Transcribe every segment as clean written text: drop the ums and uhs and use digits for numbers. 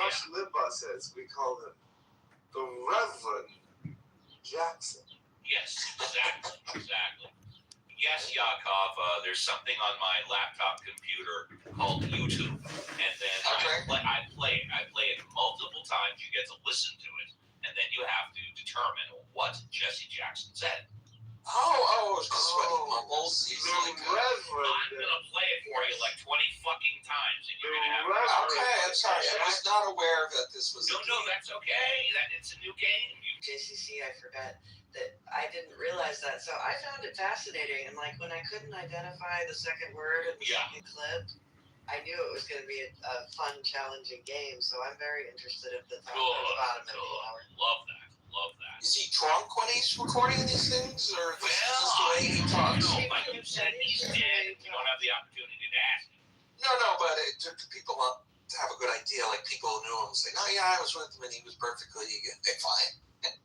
Rush Limbaugh says we call him the Reverend Jackson. Yes, exactly. Yes, Yakov, there's something on my laptop computer called YouTube, and then I play it multiple times. You get to listen to it, and then you have to determine what Jesse Jackson said. Because when he mumbles, he's like, I'm gonna play it for you like 20 fucking times, and you're gonna have. Okay, I'm sorry. I was not aware that this was. No, that's okay. It's a new game. JCC, I forgot that I didn't realize that, so I found it fascinating. And like when I couldn't identify the second word in the second clip, I knew it was going to be a fun, challenging game. So I'm very interested at the bottom of the hour. Love that. Is he drunk when he's recording these things, or is this the way he talks? No, like you said, he's dead. You don't have the opportunity to ask him. No, but people want to have a good idea. Like people knew him and say, "Oh yeah, I was with him and he was perfectly fine."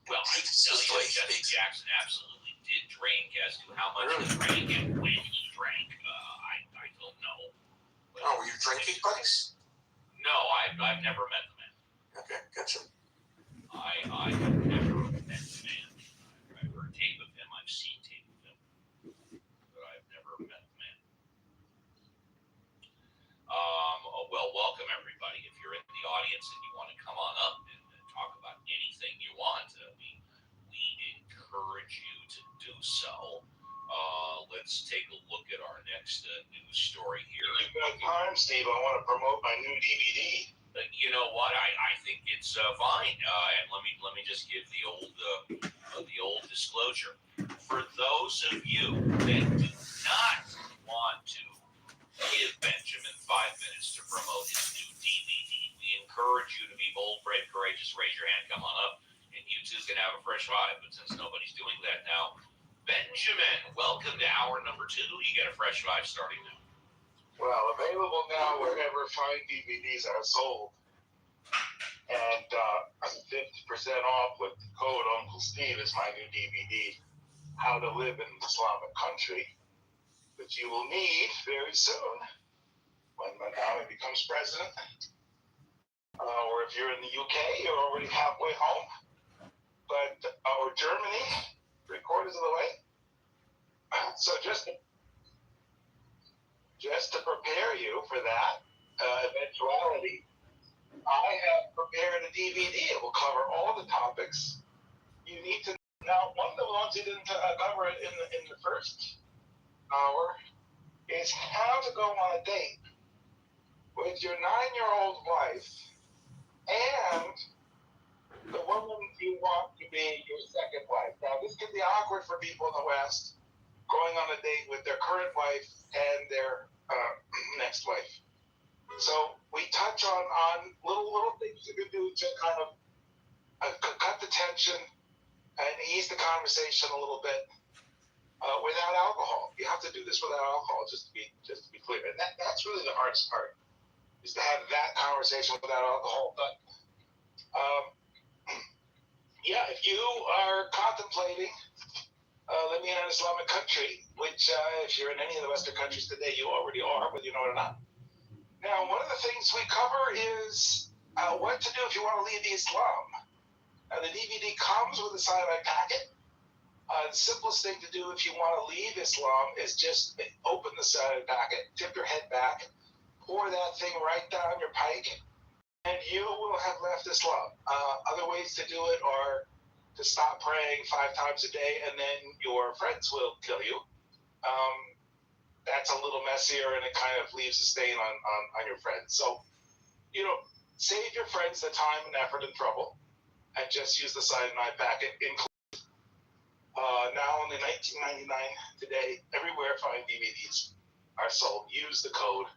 Well, I can tell you that Jesse Jackson absolutely did drink. As to how much he drank and when he drank, I don't know. But, were you drinking buddies? No, I've never met the man. Okay, gotcha. I have never met the man. I've heard tape of him. I've seen tape of him, but I've never met the man. Well, welcome everybody. If you're in the audience and you want to come on up and talk about anything you want, we encourage you to do so. Let's take a look at our next news story here. You've got time, Steve. I want to promote my new DVD. You know what? I think it's fine. And let me just give the old disclosure. For those of you that do not want to give Benjamin 5 minutes to promote his new DVD, we encourage you to be bold, brave, courageous. Raise your hand. Come on up, and you too can have a fresh five. But since nobody's doing that now, Benjamin, welcome to hour number 2. You get a fresh five starting now. Well, available now wherever fine DVDs are sold. And 50% off with the code Uncle Steve is my new DVD, How to Live in an Islamic Country, which you will need very soon when Manami becomes president. Or if you're in the UK, you're already halfway home. But or Germany, 3/4 of the way. So just to prepare you for that eventuality, I have prepared a DVD. It will cover all the topics you need to know. Now, one of the ones you didn't cover it in the first hour is how to go on a date with your 9-year-old wife and the woman you want to be your second wife. Now, this can be awkward for people in the West going on a date with their current wife and their next wife. So we touch on little things you can do to kind of cut the tension and ease the conversation a little bit without alcohol. You have to do this without alcohol, just to be clear. And that's really the hardest part, is to have that conversation without alcohol. But if you are contemplating living in an Islamic country, which if you're in any of the Western countries today, you already are, whether you know it or not. Now, one of the things we cover is what to do if you want to leave Islam. Now, the DVD comes with a cyanide packet. The simplest thing to do if you want to leave Islam is just open the cyanide packet, tip your head back, pour that thing right down your pike, and you will have left Islam. Other ways to do it are to stop praying 5 times a day, and then your friends will kill you. That's a little messier, and it kind of leaves a stain on your friends. So, save your friends the time and effort and trouble, and just use the cyanide packet. Now, only $19.99 today, everywhere fine DVDs are sold. Use the code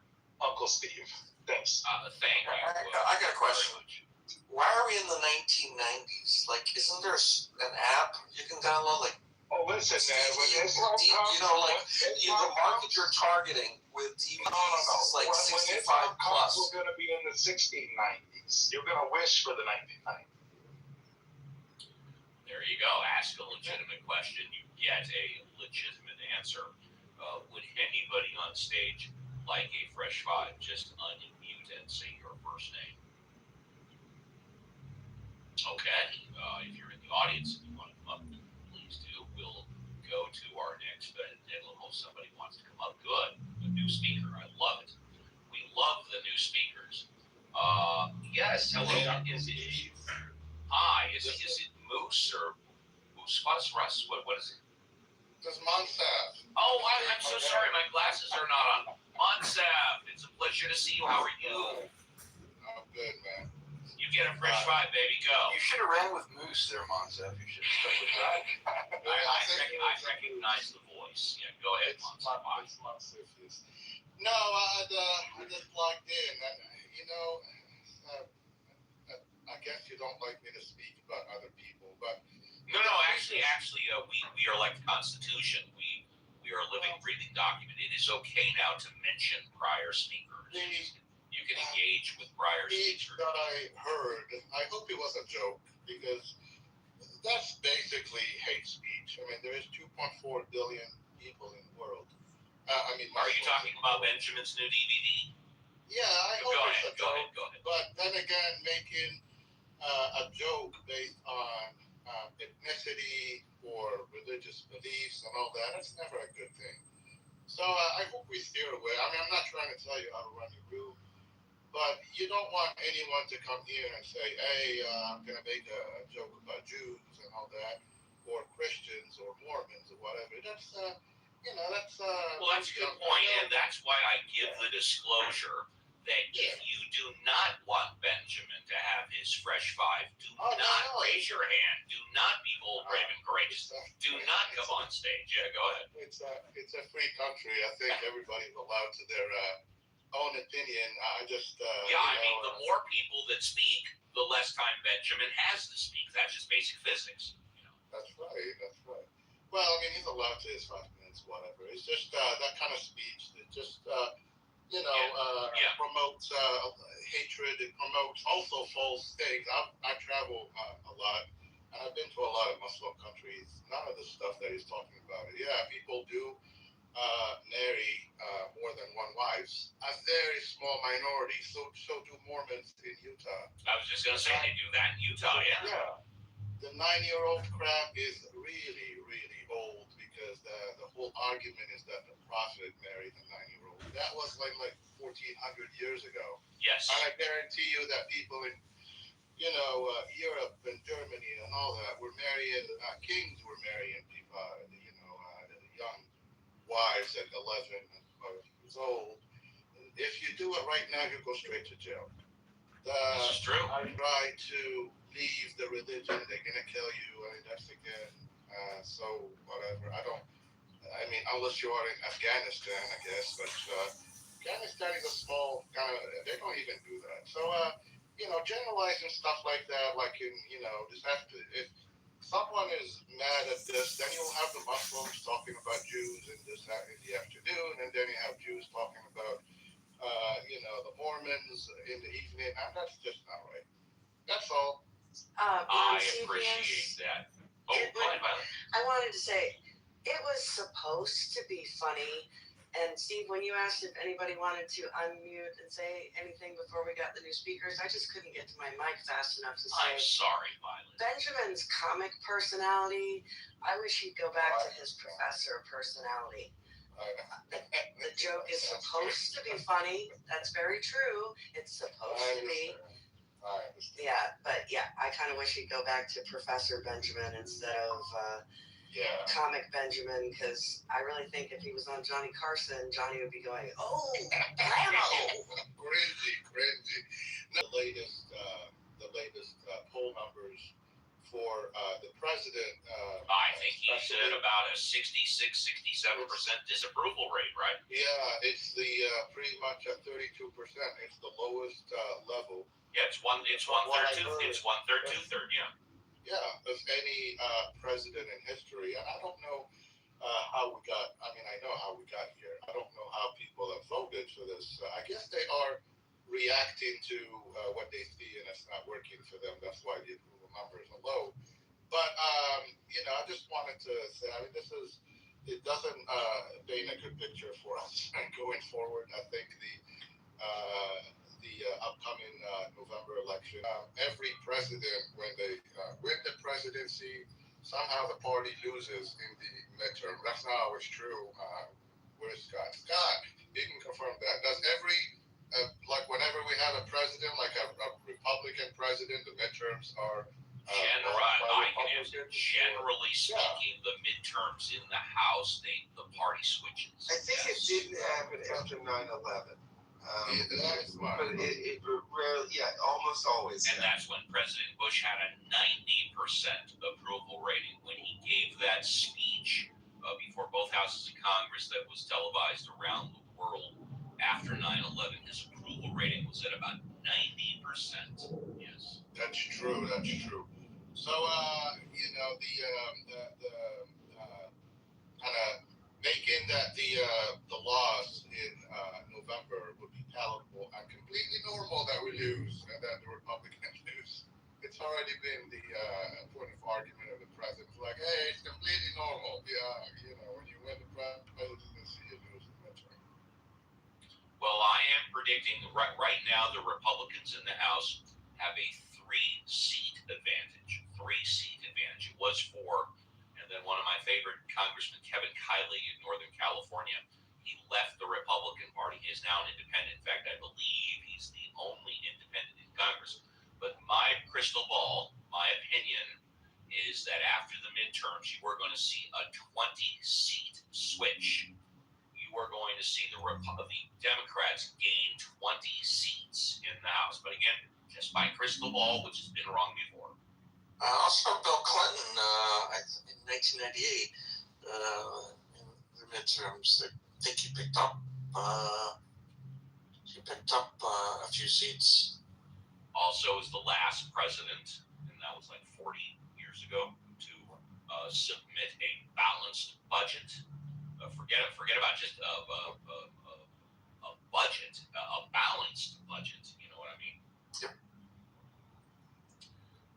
Uncle Steve. Thanks. Thank you. I got a question. Why are we in the 1990s? Like, isn't there an app you can download? Like, listen, man. When Islam the market you're targeting with DVDs is like 65 plus. We're going to be in the 1690s. You're going to wish for the 1990s. There you go. Ask a legitimate question. You get a legitimate answer. Would anybody on stage like a fresh five? Just unmute and say your first name. Yes, hello. Is it? Hi. Is it Moose or Moose Russ? What is it? This Monsaf. Oh, I'm so sorry. My glasses are not on. Monsaf, it's a pleasure to see you. How are you? I'm good, man. You get a fresh vibe, baby. Go. You should have ran with Moose there, Monsef. You should have stuck with that. I recognize the voice. Yeah, go ahead, Monsef. It's Monsaf, yes. No, I just logged in, and I guess you don't like me to speak about other people, but No, actually, we are like the Constitution. We are a living, breathing document. It is okay now to mention prior speakers. You can engage with prior speech speakers. that I heard, I hope it was a joke, because that's basically hate speech. I mean, there is 2.4 billion people in the world. Are you talking about Benjamin's new DVD? Yeah, I hope it's a joke. Go ahead. But then again, making a joke based on ethnicity or religious beliefs and all that's never a good thing. So I hope we steer away. I mean, I'm not trying to tell you how to run your room, but you don't want anyone to come here and say, hey, I'm going to make a joke about Jews and all that, or Christians or Mormons or whatever. That's, that's... Well, that's a good point, and that's why I give the disclosure that if you do not want Benjamin to have his fresh five, do not raise your hand. Do not be bold, brave, and courageous. Do not come on stage. Yeah, go ahead. It's a free country. I think everybody's allowed to their own opinion. I just the more people that speak, the less time Benjamin has to speak. That's just basic physics. That's right. Well, I mean, he's allowed to his 5 minutes, whatever. It's just that kind of speech that just promotes hatred. It promotes also false things. I travel a lot, and I've been to a lot of Muslim countries. None of the stuff that he's talking about. Yeah, people do marry more than one wives. A very small minority. So do Mormons in Utah. I was just going to say they do that in Utah, yeah. Yeah. The 9-year-old crap is really, really old because the whole argument is that the prophet married a 9-year-old. That was like 1,400 years ago. Yes. And I guarantee you that people in Europe and Germany and all that were marrying kings were marrying people, young wives at 11 and 12 years old. If you do it right now, you go straight to jail. This is true. I try to leave the religion, they're gonna kill you. I mean, that's again. So whatever. Unless you are in Afghanistan, I guess. But Afghanistan is a small kind of. They don't even do that. So generalizing stuff like that, like if someone is mad at this, then you'll have the Muslims talking about Jews in the afternoon, and then you have Jews talking about the Mormons in the evening, and that's just not right. That's all. I appreciate that. Oh, go ahead, Violet. I wanted to say, it was supposed to be funny. And Steve, when you asked if anybody wanted to unmute and say anything before we got the new speakers, I just couldn't get to my mic fast enough to say. I'm sorry, Violet. Benjamin's comic personality, I wish he'd go back to his professor personality. The joke is supposed to be funny. That's very true. It's supposed to be. Yeah, but I kind of wish he'd go back to Professor Benjamin instead of Comic Benjamin, because I really think if he was on Johnny Carson, Johnny would be going, oh, blammo! Cringy. The latest poll numbers for the president. I think he's at about a 66, 67% disapproval rate, right? Yeah, it's the pretty much at 32%. It's the lowest level. Yeah, it's one third, two-third, yeah. Yeah, of any president in history. And I don't know how we got, I know how we got here. I don't know how people have voted for this. I guess they are reacting to what they see and it's not working for them. That's why the approval numbers are low. But, I just wanted to say, it doesn't paint a good picture for us going forward. I think the upcoming November election, every president, when they win the presidency, somehow the party loses in the midterm. That's not always true. Where's Scott? Scott, you can confirm that. Does every, whenever we have a president, like a Republican midterms are Generally speaking, the midterms in the House, the party switches. I think it didn't happen after 9/11. But it rarely, almost always. And that's when President Bush had a 90% approval rating when he gave that speech before both houses of Congress that was televised around the world after 9/11. His approval rating was at about 90%. Yes. That's true. So, the kind of making that the loss in November would be palatable and completely normal that we lose and that the Republicans lose. It's already been the point of argument of the president. It's like, hey, it's completely normal. Yeah, when you win the presidency, you lose the midterm. Well, I am predicting right now the Republicans in the House have a three-seat advantage. It was 4. And then one of my favorite Congressman, Kevin Kiley in Northern California, he left the Republican Party. He is now an independent. In fact, I believe he's the only independent in Congress. But my crystal ball, my opinion, is that after the midterms, you are going to see a 20-seat switch. You are going to see the Democrats gain 20 seats in the House. But again, just my crystal ball, which has been wrong before. Also, Bill Clinton, in 1998, in the midterms, I think he picked up a few seats. Also, is the last president, and that was like 40 years ago, to submit a balanced budget. Forget about just a budget, a balanced budget. You know what I mean? Yep.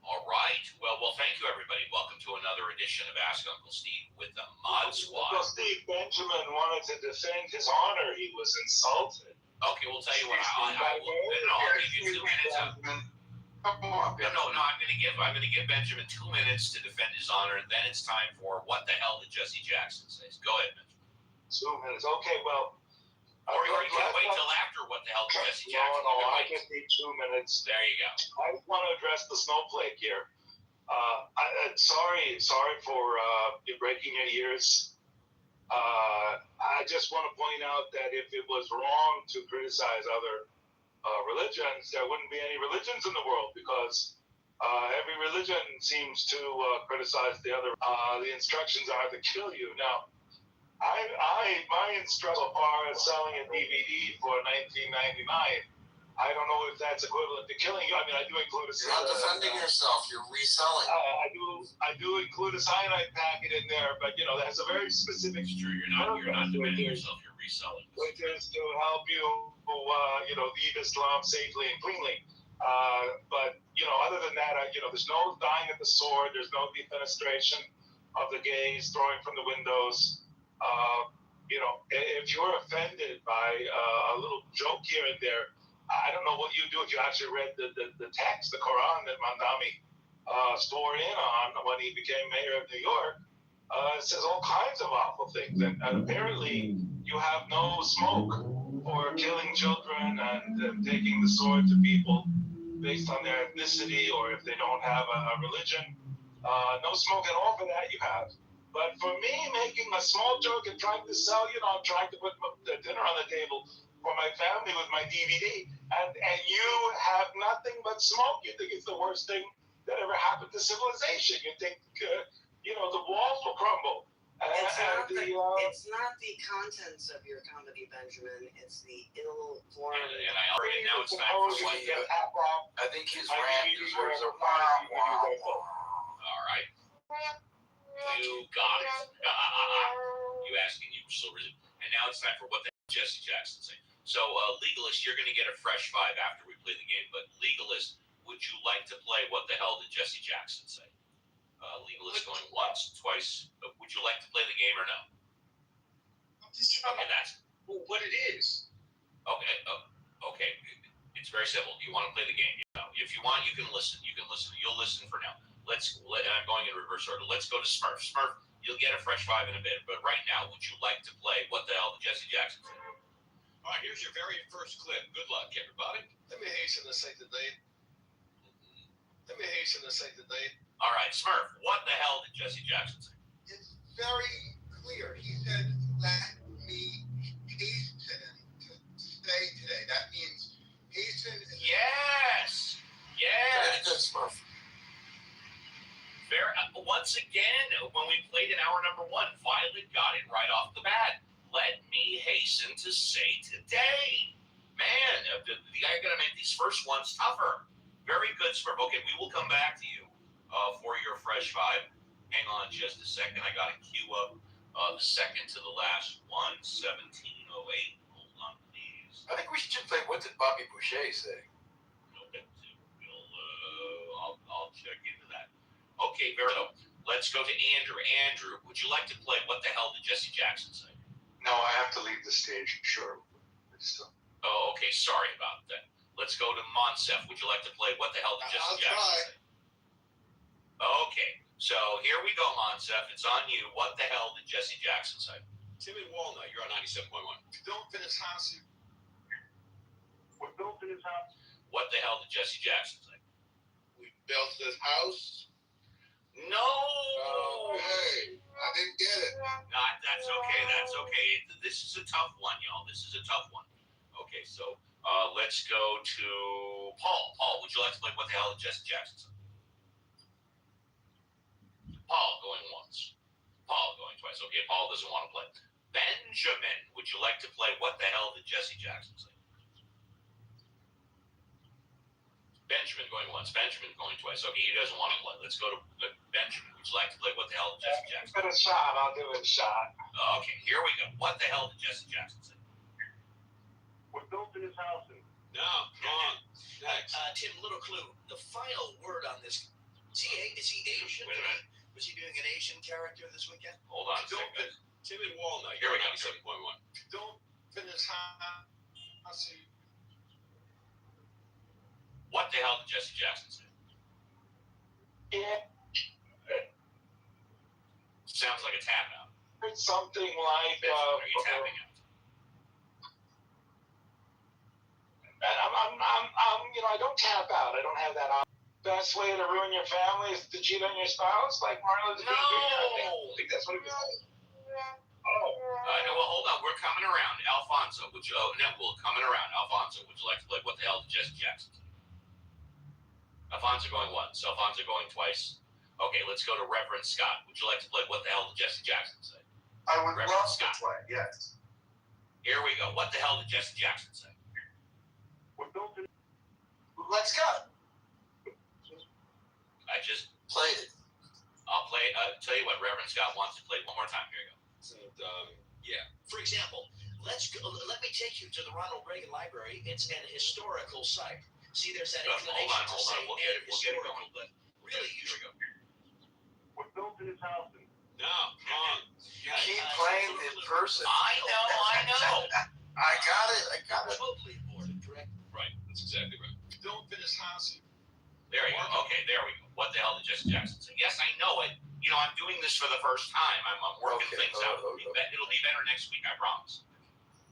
All right. Well, thank you, everybody. Welcome to another edition of Ask Uncle Steve with the Mod Squad. Uncle Steve Benjamin wanted to defend his honor. He was insulted. Okay, we'll tell you what. I'll give you 2 minutes. No, I'm going to give Benjamin 2 minutes to defend his honor, and then it's time for what the hell did Jesse Jackson say? Go ahead, Benjamin. 2 minutes. Okay, well. Or you can wait till after what the hell did Jesse Jackson say? No, I just need 2 minutes. There you go. I want to address the snowflake here. Sorry for you breaking your ears. I just want to point out that if it was wrong to criticize other religions, there wouldn't be any religions in the world because every religion seems to criticize the other. The instructions are to kill you. Now, my instruction so far as selling a DVD for $19.99. I don't know if that's equivalent to killing you. I mean, I do include a. You're not defending yourself. You're reselling. I do include a cyanide packet in there, but that has a very specific. It's true. You're not defending yourself. You're reselling. Which is to help you, leave Islam safely and cleanly. But other than that, there's no dying at the sword. There's no defenestration of the gays, throwing from the windows. If you're offended by a little joke here and there, I don't know what you do if you actually read the text, the Quran that Mandami swore in on when he became mayor of New York. It says all kinds of awful things, and apparently you have no smoke for killing children and taking the sword to people based on their ethnicity or if they don't have a religion. No smoke at all for that you have. But for me, making a small joke and trying to sell, I'm trying to put the dinner on the table for my family with my DVD, and you have nothing but smoke. You think it's the worst thing that ever happened to civilization. You think, the walls will crumble. It's not the contents of your comedy, Benjamin. It's the ill-formed. And I already now it's time for what. I think his rant deserves a All right. You got it. You asking, you were still rigid. And now it's time for what the hell Jesse Jackson say. So, Legalist, you're going to get a fresh 5 after we play the game. But Legalist, would you like to play what the hell did Jesse Jackson say? Legalist going once, twice. Would you like to play the game or no? I'm just trying Okay, that's what it is. okay. Okay. It's very simple. Do you want to play the game? If you want, you can listen. You'll listen for now. And I'm going in reverse order. Let's go to Smurf. Smurf, you'll get a fresh 5 in a bit. But right now, would you like to play what the hell did Jesse Jackson say? All right, here's your very first clip. Good luck, everybody. Let me hasten to say today, Let me hasten to say today, All right, Smurf, what the hell did Jesse Jackson say? it's very clear. He said, let me hasten to stay today. That means hasten is Yes! Very good, Yes! Smurf. Once again, when we played in hour number 1, Violet got it right off the bat. Let me hasten to say today. Man, the guy got to make these first ones tougher. Very good, Smurf. Okay, we will come back to you for your fresh vibe. Hang on just a second. I got to queue up the second to the last one, 1708. Hold on, please. I think we should play What Did Bobby Boucher Say? I'll check into that. Okay, Verito, let's go to Andrew. Andrew, would you like to play What the Hell Did Jesse Jackson Say? No, I have to leave the stage. Sure. Oh, okay, sorry about that. Let's go to Monsef. Would you like to play What the Hell Did Jesse Jackson Say? Okay, so here we go, Monsef. It's on you. What the hell did Jesse Jackson say? Timid Walnut, you're on 97.1. don't finish house. We're built in his house. What the hell did Jesse Jackson say? We built this house. No! Oh, hey, I didn't get it. That's okay. That's okay. This is a tough one, y'all. This is a tough one. Okay, so let's go to Paul. Paul, would you like to play What the Hell Did Jesse Jackson Say? Paul going once. Paul going twice. Okay, Paul doesn't want to play. Benjamin, would you like to play What the Hell Did Jesse Jackson Say? Benjamin going once. Benjamin going twice. Okay, he doesn't want to play. Let's go to Benjamin. Would you like to play What the Hell Did Jesse Jackson Say? Give it a shot. I'll give it a shot. Okay, here we go. What the hell did Jesse Jackson say? We're built in his house. No, come on. Next. Tim, little clue. The final word on this. Is he Asian? Wait a minute. Was he doing an Asian character this weekend? Hold on a Don't second. Timid Walnut, Here you're we on go. 97.1. Don't finish house. What the hell did Jesse Jackson say? Yeah, Sounds like a tap out. it's something like. Benjamin, are you tapping out? And I don't tap out. I don't have that option. Best way to ruin your family is to cheat on your spouse, like Martin Luther King Jr. I think that's what he was saying. Oh. No, well, hold on. We're coming around. Alfonso, would you? Oh, no, we're coming around. Alfonso, would you like to play What the Hell Did Jesse Jackson say? Alfonso going once. Alfonso going twice. Okay, let's go to Reverend Scott. Would you like to play What the Hell Did Jesse Jackson say? I would Reverend love Scott. to play, yes. Here we go. What the hell did Jesse Jackson say? We're built in. Let's go. I just Played it. I'll play. Tell you what, Reverend Scott wants to play one more time. Here you go. Yeah. For example, let's go. Let me take you to the Ronald Reagan Library. It's an historical site. See, there's that inclination to say We'll get it historical, going. but really, you Here should we go. We're built in his house. No, come on. Keep playing in person. I know. I got it. totally boarded, correct? Right. That's exactly right. Don't finish house. There you go. Okay, there we go. What the hell did Jesse Jackson say? Yes, I know it. You know, I'm doing this for the first time. I'm working Okay, things out. It'll be better next week, I promise.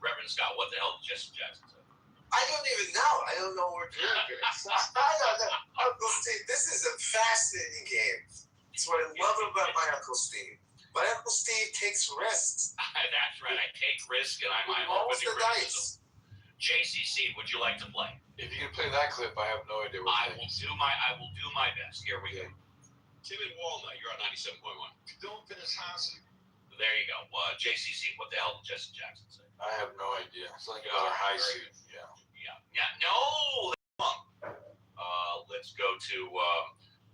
Reverend Scott, what the hell did Jesse Jackson say? I don't even know. I don't know what we're doing here. I don't know. Uncle Steve, this is a fascinating game. It's what I love about my Uncle Steve. My Uncle Steve takes risks. That's right. I take risk and I'm Rolls open to the criticism. dice. JCC, would you like to play? If you can play that clip, I have no idea what I will do my best. Here we go. Timid Walnut, you're on 97.1. Don't finish house. There you go. JCC, what the hell did Jesse Jackson say? I have no idea. Something about a high Very suit. Yeah. Yeah. No.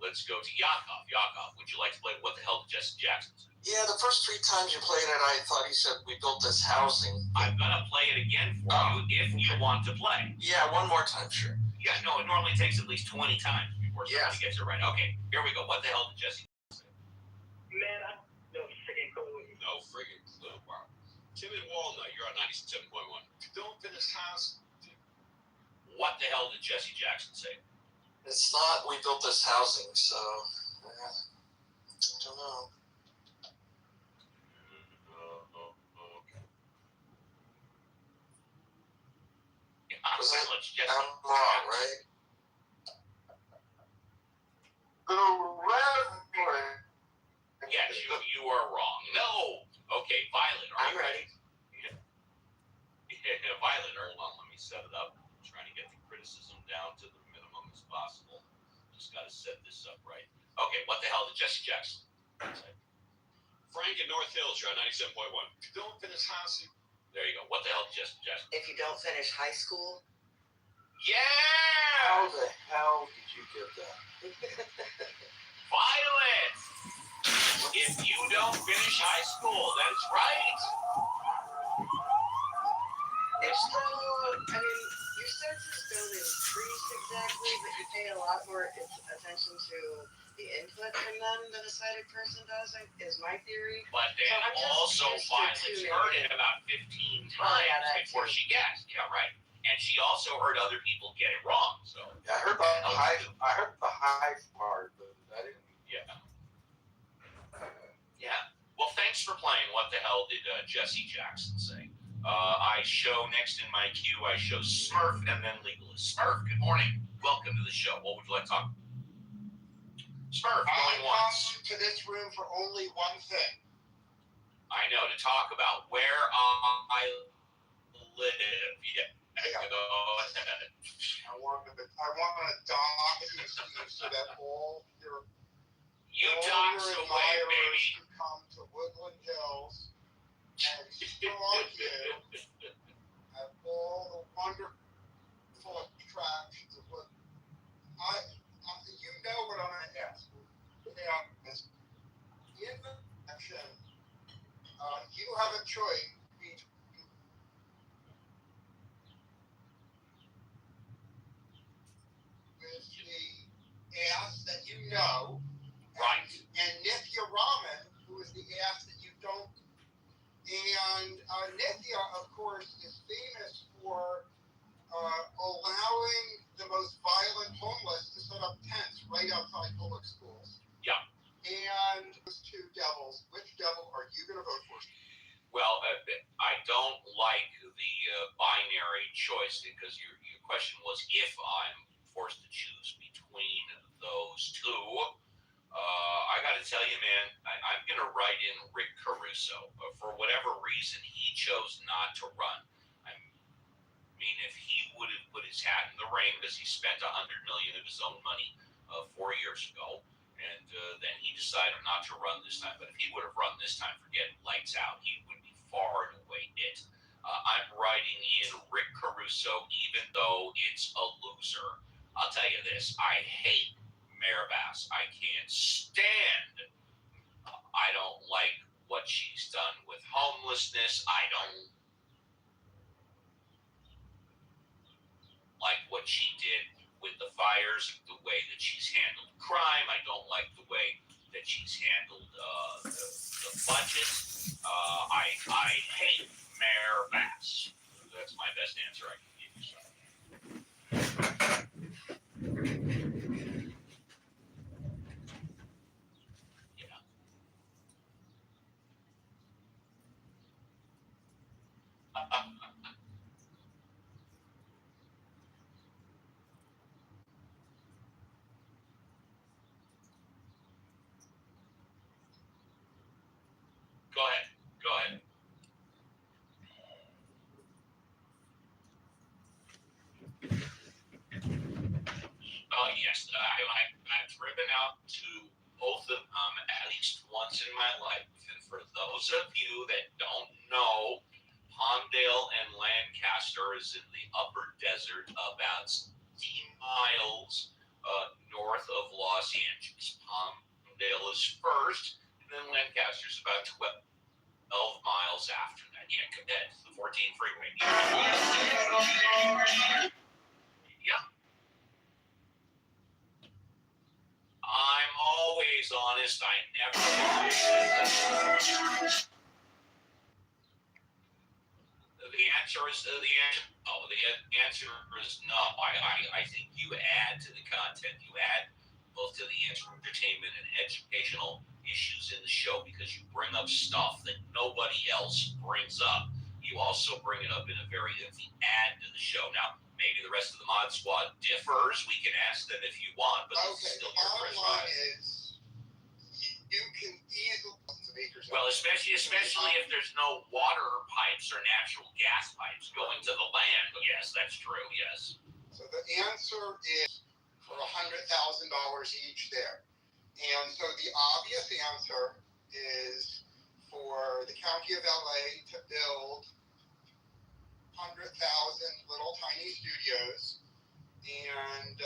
Let's go to Yakov. Yakov, would you like to play What the hell did Jesse Jackson say? Yeah, the first 3 times you played it, I thought he said we built this housing. I'm gonna play it again for you if you want to play. Yeah, one more time, sure. Yeah, no, it normally takes at least 20 times before somebody Yeah. gets it right. Okay, here we go. What the hell did Jesse say? Man, I no freaking clue. No friggin' clue. Wow. Timid Walnut, you're on 97.1. Don't finish house. What the hell did Jesse Jackson say? It's not we built this housing, so I don't know. Yeah, Was it let's just- I'm wrong, right? got to set this up right. Okay, what the hell did Jesse Jackson say? Frank in North Hills, you're on 97.1. Don't finish high school. There you go. What the hell did Jesse Jackson? If you don't finish high school, Yeah! the hell did you get that? Violence! If you don't finish high school, that's right. it's still, I mean, your senses don't increase exactly, but you pay a lot more attention to the input from them than a sighted person does, is my theory. But then So I'm just also used to Violence tuning heard in. it about 15 times yeah, that before too. she guessed. Yeah, right. And she also heard other people get it wrong. So Yeah, I heard the high. I heard the high part, but I didn't. yeah. Yeah. Well, thanks for playing. What the hell did Jesse Jackson say? I show next in my queue. I show Smurf and then Legalist. Smurf, good morning. Welcome to the show. What would you like to talk? Smurf, I going once. come to this room for only one thing. I know, to talk about where I live. Yeah. Go ahead. I want to dock you, Steve, so that all your You all dox your away, admirers baby. can come to Woodland Hills and stalk you at all the wonderful attractions of what you know what I'm going to ask. Now, in the action, you have a choice between with the ass that you know, Right. and Nithya Raman, who is the ass that you don't. And Nithya, of course, is famous for allowing the most violent homeless to set up tents right outside public schools. Yeah. And those two devils, which devil are you going to vote for? Well, I don't like the binary choice because your question was if I'm forced to choose between those two. I got to tell you, man, I'm going to write in Rick Caruso. For whatever reason, he chose not to run. I mean, if he would have put his hat in the ring because he spent $100 million of his own money 4 years ago, and then he decided not to run this time. But if he would have run this time, forget lights out, he would be far and away it. I'm writing in Rick Caruso, even though it's a loser. I'll tell you this: I hate Mayor Bass. I can't stand. I don't like what she's done with homelessness. I don't like what she did with the fires, the way that she's handled crime. I don't like the way that she's handled the budget. I hate Mayor Bass. That's my best answer I can give you. So. Yeah. Go ahead. Go ahead. Yes, I've driven out to both of them at least once in my life. And for those of you that don't know, Palmdale and Lancaster is in the upper desert, about 60 miles north of Los Angeles. Palmdale is first, and then Lancaster's about 12 miles after that. Yeah, compared to the 14 freeway. Yeah. I'm always honest. I never lie. The answer is the answer is no. I think you add to the content. You add both to the entertainment and educational issues in the show because you bring up stuff that nobody else brings up. You also bring it up in a very easy add to the show. Now, maybe the rest of the Mod Squad differs. We can ask them if you want, but this is still your bottom first line ride. is you can easily Well, especially if there's no water pipes or natural gas pipes going to the land. Yes, that's true. Yes. So the answer is for $100,000 each there. And so the obvious answer is for the County of LA to build 100,000 little tiny studios and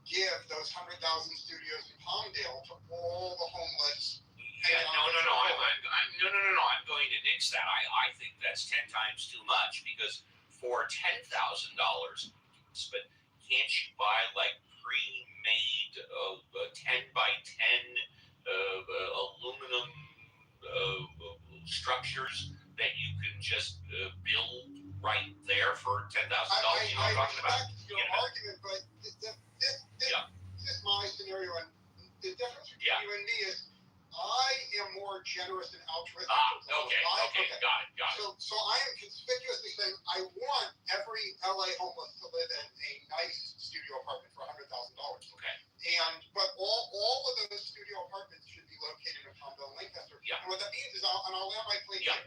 give those 100,000 studios in Palmdale to all the homeless. Yeah, no. I'm going to nix that. I think that's 10 times too much because for $10,000, but can't you buy like pre-made 10 by 10 aluminum structures that you can just build right there for $10,000? You know what I'm talking about? Your argument, but this is my scenario, and the difference between you and me is I am more generous and altruistic. Okay, got it. So I am conspicuously saying I want every LA homeless to live in a nice studio apartment for $100,000. Okay. But all of those studio apartments should be located in Palmdale and Lancaster. Yeah. And what that means is I'll land my plane here.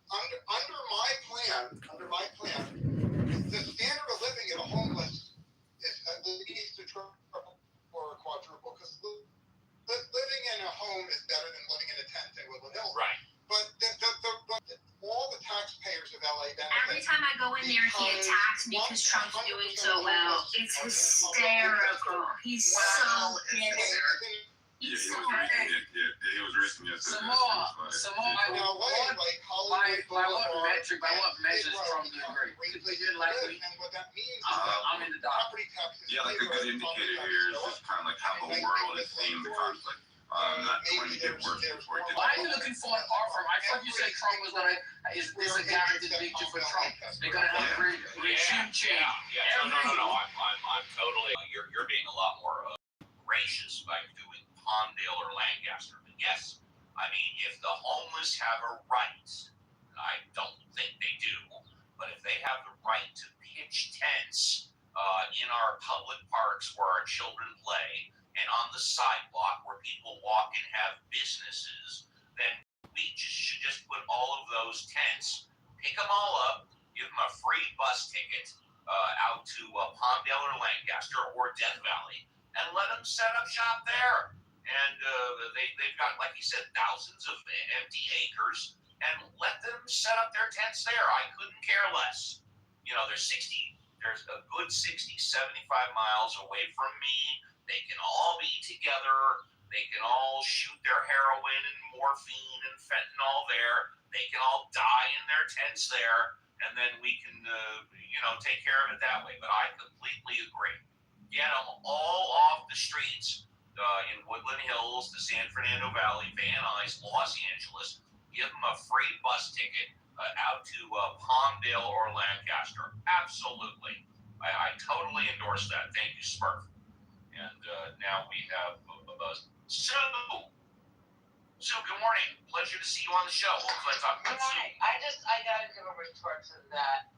Under my plan, the standard of living in a homeless is at least a triple or a quadruple, because living in a home is better than living in a tent in Woodland Hills. Right. But all the taxpayers of LA benefit. Every time I go in there, he attacks me because Trump's doing so well. It's hysterical. He's so bitter. He's so bitter. He was recently yesterday. Some more. By what measures Trump doing great? Because he didn't like me. And what that means is I'm in the dark. property taxes. Yeah, like a good indicator here is just kind of like how the world is seeing the conflict. Not trying to get worse before it gets Why are you looking for an art firm? I thought you said Trump was gonna is a guaranteed victory for Trump. They're gonna have regime change. Yeah. No. I'm totally. You're being a lot more gracious by doing Palmdale or Lancaster. But yes, I mean if the homeless have a right, I don't think they do, but if they have the right to pitch tents in our public parks where our children play, and on the sidewalk where people walk and have businesses, then we should just put all of those tents, pick them all up, give them a free bus ticket out to Palmdale or Lancaster or Death Valley, and let them set up shop there. And they've got, like you said, thousands of empty acres, and let them set up their tents there. I couldn't care less. You know, there's a good 60, 75 miles away from me. They can all be together. They can all shoot their heroin and morphine and fentanyl there. They can all die in their tents there, and then we can, take care of it that way. But I completely agree. Get them all off the streets in Woodland Hills, the San Fernando Valley, Van Nuys, Los Angeles. Give them a free bus ticket out to Palmdale or Lancaster. Absolutely. I totally endorse that. Thank you, Spurf. And now we have Sue. Sue, good morning. Pleasure to see you on the show. What was I talking Good about, Sue? morning. I gotta give a retort to that.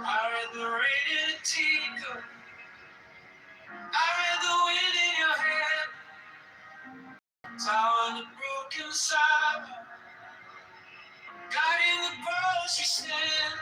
I read the rain in a teacup. I read the wind in your hand. Tower on the broken side. Guiding the boats you stand.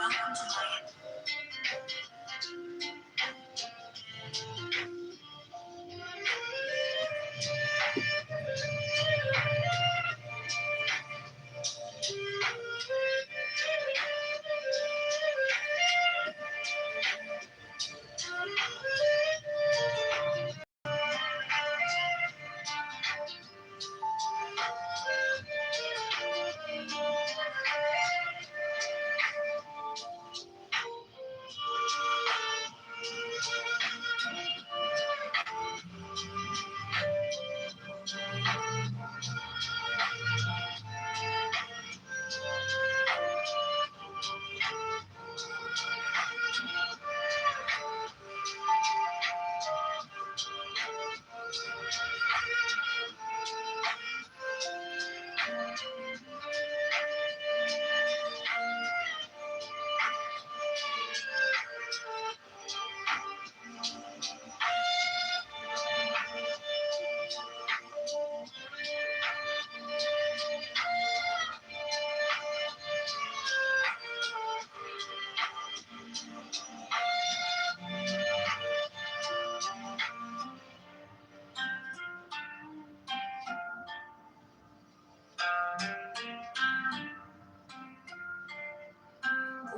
Welcome to my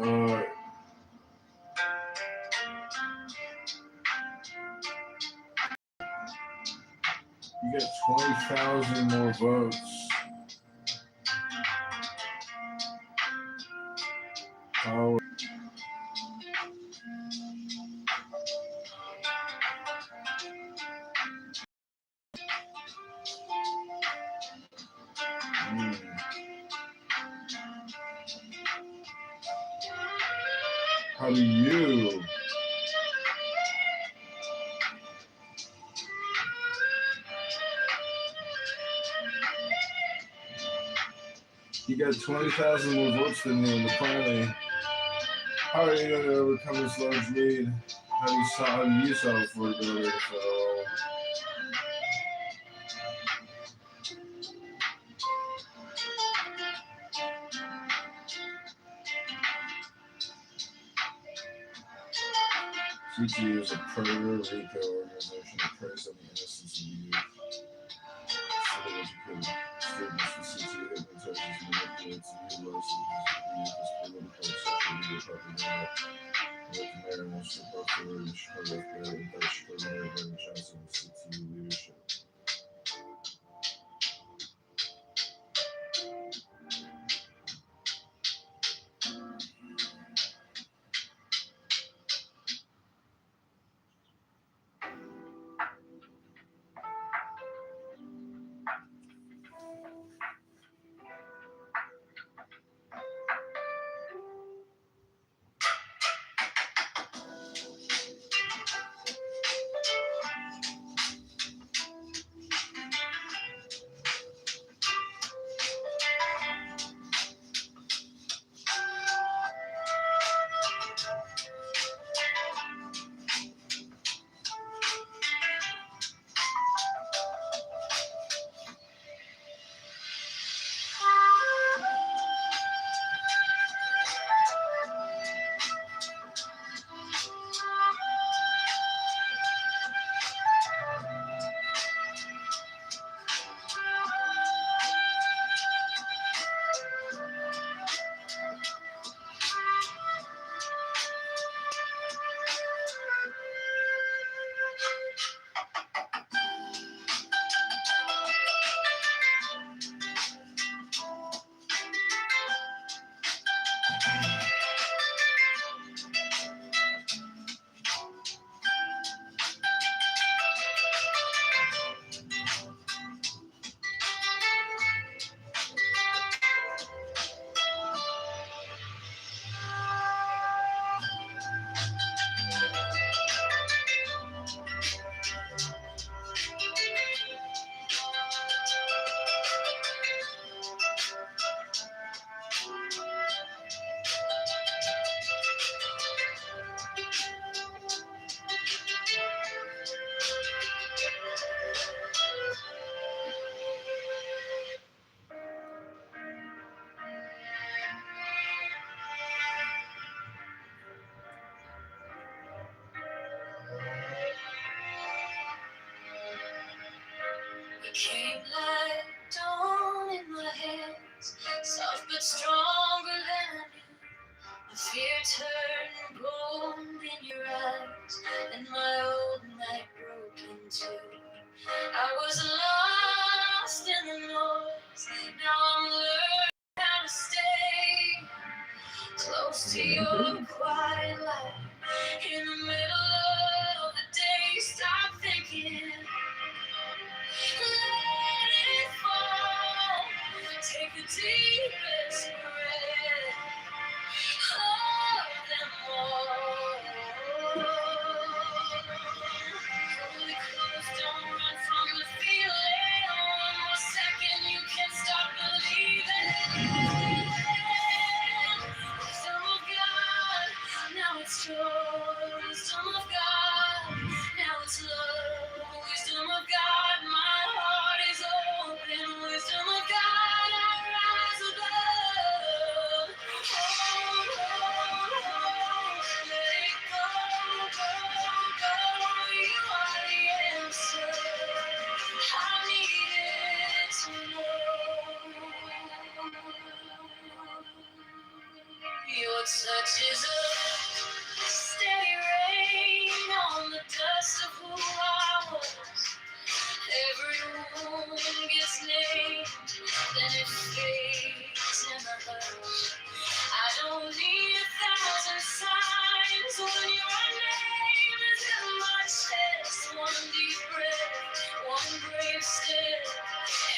You get 20,000 more votes. How? How do you? You got 20,000 more votes than me in the primary. How are you going to overcome this large lead? How do you solve affordability for all? CTU is a Puerto Rico organization that preys on the innocence of youth. Students from CTU hypnotizes, manipulates, and utilizes youth as political and social media propaganda. With the mayor and Mr. Buffalo and Chicago FBI and Dutch Mayor Brandon Johnson and CTU leadership. close to your quiet light. In the middle of the day, stop thinking. Let it fall. Take the deepest breath of them all. Hold it close, don't run from the feeling. One more second, you can't stop believing. Wisdom of God, now it's joy. Wisdom of God, now it's love. Wisdom of God, my heart is open. Wisdom of God, I rise above. Hold, let it go, go, go. You are the answer. I needed to know. Your touch is a steady rain on the dust of who I was. Every wound gets named, then it fades in the hush. I don't need 1,000 signs when your name is in my chest. One deep breath, one brave step,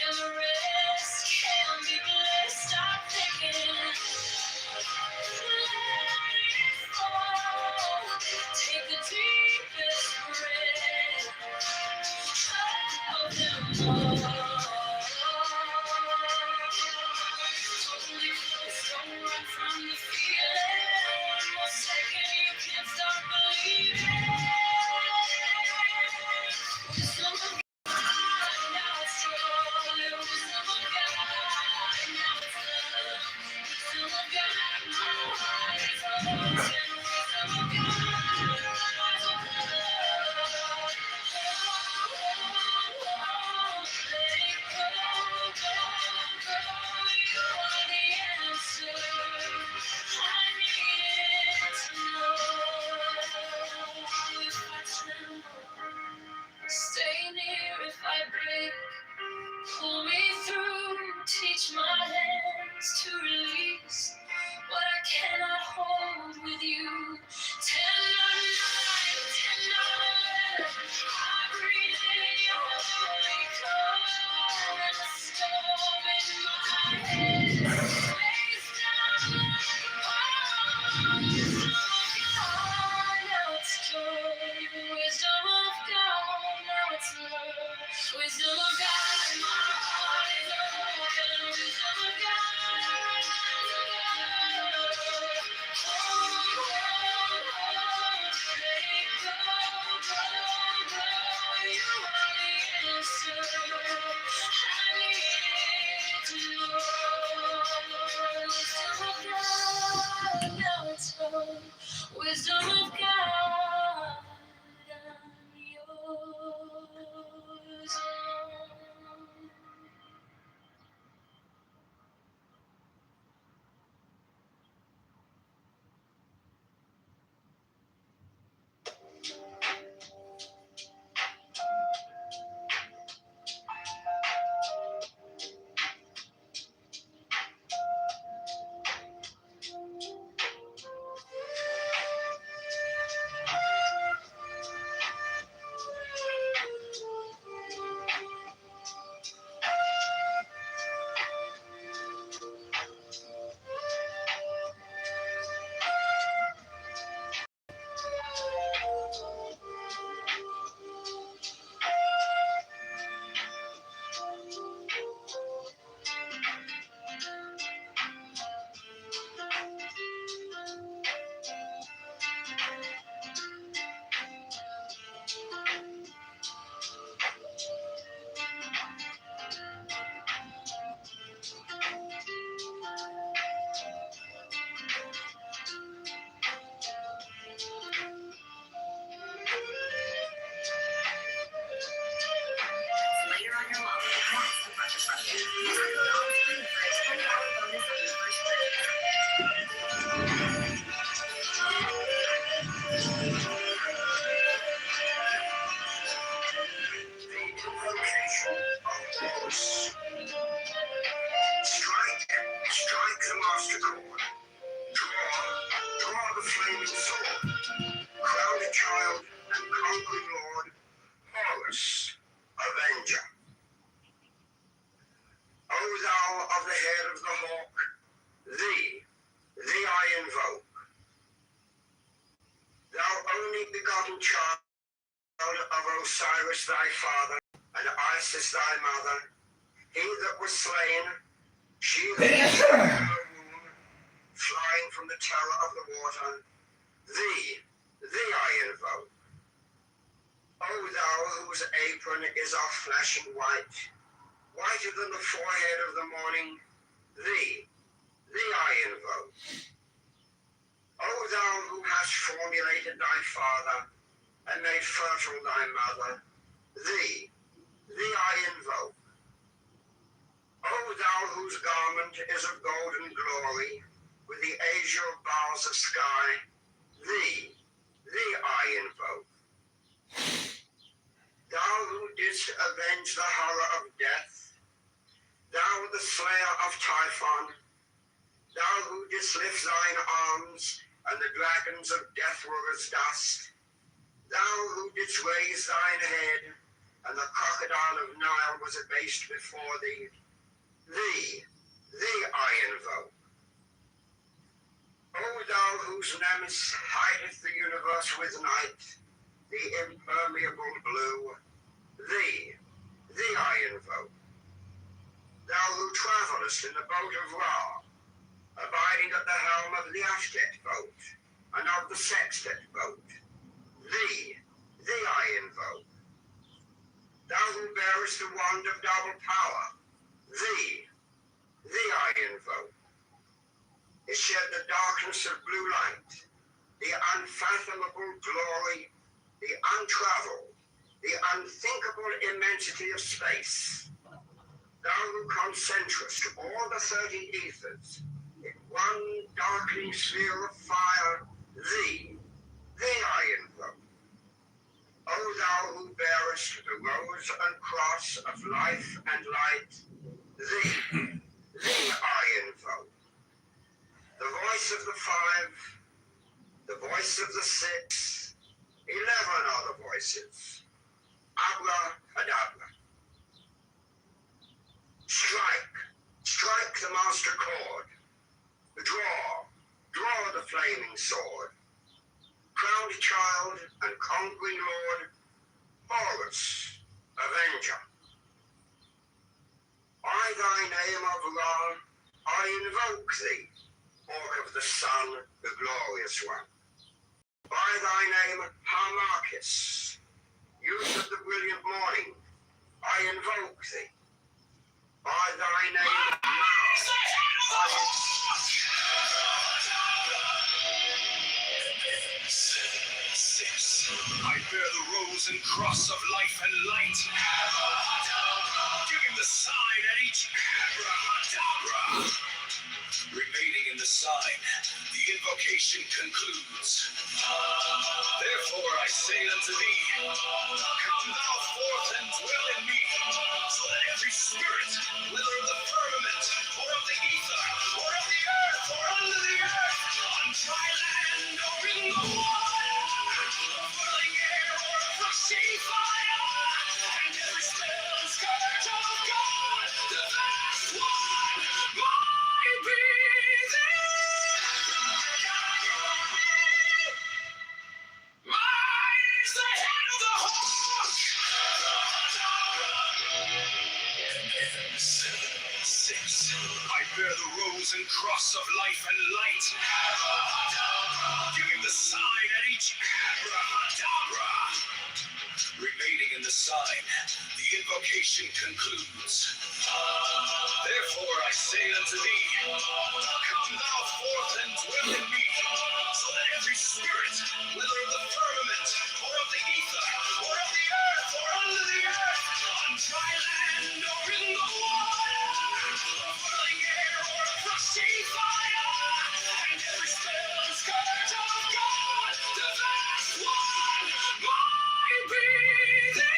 and the rest can be blessed. Stop thinking, let it fall. Take the deepest breath of them all. Totally close, don't run from the feeling. One more second, you can't stop believing. Wisdom of God, now it's joy. Wisdom of God, now it's love. Wisdom of God, my heart is open. Wisdom of God, rise above. Let it go, go, go. You are the answer. I needed to know. If I tremble, stay near. If I break, pull me through. Teach my hands to release what I cannot hold with you. Tender night, tender love, I breathe in your holy cold, and the storm in my head weighs down like a pall. Wisdom of God, now it's joy. Wisdom of God, now it's love. Wisdom of God, my heart is open. Wisdom of God, I rise above. Let it go, go, go. You are the answer. I needed to know. Wisdom of God, now it's home. Wisdom of God, I'm yours. the flaming sword, crowned child and conquering lord, Horus, avenger. O thou of the head of the hawk, thee I invoke. Thou only begotten child of Osiris thy father, and Isis thy mother, he that was slain, she that was in her womb, flying from the terror of the water, thee I invoke. O thou whose apron is of flashing white, whiter than the forehead of the morning, thee I invoke. O thou who hast formulated thy father, and made fertile thy mother, thee I invoke. O thou whose garment is of golden glory, with the azure bars of sky, thee I invoke. Thou who didst avenge the horror of death, thou the slayer of Typhon, thou who didst lift thine arms, and the dragons of death were as dust, thou who didst raise thine head, and the crocodile of Nile was abased before thee, thee I invoke. O thou whose nemesis hideth the universe with night, the impermeable blue, thee I invoke. Thou who travellest in the boat of Ra, abiding at the helm of the Ashtet boat, and of the Sextet boat, thee I invoke. Thou who bearest the wand of double power, thee I invoke. It shed the darkness of blue light, the unfathomable glory, the untraveled, the unthinkable immensity of space. Thou who concentrest all the 30 ethers in one darkening sphere of fire, thee I invoke. O thou who bearest the rose and cross of life and light, thee I invoke. The voice of the 5, the voice of the 6, 11 are the voices. Abracadabra. Strike the master chord. Draw the flaming sword. Crowned child and conquering lord, Horus, avenger. By thy name of Ra, I invoke thee, Orc of the sun, the glorious one. By thy name, Harmachis, youth of the brilliant morning, I invoke thee. By thy name, I bear the rose and cross of life and light, giving the sign at each abracadabra. Remaining in the sign, the invocation concludes. Therefore I say unto thee, come thou forth and dwell in me, so that every spirit, whether of the firmament, or of the ether, or of the earth, or under the earth, on dry land, or in the water, or whirling air, or a rushing fire, and every spell and scourge of God, the vast one, my breathing. Mine is the head of the hawk. 6. I bear the rose and cross of life and light, giving the sign at each abracadabra. Remaining in the sign, the invocation concludes. Therefore I say unto thee, come thou forth and dwell in me, so that every spirit, whether of the firmament, or of the ether, or of the earth, or under the earth, on dry land, or in the water, or whirling air, or a rushing fire, and every spell and scourge of God, the vast one, my breathing.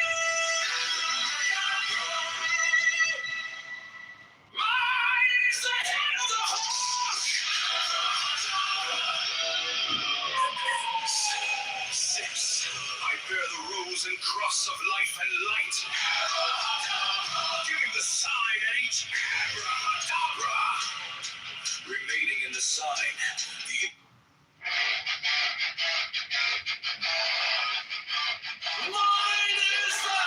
Mine is the head of the hawk. cross of life and light, giving the sign at each abracadabra, remaining in the sign. Mine is the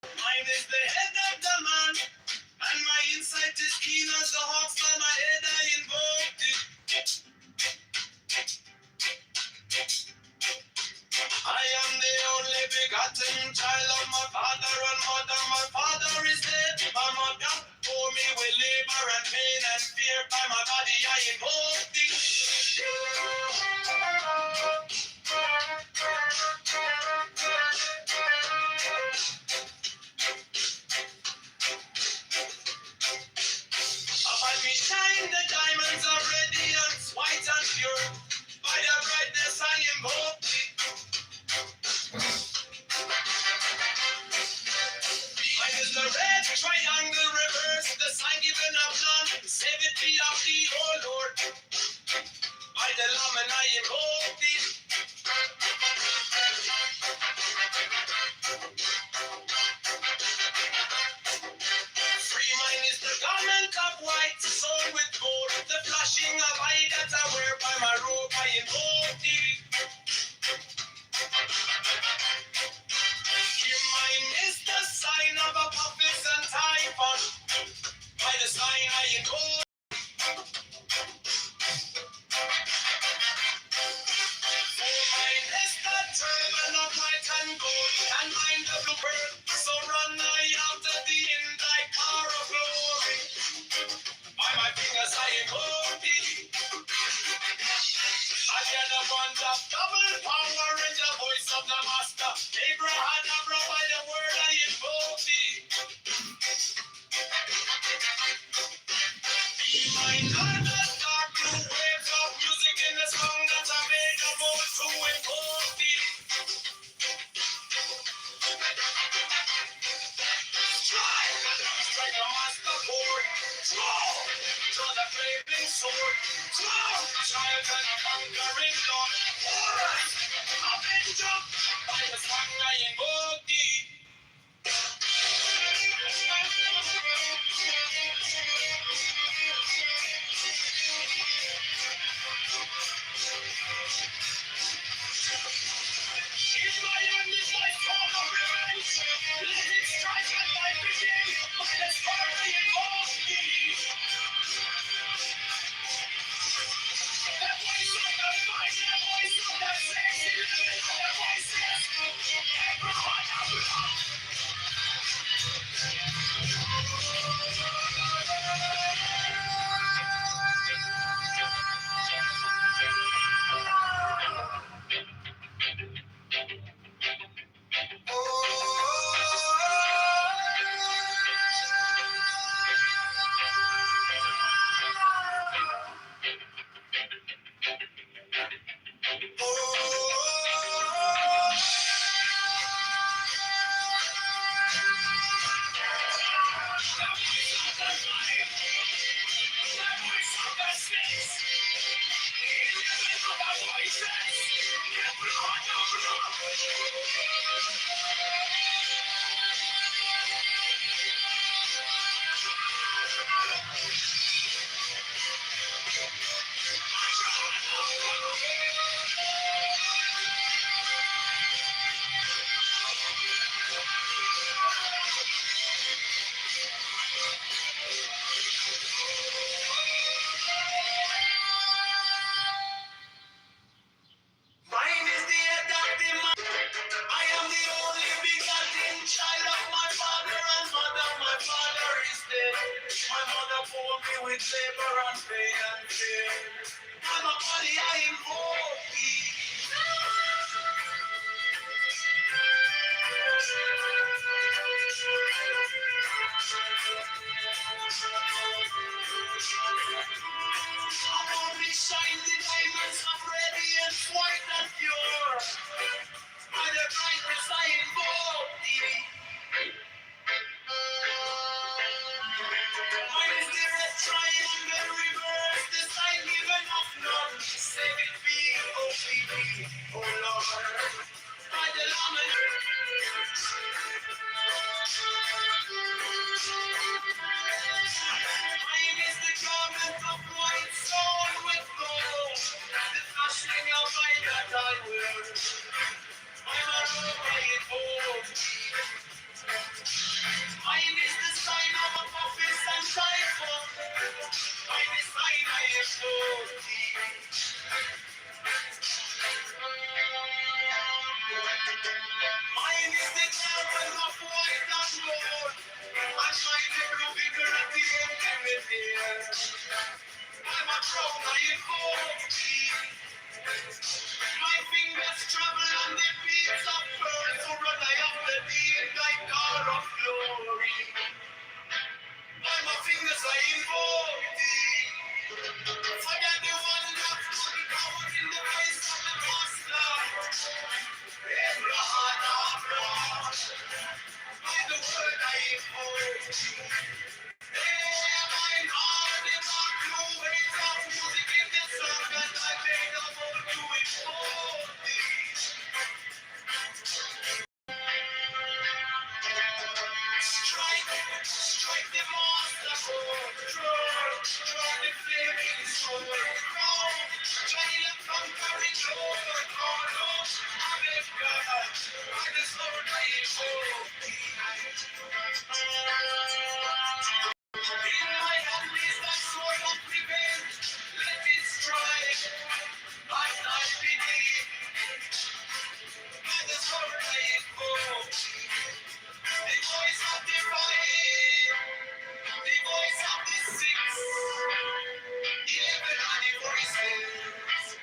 mine is the head of the man, and my insight is keen as the hawks by my head I invoked it. I am the only begotten child of my father and mother. My father is dead. My mother bore me with labor and pain and fear. By my body I invoke thee. Upon me shine the diamonds of radiance, white and pure. By their brightness I invoke thee. Mine is the red triangle reverse, the sign given of none. Save it be of thee, O Lord. By the Lamb and I invoke thee. Free mine is the garment of white, sewn with gold. The flashing of eye that I wear by my robe, I invoke thee. Here mine is the sign of Apophis and Typhon. By the sign I invoke. For mine is the turban of white and gold, and mine the blue bird. So run I after thee in thy car of glory. By my fingers I invoke thee. I get a bond of double power in the voice of the master. Abrahadabra, by the word I invoke thee. Be mine under dark blue waves of music in the song that I made a bold to invoke thee. Strike a master chord. Draw the flaming sword. Child and a conquering Lord. Horus, avenger, by the song I invoke thee. If my hand is my sword of revenge, let it strike at my begin. By the song I invoke thee. The voice of the fight, the voice of the safety, the voices. Everyone out loud. Mine is the adopted man. I am the only begotten child of my father and mother. My father is dead. My mother bore me with labor and pain and fear. I'm a body I invoke thee. I only shine the diamonds of I'm a crowd my fingers travel on the beats of birds who run I up the deep like God of glory. By my fingers I invoke thee. Forget the one that couldn't count in the face of the master. Abraham, by the word I invoke thee. Mine are the dark blue waves of music in the sun that I made a whole to invoke thee. Strike the monster chord, draw the flaming sword, Johnny the conquering Lord, Avec God, by the sword I invoke thee. In my hand is the sword of revenge, let it strike, I not beneath, by the sword I invoke thee. The voice of the right, the voice of the six, 11 are the voices.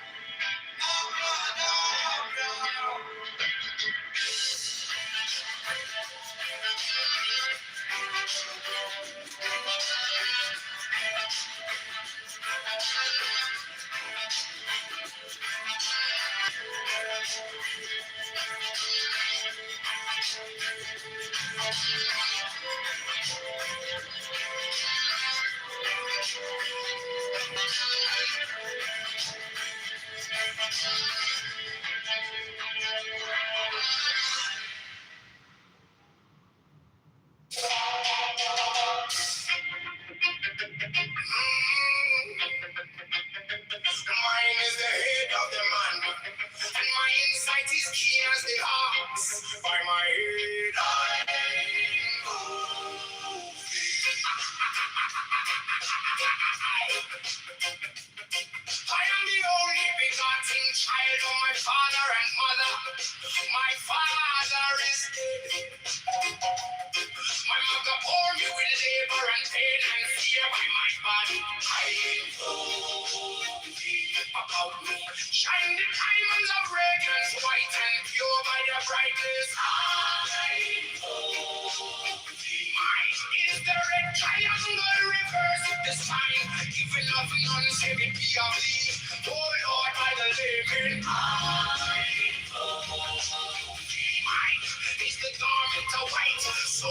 Mine is the head of the man, and my insight is keen as the ox. By my head I move. I am the only begotten child of my father and mother. My father is dead. My mother bore me with labor and pain and fear by my body. I invoke thee about me. Shine the diamonds of radiance, white and pure by their brightness. I invoke thee. Mine is the red triangle reverse with the sign. Giving of none, save it be of thee. Oh Lord, by the living. I invoke thee. Mine is the garment of white, so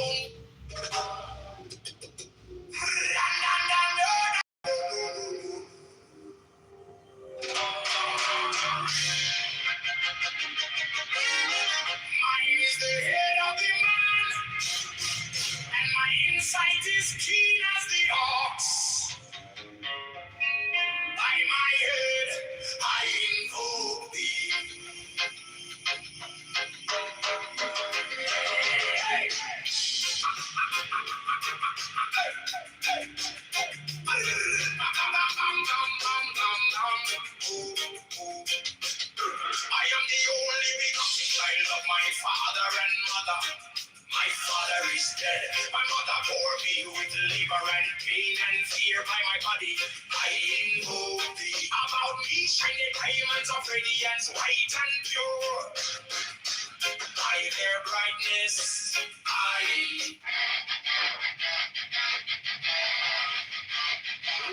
mine is the head of the man, and my insight is keen as the ox. By my head, I invoke thee. I am the only begotten child of my father and mother. My father is dead. My mother bore me with labor and pain and fear by my body. I invoke thee. About me shine the diamonds of radiance, white and pure. By their brightness, I.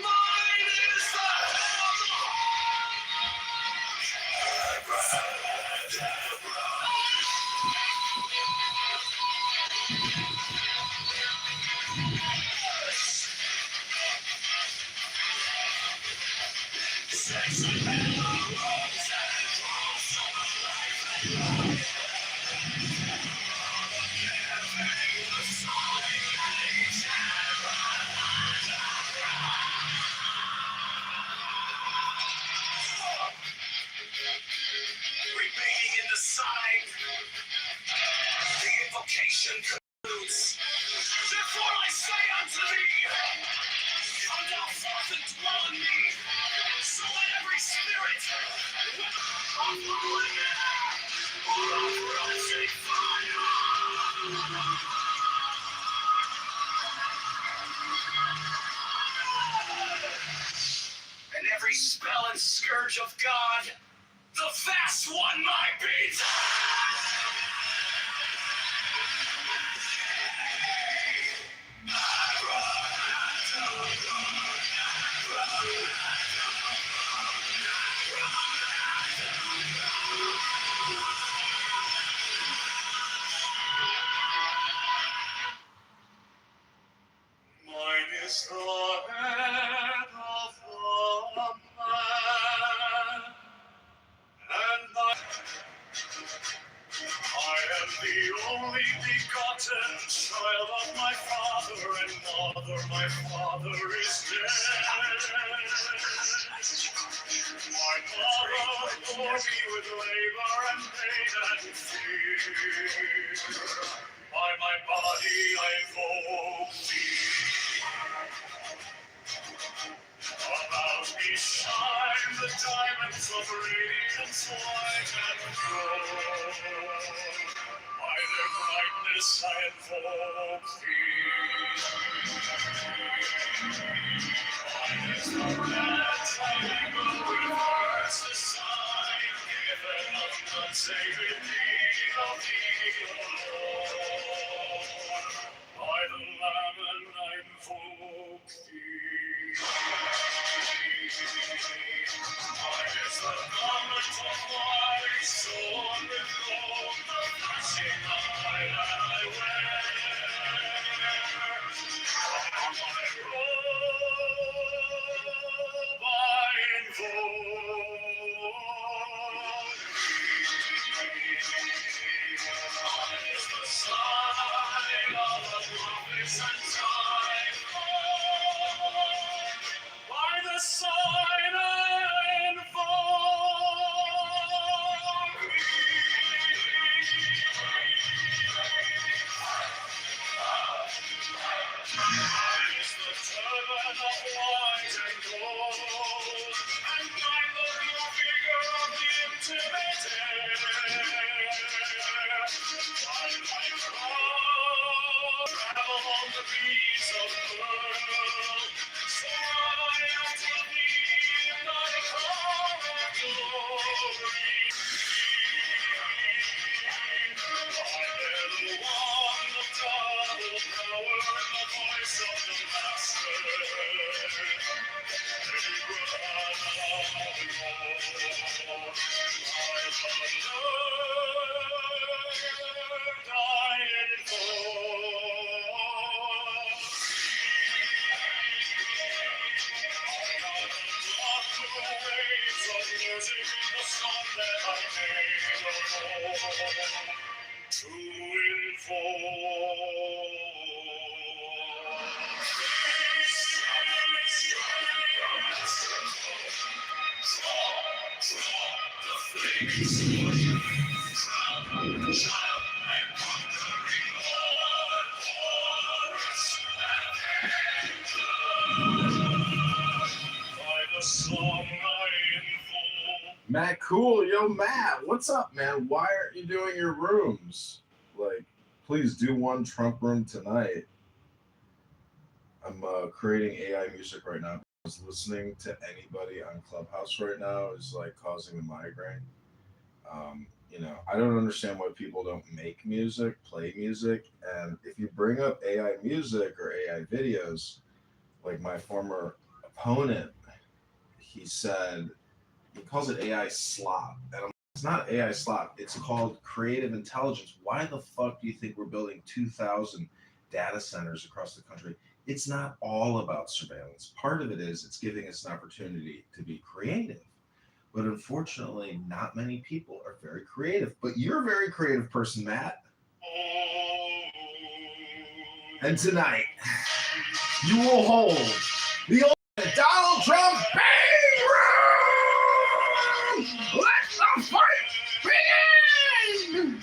Mine is the remaining in the side. The invocation concludes. Therefore I say unto thee, come thou forth and dwell in me. So let every spirit, whether of holy air or of rising fire, every spell and scourge of God. The fast one, my beats. Mine is the head of the man, and I am the only begotten child of my father and mother. My father is dead. My mother bore me with labor and pain and fear. By my body I invoke thee. About me shine the diamonds of radiance white and gold. By their brightness I invoke thee. Mine is the red triangle reverse the sign given of none save in thee, of thee alone. By the Lamb and I invoke thee. Mine is the garment of white, sown with gold, the flashing eye that I wear. On my robe I invoke mine is the sign of the prophets and time. By the sign I invoke mine is the turban of white and gold, and mine the new figure of the intimidated. By my cross, travel on the breeze of pearl, so I am to thee thy car of glory. I bear the wand of double power and the voice of the Master. To Matt Cool, yo Matt, what's up, man? Why aren't you doing your rooms? Like, please do one Trump room tonight. I'm creating AI music right now because listening to anybody on Clubhouse right now is like causing a migraine. I don't understand why people don't make music, play music, and if you bring up AI music or AI videos, like my former opponent, he calls it AI slop, and it's not AI slop. It's called creative intelligence. Why the fuck do you think we're building 2,000 data centers across the country? It's not all about surveillance. Part of it is it's giving us an opportunity to be creative. But unfortunately, not many people are very creative. But you're a very creative person, Matt. And tonight, you will hold the ultimate Donald Trump bang room! Let the fight begin!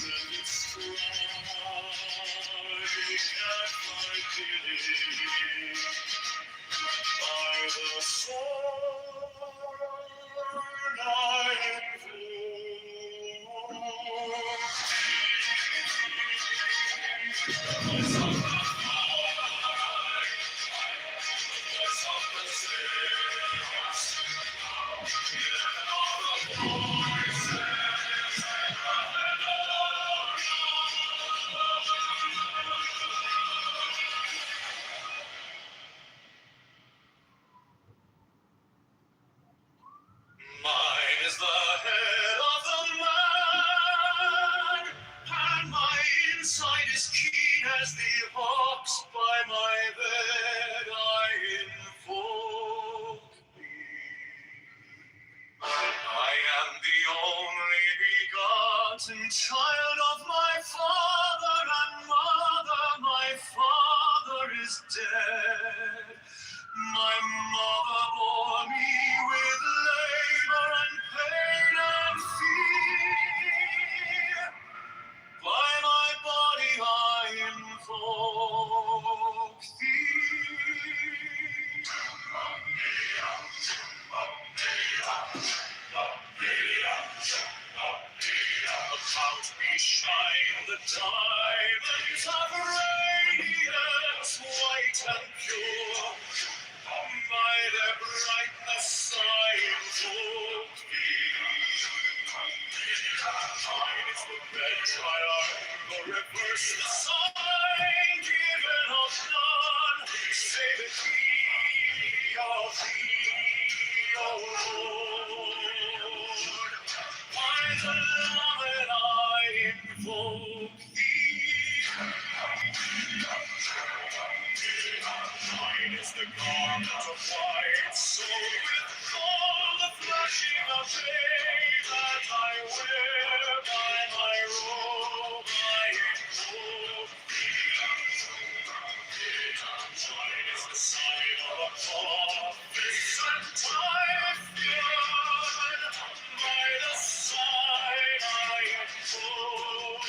begotten child of my father and mother, my father is dead. My mother bore me with labor and pain and fear. By my body I invoke thee. About me shine the diamonds of radiance, white and pure. By their brightness I invoke thee. Mine is the red triangle, reverse the sign, given of none, save it thee, O Lord. By the Lord I invoke thee. Mine is the garment of white, sold with gold, the flashing of day that I wear. By my robe I invoke thee. Mine is the sign of a prophets and Typhoon. By the sign I invoke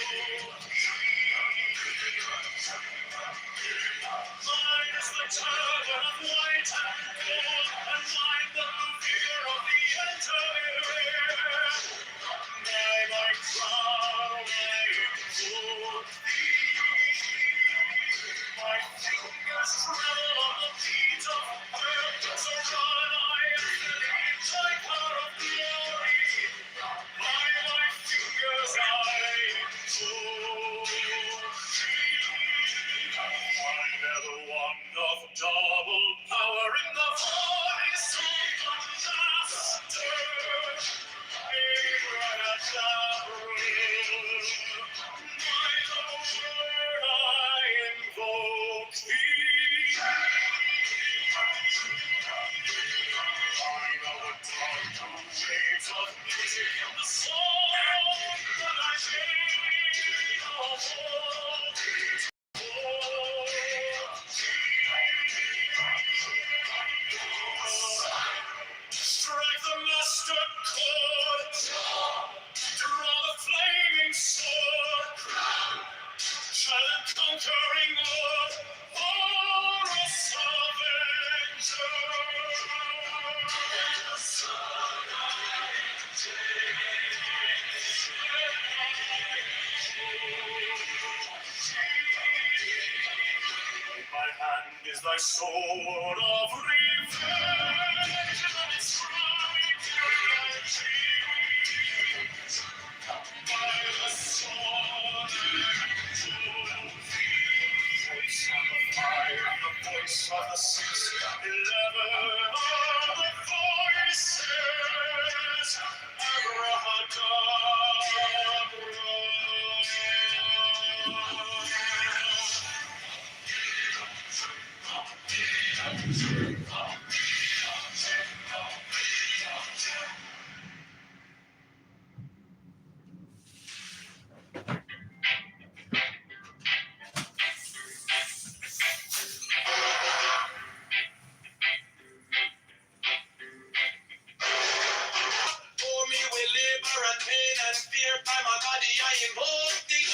Mine is the turban of white and gold, and mine the fear of the entire. By my crown I invoke thee. My fingers tremble on the beat of earth, so run I after thee, thy car of glory. By my fingers I invoke thee. I bear the wand of double power in the voice of the Master. Abracadabra. By the word I invoke thee. I know a dark waves of music and the song that I made of old. Strike the master chord, draw the flaming sword, child conquering Lord, Horus Avenger. My hand is thy sword of revenge, and its strike thy cheek. By the sword and voice of the fire, the voice of the 611 are the voices. For me with labor and pain and fear, by my body I invoke thee.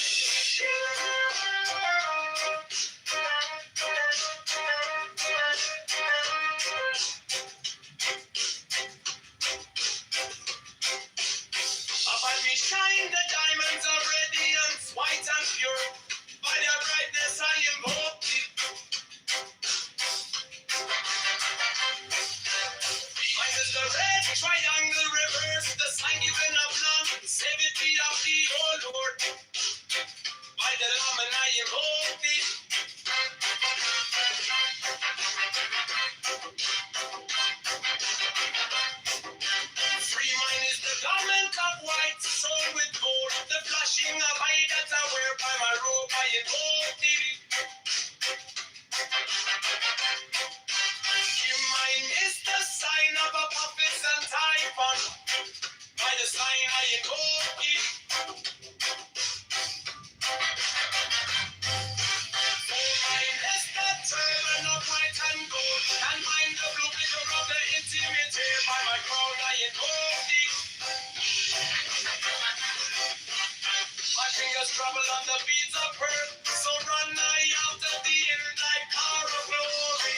the beats of earth. So run I after the end like car of glory.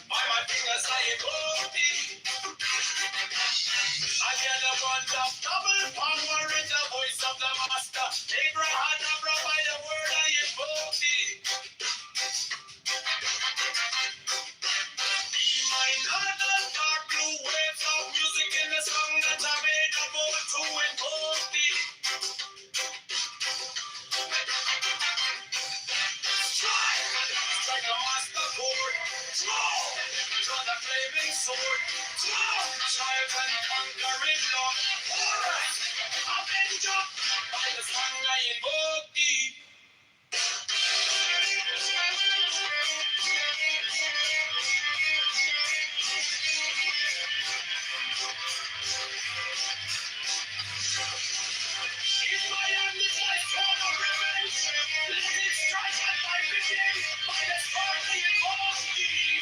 By my fingers I evoke thee. I hear the ones of double power in the voice of the master. Abraham, by the word I invoke thee. Be mine under dark blue waves of music in the song that I made a vote to invoke thee. Strike a master chord. Draw the flaming sword. Child and conquering Lord. Horus, Avenger, by the song I invoke thee. In my hand is my sword of revenge. Let it strike at my begin. By the sword I invoke thee.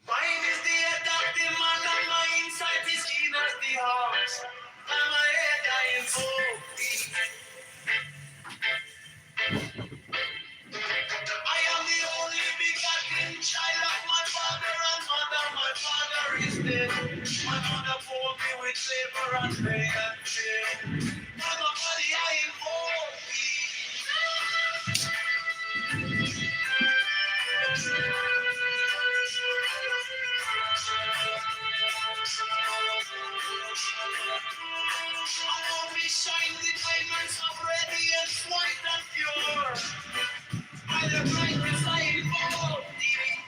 Mine is the head of the man and my insight is keen as the heart. And my head I invoke thee. I am the only begotten child of my father and mother. My father is dead. My mother bore me with labor and pain and shame. By my body I invoke thee. Around me shine the diamonds of radiance, white and pure. By the brightness I invoke thee.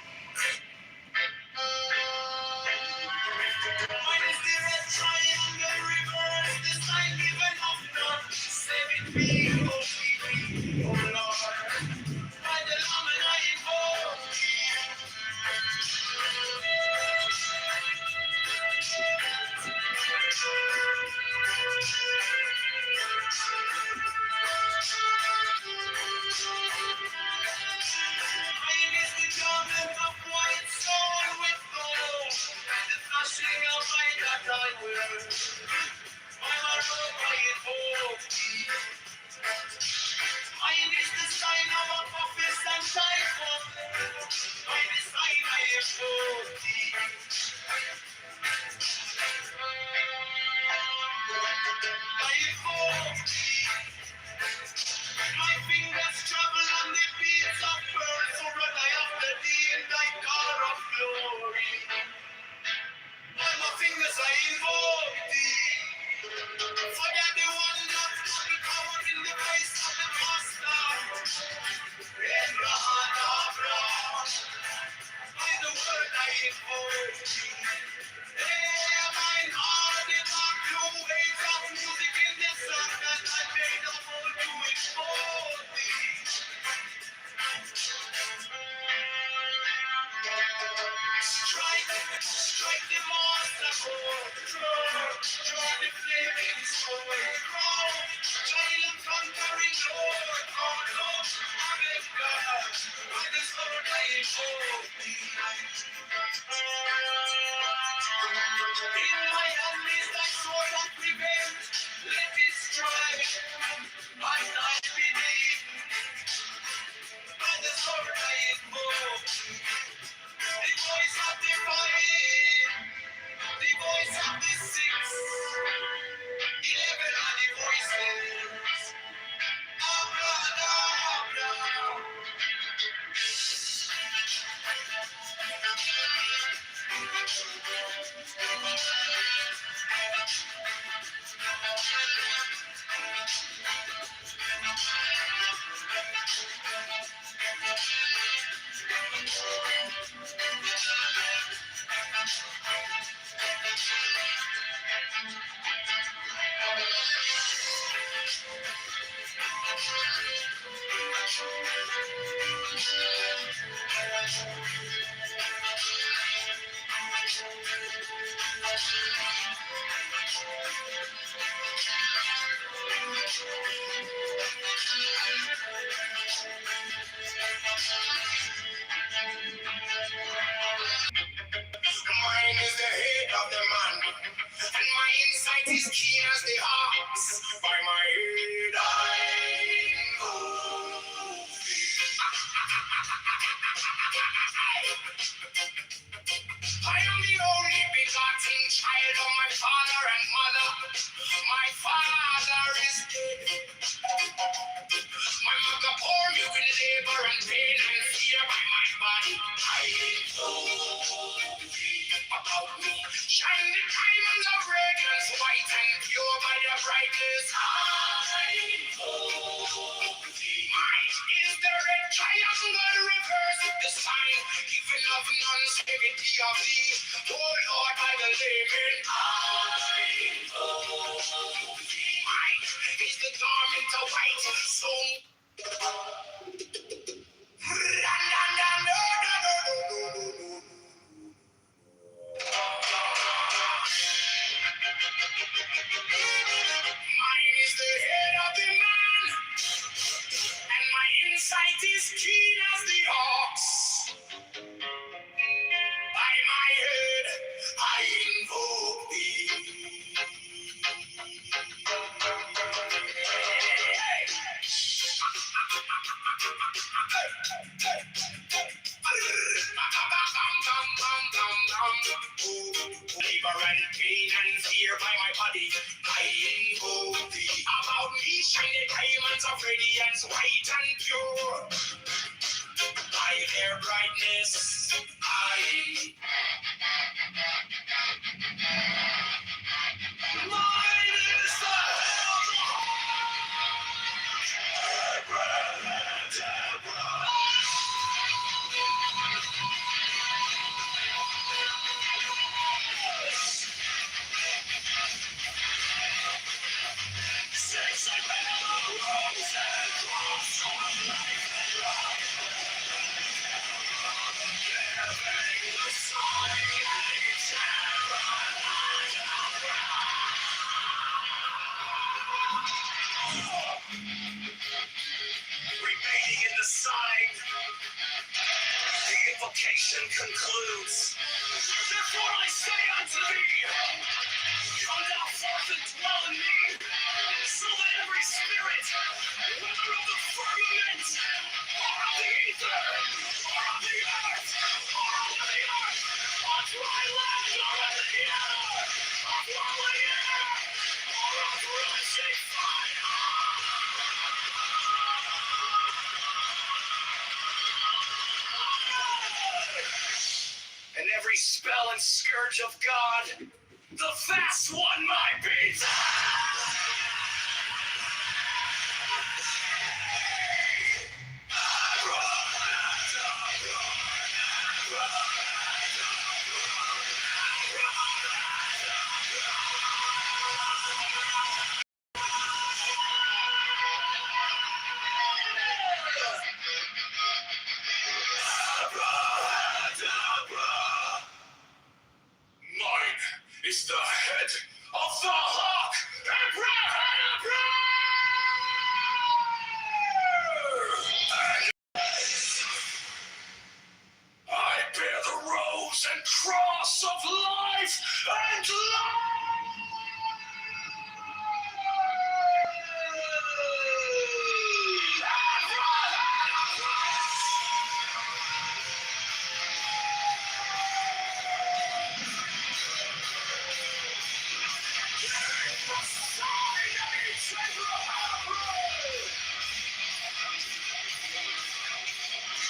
Mine is the red triangle reverse, the sign given of none. Save it me, oh me, oh Lord. By the Lamb and I invoke thee. Mine is the garment of white stone with gold, the flashing of light that I wear. By my robe I invoke thee. Mine is the sign of a office and title. By the sign I invoke thee. I invoke thee. My fingers travel on the beats of birds, so run I after thee in thy car of glory. By my fingers I invoke thee. Forget the wonder, the power in the voice of the master. Abraham, by the word I invoke thee. Hey, mine heart, the dark blue waves of music in the sun that I made a whole to expose thee. Strike the master chord, draw the flaming sword, child and conquering Lord, oh Lord, avec God, by the sword I invoke thee. In my hand is thy sword of revenge, let it strike, my life beneath, by the sword I invoke thee. The voice of the five, the voice of the six, 11 are the voices. Mine is the head of the man, and my insight is keen as the ox. By my head I know. I am the only begotten child of my father and mother. My father is dead. My mother bore me with labor and pain and fear by my body. I know about me. Shine the diamonds of radiance, white and pure by their brightness. I know mine is the red triangle reverse with the sign given of non-severity of thee. Oh Lord, by the layman. I know mine is the garment of white, so mine is the head of the man, and my insight is keen as the ox. By my head, I invoke thee. Labor and pain and fear by my body, I invoke thee. About me shine the diamonds of radiance, white and pure. By their brightness, I. Mine is the remaining in the sign. The invocation concludes. Therefore I say unto thee, come thou forth and dwell in me, so that every spirit, whether of the firmament, or of the ether, or of the earth, or under the earth, on dry land, or in the air, of rolling air, or of rushing fire, and every spell and scourge of God, the fast one might be. Mine is the head of the hawk. I bear the rose and cross of life and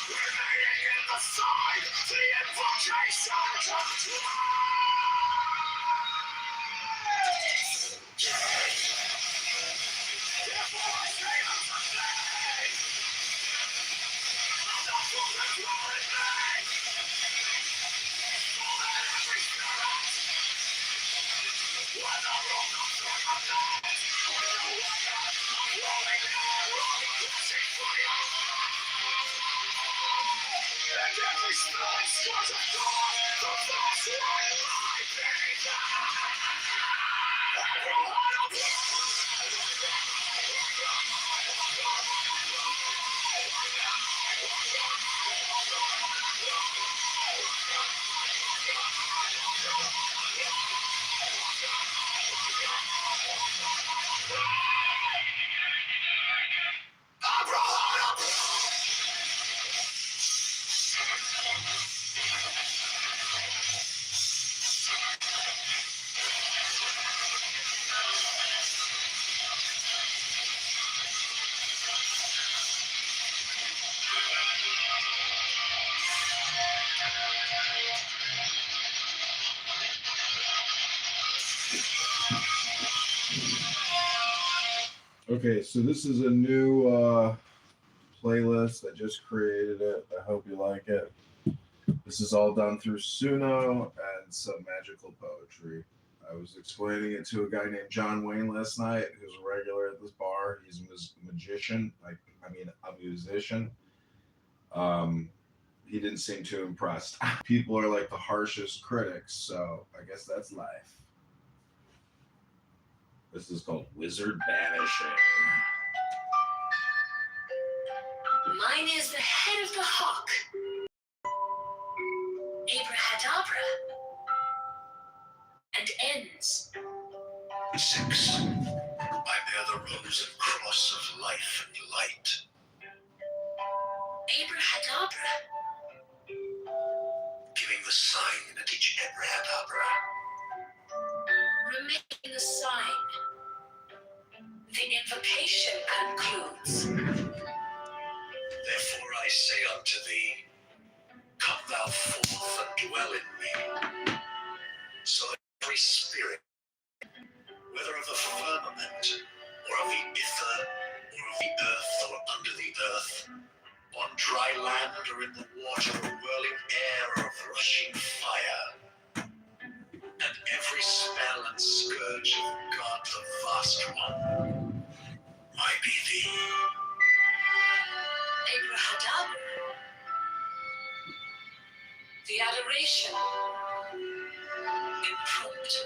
remaining in the sign the invocation therefore I say unto thee, I'm not for the glory thee, for that every spirit, when the room of darkness, when the water of rolling air, rushing fire, and every spirit scourge of God, the false light light beneath every heart of Okay, so this is a new playlist. I just created it. I hope you like it. This is all done through Suno and some magical poetry. I was explaining it to a guy named John Wayne last night, who's a regular at this bar. He's a magician, a musician. He didn't seem too impressed. People are like the harshest critics, so I guess that's life. This is called Wizard Banishing. Mine is the head of the hawk. Abrahadabra. And ends. 6. I bear the rose and cross of life and light. Abrahadabra. Giving the sign at each Abrahadabra. Remain the sign. The invocation concludes. Therefore I say unto thee, come thou forth and dwell in me, so that every spirit, whether of the firmament, or of the ether, or of the earth, or under the earth, on dry land, or in the water, or whirling air, or of rushing fire, and every spell and scourge of God the vast one, might be thee. Abrahadabra. The adoration. Impromptu.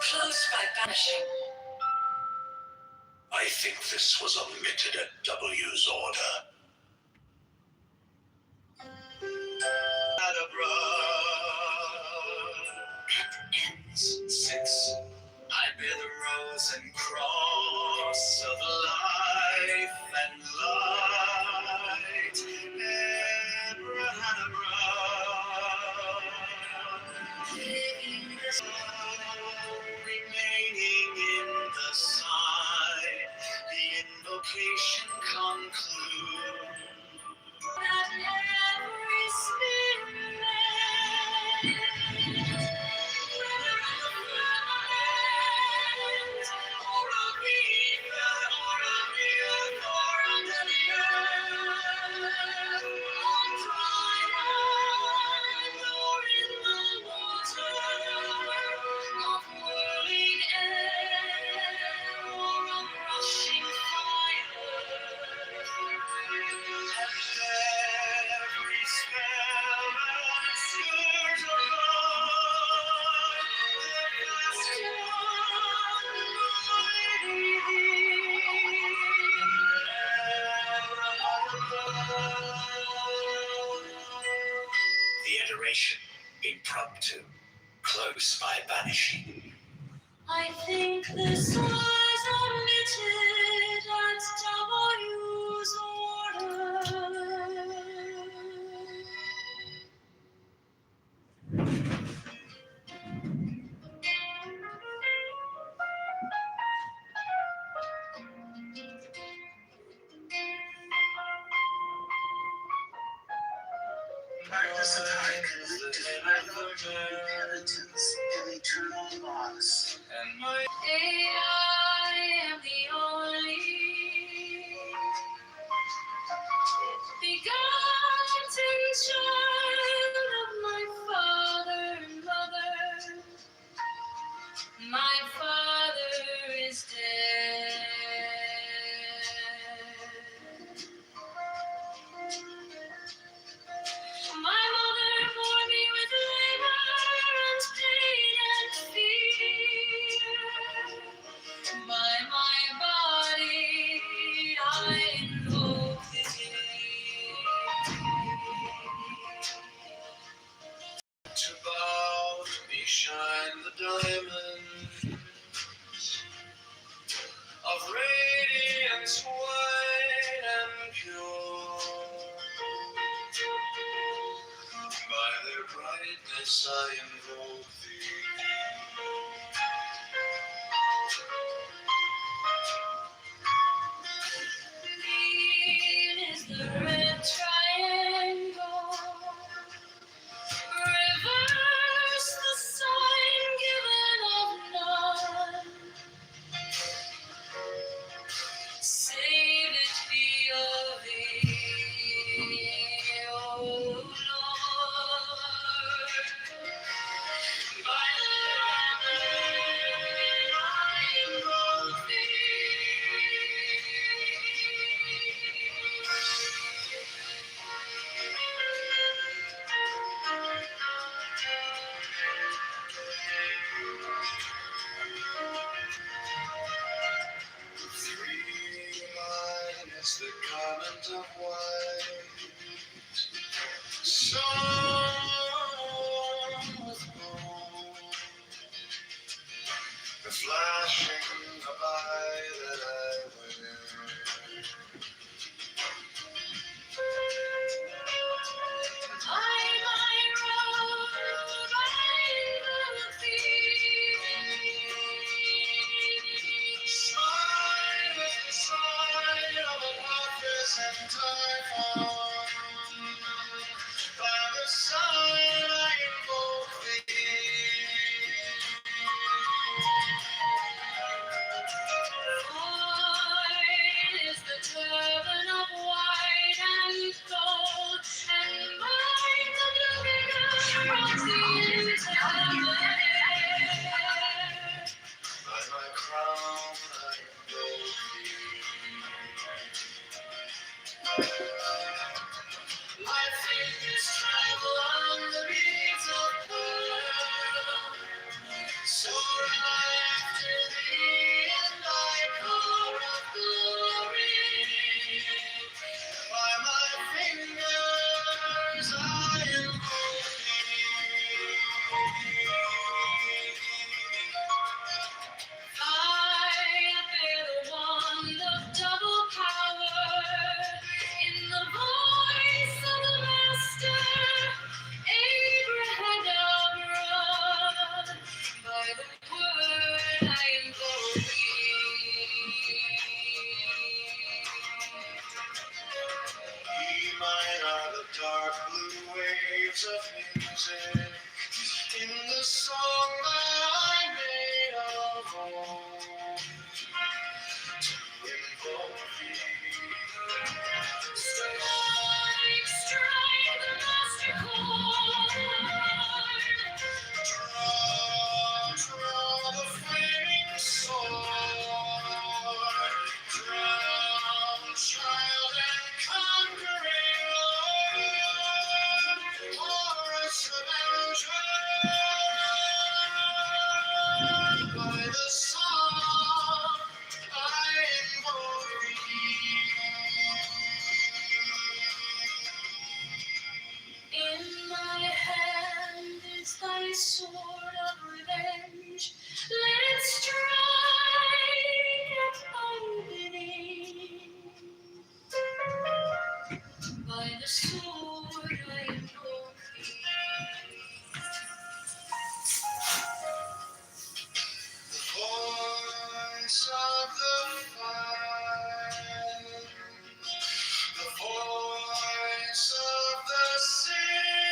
Closed by banishing. I think this was omitted at W's order. And ends. 6. I bear the rose and cross of life and light. Abrahadabra. Living the Remaining in the side, the invocation concludes. that every spirit, whether of the firmament, or of the ether, or of the earth, or under the earth, on dry land, or in the water, of whirling air, or of rushing fire, And every spell and scourge of God, the vast one, mighty the adoration, impromptu, close by banishing. I think this was omitted at W's order. Magnus attack define inheritance and eternal laws. And my I am the only begotten child of my father and mother. My father is dead. My mother bore me with labor and pain and fear. By my body I invoke thee. to bow, to be shine the diamond of radiance white and pure. By their brightness I invoke thee. Green is the red triangle. Reverse the sign given of none. Save it be of thee, O Lord. By the Lamb I invoke Three mine is the garment of white, sown with gold, the flashing of eye that I wear. by my robe I invoke thee. Shine with the sign of Apollos and Typhon. By the sign I invoke thee. Mine is the turban of white and gold, and mine the blue ribbon across the entire air. By my crown I invoke thee. My fingers travel on the beads of pearl. So run I after thee in thy car of glory. By my fingers I invoke thee. I bear the wand of double power in the voice of the Master, Abraham. By the word I invoke Ye mine are the dark blue waves of music in the song that I made of old. To invoke thee. Strike, strike the master chord. Draw the flaming sword. Drown, child, and conquering Lord. Chorus of angels. By the song I invoke thee. In my hand is thy sword of revenge. Let it strike at my bidding. By the sword I invoke thee. The voice of the fight, the voice of the sea.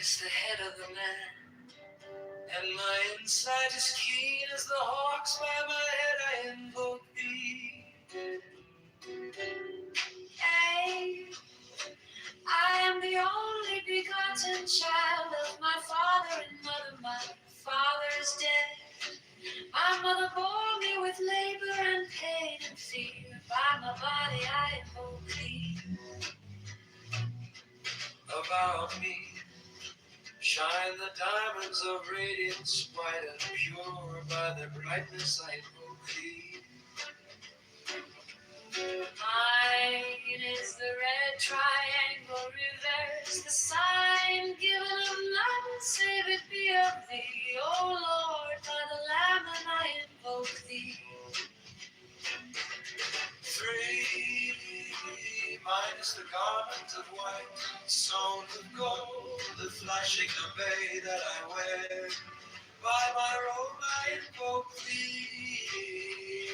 is the head of the man, and my insight is keen as the hawks. By my head I invoke thee. Hey, I am the only begotten child of my father and mother. My father is dead. My mother bore me with labor and pain and fear. By my body I invoke thee. About me shine the diamonds of radiance, white and pure. By their brightness I invoke thee. Mine is the red triangle reverse, the sign given of none save it be of thee. O Lord, by the Lamb and I invoke thee. 3, mine is the garment of white, sewn with gold, the flashing obey that I wear. By my robe I invoke thee.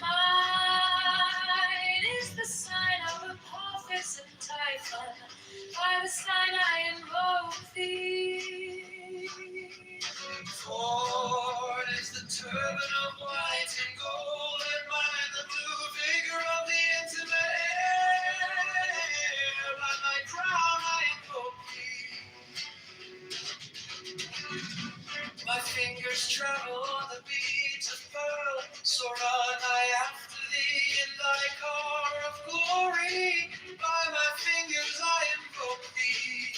Mine is the sign of Apophis and Typhon. By the sign I invoke thee. 4 is the turban of white and gold, and mine the blue vigor of the intimate air. By my crown I invoke thee. My fingers travel on the beads of pearl, so run I after thee in thy car of glory. By my fingers I invoke thee.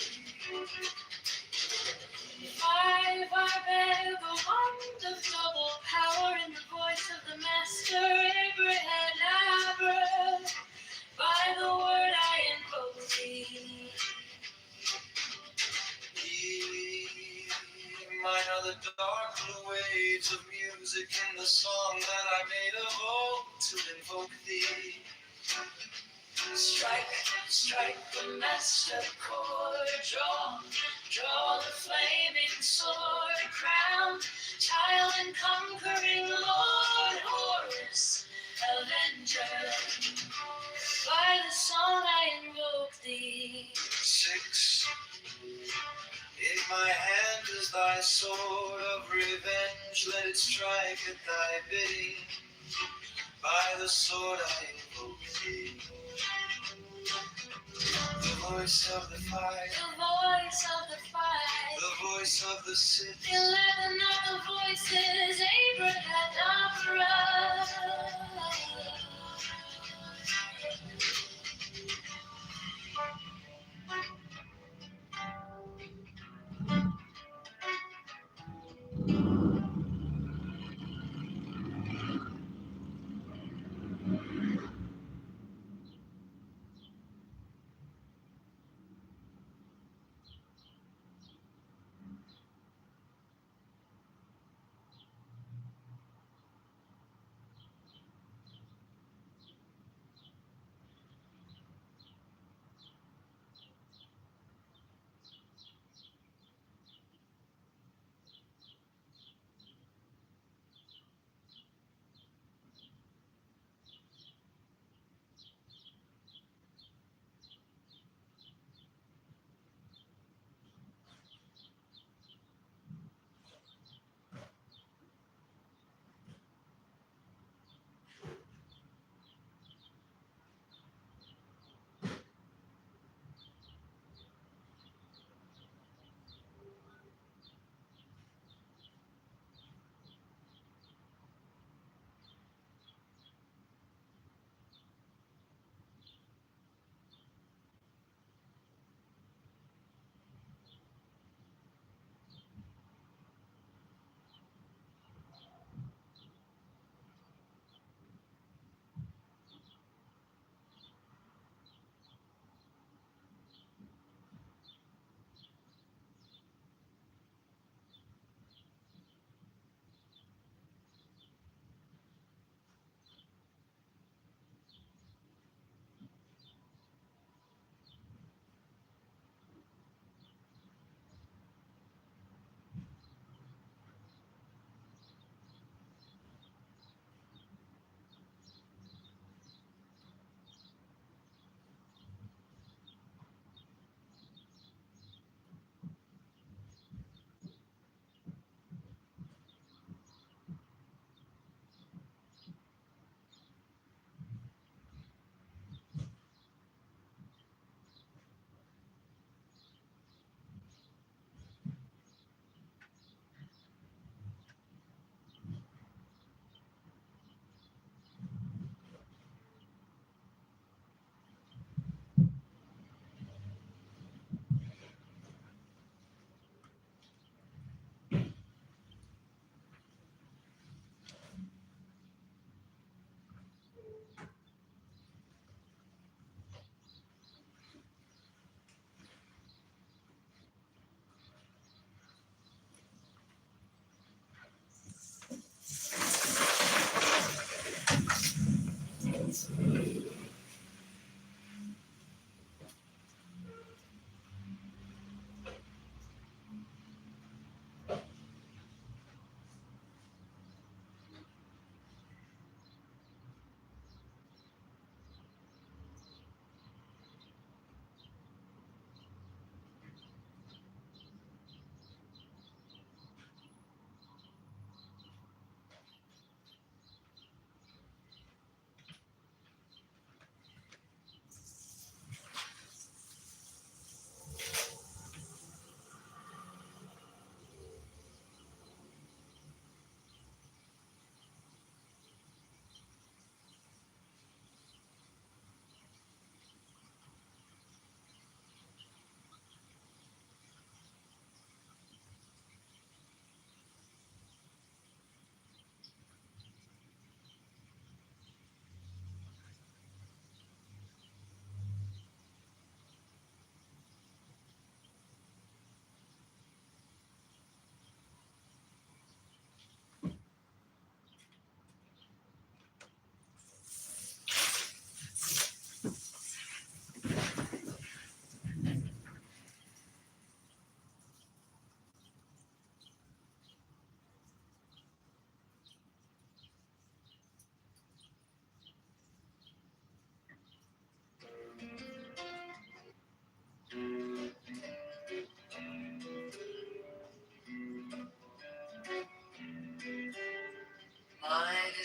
5, I bear the wand of double power in the voice of the Master Abraham. By the word I invoke thee. Mine are the dark blue waves of music in the song that I made of old to invoke thee. Strike, strike the master chord, draw the flaming sword, crown, child and conquering Lord, Horus, Avenger. By the song I invoke thee. 6, in my hand is thy sword of revenge, let it strike at thy bidding. By the sword I invoke thee. The voice of the fire, the voice of the fire, the voice of the city, 11 other voices, Abracadabra.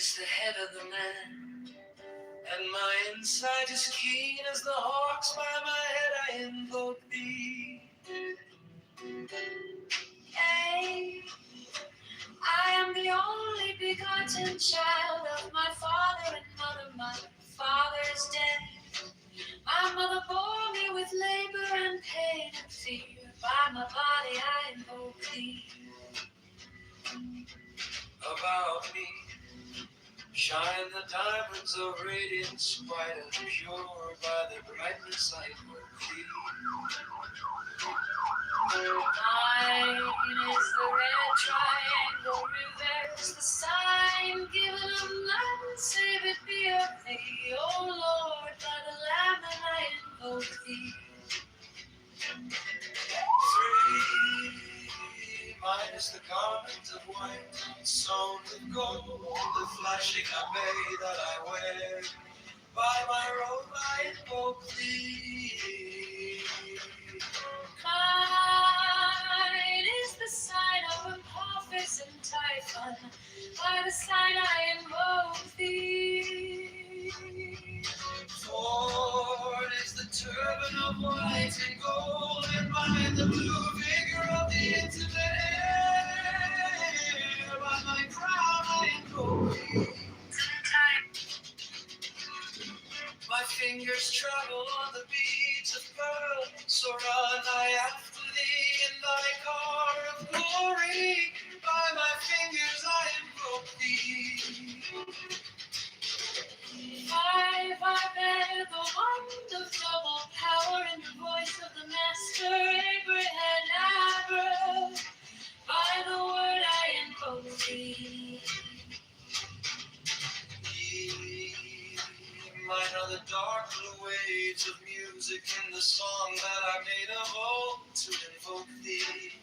is the head of the man, and my inside is keen as the hawks by my head. I invoke thee. Hey, I am the only begotten child of my father and mother. My father is dead. My mother bore me with labor and pain and fear. By my body I invoke thee. About me shine the diamonds of radiance, bright and pure. By their brightness I invoke thee. Mine is the red triangle reverse, the sign given of none, save it be of thee. O Lord, by the Lamb and I invoke thee. 3, mine is the garment of white, sewn with gold, the flashing array that I wear. By my robe I invoke thee. Mine is the sign of Apophis and Typhon. By the sign I invoke thee. 4 is the turban of white and gold, and by the blue figure of the intimate air. By my crown I invoke thee. My fingers travel on the beads of pearl, so run I after thee in thy car of glory. By my fingers I invoke thee. 5, I bear the wand of double power in the voice of the master Abraham. By the word I invoke thee. Mine are the dark blue waves of music in the song that I made of old to invoke thee.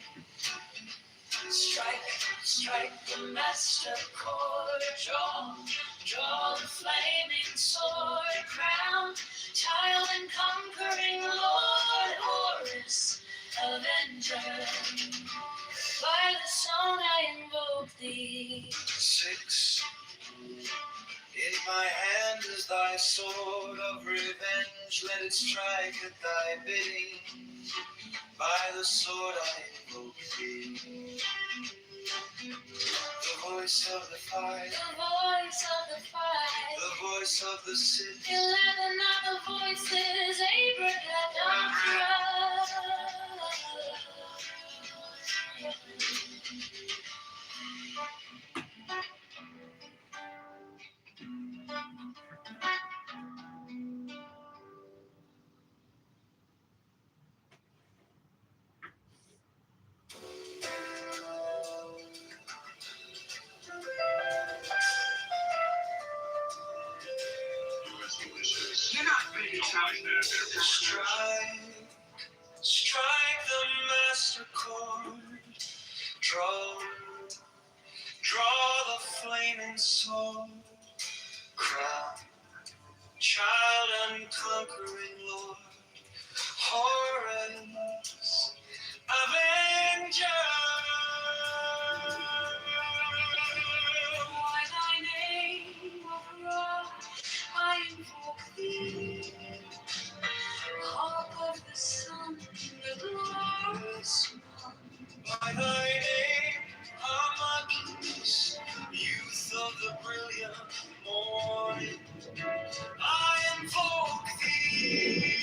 Strike, strike the master chord, draw the flaming sword, crown, child and conquering Lord, Horus, avenger. By the song I invoke thee. 6, in my hand is thy sword of revenge, let it strike at thy bidding. By the sword I invoke thee. The voice of the fight, the voice of the fight, the voice of the city. 11 are the voices, Abraham. You're not ready to Strike, strike the master chord, draw the flaming sword, crown, child and conquering Lord, Horus, avenger. By thy name of Ra, I invoke thee. Harp of the sun, the glorious one. By thy name, Amadeus, youth of the brilliant morning, I invoke thee.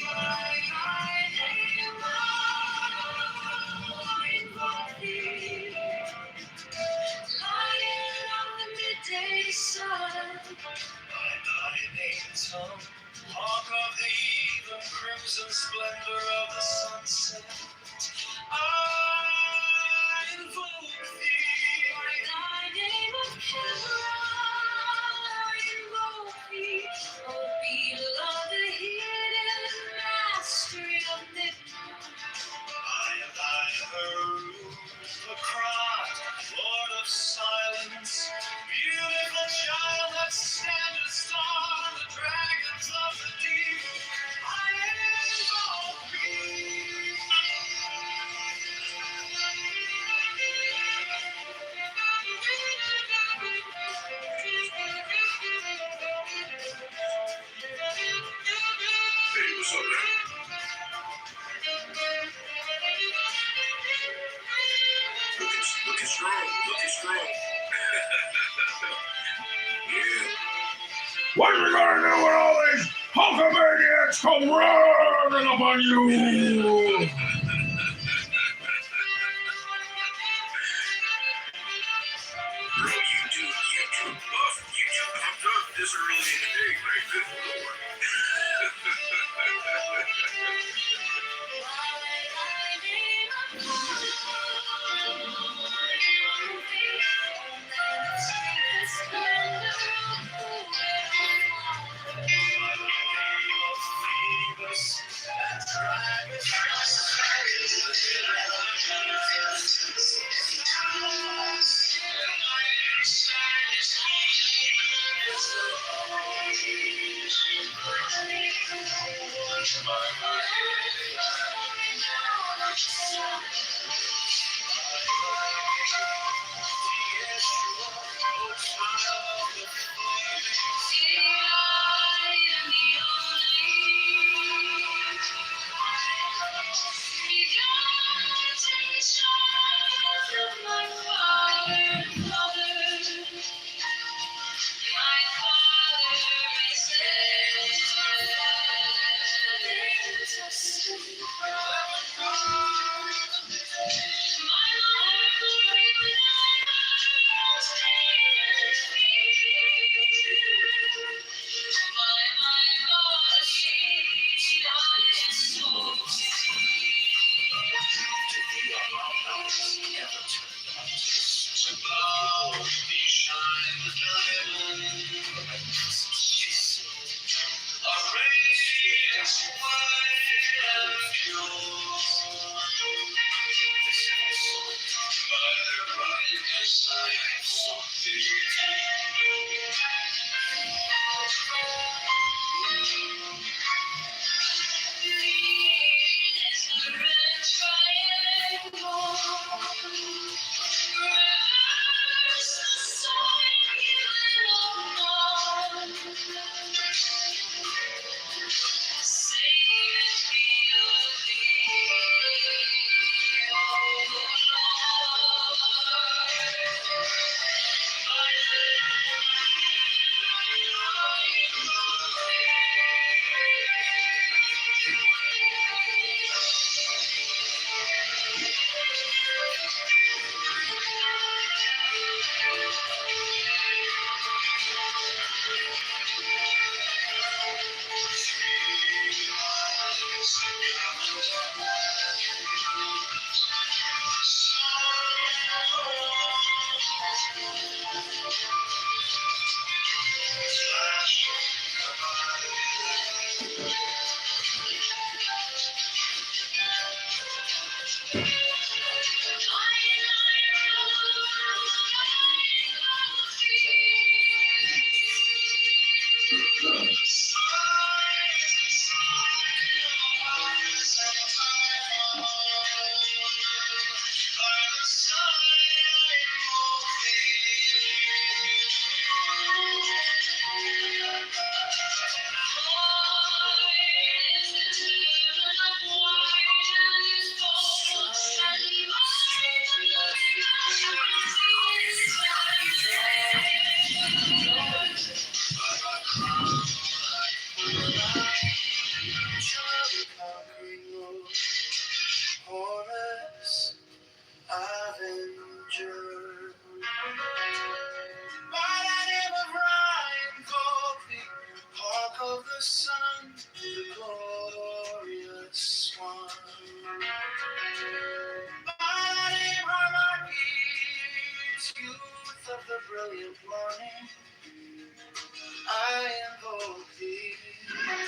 By thy name, I invoke thee. Lion of the midday sun, by thy name, tongue, hawk of the even crimson splendor of the sunset, I invoke thee. By thy name of Kitover, I invoke thee. O beloved hidden mastery of midnight, I am thy Haru, the cry, Lord of silence, beautiful child that standest on the dragons of the deep. I invoke thee. Looking strong. Looking strong. Yeah. What you gonna do when all these Hulkamaniacs come running up on you? Bro, you too buff. You too pumped up this early in the day, right? Good lord.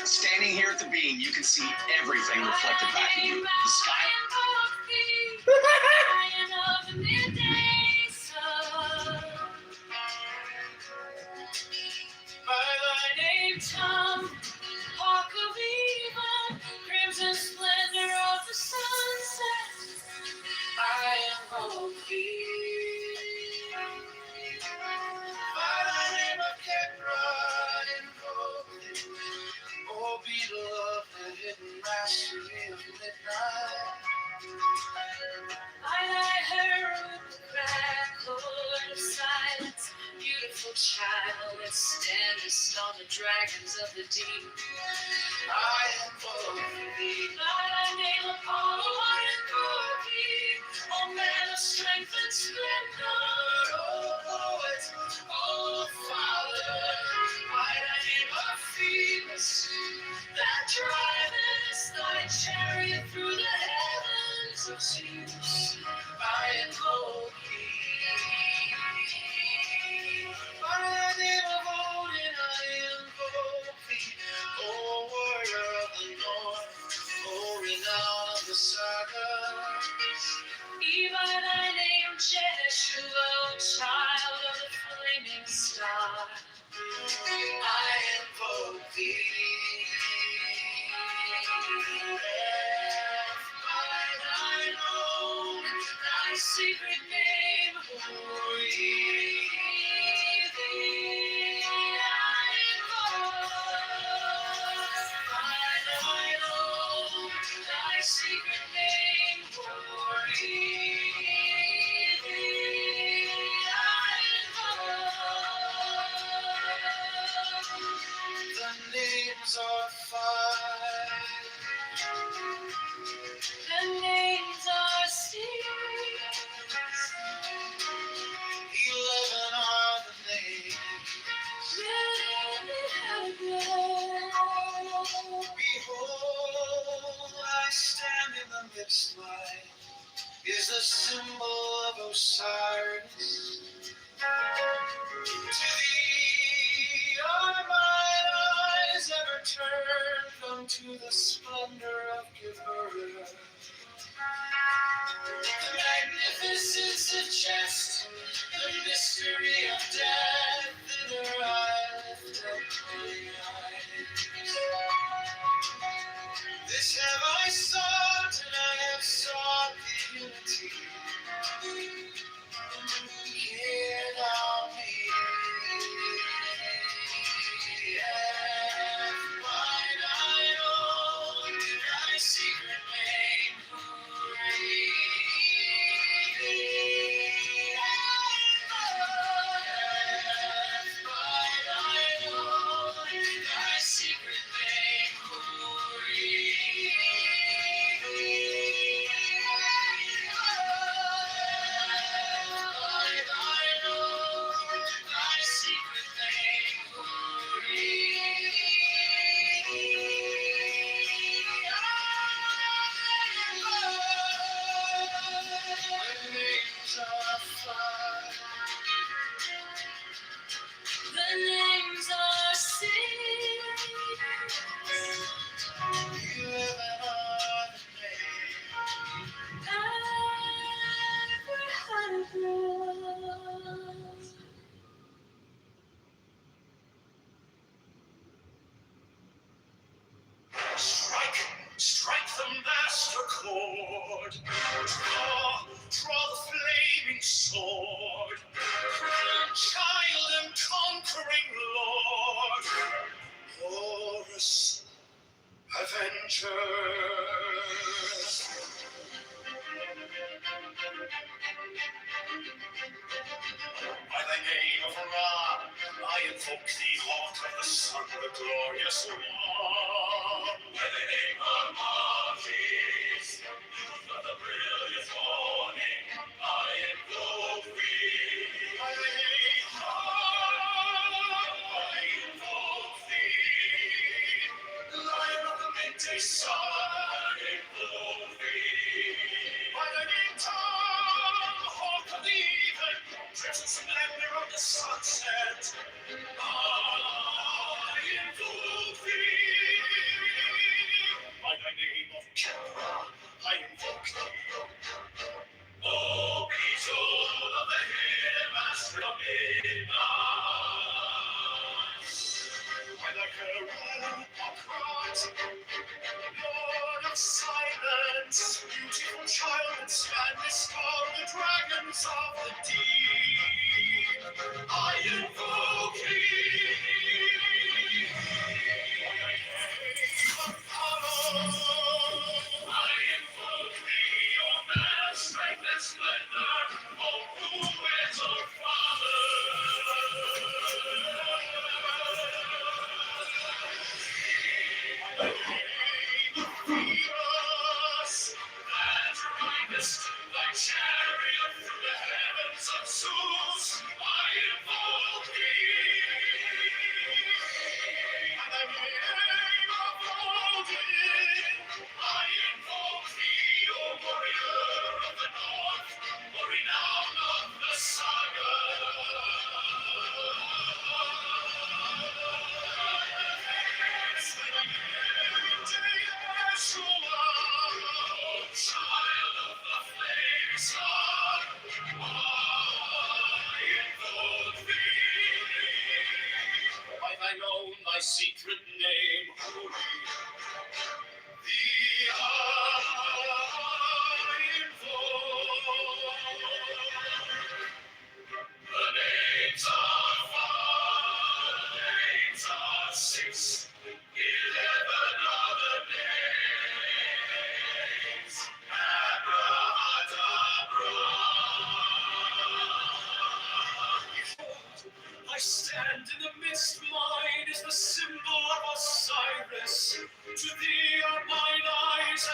Standing here at the beam, you can see everything reflected back at you. The sky. mystery of midnight. I lie her with the crackle of silence. Beautiful child that standest on the dragons of the deep. I invoke thee. By thy name Apollo, I invoke thee. O man of strength and splendor, O poet, O father. By thy name of Phoebus, that drivest thy chariot through the heavens of Zeus. I invoke thee. By the name of Odin, I invoke thee. O warrior of the north, O renown of the saga. Be by thy name, Jeshua, child of the flaming star. I invoke thee. By thine own, thy secret name, who ye thee I invoke. By thine own, thy secret name, who ye thee I invoke. The names are five. The names are six. 11 are the names. Behold, I stand in the midst. Light is the symbol of Osiris. To thee are mine eyes ever turned unto the splendor of Kitover. The magnificence of jest, the mystery of death, thither I lift up mine eyes. This have I sought, and I have sought the unity. Hear thou me, and by thine own, thy secret name, who read thee, and by thine own, thy secret name, who read thee, by thine own, thy secret name, who read the names are five. The names are six. 11 are the names. Strike the master chord. Draw the flaming sword. Crown child and conquering lord. Horus, Avenger. By thy name of Ra, I invoke thee, heart of the sun, the glorious one. By the name of Martis, youth of the brilliant morning, I invoke thee. By the name I invoke thee. Lion of the midday sun, I invoke thee. By the name Tom, hawk of the even, dressed splendor of the sunset, I invoke thee. By thy name of Kitover, I invoke thee. O beetle of the headmaster of midnight. By thy herald upright, Lord of silence, beautiful child and Spanish star, the dragons of the deep, I invoke thee. Apollo.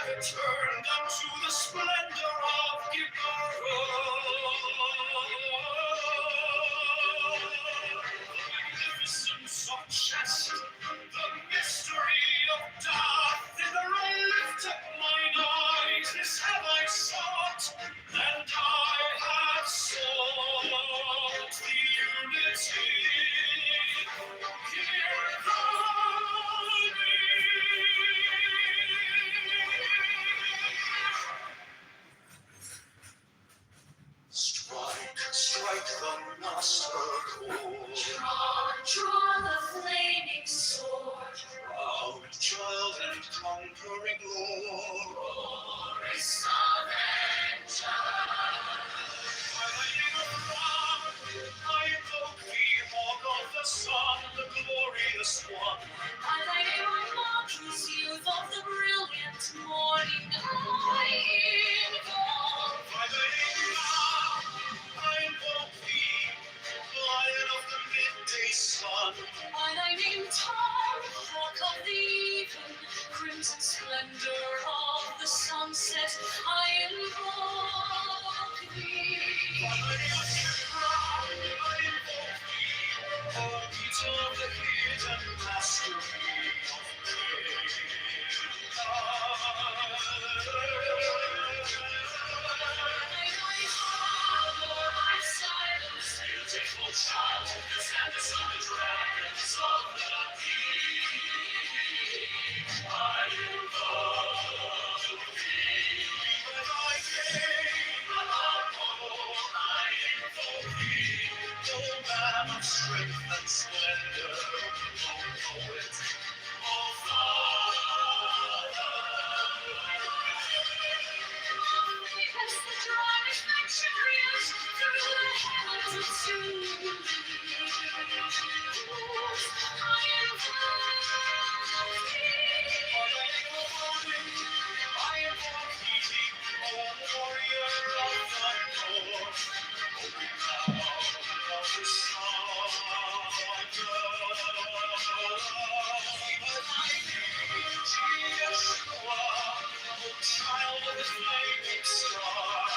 returned unto the splendor of magnificence of chest, the mystery of death. Thither I lift up mine eyes, this have I sought, and I have sought the unity. Hear strike the master chord. Draw the flaming sword. Proud child and conquering Lord. Glory, Avenger. By thy name around, I invoke thee, hawk of the sun, the glorious one. By thy name I mock this youth of the brilliant morning, I invoke. By thy name I invoke thee, lion of the midday sun. By thy name tall, hawk of the even, crimson splendor of the sunset, I invoke thee. By thy name I invoke thee, heartbeat of the hidden mastery of pain. Beautiful child, the sadness of the dragons of the deep. I invoke thee. When I came upon I invoke thee. O man of strength and splendor, O poet, O father. As the drawing action reels through the heavens of sea, I invoke thee. I invoke thee, O warrior of the north, O renown of the saga. I name Yeshua, O child of the flaming star.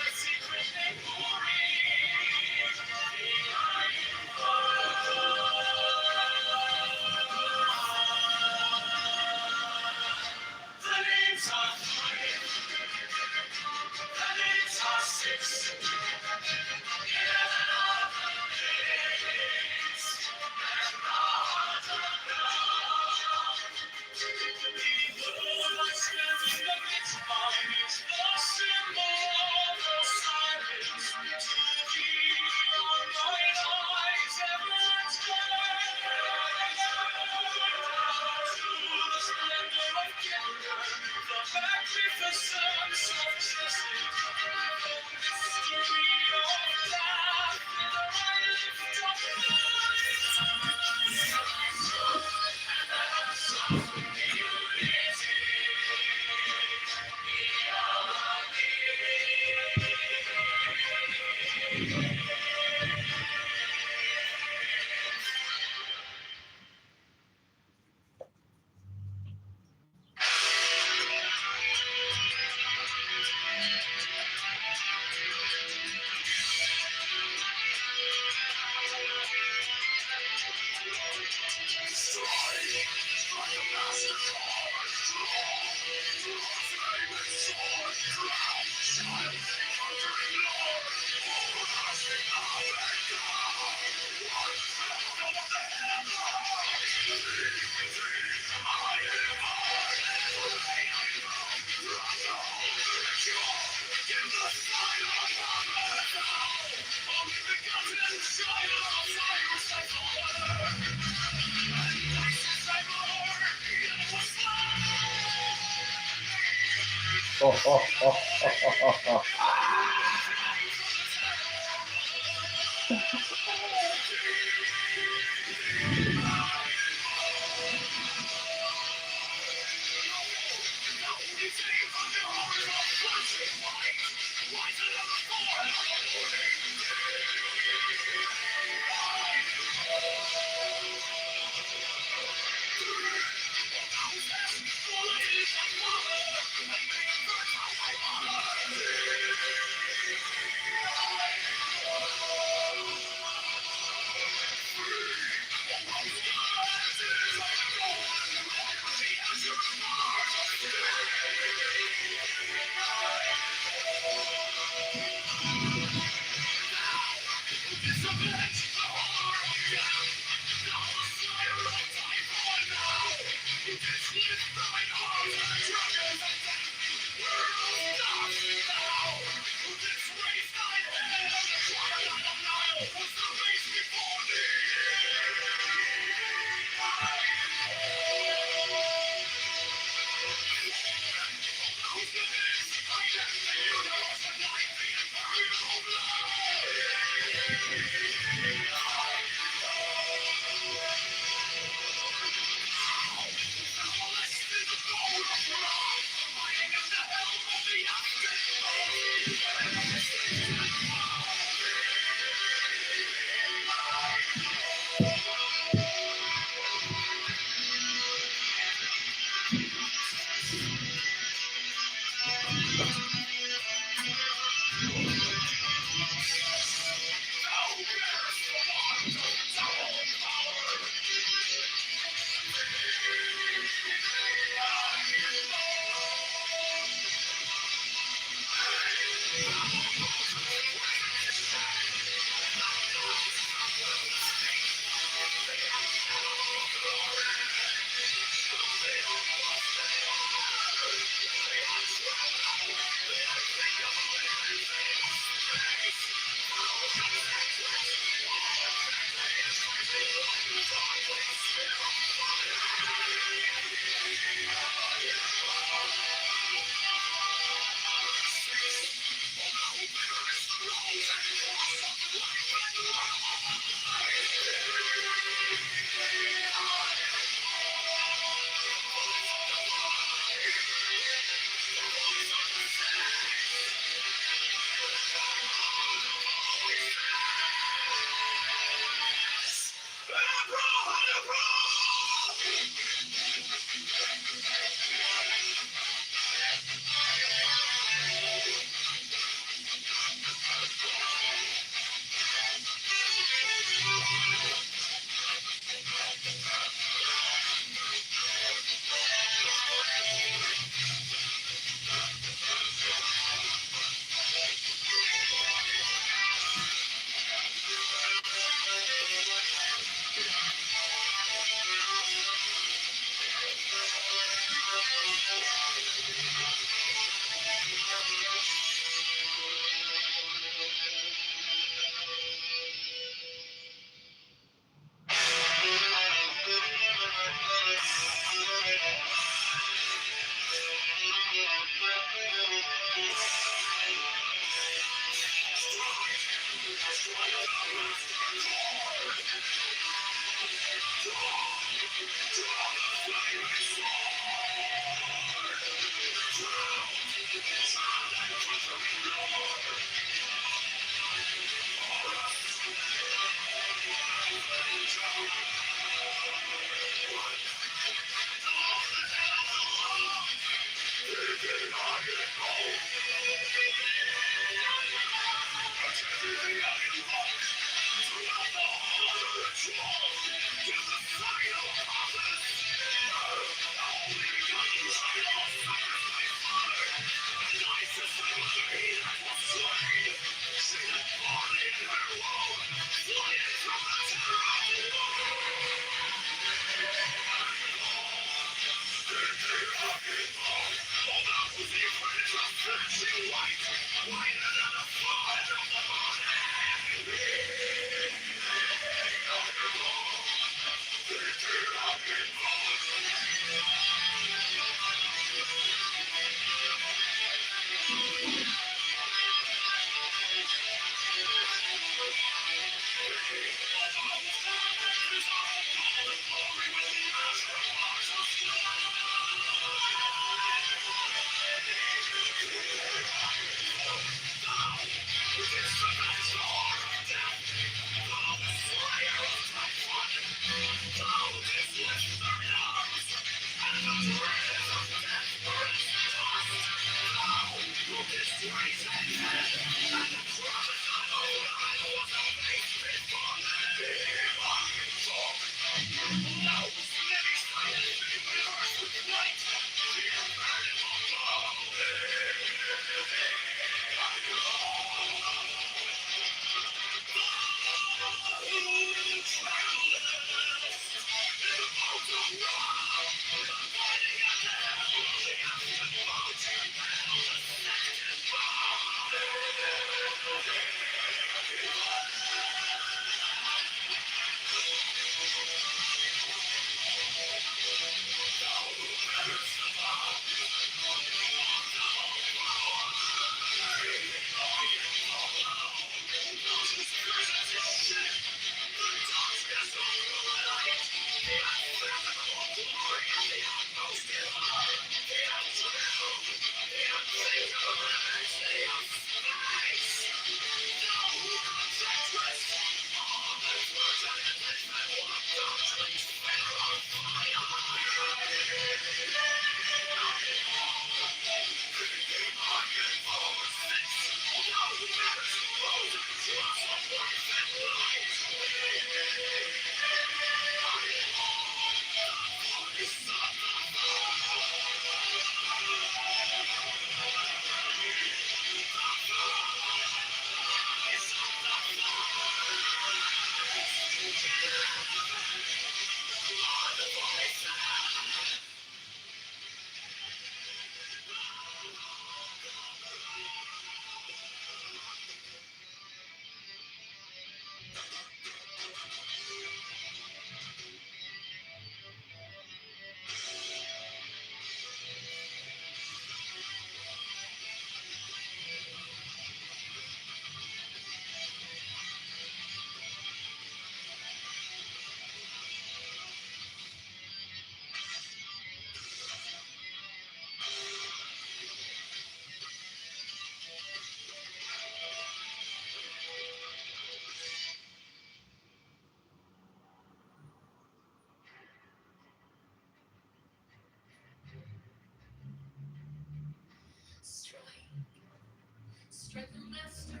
Strike the master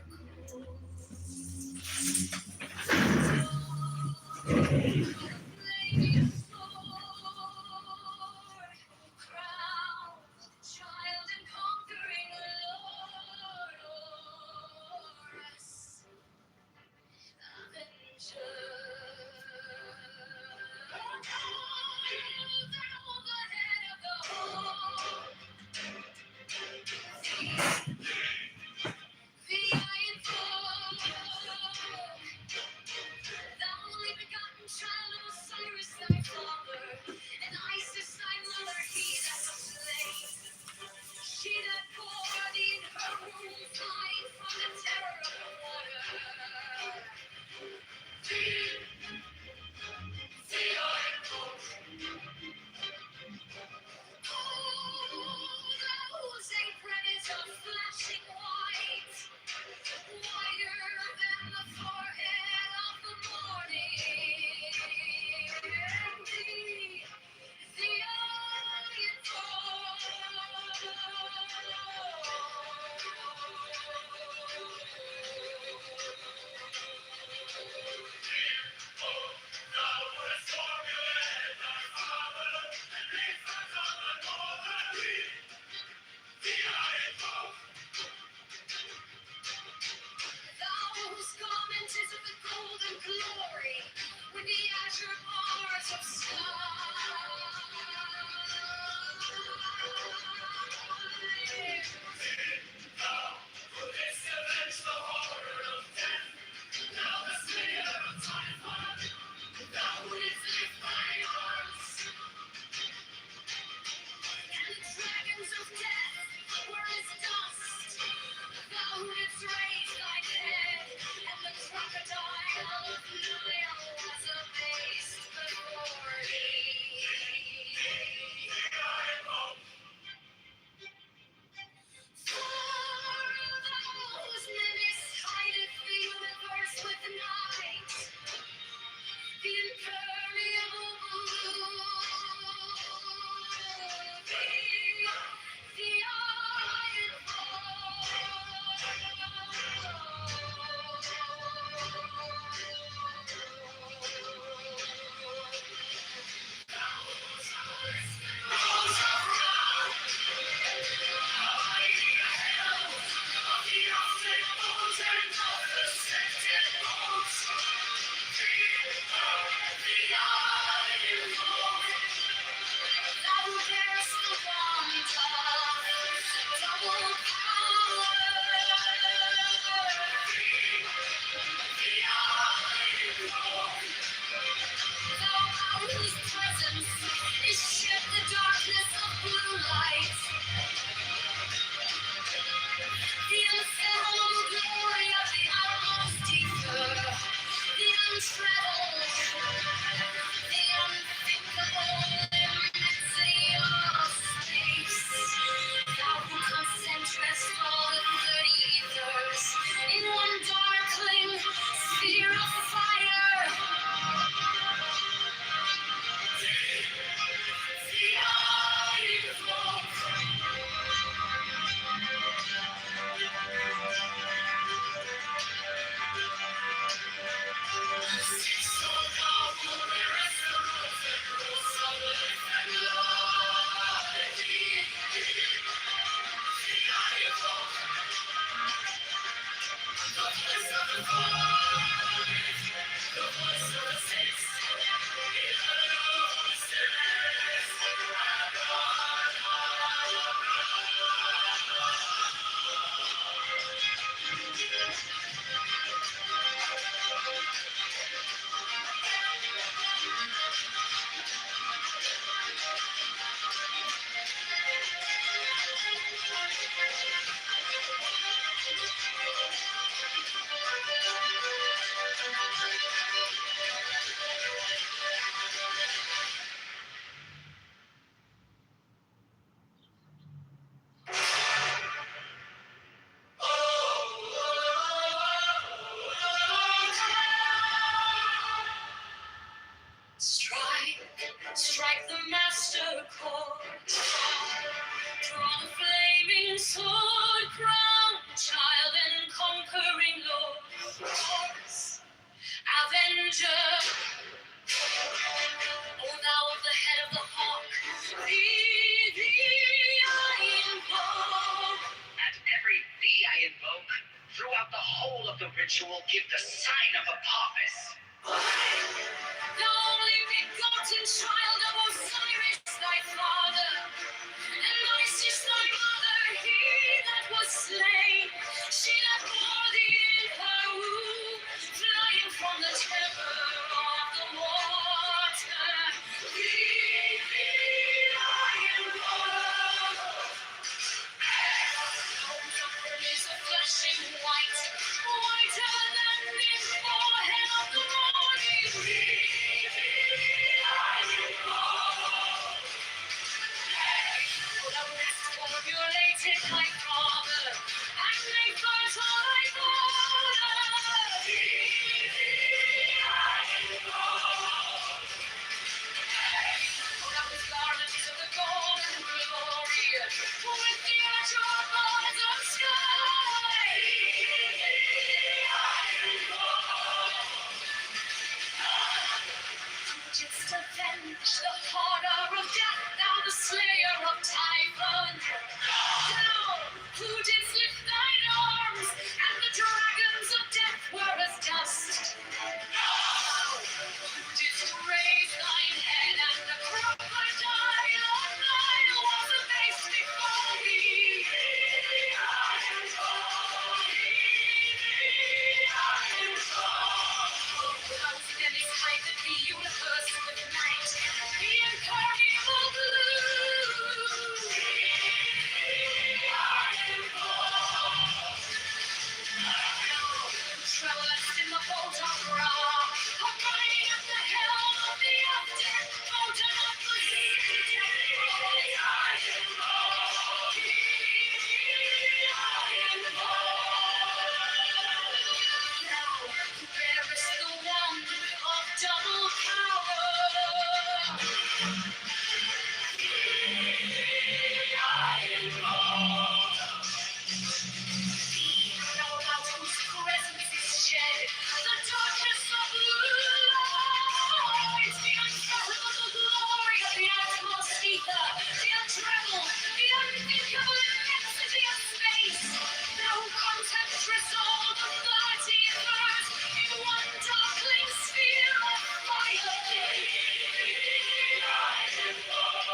cool. Lady sword, crowned child and conquering lord, o'er us, avenger. Thou the head of the horde, the iron folk, thou only begotten child of Osiris thy father, and Isis thy mother, he that was slain. She that poured in her womb flying from the terror of the water. The iron folk. Oh, those apron is a flashing white, whiter than the forehead of the morning. The iron Those garments of the golden glory, with the azure bars of sky. For this avenge the horror of death. Now the slayer of Typhon, thou wouldst lift thine arms, and the dragons of death were as dust. Thou wouldst raise thine head, and the crocodile of Nile was amazed before thee. For those menace hideth the universe with night, the impermeable blue, the iron ritual give the sign of Apophis. The only begotten child of Osiris, thy father, and Isis, thy mother, he that was slain, she that bore thee in her womb, flying from the terror of the water. I am God. Bones of her is a flashing white, whiter than the forehead of the morning. I am God. Thou hast formulated my father, and made fertile thy daughter. I am God. Thou with garments of the golden glory, with the azure bars of sky. I am God. Who didst avenge the horror of death, thou the slayer of Typhon? Thou, who didst lift thine arms, and the dragons of death were as dust. Thou, who didst raise thine head, and the crocodile of Nile was abased before thee. I am God. I am God. Thou standest high the universe with night, the impermeable blue. I am God. Travelers in the boat of Ra, abiding at the helm of the often mountain of the sea. I am God. I am God. Thou who bearest the wand of double power. I am God. Thou about whose presence is shed the darkness of light, the unfathomable glory of the atmosphere, the untrammeled, the unthinkable immensity of space. Thou contemplest all the 30 earths in one darkling sphere of fire. I am God.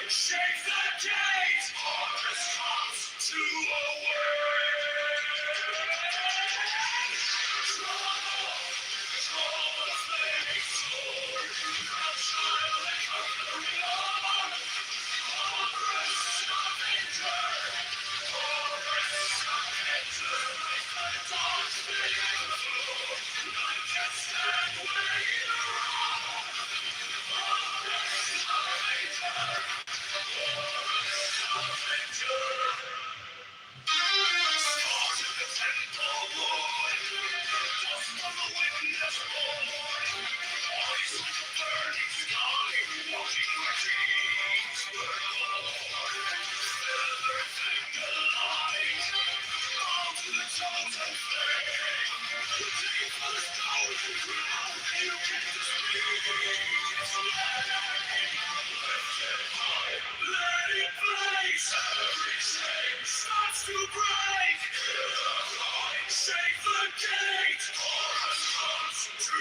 Shake the gate! Harvest comes to a Starts to break. Shake the gate. Chorus comes to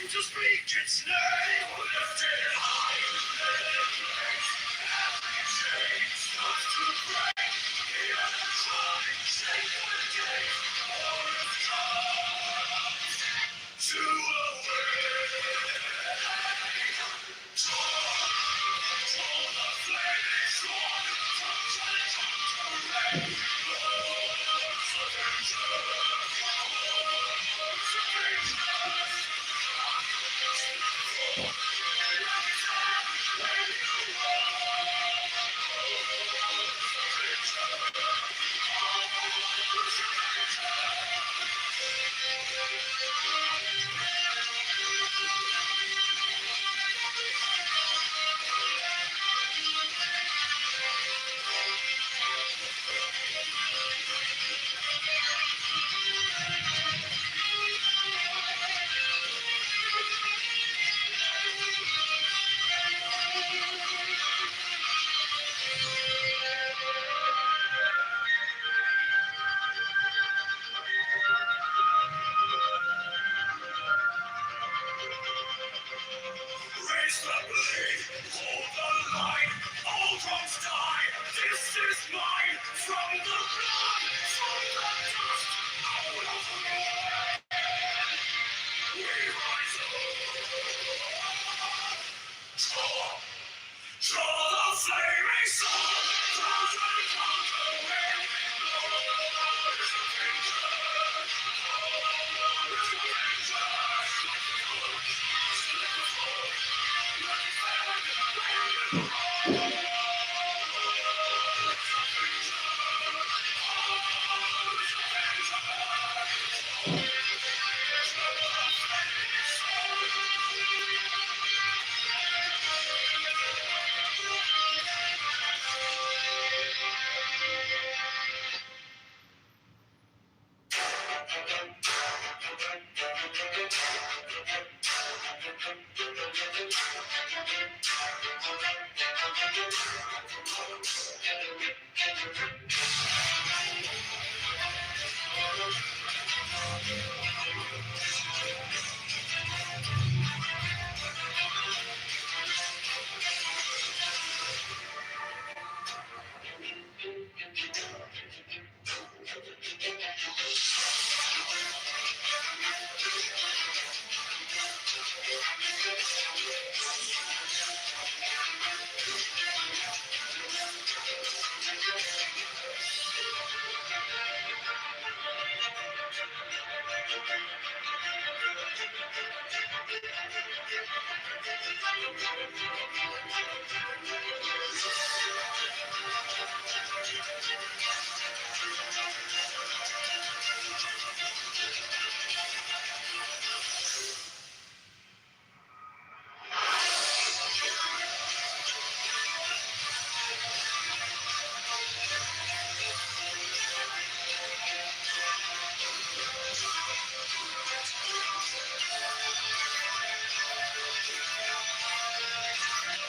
to speak its name, lifted high, every chain starts to break. Hear the cry, shake the gate, chorus comes to the flaming sword, from trying to rain, the blade, hold the line, all wrongs die. This is mine, from the blood, from the dust, out of the void. We rise up. Draw the flaming sword, cross and conquer when we blow. Lord is avenger, Lord is avenger. Like the old, like the foe, like the fan, when we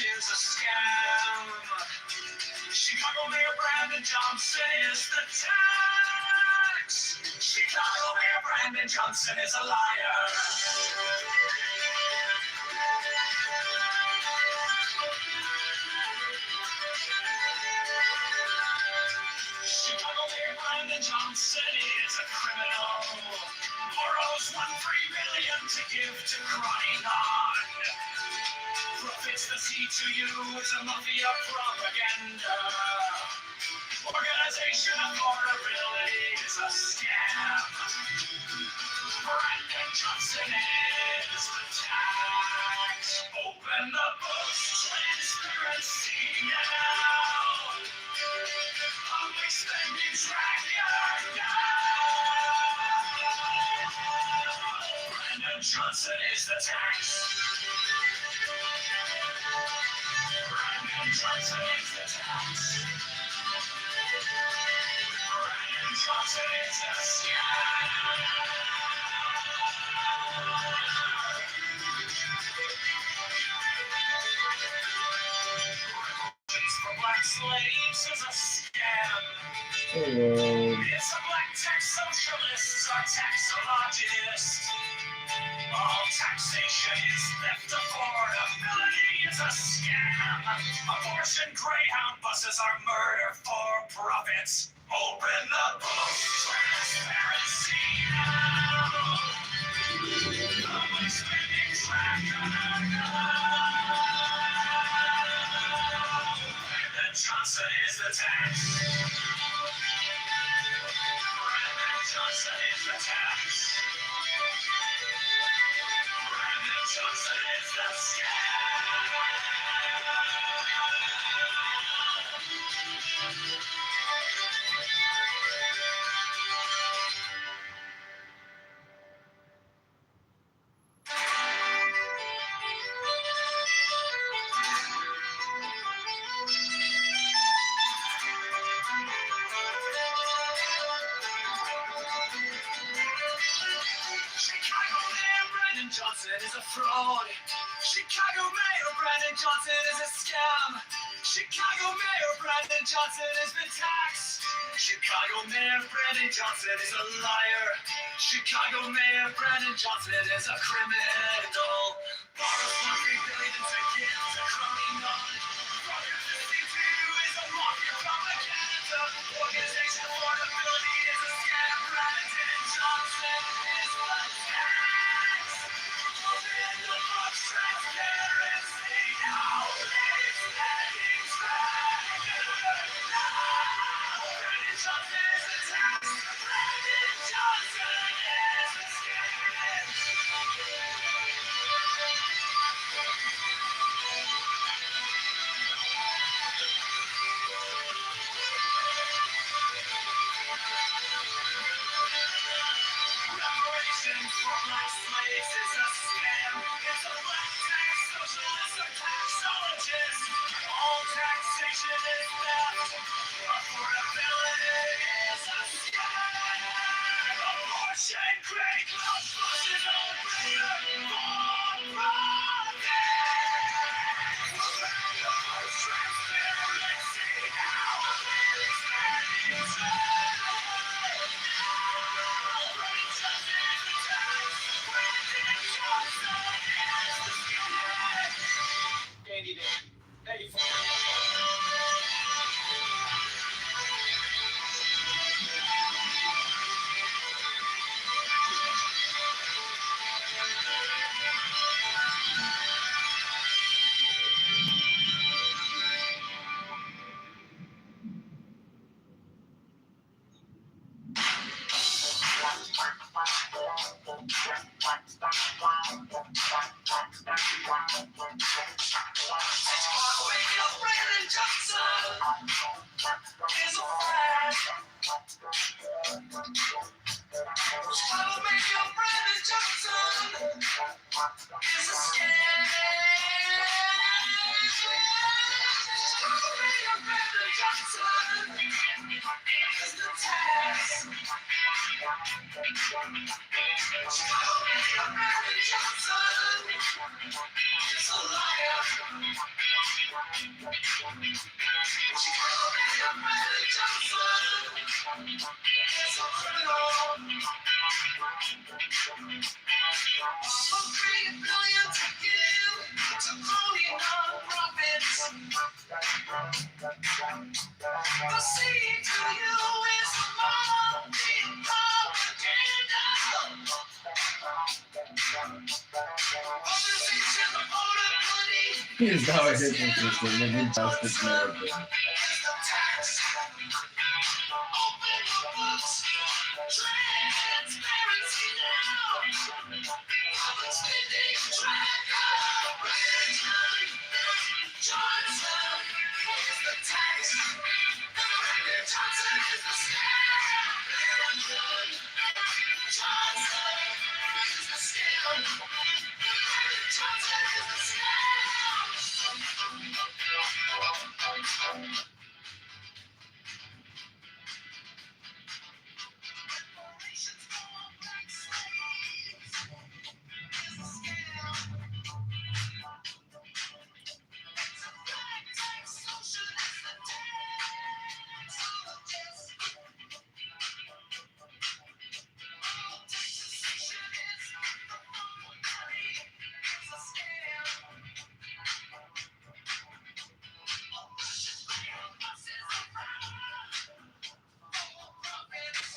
is a scam. Chicago Mayor Brandon Johnson is the tax. Chicago Mayor Brandon Johnson is a liar. Chicago Mayor Brandon Johnson is a criminal. Borrows $1.3 billion to give to crying on. Profits the C2U is a mafia propaganda. Organization affordability is a scam. Brandon Johnson is the tax. Open the books, transparency now. Public spending tracker now. Brandon Johnson is the tax. Brandon Johnson is the tax. Brandon Johnson is a scam. For black slaves is a scam. Hello. It's a black tax socialists are taxologists. All taxation is theft. Affordability is a scam. Abortion Greyhound buses are murder for profits. Open the book. Transparency now. Public spending tracker now. Brandon Johnson is the tax. Brandon Johnson is the tax. Brandon Johnson is the scam. Chicago Mayor Brandon Johnson is a fraud. Chicago Mayor Brandon Johnson is a scam. Chicago Mayor Brandon Johnson has been taxed. Chicago Mayor Brandon Johnson is a liar. Chicago Mayor Brandon Johnson is a criminal. Borrows $1.3 billion to give to crony none. Is a mafia propaganda. Organization affordability is a scam. Brandon Johnson is the tax. Open the book, transparency now. It's spending tracker now. Brandon Johnson is the tax. Brandon Johnson is the scam. Reparations for black slaves is a scam. It's a black tax socialist or taxologist. All taxation is theft. Affordability is a scam. Abortion, great close buses on freedom for profit. Transparency now. It's spending Candy Day. Hey, Brandon Johnson is a flag. Brandon Johnson is a scam. Brandon Johnson is the tax. Brandon Johnson is a liar. Chicago Mayor Brandon Johnson is a criminal. For $3 billion to give to phony nonprofits. The CTU is mobbing propaganda. Organization of vulnerability. He's now a hypnotist and living justice miracle. Open your books. Transparency now. Public spending tracker. Brandon Johnson is the tax. Brandon Johnson is the scam. Brandon Johnson is the scam. Brandon Johnson is the scam. Reparations for black slaves is a scam. It's a black tax socialist tax. All taxation is the wrong money. It's a scam. All Russian mail buses are for profits.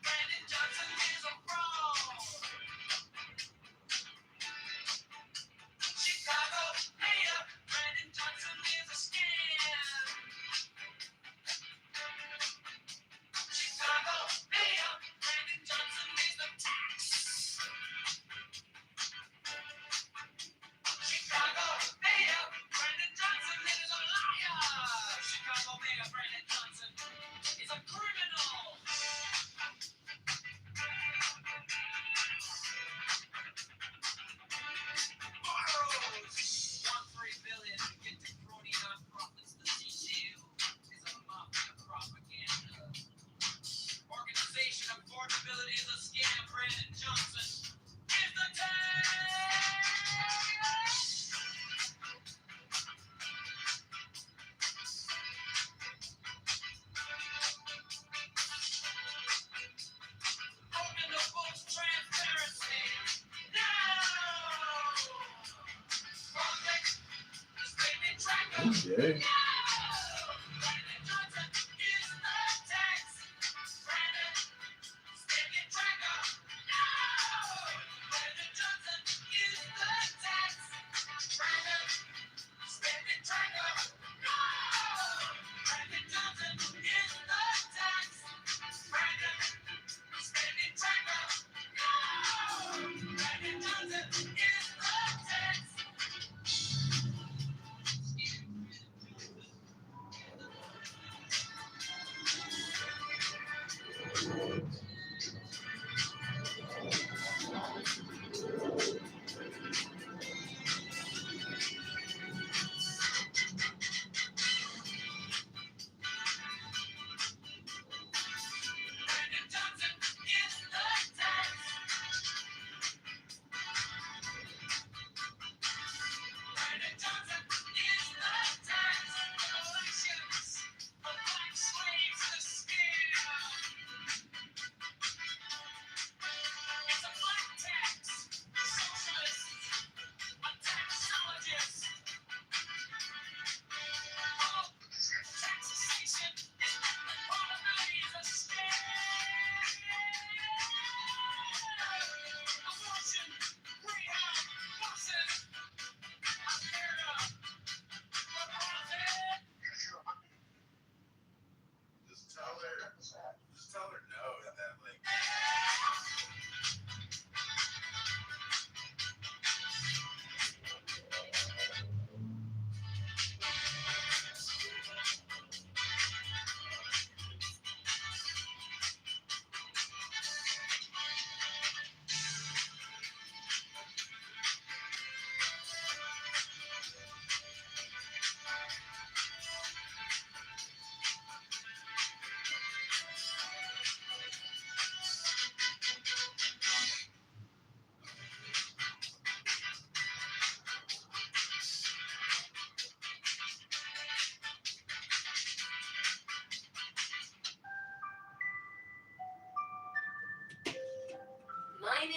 Brandon Johnson is a fraud. Chicago Mayor Brandon Johnson is a scam. Chicago Mayor Brandon Johnson is the tax. Chicago Mayor Brandon Johnson is a liar. Chicago Mayor Brandon Johnson is a criminal. Borrows $1.3 billion to get to crony nonprofits. The CTU is a mafia propaganda. Organization affordability is a scam. Brandon Johnson is the tax. Open the books, transparency. No! Public spending tracker. Okay. No! Brandon Johnson is the tax. Brandon spending tracker. No! Brandon Johnson is the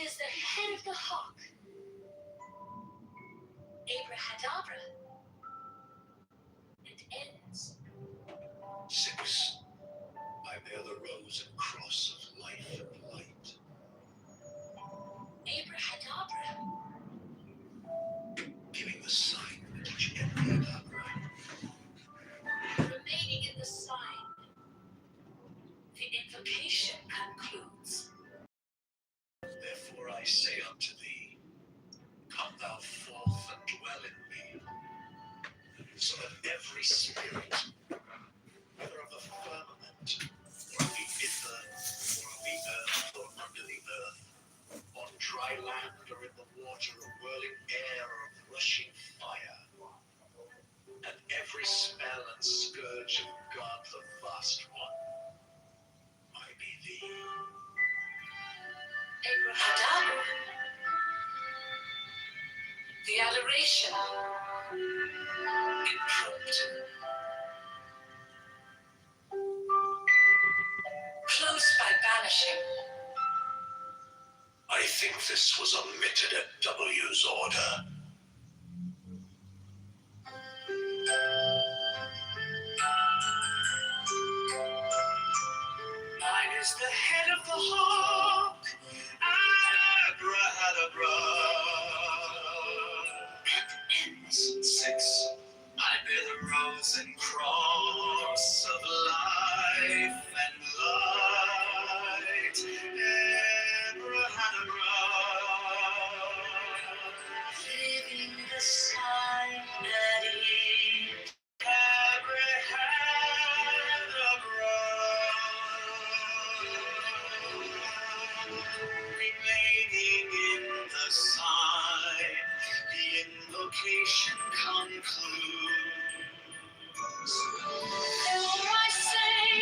is the head of the hawk. Abrahadabra. And ends. 6. I bear the rose and cross of life and light. Abrahadabra. Giving the sign which Abrahadabra. Remaining in the sign. The invocation concludes. Therefore I say unto thee, come thou forth and dwell in me, so that every spirit, whether of the firmament, or of the ether, or of the earth, or under the earth, on dry land, or in the water, or whirling air, or of rushing fire, and every spell and scourge of God the Vast One, I be thee. Abrahadabra. The adoration. Impromptu. Close by banishing. I think this was omitted at W's order. Mine is the head of the hawk, Abrahadabra. And ends. 6. I bear the rose and cross of life and light, Abrahadabra. Giving the sign that is. Remaining in the sign, the invocation concludes. Therefore I say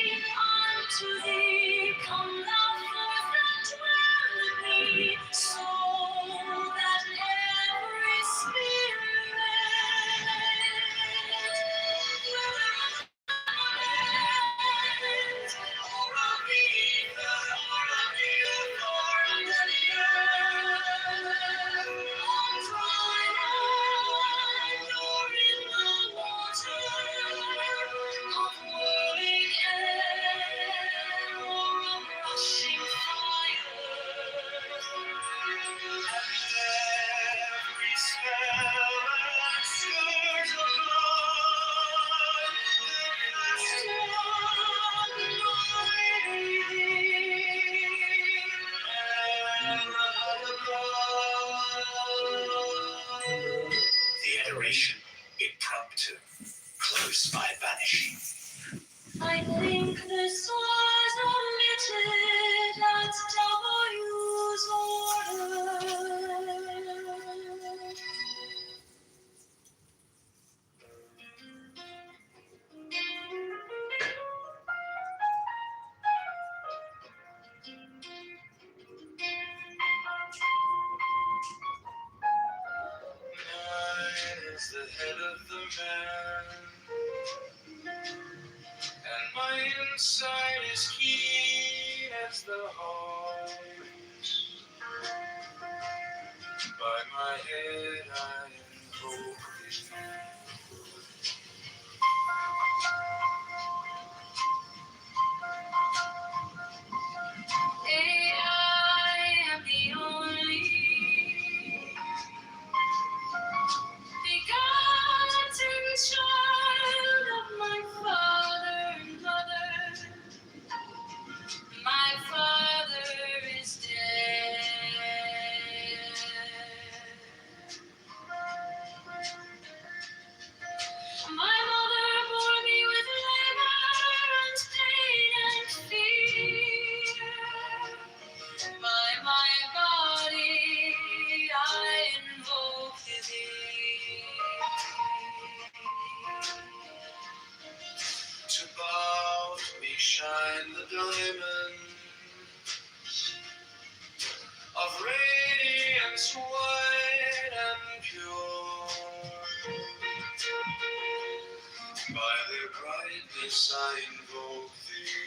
unto thee, come thou forth and dwell in me, so that every spirit, whether of land, or of the ether, or of the earth, or under the earth, on dry land, or in the water, of whirling air, or of rushing fire, Every spell and scourge of God, the adoration, impromptu, close by vanishing. I think this was omitted at W's order. Mine is the head of the man, and my inside is keen as the heart. By my head I invoke thee. I am the only begotten child of my father and mother. My father is dead. My mother bore me with labor and pain and fear. By my body I invoke thee. To bow to me shine the diamonds of radiance white and pure. By their brightness I invoke thee.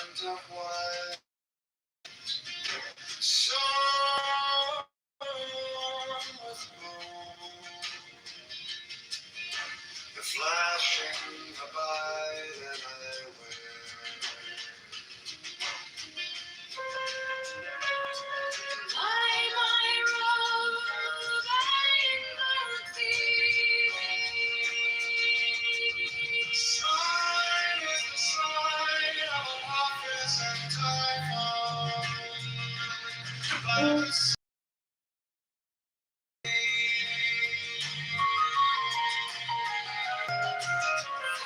of white. So with gold, the flashing abide that I wear. My robe and thee. Sign is the sign of an office and time by the sea.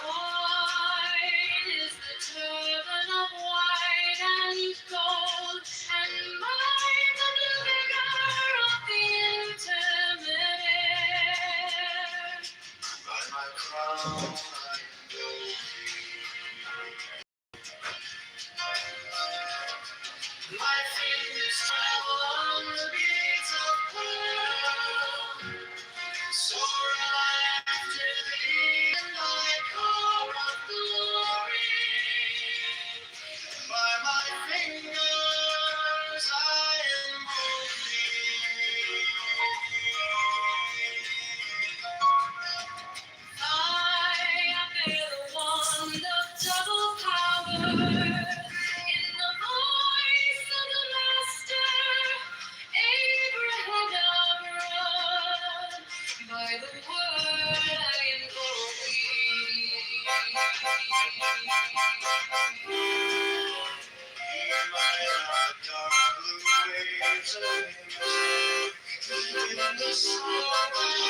Mine is the turban of white and gold, and mine the blue vigor of the intermediate. By my crown I go my fingers travel on the beads of pearl. So right after thee and thy car of glory. By my fingers I invoke thee. I bear the wand of double power in the voice of the Master, Abrahadabra. By the word I invoke thee. In my dark blue waves of in the smoke I made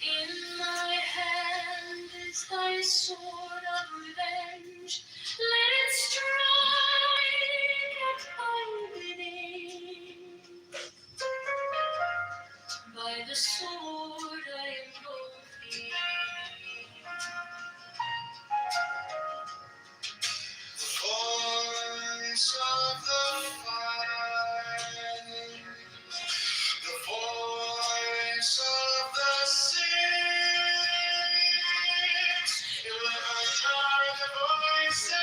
In my hand is thy sword of revenge. Let it strike at my bidding. By the sword I invoke thee. the voice of the fire, the voice of the six, 11,000 voices.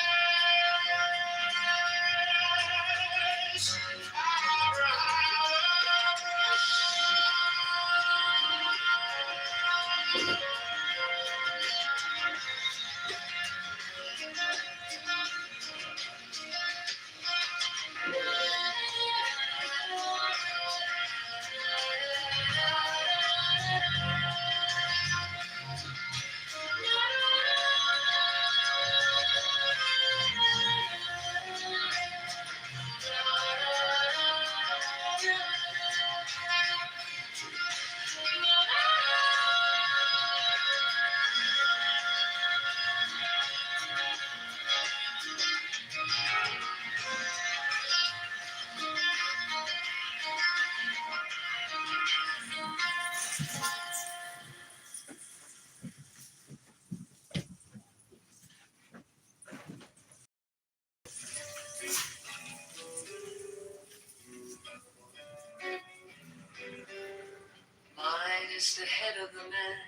Mine is the head of the man,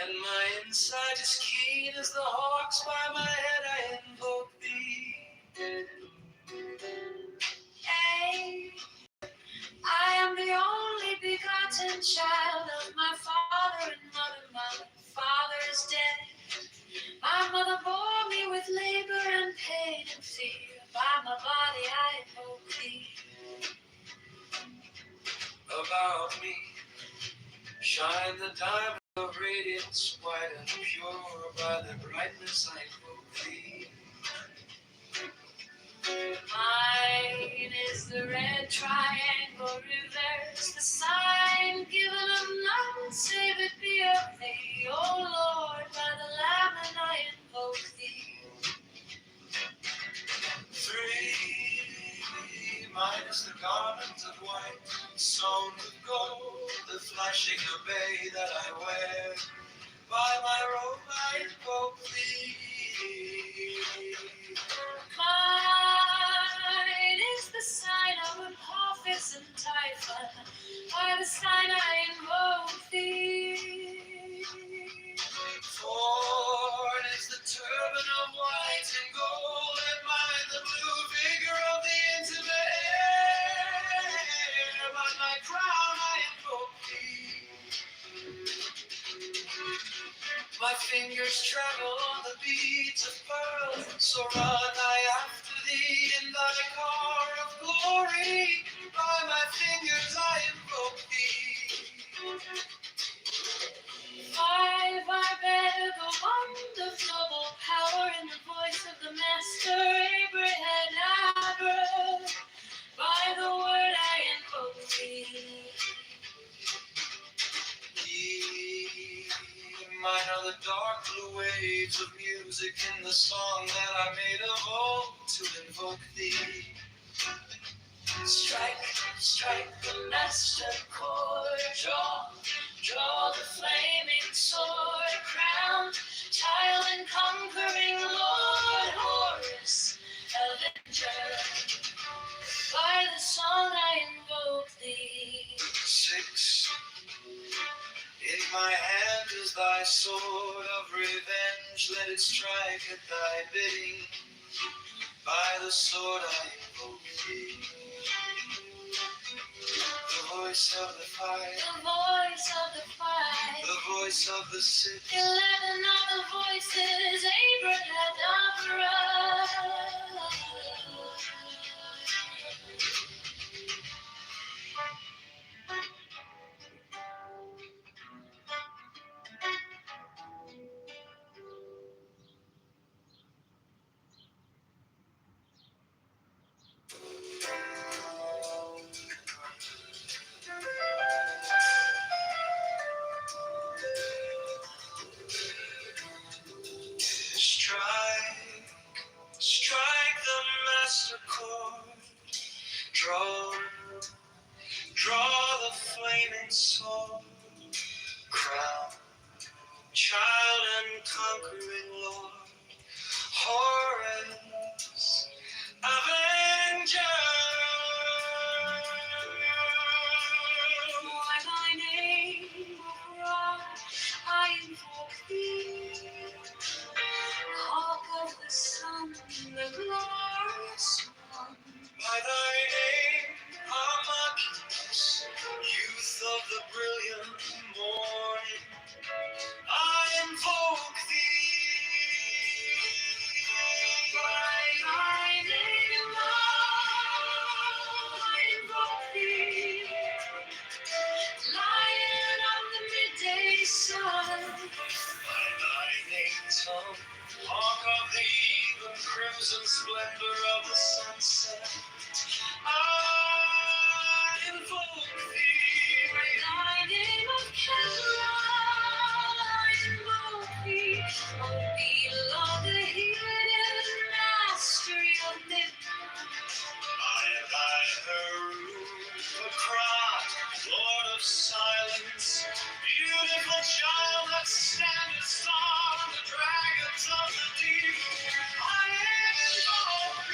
and my inside is keen as the hawks. By my head I invoke thee. Yea, I am the only begotten child of my father and mother. My father is dead. My mother bore me with labor and pain and fear. By my body I invoke thee. About me shine the diamond of radiance, white and pure. By the brightness I invoke thee. Mine is the red triangle reverse, the sign given of none, save it be of thee, O Lord, by the Lamb, and I invoke thee. 3, mine is the garment of white, sewn with gold, the flashing obey that I wear. By my robe I invoke thee. Mine is the sign of Apophis and Typhon, by the sign I invoke thee. 4 is the turban of white and gold, and mine the blue vigor of the intimate air. By my crown I invoke thee. My fingers travel on the beads of pearl, so run I after thee in thy car of glory. By my fingers I invoke thee. 5, I bear the wand of noble power in the voice of the Master Abraham Abra. By the word I invoke thee. Mine are the dark blue waves of music in the song that I made of old to invoke thee. Strike, strike the master chord, draw the flaming sword, crown, child and conquering Lord, Horus, Avenger. By the song I invoke thee. 6, in my hand is thy sword of revenge, let it strike at thy bidding. By the sword I invoke thee. The voice of the fight, The voice of the fight, the voice of the 6, 11 are the voices, Abraham Abra. strike, strike the master chord, draw the flaming sword, crown, child and conquering Lord, Horus, Avenger. By thy name, O God, I invoke thee. Hawk of the sun, the glorious one. By thy name, Amakeus, youth of the brilliant morning, I invoke thee. By thy name, I invoke thee. Lion of the midday sun. By thy name, Tom, hawk of the even crimson splendor of the sunset, I invoke thee. By thy name of Kitover, I invoke thee. O beloved, the hidden mastery of midnight. I am thy Herukrat, Lord of silence, beautiful child that standeth on the dragons of the deep. I invoke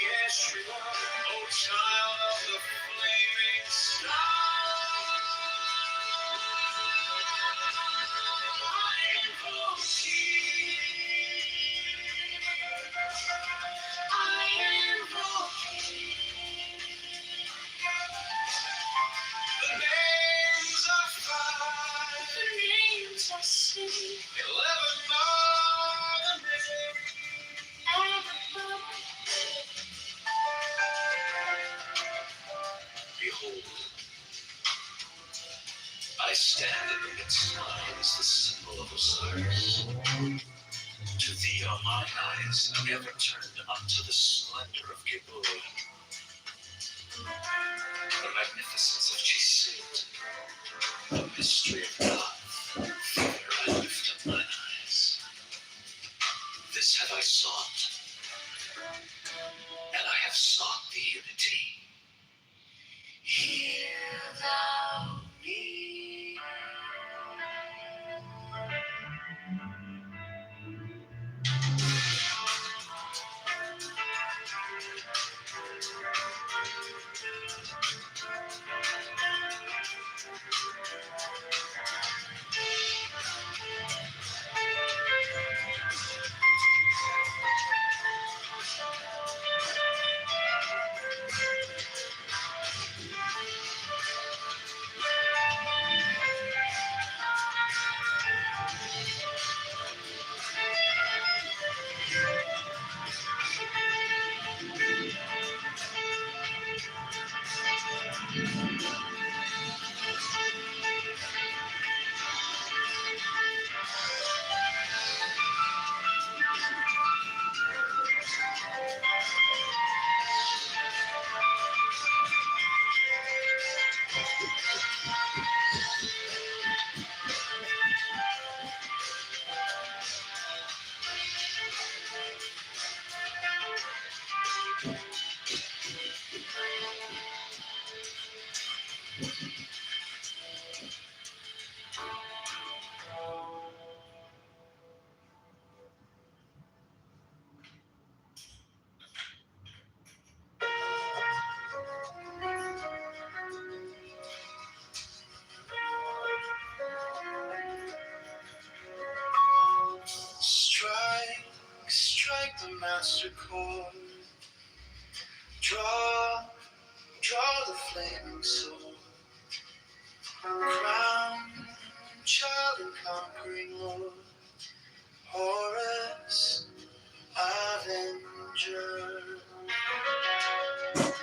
Yeshua, O child of the flaming star. I invoke thee. I invoke thee. The names are five. The names are six. 11 are the names. Behold, I stand in the midst of as the symbol of Osiris. To thee are mine eyes ever turned unto the splendor of Kitover, the magnificence of Chisit, the mystery of God. There I lift up mine eyes. This have I sought, and I have sought the unity. Hear thou me. Strike, strike the master chord. Draw, draw the flaming sword. Crown, child and conquering lord. Horus, avenger.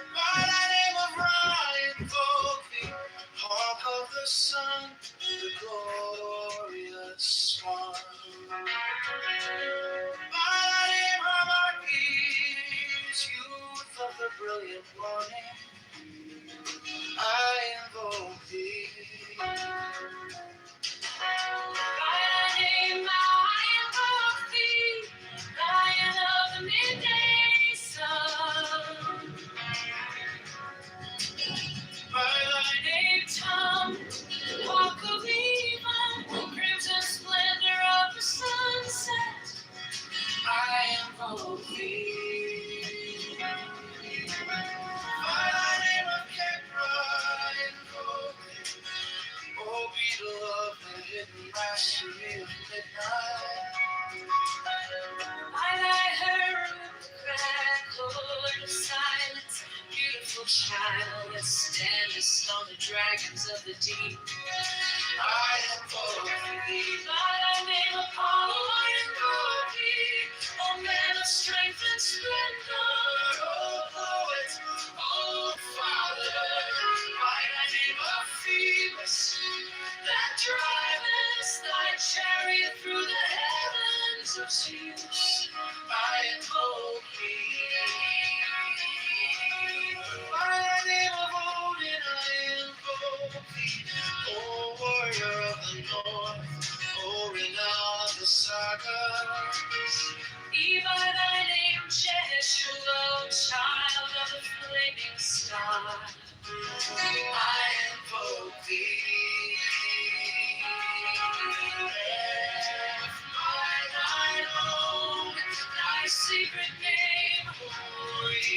By the name of Ra, invoke thee. Harp of the sun, the glorious one. By the name of Archies, youth of the brilliant morning, I invoke thee. By thy name I invoke thee, Lion of the midday sun. By thy name come, walk of even, crimson splendor of the sunset, I invoke thee. By thy name of Kepra, I invoke thee. Oh, beetle of the hidden mastery of midnight. By thy heroic record of silence, beautiful child that standest on the dragons of the deep, I invoke thee. By thy name Apollo, I invoke thee. O man of strength and splendor, O poet, O father. By thy name of Phoebus, that drivest thy chariot through the heavens of Zeus, I invoke thee. By the name of Odin, I invoke thee. O warrior of the north, O renown of the sagas. By thy name, Jeshua, child of the flaming star, I invoke thee. By thine own, thy secret name, hoary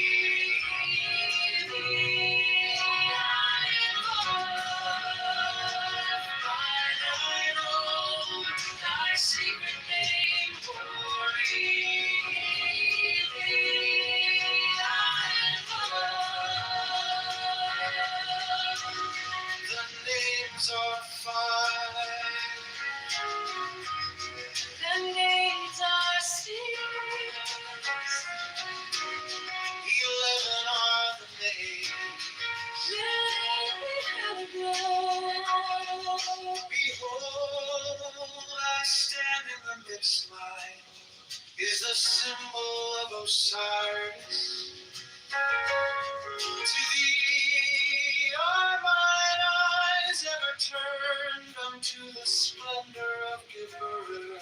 Secret name for the names are five. The names are six. 11 are the names. Behold, I stand in the midst-line. Is a symbol of Osiris. To thee are mine eyes ever turned unto the splendor of Kitover.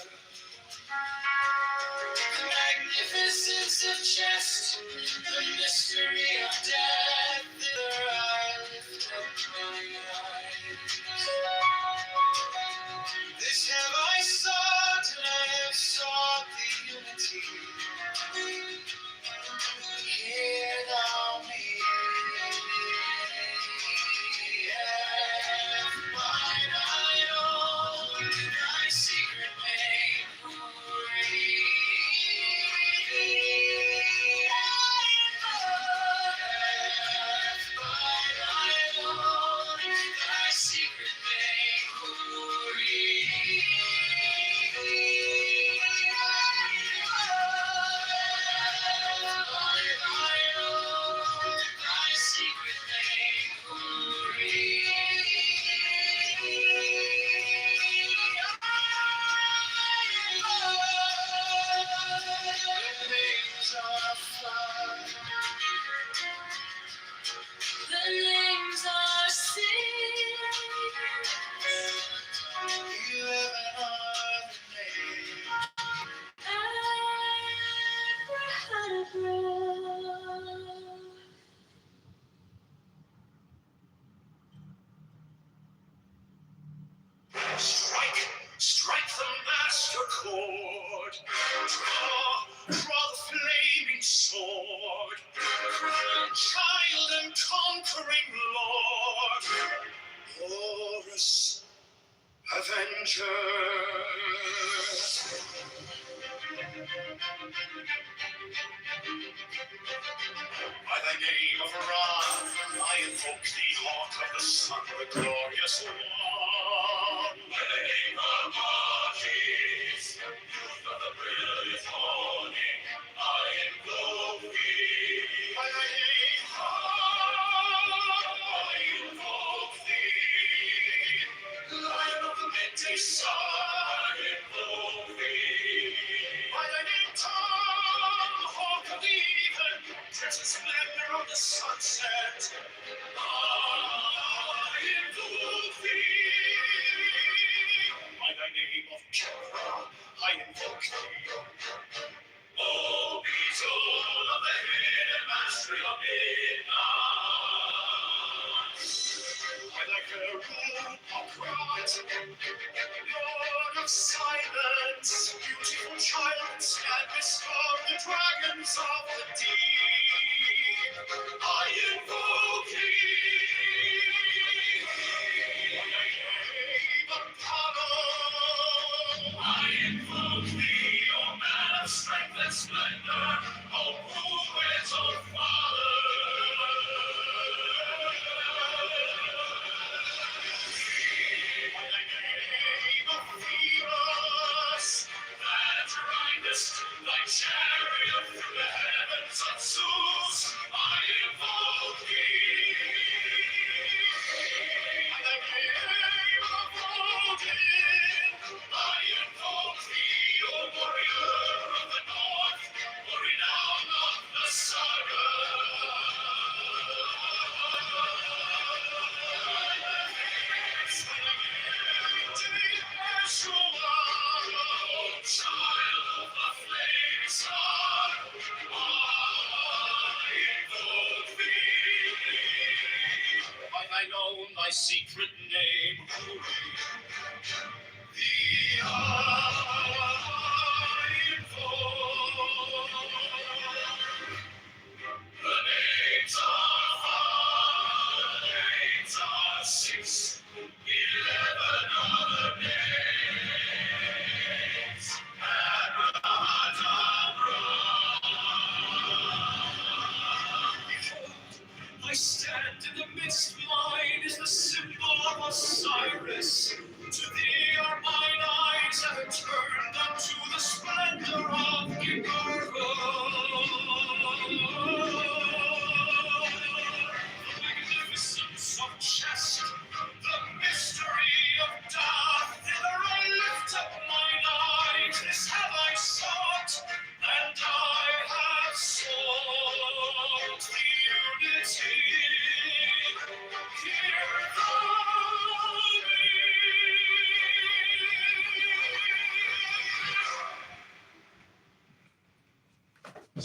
The magnificence of chest, the mystery of death, thither I lift up mine eyes. This have I sought, and I have sought the unity. Hear thou me, mine I know, thy secret name, thy secret name, thy secret name, the names are six. 11 are the names. Strike the master chord. Draw the flaming sword. Child and conquering lord. Horus, avenger. By thy name of Ra, I invoke thee, hawk of the sun, the glorious one. By the name of Arches, youth of the brilliant morning, I invoke thee. By thy name, I invoke thee. Lion of the midday sun, I invoke thee. By thy name, Tom, hawk of the even, Prince and splendor of the sunset, I invoke thee. By thy name of Kitover, I invoke thee. O beetle of the hidden mastery of midnight. By thy herald upright, Lord of silence, beautiful child, stand before the dragons of the deep. I invoke thee. By thy name, Apollo, I invoke thee, O man of strength and splendor, O who is our Father. By thy name, Phoebus, that ridest thy chariot through the heavens of Zeus, I invoke thee. By thy name of Odin, I invoke thee, O warrior of the north, O renown of the saga. Child of the flaming star, I invoke thee. By thine own, thy secret name, thee I invoke.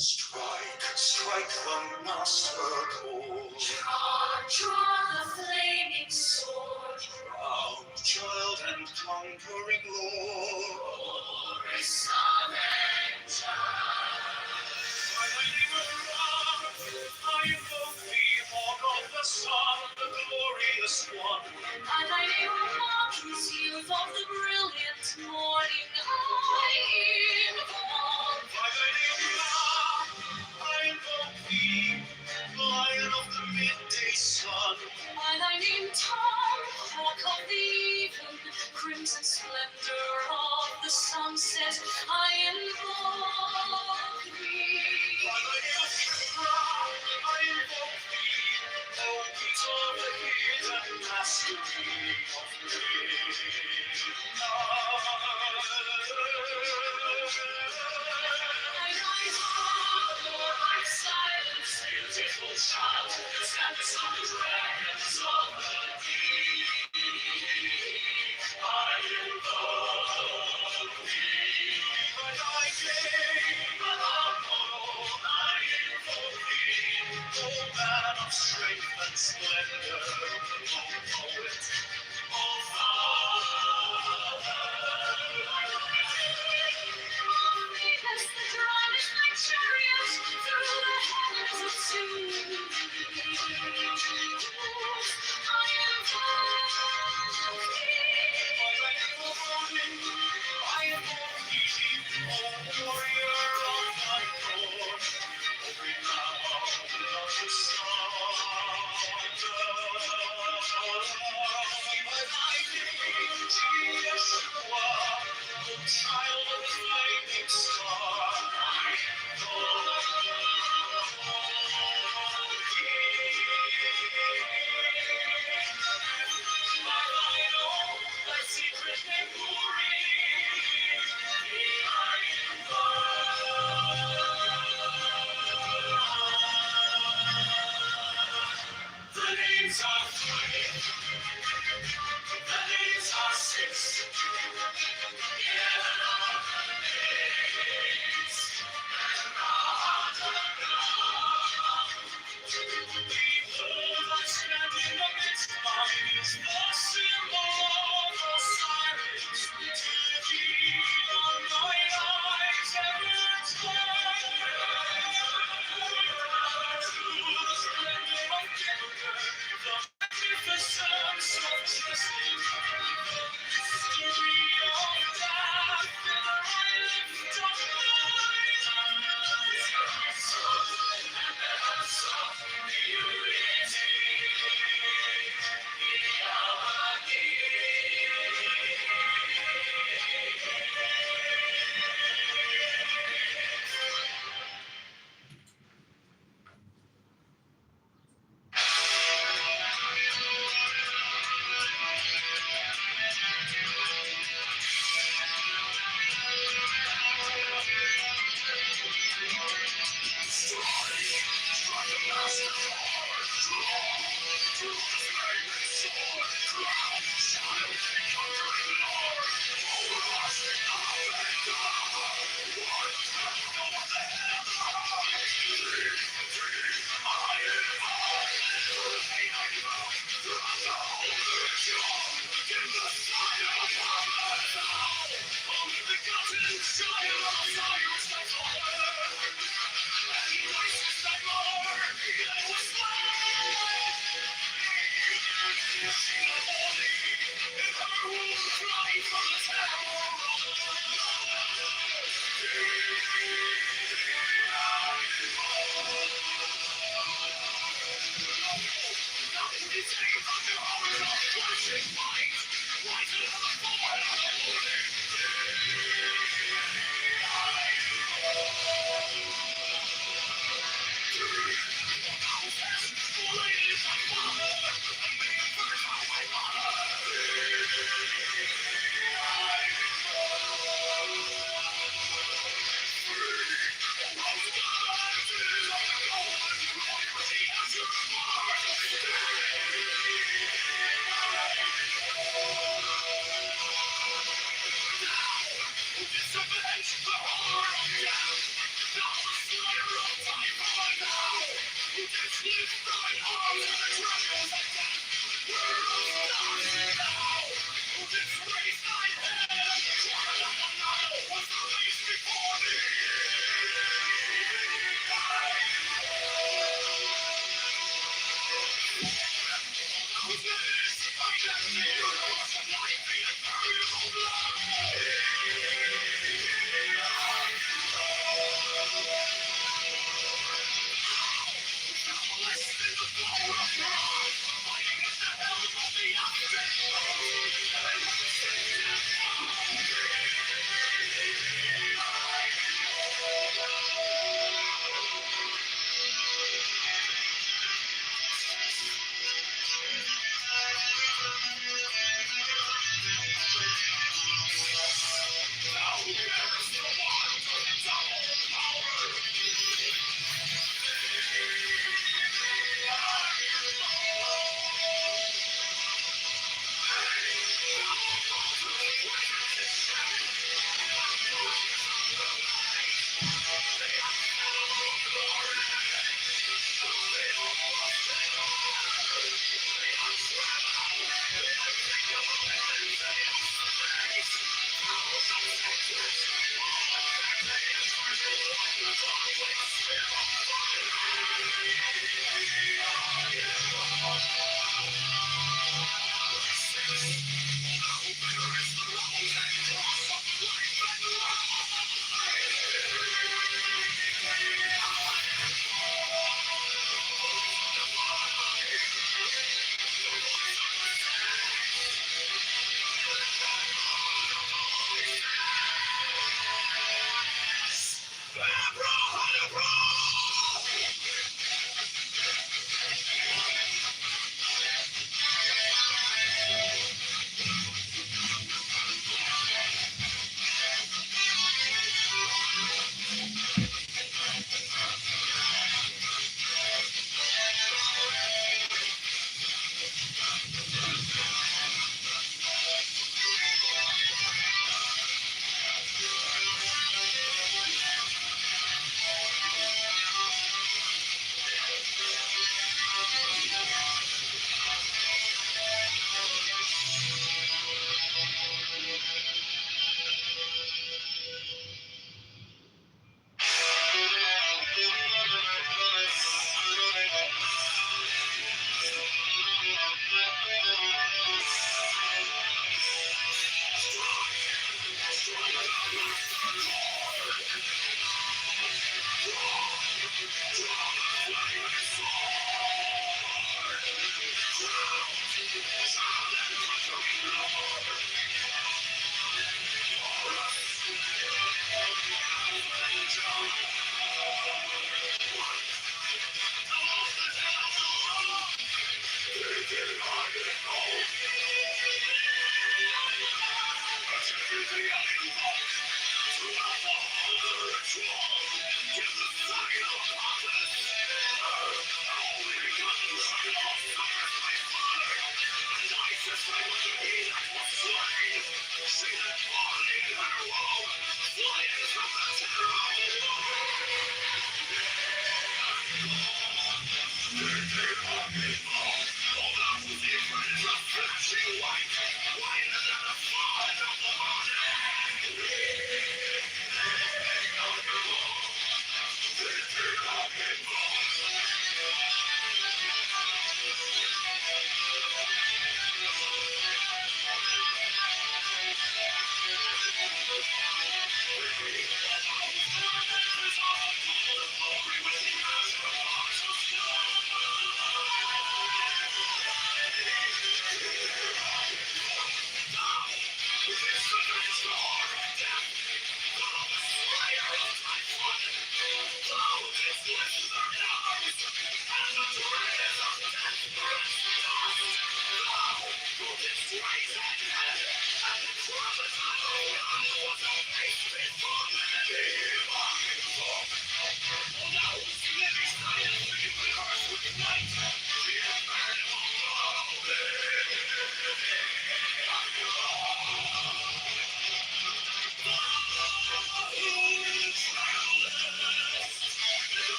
Strike, strike the master chord. Draw the flaming sword. Proud child and conquering lord. Glory, sun, and By thy name of Ra, I invoke thee, hawk of the sun, the glorious one. by thy name of mountains, youth of the brilliant morning, I invoke. By thy name Ra, I invoke thee, lion of the midday sun. By thy name, Tom, hawk of the even, crimson splendor of the sunset, I invoke thee. By thy name Ra, I invoke thee, O Kitover, hidden mastery of I rise up, Lord, my silence, beautiful child, stand beside the dragons of the deep. I invoke thee. By thy name, Apollo, I invoke thee. O man of strength and splendor, O poet, O father. As the dawn is my chariot through the heavens of two. I invoke thee. By thy name, O morning, I invoke thee, O warrior of thy court, O renowned of the By thy name, Yeshua, O child of the flaming star, I By thine own, thy secret memory, I invoke. The names are three, the names are six, heaven of the names, and behold, I stand in the midst, mine is the symbol of Osiris. To thee, on mine eyes ever turn. To the splendor of Kitover, the magnificence of justice, the mystery of death, ever I lift up mine eyes. And saw unity,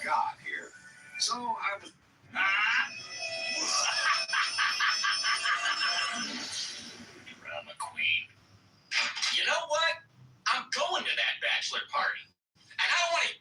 God here. So I was. Drama queen. You know what? I'm going to that bachelor party. And I don't want to.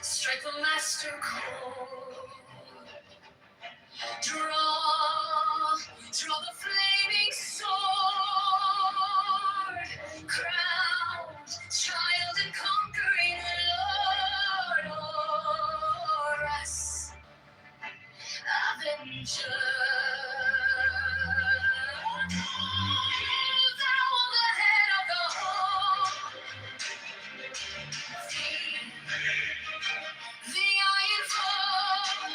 Strike the master chord. Draw the flaming sword. Crowned child and conquering Lord, or us, Avenger. Thou the head of the home. The iron folk,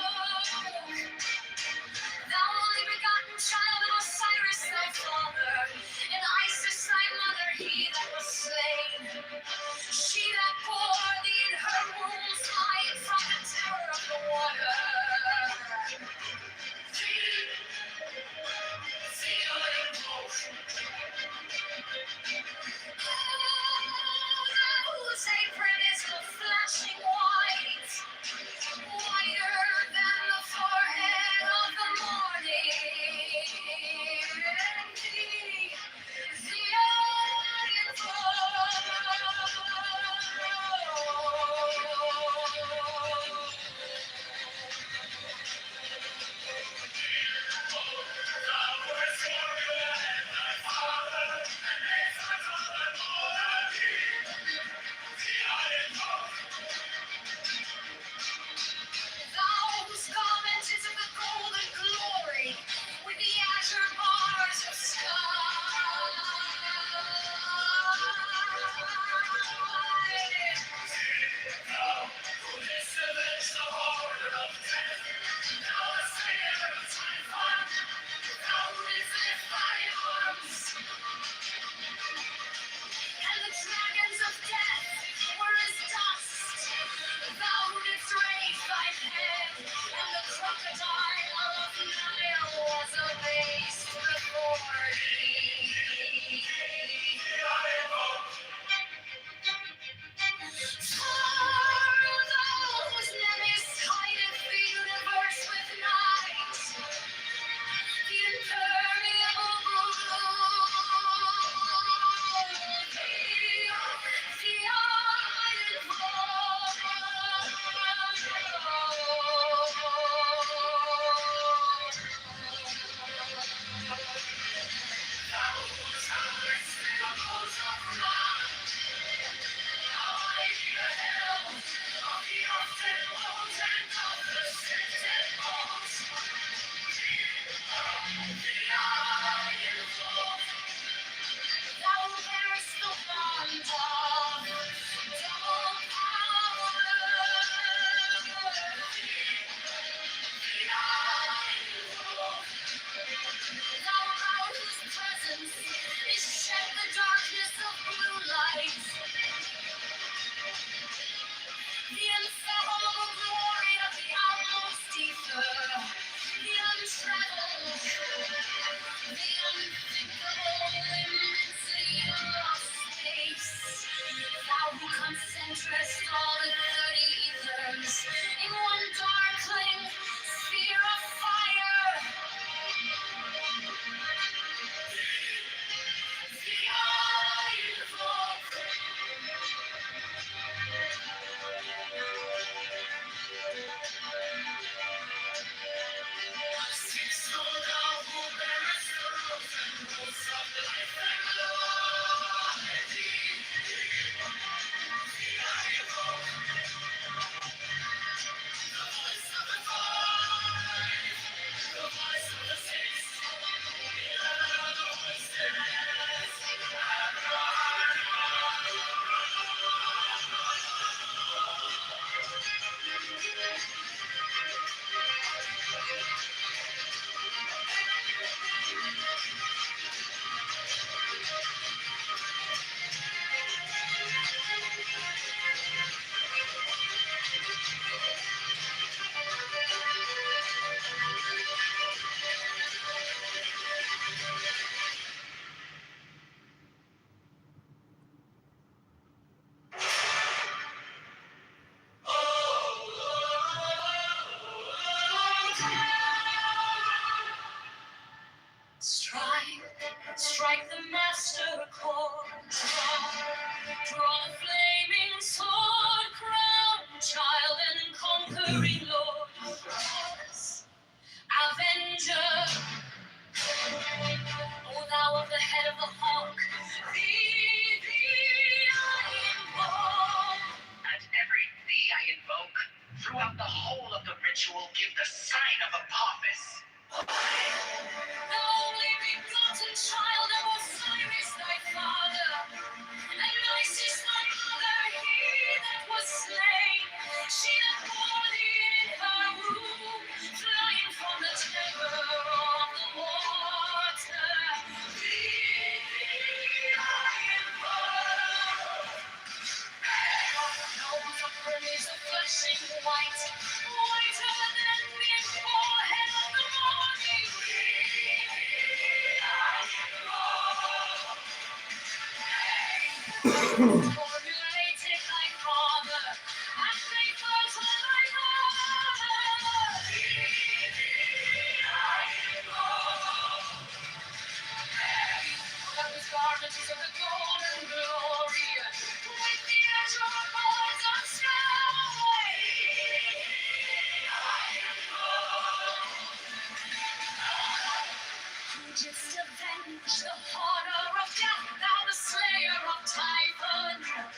thou only begotten child of Osiris thy father, and Isis thy mother, he that was slain. She that bore thee in her womb, flying from the terror of the water. The iron folk, whose apron is the flashing white. Whiter than the forehead of the morning. The iron Thou whose garment is of the golden glory, with the azure bars of sky. Thou who didst avenge the horror of death, thou hast made every time fun. Thou who didst lift thy arms, and the dragons of death were as dust. Thou who didst raise thy head, and the crocodile of Nile was abased before thee. For thou whose name hideth the universe with night, the impermeable blue, the iron thou whose hands miracles of love, thou mighty hell of the often woes and of the sifted bones. The iron folk, thou bearest the wand of double power. The iron folk, thou out whose presence is shed the darkness of blue light. The ineffable glory of the outmost ether, the untraveled, the unthinkable immensity of space. Thou who concentrest all the 30 ethers in one darkling sphere of fire. The iron folk. Six, O thou who bearest the rose and roots of life and liberty. The conquering Lord, Avenger. O thou of the head of the hawk, thee I invoke. At every thee I invoke, throughout the whole of the ritual, give the sign of Apophis. The only begotten child of Osiris thy father, and Isis thy mother, he that was slain. She that bore thee in her womb, flying from the terror of the water. Thee I invoke. Nose of Hermes, a flashing white, whiter than the forehead of the morning. Thee I invoke. Formulated thy father, and made fertile thy mother. Thee I invoke. That was garments of the golden glory, with the azure balls of sky. I invoke. Who didst avenge the horror of death, thou the slayer of Typhon?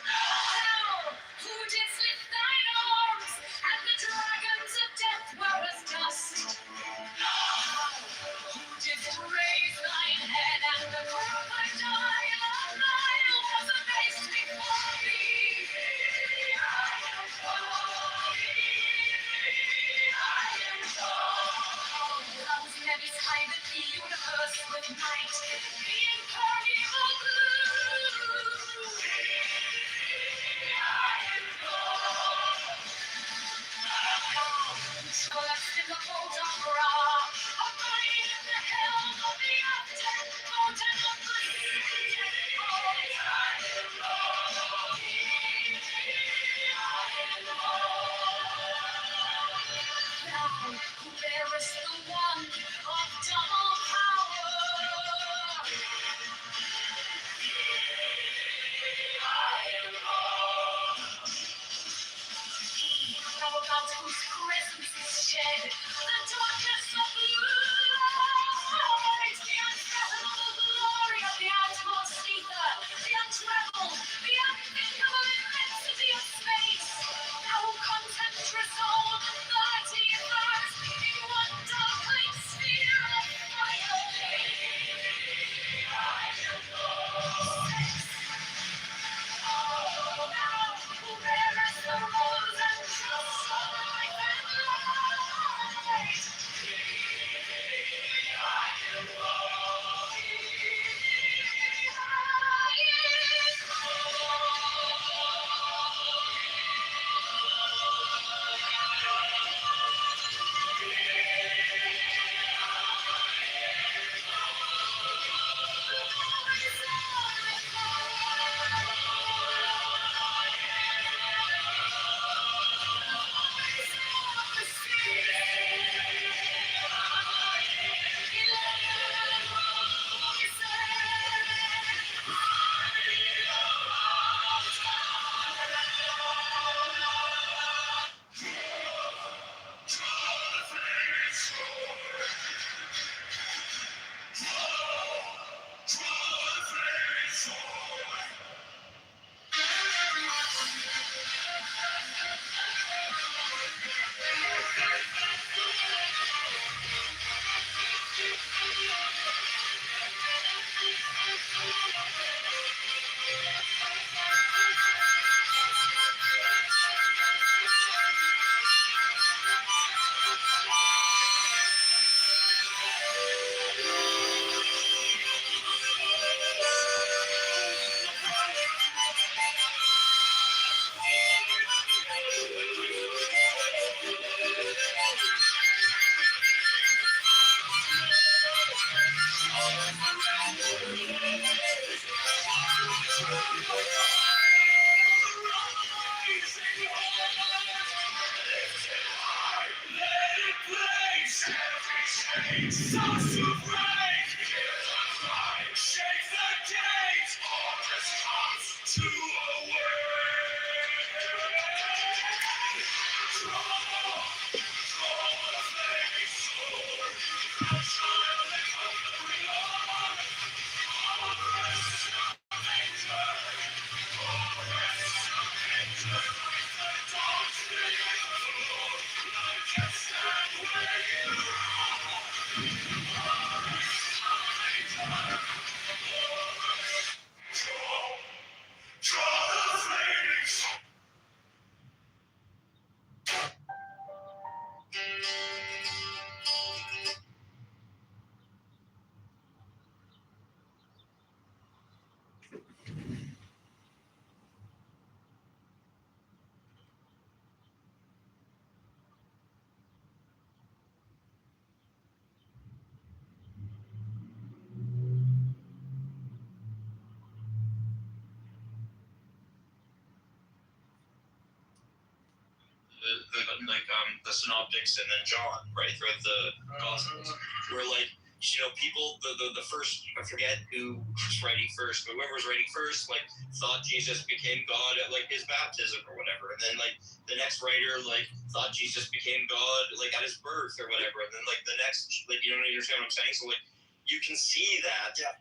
The synoptics and then John, right, throughout the Gospels, where like, you know, people, the first, I forget who was writing first, but whoever was writing first, like, thought Jesus became God at like his baptism or whatever, and then like the next writer like thought Jesus became God like at his birth or whatever, and then like the next, like, you know, understand what I'm saying? So like, you can see that. Yeah.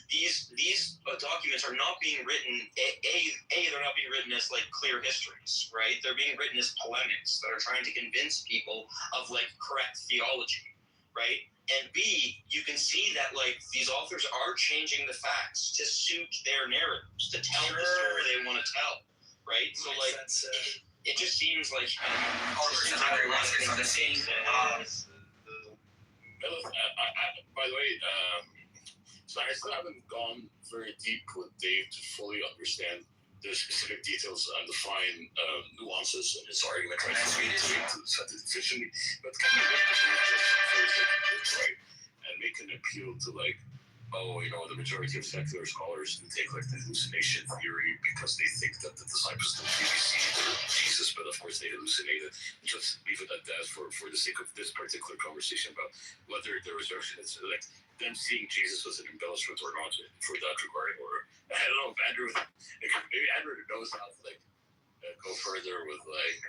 These documents are not being written. They're not being written as like clear histories, right? They're being written as polemics that are trying to convince people of like correct theology, right? And B, you can see that like these authors are changing the facts to suit their narratives, to tell the story they want to tell, right? So like, it just seems like by the way, so I still haven't gone very deep with Dave to fully understand the specific details and the fine nuances in his argument. Right? Efficiently, but can you make the right and make an appeal to like, oh, you know, the majority of secular scholars do take like the hallucination theory because they think that the disciples don't really see Jesus, but of course they hallucinated. Just leave it at that for the sake of this particular conversation about whether the resurrection is like them seeing Jesus was an embellishment or not for that regard. Or I don't know if Andrew, maybe Andrew knows how to like go further with like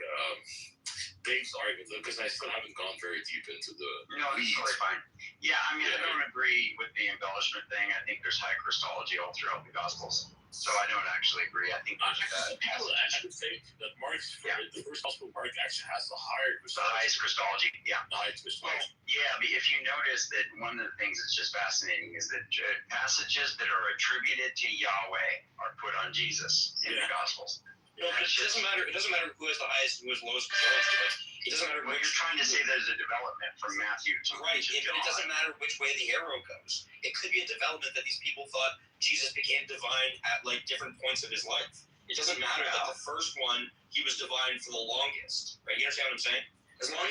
Dave's argument, because I still haven't gone very deep into the. No, it's totally fine. Yeah, I mean, I don't agree with the embellishment thing. I think there's high Christology all throughout the Gospels. So I don't actually agree. I think there's people actually say that Mark's the first Gospel Mark actually has the higher Christology. The highest Christology. Yeah. The highest Christology. Yeah, but if you notice that one of the things that's just fascinating is that passages that are attributed to Yahweh are put on Jesus in the Gospels. No, it doesn't matter. It doesn't matter who has the highest and who has the lowest Christology. Like, it doesn't matter. Well, you're trying to say there's a development from Matthew to right. It doesn't matter which way the arrow goes. It could be a development that these people thought Jesus became divine at like different points of his life. It doesn't matter that the first one he was divine for the longest, right? You understand what I'm saying? As long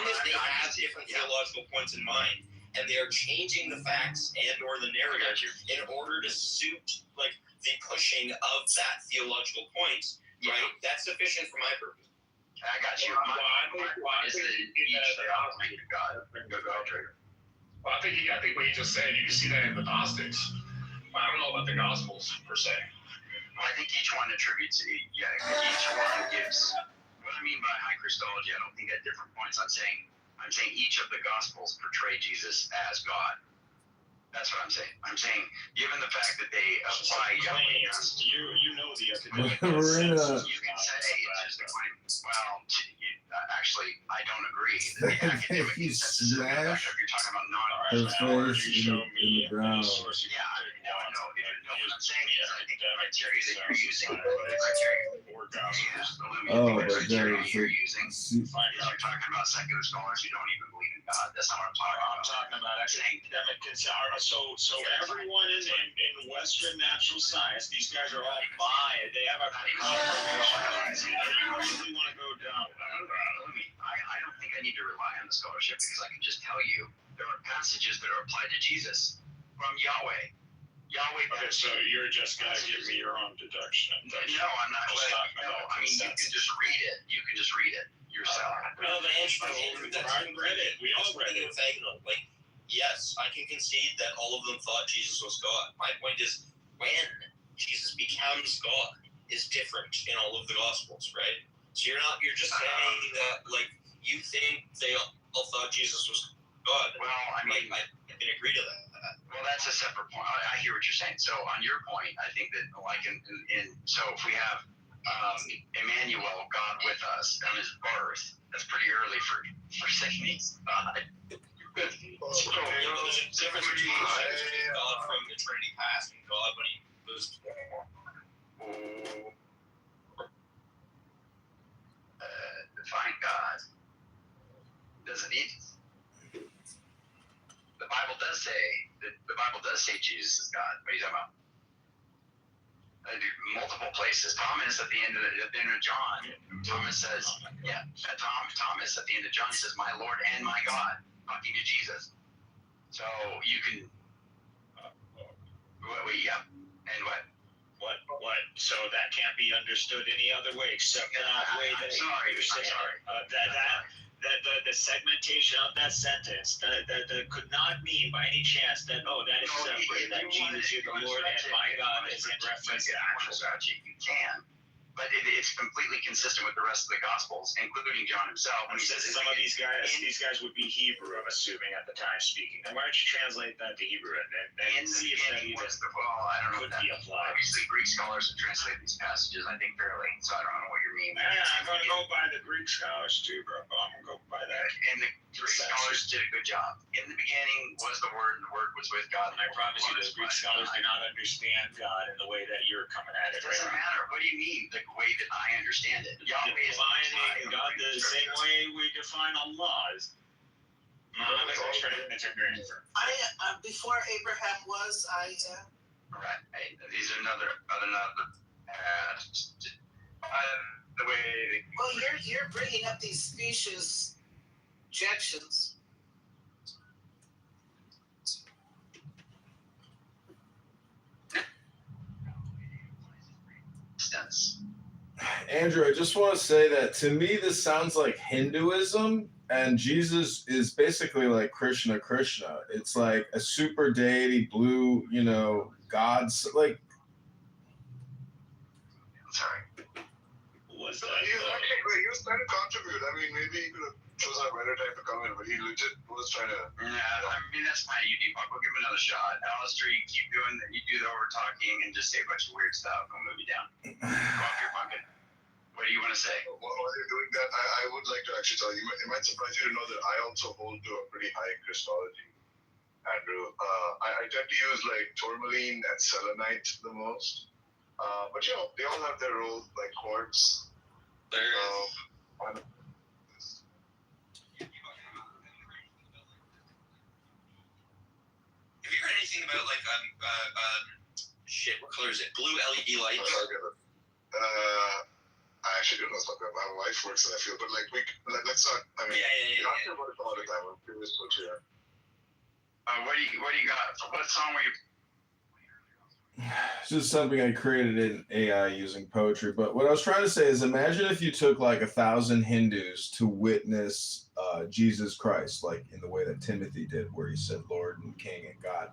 as they have different theological points in mind, and they are changing the facts and or the narrative in order to suit like the pushing of that theological point, right? That's sufficient for my purpose. I got you. My point is that each theology of God. Go, Trigger. Well, I think what you just said, you can see that in the Gnostics. I don't know about the Gospels per se. Well, I think each one attributes. Each one gives. What I mean by high Christology, I don't think at different points. I'm saying each of the Gospels portray Jesus as God. That's what I'm saying. I'm saying, given the fact that they apply Yahweh, you know the academic consensus. You can say it's just a claim. Well, actually, I don't agree. The academic consensus is if you're talking about his face in the ground. Yeah, no. What I'm saying is, I think the criteria that you're using, the criteria you're using, is you're talking about secular scholars who don't even believe in God. That's not what I'm talking about. I'm talking about academic consensus. So everyone in Western natural science, these guys are all biased. They have a confirmation. You really want to go down. I don't think I need to rely on the scholarship because I can just tell you there are passages that are applied to Jesus from Yahweh. Okay, so you're just going to give me your own deduction. No, I'm not. I mean, you can just read it. You can just read it yourself. No, but Andrew, I read it. We all read it. Like, yes, I can concede that all of them thought Jesus was God. My point is, when Jesus becomes God is different in all of the Gospels, right? So you're just saying that, like, you think they all thought Jesus was Well, I mean, I can agree to that. well, that's a separate point. I hear what you're saying. So on your point, I think that like so if we have Emmanuel, God with us, on his birth, that's pretty early for saying God. There's a difference between God from eternity past and God when he was Define God. Doesn't need. The Bible does say Jesus is God. What are you talking about? Multiple places. Thomas at the end of John. Thomas says, Thomas at the end of John says, "My Lord and my God," talking to Jesus. So you can. And what? What? So that can't be understood any other way except that way that you're saying. The segmentation of that sentence that could not mean by any chance that that is separate, that Jesus is the Lord and my God is in reference to actual God. You can, but it's completely consistent with the rest of the Gospels, including John himself. When he says some of these guys would be Hebrew, I'm assuming at the time speaking. And why don't you translate that to Hebrew and see if that even could be applied? Obviously, Greek scholars have translated these passages, I think, fairly. So I don't know what you mean. I'm going to go by the Greek scholars too, bro. I'm going to go by that. And the Greek scholars did a good job. In the beginning was the Word, and the Word was with God. And I promise you, the Greek scholars do not understand God in the way that you're coming at it right now. It doesn't matter. What do you mean? The way that I understand it. Yahweh is defining God the same way we define Allah. Before Abraham was, I am. Right. These are another the way. Well, you're bringing up these specious objections. Andrew, I just want to say that to me, this sounds like Hinduism, and Jesus is basically like Krishna. It's like a super deity, blue, gods. Like, sorry. Was that? He was trying to contribute. I mean, maybe he could have chosen a better time to come in, but he legit was trying to. Yeah, I mean, that's fine. You debunk. We'll give him another shot. Alistair, you keep doing that. You do the over talking and just say a bunch of weird stuff. I'll move you down. Go off your bucket. What do you want to say? While you're doing that, I would like to actually tell you, it might surprise you to know that I also hold to a pretty high Christology, Andrew. I tend to use like tourmaline and selenite the most. But they all have their role, like quartz. There is. Have you heard anything about like what color is it? Blue LED lights. I actually don't know about that. My wife works in that field, but let's not. I mean, you don't hear about it all the time. I'm curious what you have. What do you got? What song were you? It's just something I created in AI using poetry. But what I was trying to say is, imagine if you took like 1,000 Hindus to witness Jesus Christ, like in the way that Timothy did, where he said Lord and King and God.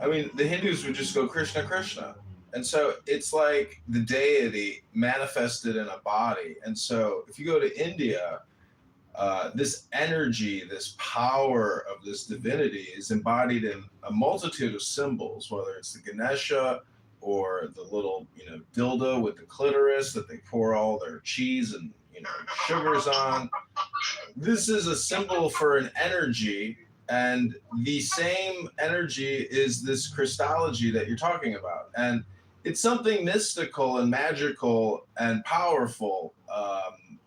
I mean, the Hindus would just go Krishna. And so it's like the deity manifested in a body. And so if you go to India, this energy, this power of this divinity is embodied in a multitude of symbols, whether it's the Ganesha or the little, dildo with the clitoris that they pour all their cheese and, sugars on. This is a symbol for an energy, and the same energy is this Christology that you're talking about. And it's something mystical and magical and powerful,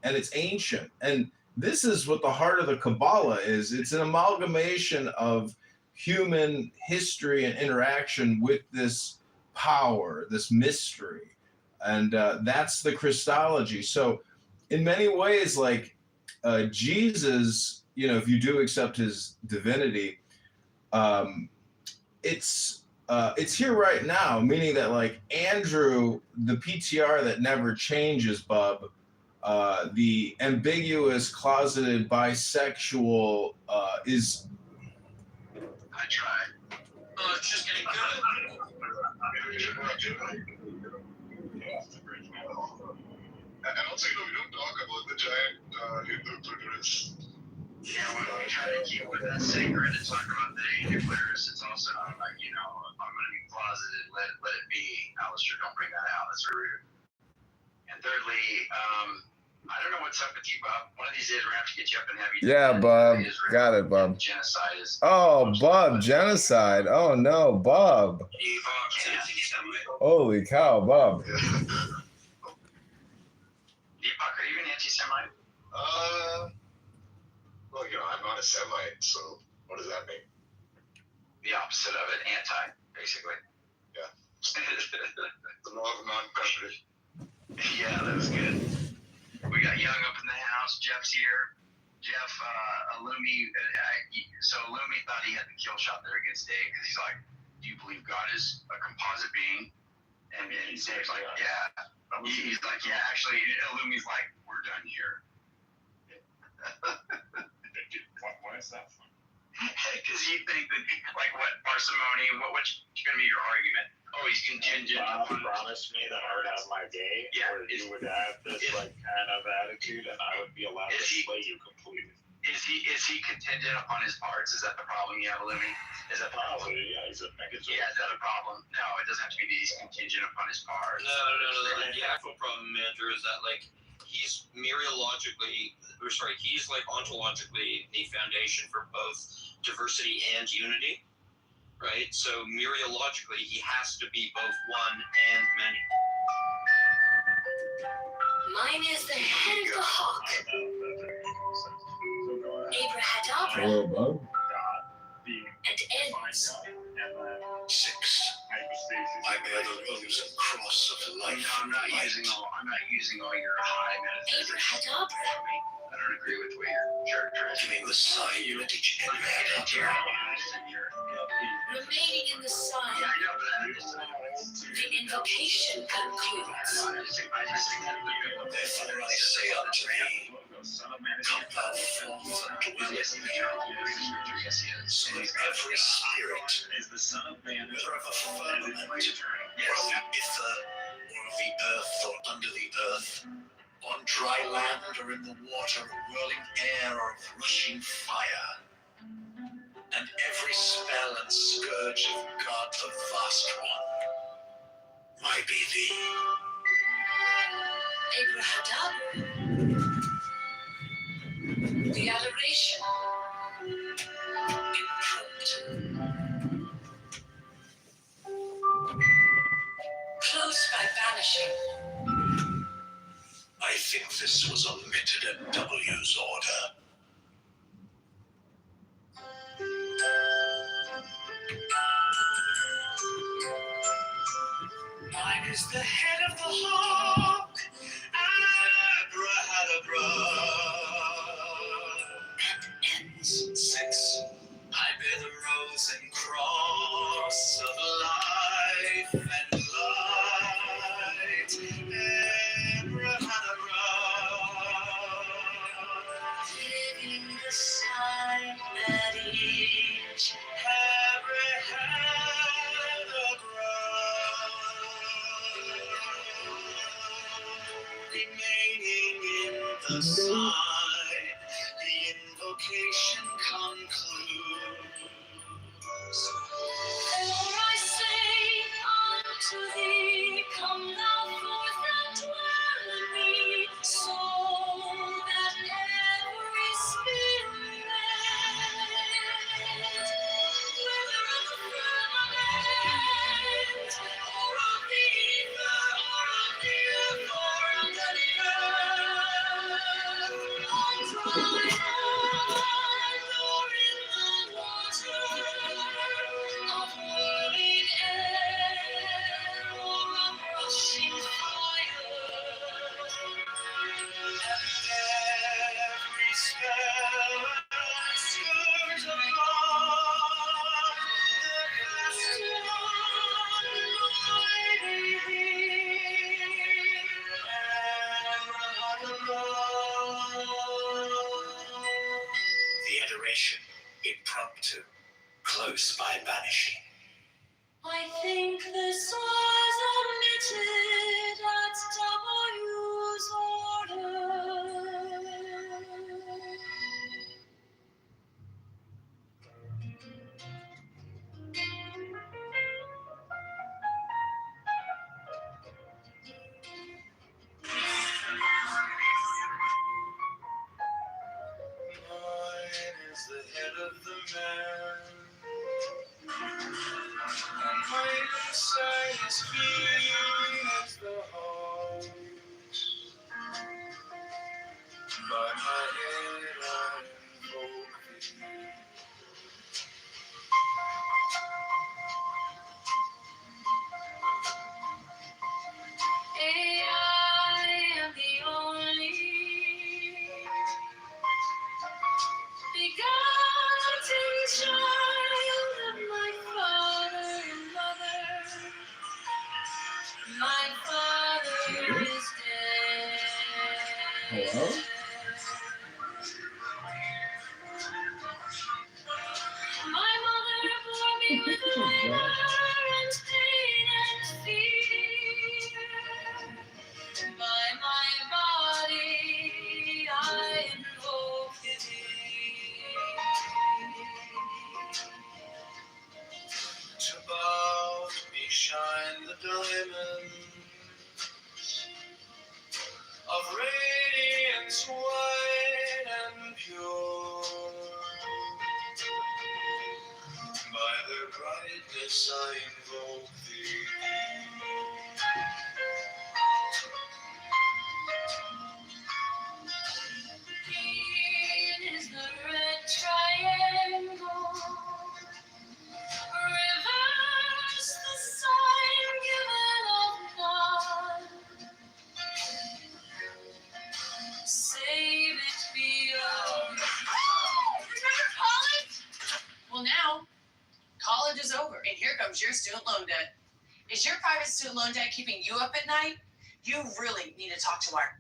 and it's ancient. And this is what the heart of the Kabbalah is. It's an amalgamation of human history and interaction with this power, this mystery. And that's the Christology. So in many ways, like Jesus, if you do accept his divinity, it's here right now, meaning that like Andrew, the PTR that never changes, bub, the ambiguous, closeted, bisexual is. I tried. Oh, it's just getting good. And also, we don't talk about the giant Hindu clitoris. Yeah, when we try to keep with that sacred and talk about the nuclears, it's also like, you know, if I'm going to be closeted, let it be. Alistair, don't bring that out. That's rude. And thirdly, I don't know what's up with you, Bob. One of these days we're going to have to get you up and have you. Yeah, Bob. Got it, Bob. Genocide is. Oh, Bob, genocide. Oh, no, Bob. Holy cow, Bob. Deepak, are you an anti-Semite? Well, you know, I'm not a Semite, so what does that mean? The opposite of it, anti, basically. Yeah. The non-country. Yeah, that was good. We got Young up in the house. Jeff's here. Jeff, Illumi thought he had the kill shot there against Dave because he's like, do you believe God is a composite being? And Dave's like, yeah. He's like, yeah, actually, Illumi's like, we're done here. Why is that fun? Because you think that, like, what, parsimony, what's going to be your argument? Oh, he's contingent. Bob promised me that I would have my day, where you would have this kind of attitude, and I would be allowed to slay you completely. Is he contingent upon his parts? Is that the problem you have, Illumi? Is that the problem? Yeah, he's a megazord. Yeah, is that a problem? No, it doesn't have to be that he's contingent upon his parts. No. The actual problem, Andrew, is that like he's he's like ontologically a foundation for both diversity and unity, right? So mereologically, he has to be both one and many. Mine is the head of the hawk. Abrahadabra. Hello, Bob. And ends. 6. I bear the rose and cross of life. No, I'm not using all your high metaphysics. Abrahadabra. I don't agree with the way you're characterizing. Giving the sign at each end. Remaining in the sign. Yeah, I know, but I just The invocation concludes. Therefore I say unto thee, come thou forth and dwell in me. So that every spirit, whether of a firmament, or of the ether, or of the earth, or under the earth, on dry land, or in the water, or whirling air, or of rushing fire, and every spell and scourge of God the Vast One, might be thee. Abrahadabra. The adoration. Imprint. Close by banishing. I think this was omitted at W's order. Mine is the head of the hawk. Abrahadabra. And ends. 6. I bear the rose and cross of life and light. Abrahadabra. Giving the sign at each. Remaining in the sign, the invocation concludes. For I say unto thee, come thou forth and dwell in me, so that every spirit, whether of the firmament, or of the ether, or of the earth, or under the earth, on dry land, or in the water, of whirling air, or of rushing fire, And every spell and scourge of God, the Vast One, mighty thee. The adoration, impromptu, close by banishing. I think this was omitted at W's order. His feet is the heart. By my head I invoke thee. I am the only begotten child of my father and mother. My father is dead. Hello? My mother bore me with labor and pain and fear. By my body I invoke thee. Above me shine the diamonds of radiance white and pure. By their brightness I invoke thee. Green is the red triangle. Reverse the sign given of none. Save it beyond. Remember college? Well, now, college is over, and here comes your student loan debt. Is your private student loan debt keeping you up at night? You really need to talk to our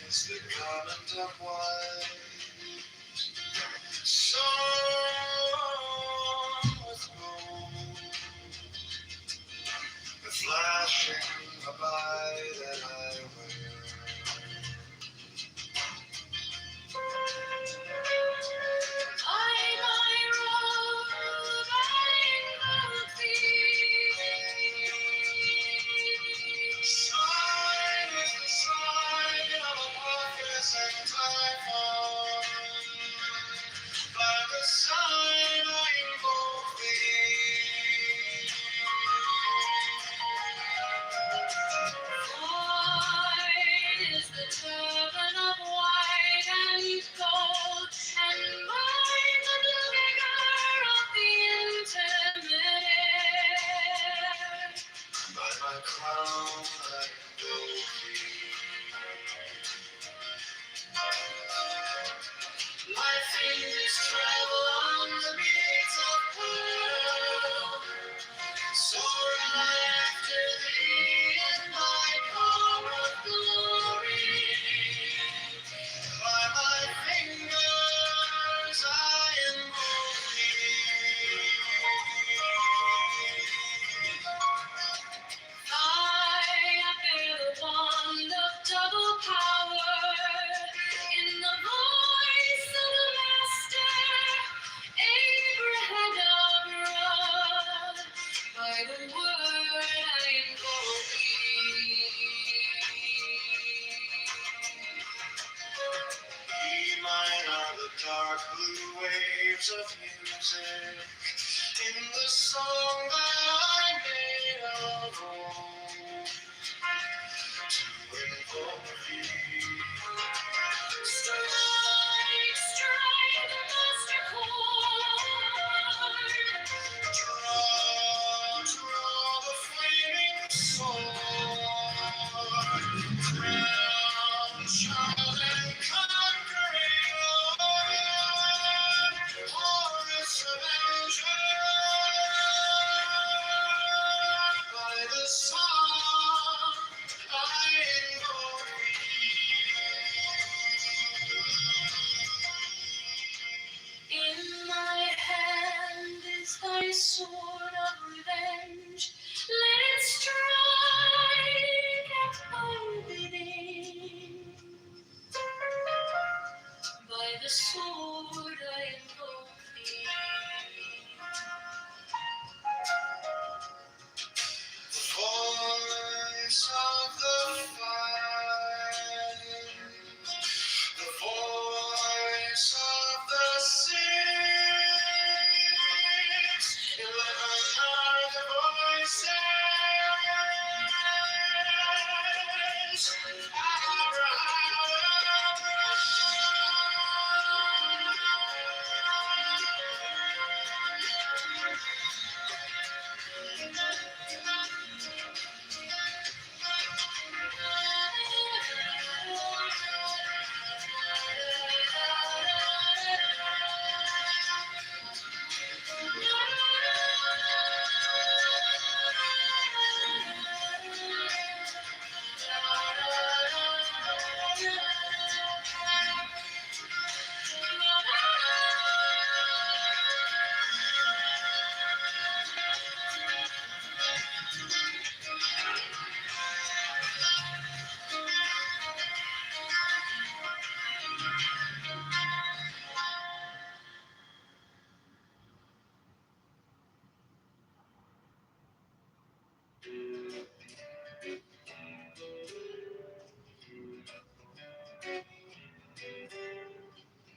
Is the garment of white, sown with gold, the flashing abide that I wear. I my robe I invoke thee. Sign is the sign of a purpose and typhoon. By the sign I invoke thee. Mine is the turban of white and gold, and mine the blue vigor of the intimate air. By my crown I invoke thee. My fingers travel on the beads of pearl. Soar I after thee in my car of glory. By my fingers I invoke thee. I bear the wand of double power in the voice of the master, Abrahadabra. By the word I invoke thee. Be mine are the dark blue waves of music in the song that I made of old. To invoke thee. Strike, strike the master chord. Draw the flaming sword. the sword I invoke thee. The voice of the fire, the voice of the six, 11 other voices.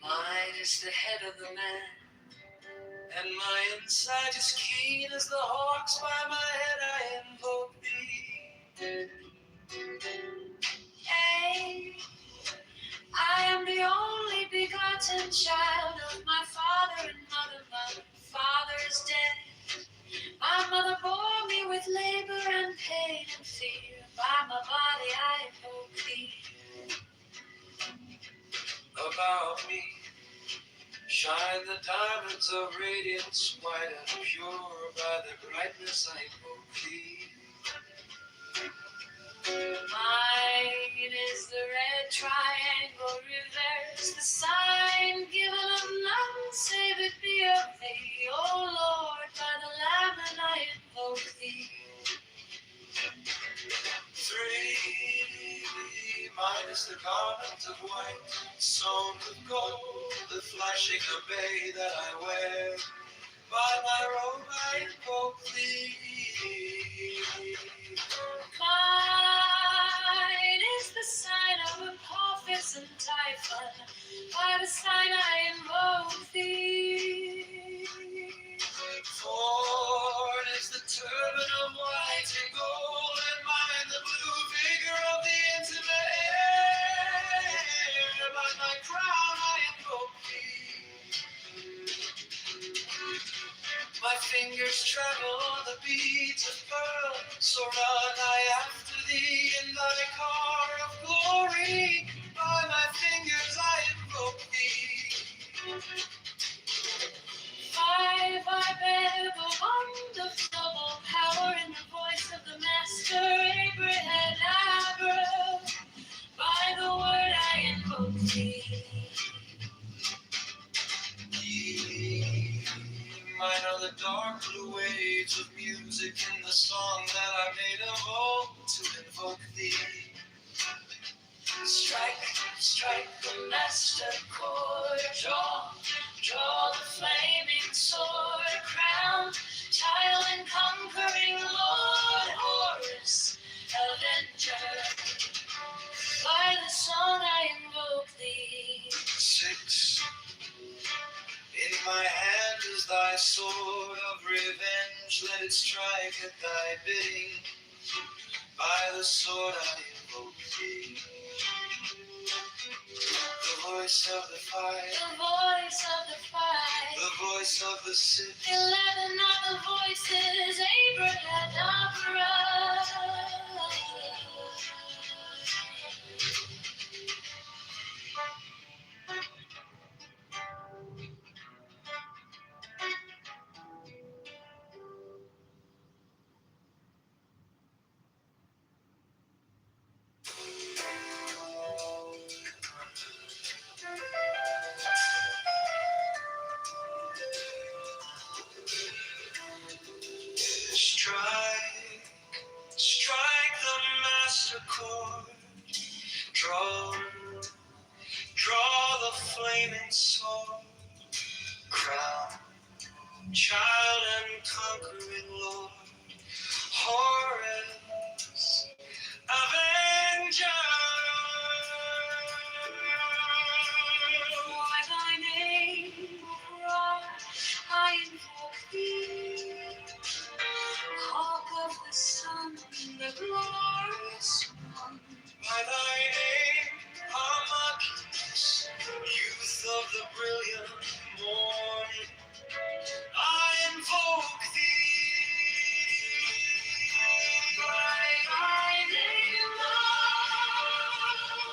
Mine is the head of the man, and my insight is keen as the hawks. By my head I invoke thee. Hey, I am the only begotten child of my father and mother. My father is dead. My mother bore me with labor and pain and fear. By my body I invoke thee. About me shine the diamonds of radiance, white and pure. By their brightness I invoke thee. Mine is the red triangle reverse, the sign given of none save it be of thee. O Lord, by the Lamb and I invoke thee. 3, mine is the garment of white, sewn with gold, the flashing obey that I wear. By my robe I invoke thee. Mine is the sign of Apophis and Typhon. By the sign I invoke thee. 4 is the turban of white and gold, and mine the blue vigor of the intimate air. By my crown I invoke thee. My fingers travel on the beads of pearl, so run I after thee in thy car of glory. By my fingers I invoke thee. 5, I bear the wonderful power in the voice of the Master, Abraham. By the word I invoke thee. Mine are the dark blue waves of music in the song that I made of old to invoke thee. Strike, strike the master chord, draw the flaming sword, crown, child and conquering Lord, Horus, avenger. By the song I invoke thee. 6, in my hand is thy sword of revenge, let it strike at thy bidding. By the sword I invoke thee. The voice of the fire, The voice of the five, the voice of the 6, 11 other voices, Abraham. strike the master. flaming sword, crown, child and conquering Lord, Horus, Avenger. By thy name, I invoke thee. Hawk of the sun, the glorious one. By thy name, Harmachis, youth of the brilliant morn, I invoke thee. By thy name,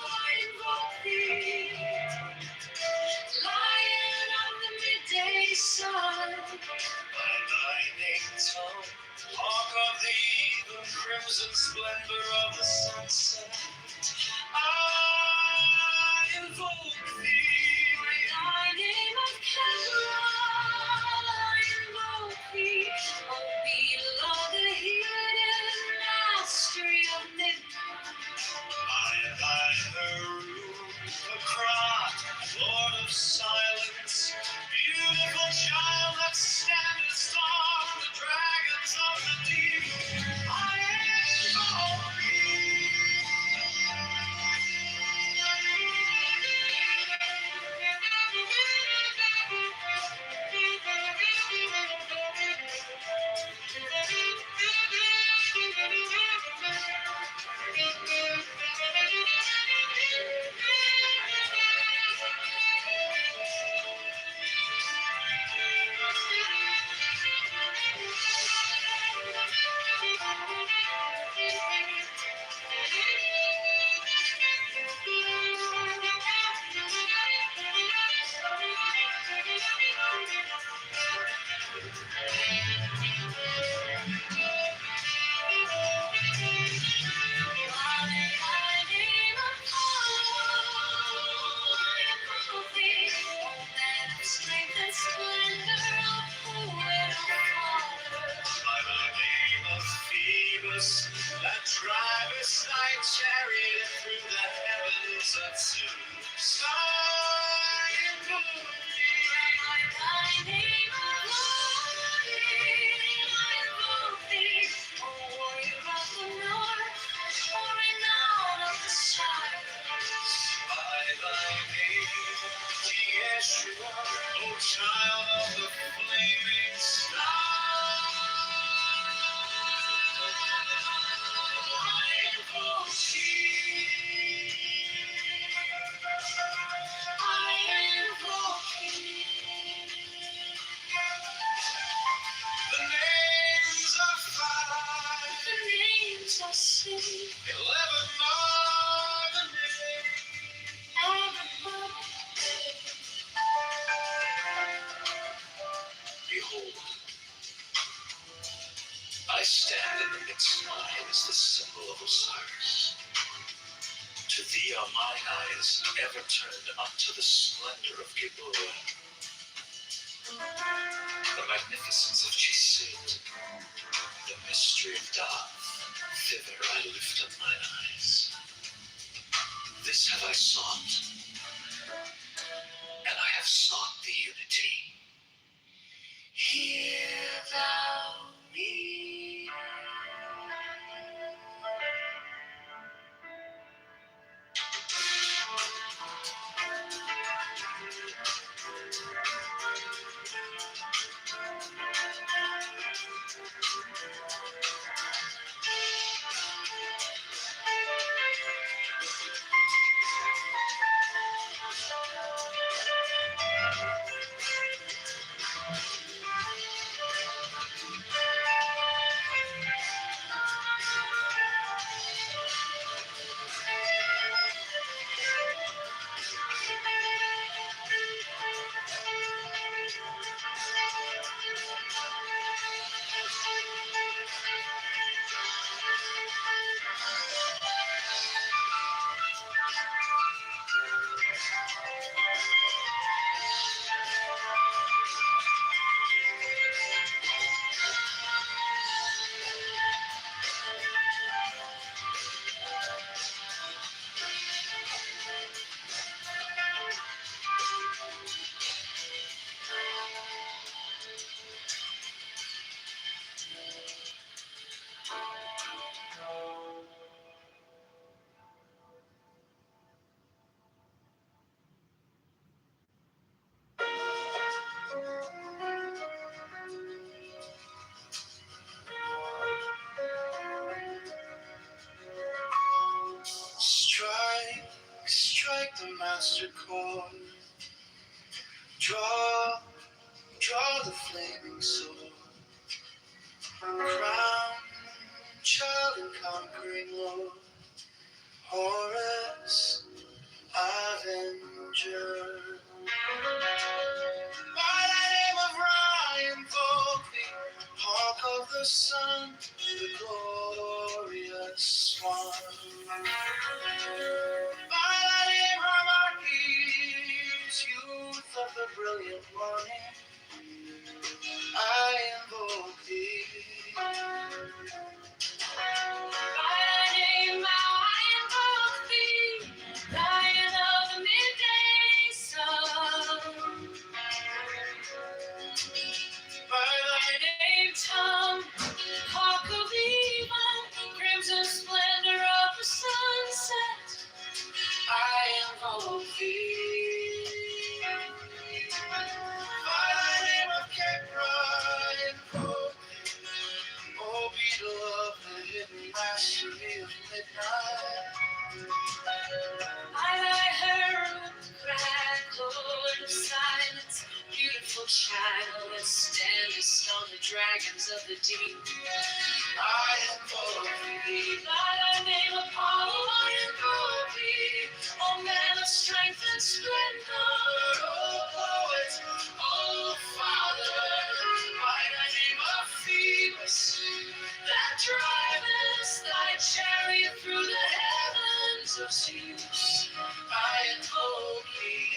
I invoke thee. Lion of the midday sun. By thy name, tongue, hawk of the crimson splendor of the sunset, I invoke thee. By thy name of Kitover, I invoke thee. O beloved, the hidden mastery of midnight. By thy room, the crown, Lord of silence, beautiful child that standest on the dragons of the deep, I invoke thee. By the name of Phoebus, that drivest thy chariot through the heavens of Zeus, I invoke thee. By thy name, Yeshua, O child of the flaming star, I invoke thee. The names are five, 11 are the names. Behold, I stand in the midst of mine as the symbol of Osiris. To thee are mine eyes ever turned unto the splendor of Kitover, the magnificence of Chisid, the mystery of Daath. Thither I lift up mine eyes. This have I sought, and I have sought the unity. Hear thou me. master chord. Draw the flaming sword. Crown, child and conquering lord. Horus, Avenger. By the name of Ryan, invoke thee, hawk of the sun, the glorious one. By the name of Archies, youth of the brilliant morning, I invoke thee. By thy name now I invoke thee, Lion of the midday sun. By thy name, tongue, hawk of even, crimson splendor of the sunset, I invoke thee. By thy name of Kepra, I invoke thee, O beetle of the hidden mastery of midnight. By thy herald, crack, Lord of silence, beautiful child that standest on the dragons of the deep, I invoke thee. By thy name, Apollo, I invoke thee. O man of strength and splendor, O poet, O father. By thy name of Phoebus, that drivest thy chariot through the heavens of Zeus, I invoke thee.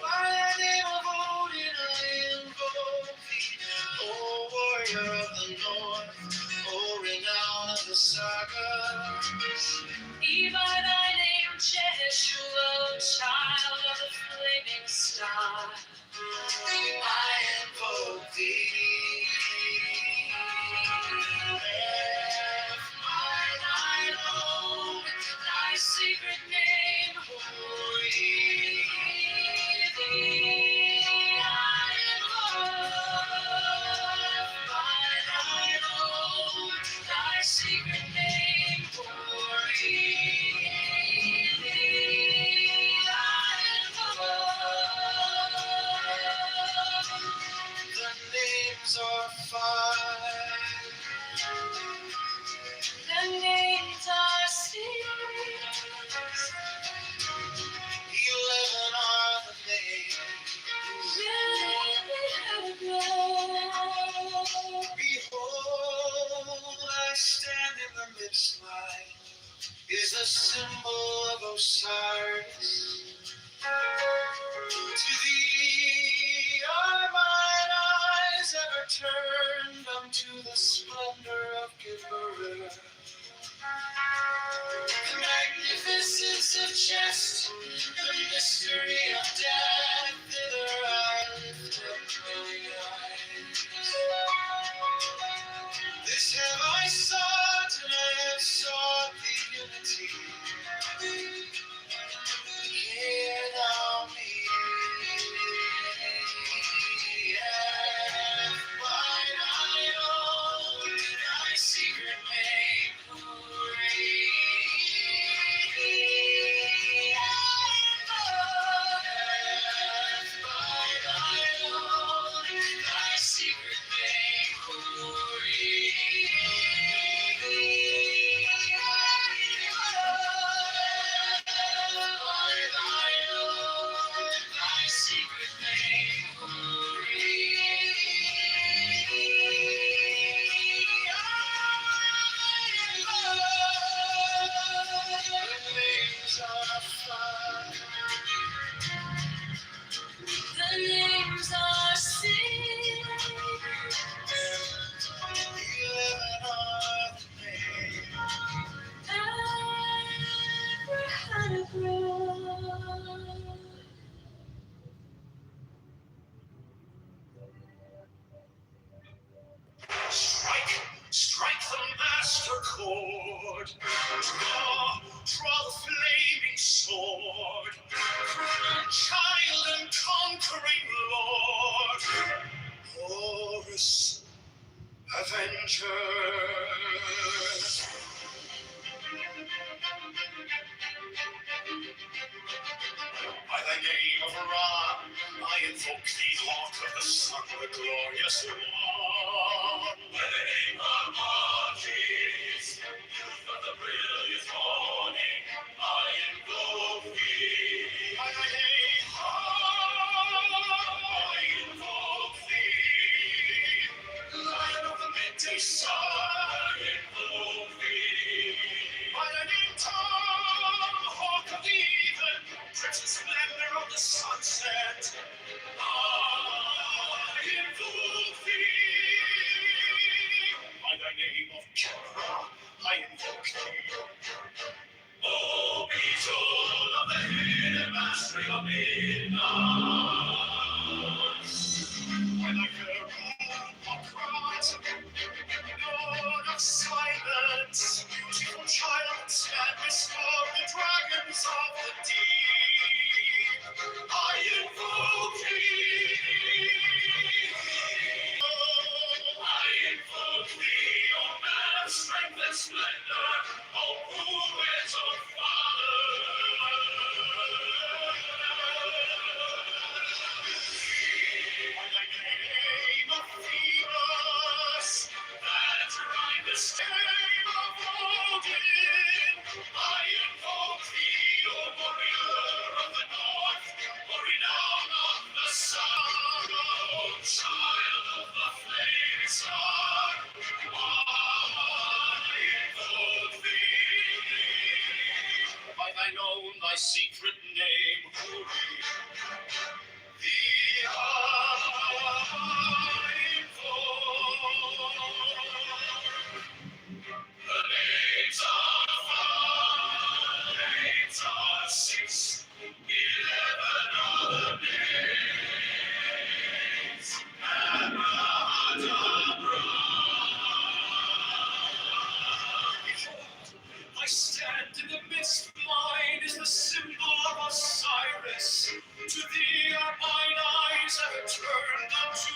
By the name of Odin, I invoke thee. O warrior of the north, O renown of the sagas. By thy name, Jeshua, child of the flaming star, I invoke thee. If by thine own, thy secret name, holy, thee I invoke. By thine own, thy secret name, holy, thee I invoke. The names are five. The names are six. 11 are the names. Behold, I stand in the midst. Light is the symbol of Osiris. To thee are mine eyes ever turned unto the splendor of Kitover. The magnificence of chest, the mystery of death, thither I lift up mine eyes. This have I sought, and I have sought the unity. Hear thou me. And by thine own, thy secret name, glory. I invoke. And by thine own, thy secret name, glory. The names are six. 11 are the names. Strike the master chord. Draw the flaming sword. Crown child and conquering lord. Horus, Avenger. thy name of Ra, I invoke thee, hawk of the sun, the glorious one. By the name of Arches, youth of the brilliant morning, I invoke thee. By thy name, I invoke thee. Lion of the midday sun, I invoke thee. By thy name, Tom, hawk of the even, prince and splendor of the sunset, I invoke thee. By thy name of Kitover, I invoke thee. O beetle of the hidden mastery of midnight, when I hear a cries, Lord of silence, beautiful child, stand before the dragons of the deep. I invoke thee. I invoke thee, O man of strength and splendor, O who is our Father. By thy name of Phoebus, that rhyme the name of Odin, I invoke thee, O warrior of the north, O renown of the sun, O child of the flaming star, I invoke thee. By thine own, thy secret name, Holy, thee I invoke. The names are five, names are 6, 11 other names. Abrahadabra. Behold, I stand in the midst. Mine is the symbol of Osiris. To thee are mine eyes have turned unto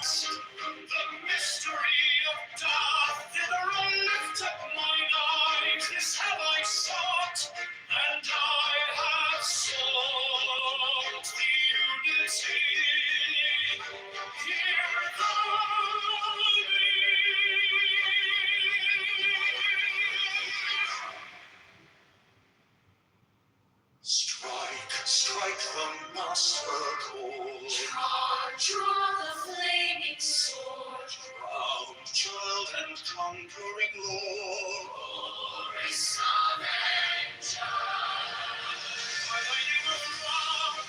the mystery of death. Thither I lift up mine eyes. This have I sought, and I have sought the unity. Hear thou me. Strike, strike the master chord. Draw the flaming sword. Proud child and conquering Lord. Glorious Avenger. By thy name of Ra,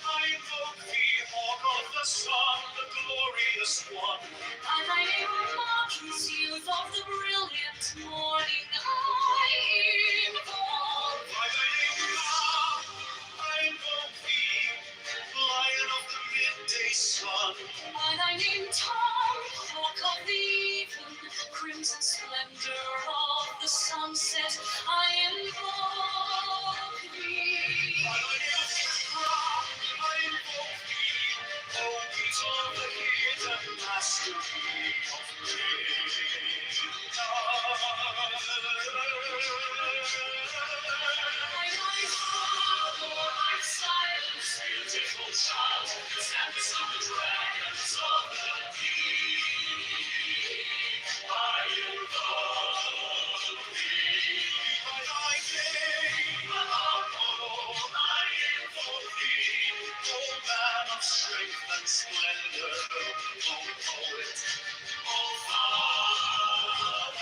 I invoke thee, hawk of the sun, the glorious one. By thy name of Marquis, youth of the brilliant morning, I invoke. By thy name of Ra, I invoke thee, lion of the midday sun. By thy name, Tom, hawk of the even, crimson splendor of the sunset, I invoke thee. By thy name, Ra, I invoke thee, O beetle of the hidden mastery of beautiful child, stand beside the dragons of the deep. I invoke thee. By thy name, Apollo, I invoke thee. O man of strength and splendor, O poet, O father.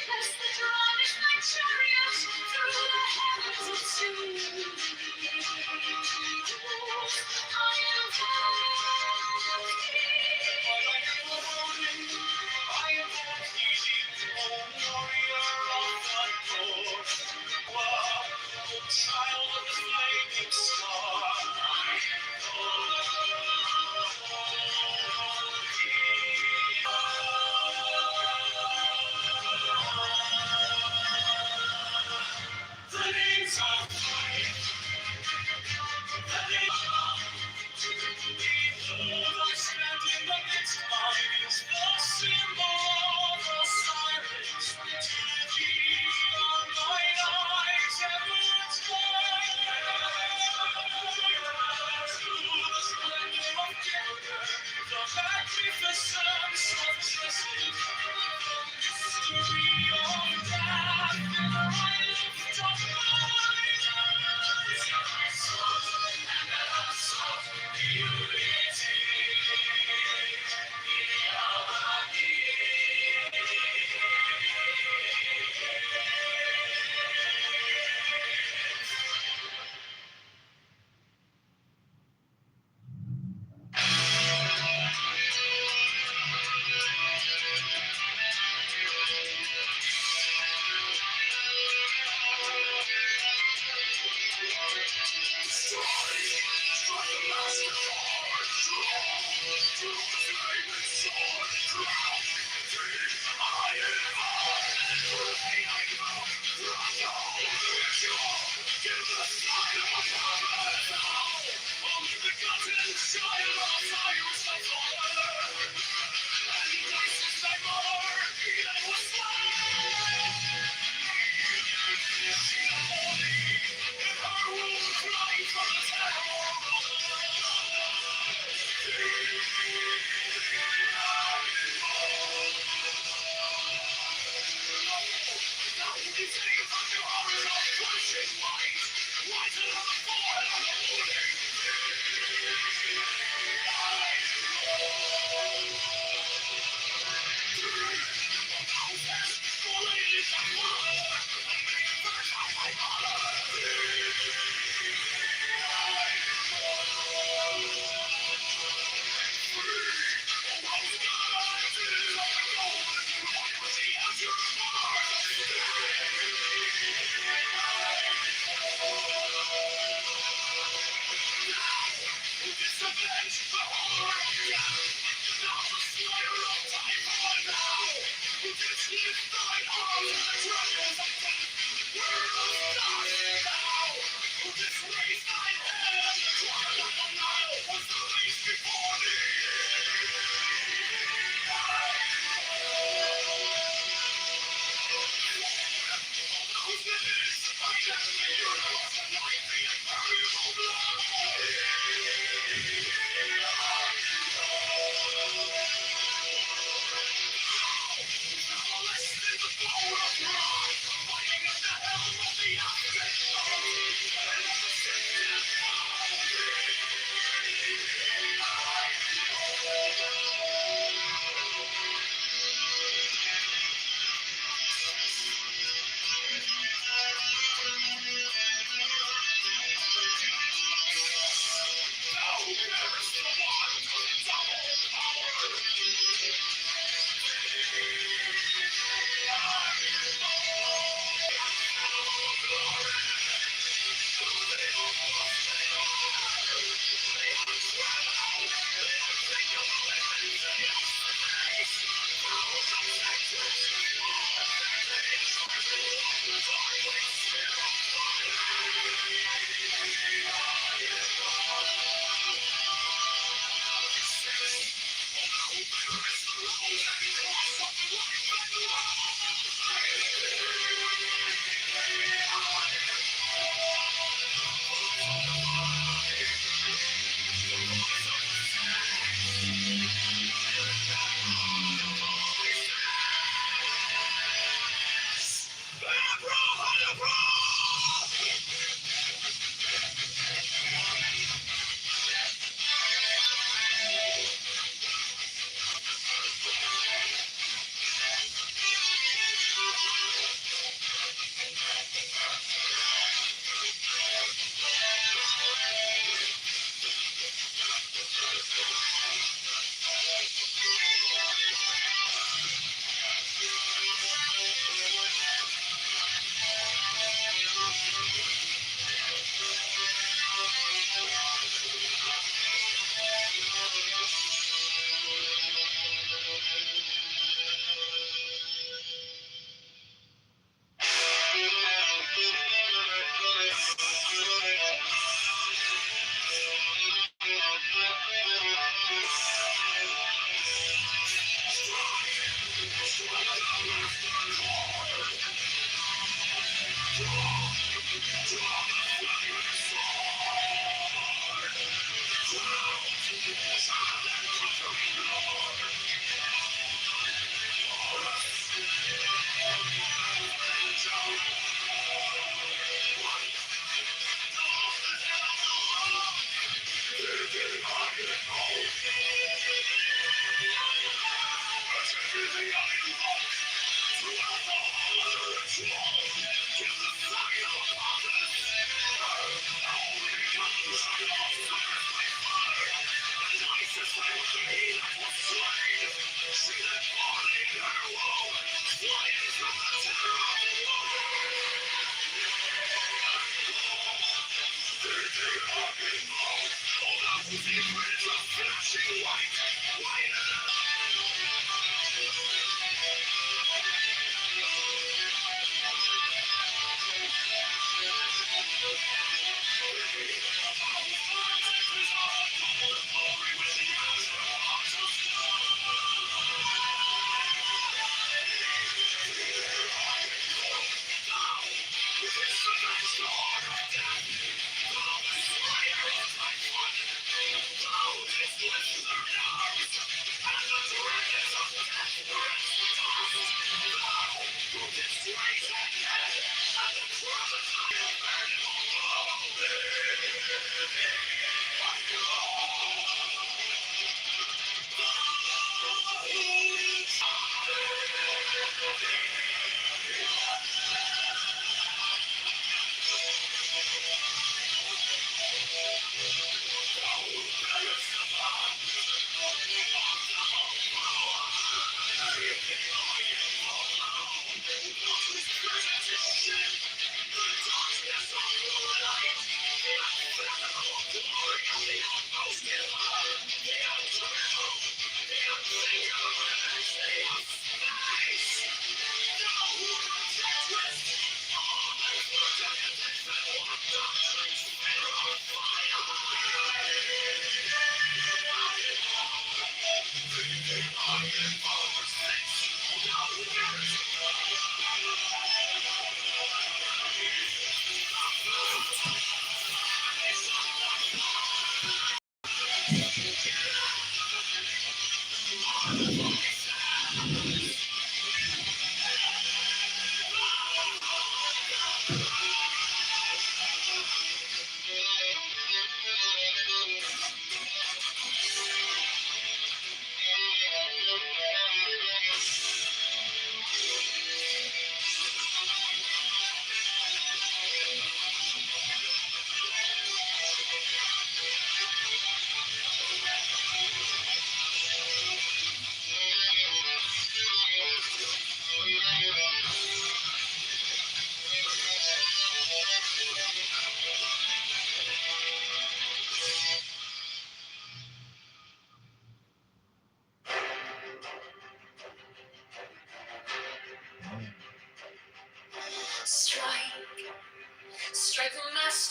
As the drive my chariot through the heavens of two, I invoke thee. By thy name of Odin, I invoke thee, O warrior of the north. O child of the flaming star, I the names of fire. Behold, I stand in the midst, mine is the symbol of Osiris. To thee are mine eyes ever turned.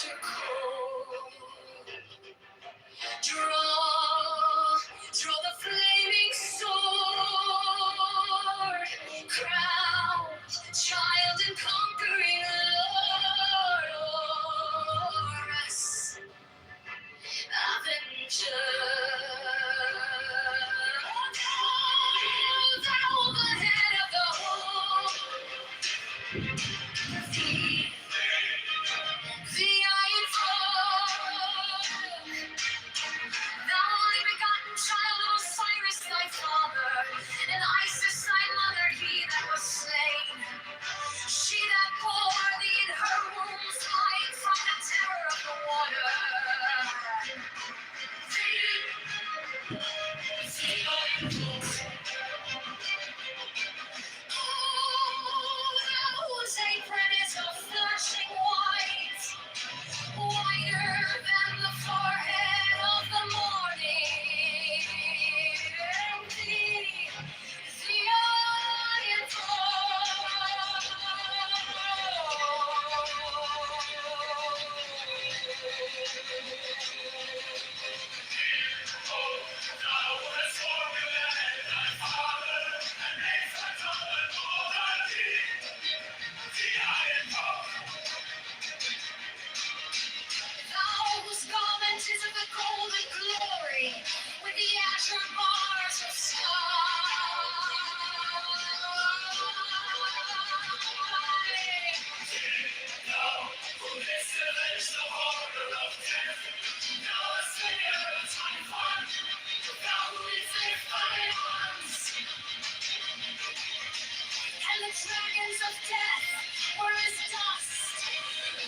master code. Draw the flaming sword, crown, child and conquering Lord, us, Avenger. Thou the head of the whole, the iron throne. Thou only begotten child of Osiris thy father, and Isis thy mother, he that was slain. She that bore thee in her womb's light from the terror of the water. Oh, whose apron is of flashing white, whiter than the forehead of the morning. The iron Thou whose garment is of the golden glory, with the azure bars of sky. Thou who didst avenge the horror of death, thou a slayer of Typhon, thou who didst lift thine arms, and the dragons of death were as dust.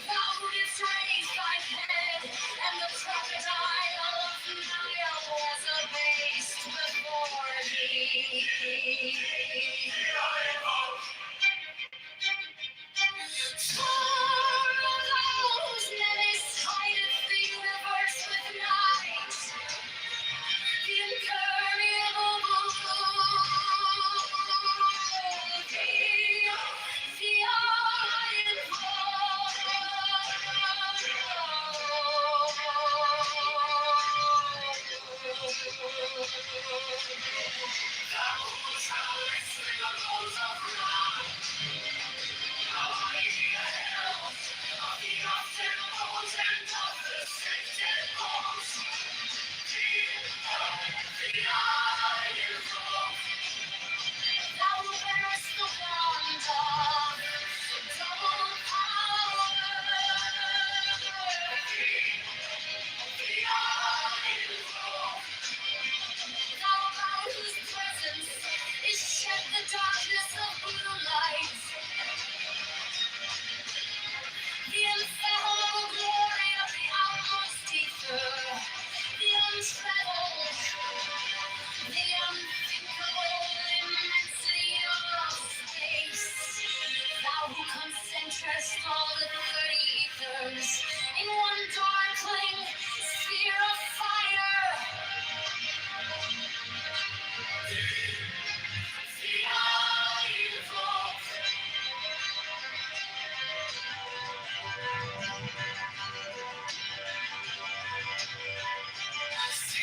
Thou who didst raise thine head, and the crocodile of Nile was abased before thee. For thou whose menace hideth the universe with night, the impermeable blue, the iron thou whose eyes in the rose of rock, thou mighty hell of the often bones and of the sick dead bones. The iron rope, thou who bearest the wand of double power. The iron rope, thou about whose presence is shed the darkness of blue light. The ineffable glory of the outmost ether, the untrammeled, the unthinkable immensity of space. Thou who concentrest all the 30 ethers in one darkling sphere of fire. The iron rope.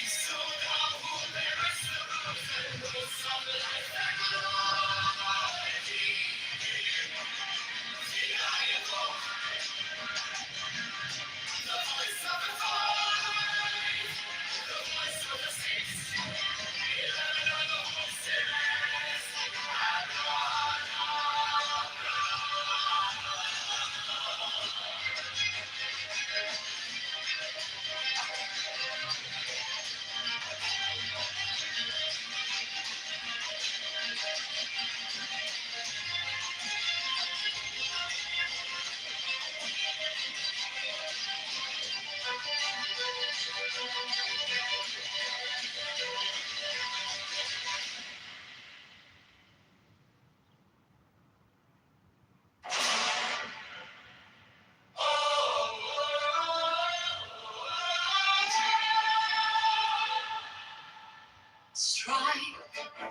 So thou who bearest the rose and rose of life and glory. The iron rope. The voice of the five, the voice of the six, 11 of the voices,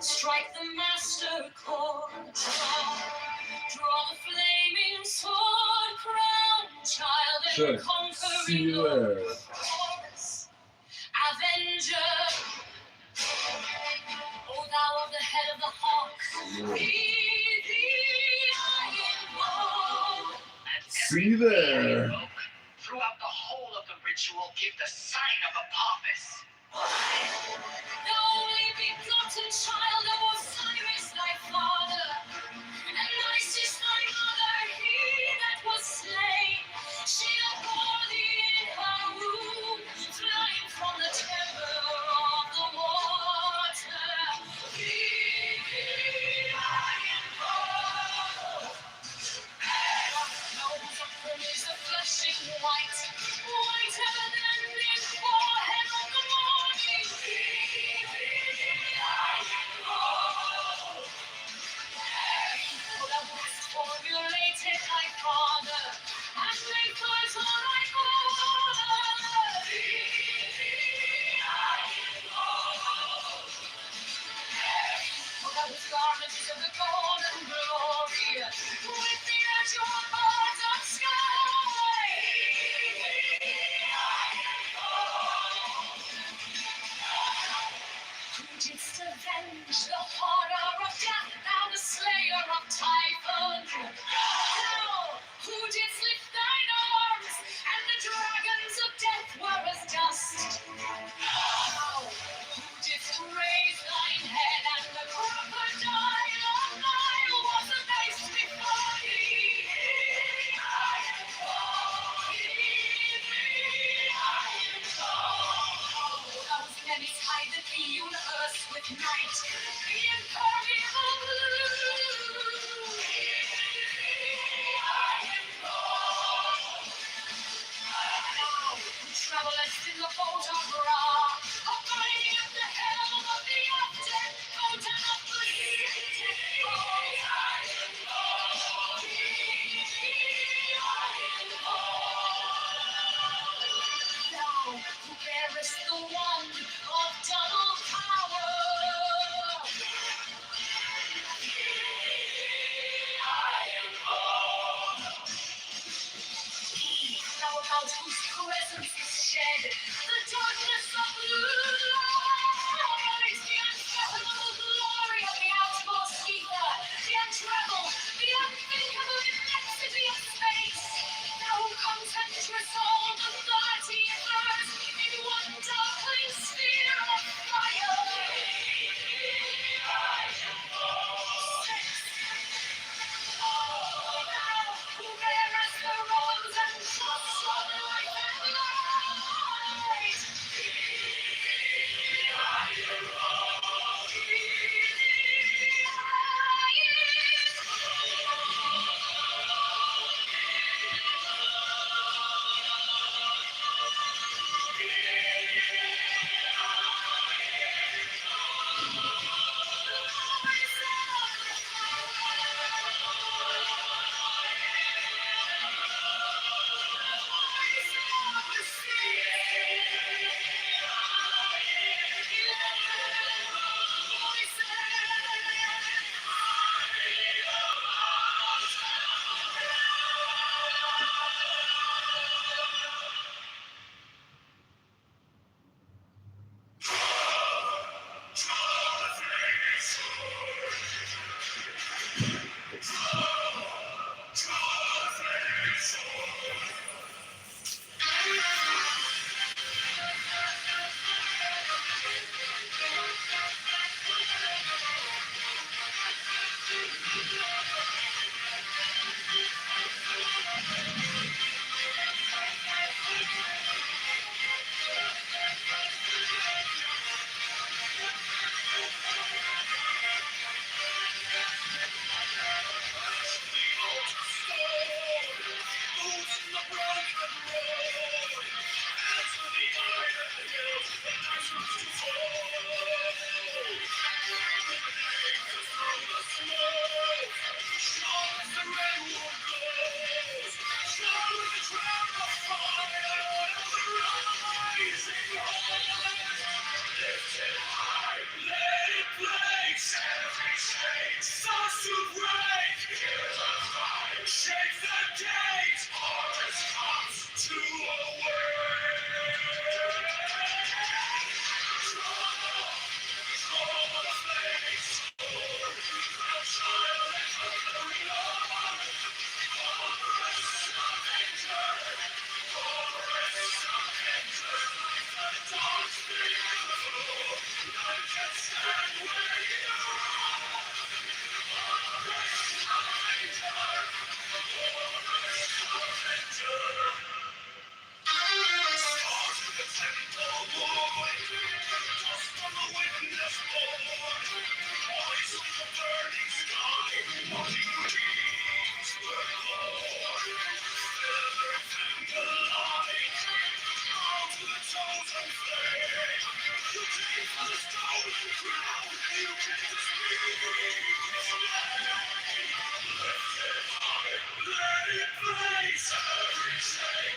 Strike the master chord, draw the flaming sword, crown, child and conqueror. See you there. Avenger. O thou of the head of the hawk, be thee I invoke. See you there. Throughout the whole of the ritual, give the sign of Apophis. The only begotten child of Osiris thy father, and Isis thy mother, he that was slain. She bore thee in her womb, flying from the temper of the water. Be thee I invoke. Nose of them is a flashing white, whiter than the forehead of the morning. Be thee I invoke. For thou hast formulated thy father, and made birds on thy father. Be thee I invoke. For thou hast garmented of the golden glory, with the azure birds of sky. Be thee I invoke. Who didst avenge the horror of death, thou the slayer of Typhon? Thou, who didst lift thine arms, and the dragons of death were as dust? Thou, who didst raise thine head, and the crocodile of Nile was abased before thee? I invoke thee, I invoke. Those many hide the universe with night, the impermeable blue. I invoke. Thou who travellest in the boat of Ra, abiding at the helm of the often boat and of the sea. I invoke thee, I invoke. Thou who bearest the wand of double power. I invoke. Thou about whose presence is shed the darkness of light, the unfathomable glory of the outmost ether, the untroubled, the unthinkable immensity of space. Thou who concentrest all the 30 earths in one darkling sphere of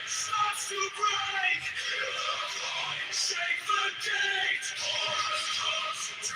Starts to break. Shake the gate. Horus comes to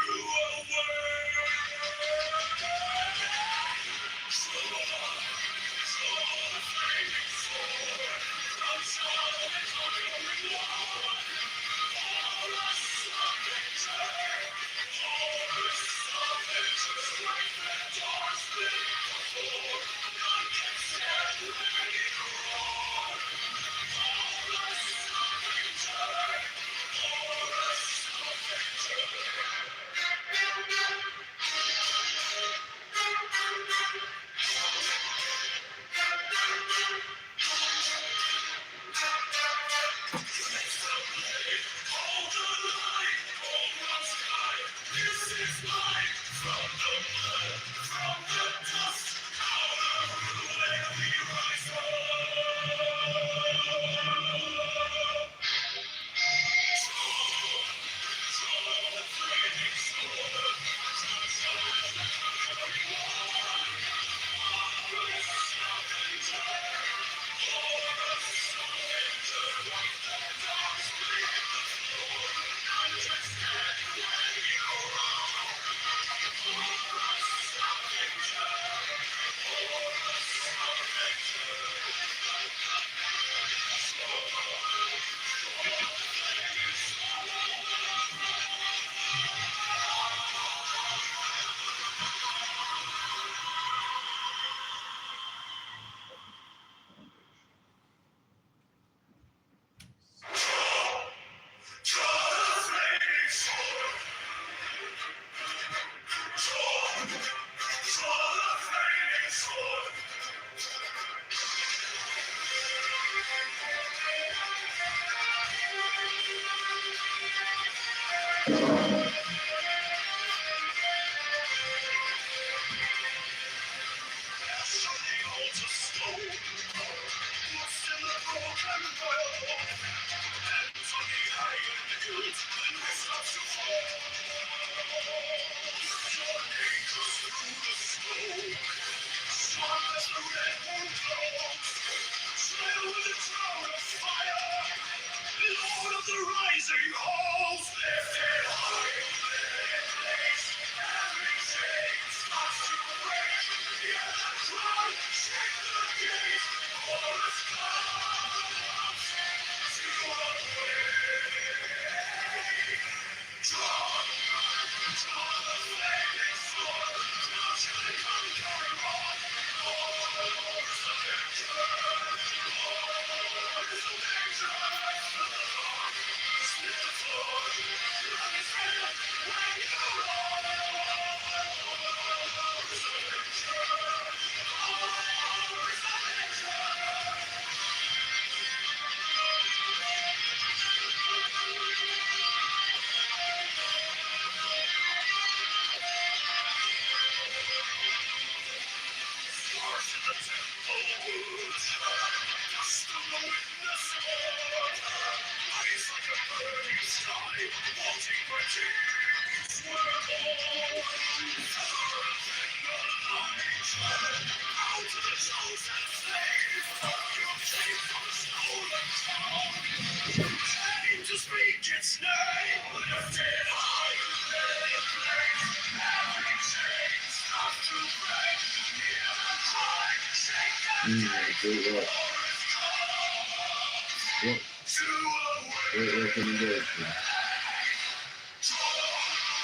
Great recommendation.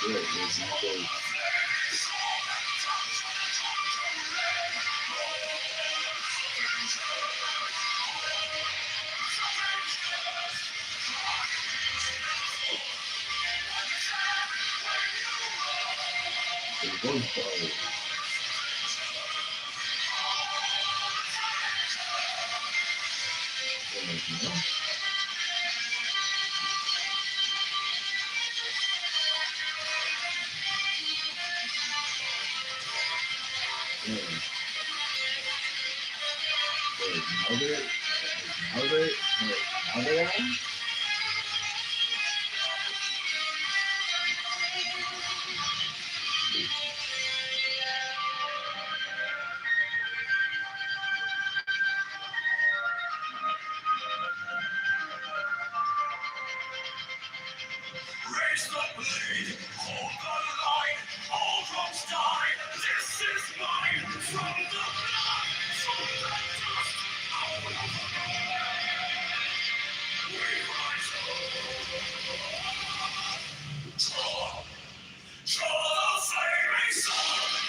Great recommendation. Hold the line, all drops die. This is mine. From the blood, from the dust, out of the we rise up. Draw the flaming sword.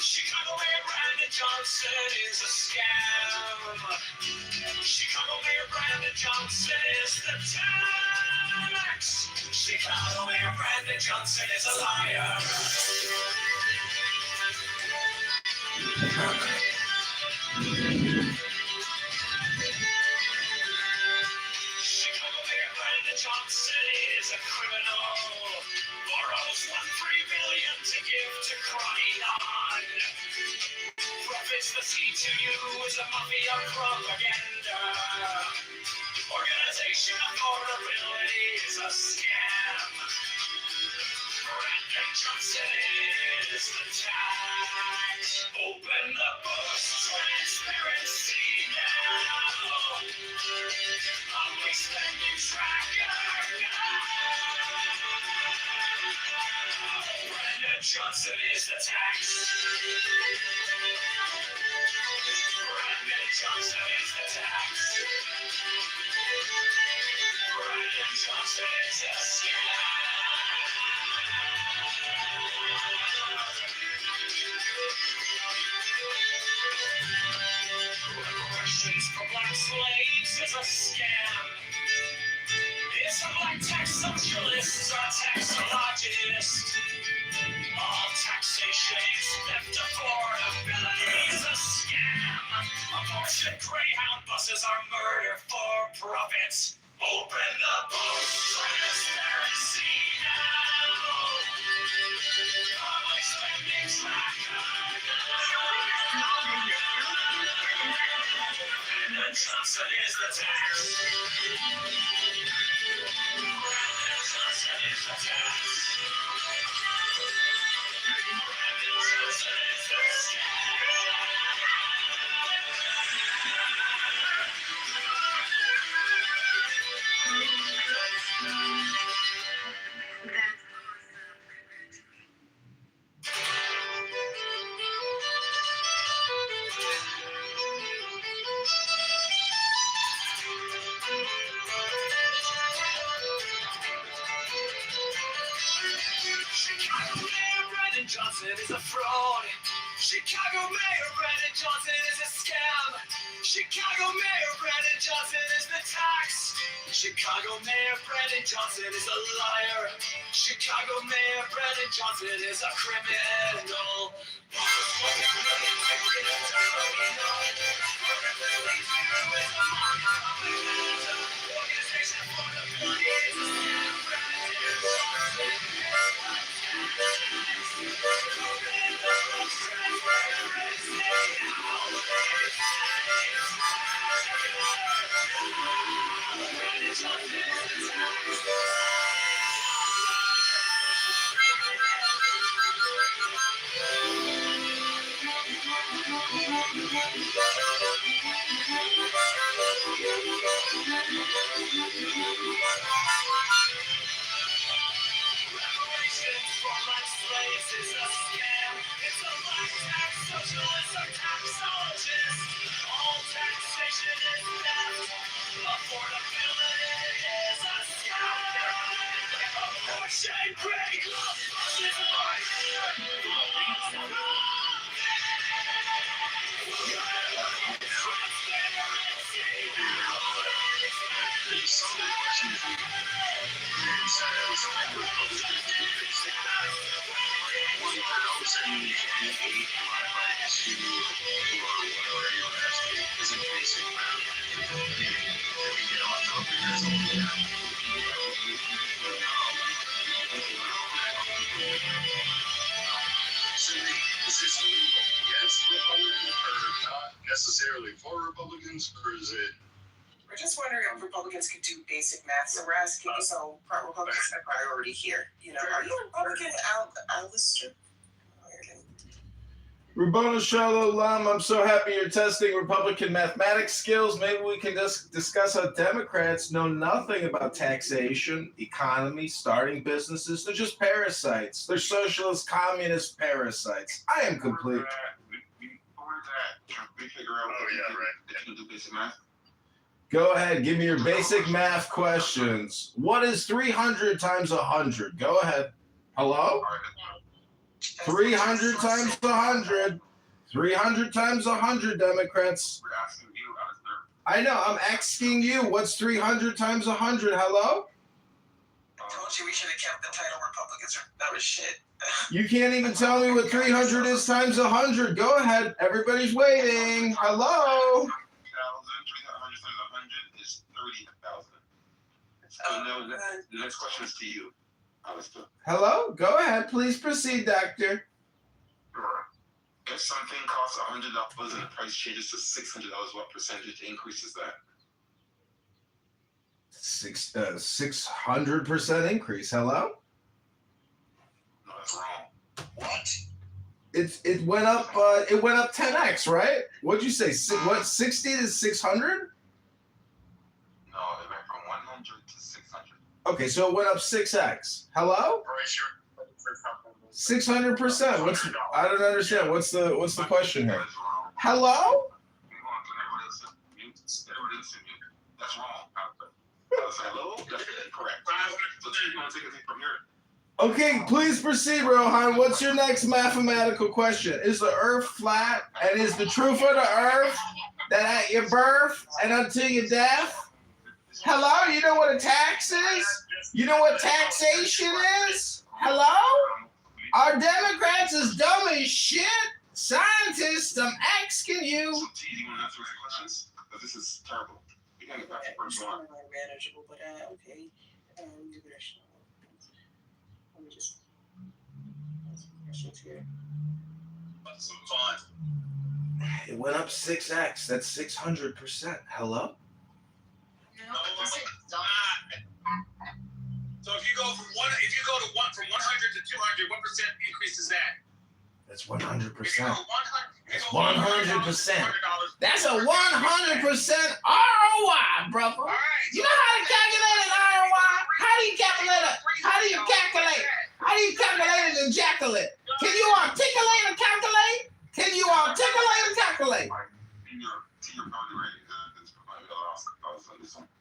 Chicago Mayor Brandon Johnson is a scam. Chicago Mayor Brandon Johnson is the tax. Chicago Mayor Brandon Johnson is a liar. Chicago Mayor Brandon Johnson is a criminal. Borrows $1.3 billion to give to crying on. Profits the sea to you is a mafia propaganda. Organization affordability is a scam. Brandon Johnson is the tax. Open the books, transparency now. Public spending tracker. Brandon Johnson is the tax. Brandon Johnson is the tax. Brandon Johnson is a scam. Reparations for black slaves is a scam. It's a black tax socialist or taxologist. All taxation is theft affordability is a scam. Abortion Greyhound buses are murder for profits. Open the books, transparency now. Public spending tracker. Brandon Johnson is the tax. Brandon Johnson is the tax. Brandon Johnson is the Chicago Mayor Brandon Johnson is a fraud. Chicago Mayor Brandon Johnson is a scam. Chicago Mayor Brandon Johnson is the tax. Chicago Mayor Brandon Johnson is a liar. Chicago Mayor Brandon Johnson is a criminal. Reparations for black slaves is a scam. It's a black tax socialist or taxologist. All taxation is theft. Affordability is a scam. Abortion Greyhound buses are Is this against Republicans or not necessarily for Republicans, or is it? We're just wondering if Republicans could do basic math. So we're asking, so Republicans have priority here. You know, are you a Republican, Alistair? Rabbona Shalom, I'm so happy you're testing Republican mathematics skills. Maybe we can just discuss how Democrats know nothing about taxation, economy, starting businesses. They're just parasites. They're socialist, communist parasites. I am complete. We figure out. Oh yeah, right. Can do basic math. Go ahead, give me your basic math questions. What is 300 times 100? Go ahead. Hello? 300 times 100. 300 times 100, Democrats. We're asking you, Alistair. I know, I'm asking you, what's 300 times 100? Hello? I told you we should have kept the title Republicans are that was shit. You can't even tell me what 300 is times 100. Go ahead. Everybody's waiting. Hello? 1,000 times 100 is 30,000. So now the next question is to you, Alistair. Hello? Go ahead. Please proceed, doctor. Sure. If something costs $100 and the price changes to $600, what percentage increase is that? 600% increase. Hello? No, that's wrong. What? It went up 10x, right? What'd you say? 60 to 600? No, it went from 100 to 600. Okay, so it went up 6x. Hello? 600%. I don't understand. What's the question here? Hello? That's wrong. Hello? That's incorrect. So you're going to take it from here. Okay, please proceed, Rohan. What's your next mathematical question? Is the earth flat? And is the truth of the earth that at your birth and until your death? Hello? You know what a tax is? You know what taxation is? Hello? Are Democrats as dumb as shit? Scientists, I'm asking you. So, T, do you want to answer the questions? Because this is terrible. You got to get back to first one. Manageable, but okay. Let me just ask some questions here. That's some fun. It went up 6x. That's 600%. Hello? No, it wasn't done. So if you go to 100 to 200, what percent increase is that? That's 100%. If you go 100, That's 100%. That's a 100% ROI, brother. All right. You know how to calculate an ROI? How do you calculate it? How do you calculate? How do you calculate an ejaculate? Can you articulate and calculate? Can you articulate and calculate? You're probably right. It's probably the last cause on this one.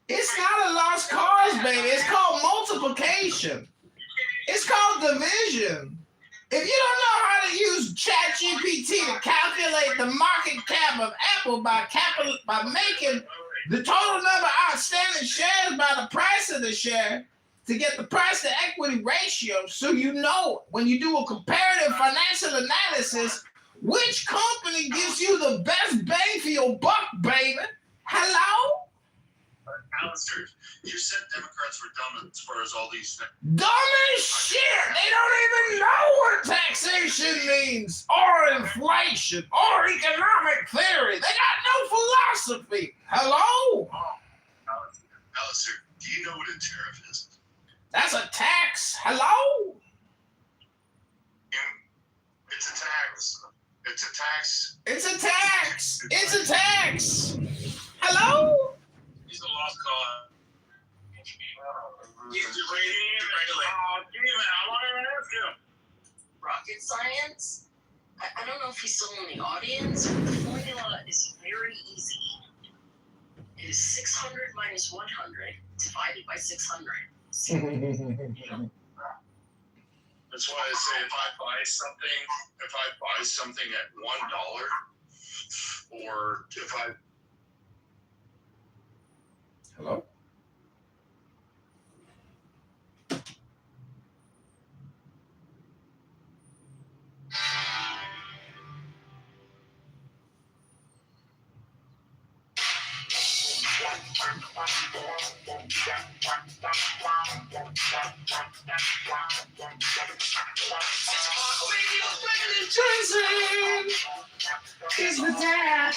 It's not a lost cause, baby. It's called multiplication. It's called division. If you don't know how to use ChatGPT to calculate the market cap of Apple by making the total number of outstanding shares by the price of the share to get the price to equity ratio, so you know when you do a comparative financial analysis, which company gives you the best bang for your buck, baby? Hello? Alistair, you said Democrats were dumb as far as all these things. Dumb as shit! They don't even know what taxation means, or inflation, or economic theory. They got no philosophy. Hello? Alistair, do you know what a tariff is? That's a tax. Hello? It's a tax. It's a tax. It's a tax. It's a tax. Hello? He's a lost cause. He's degrading and regulating. I want to ask him. Rocket science? I don't know if he's still in the audience, but the formula is very easy. It is 600 minus 100 divided by 600. That's why I say if I buy something at $1, or if I Hello? Is the dad.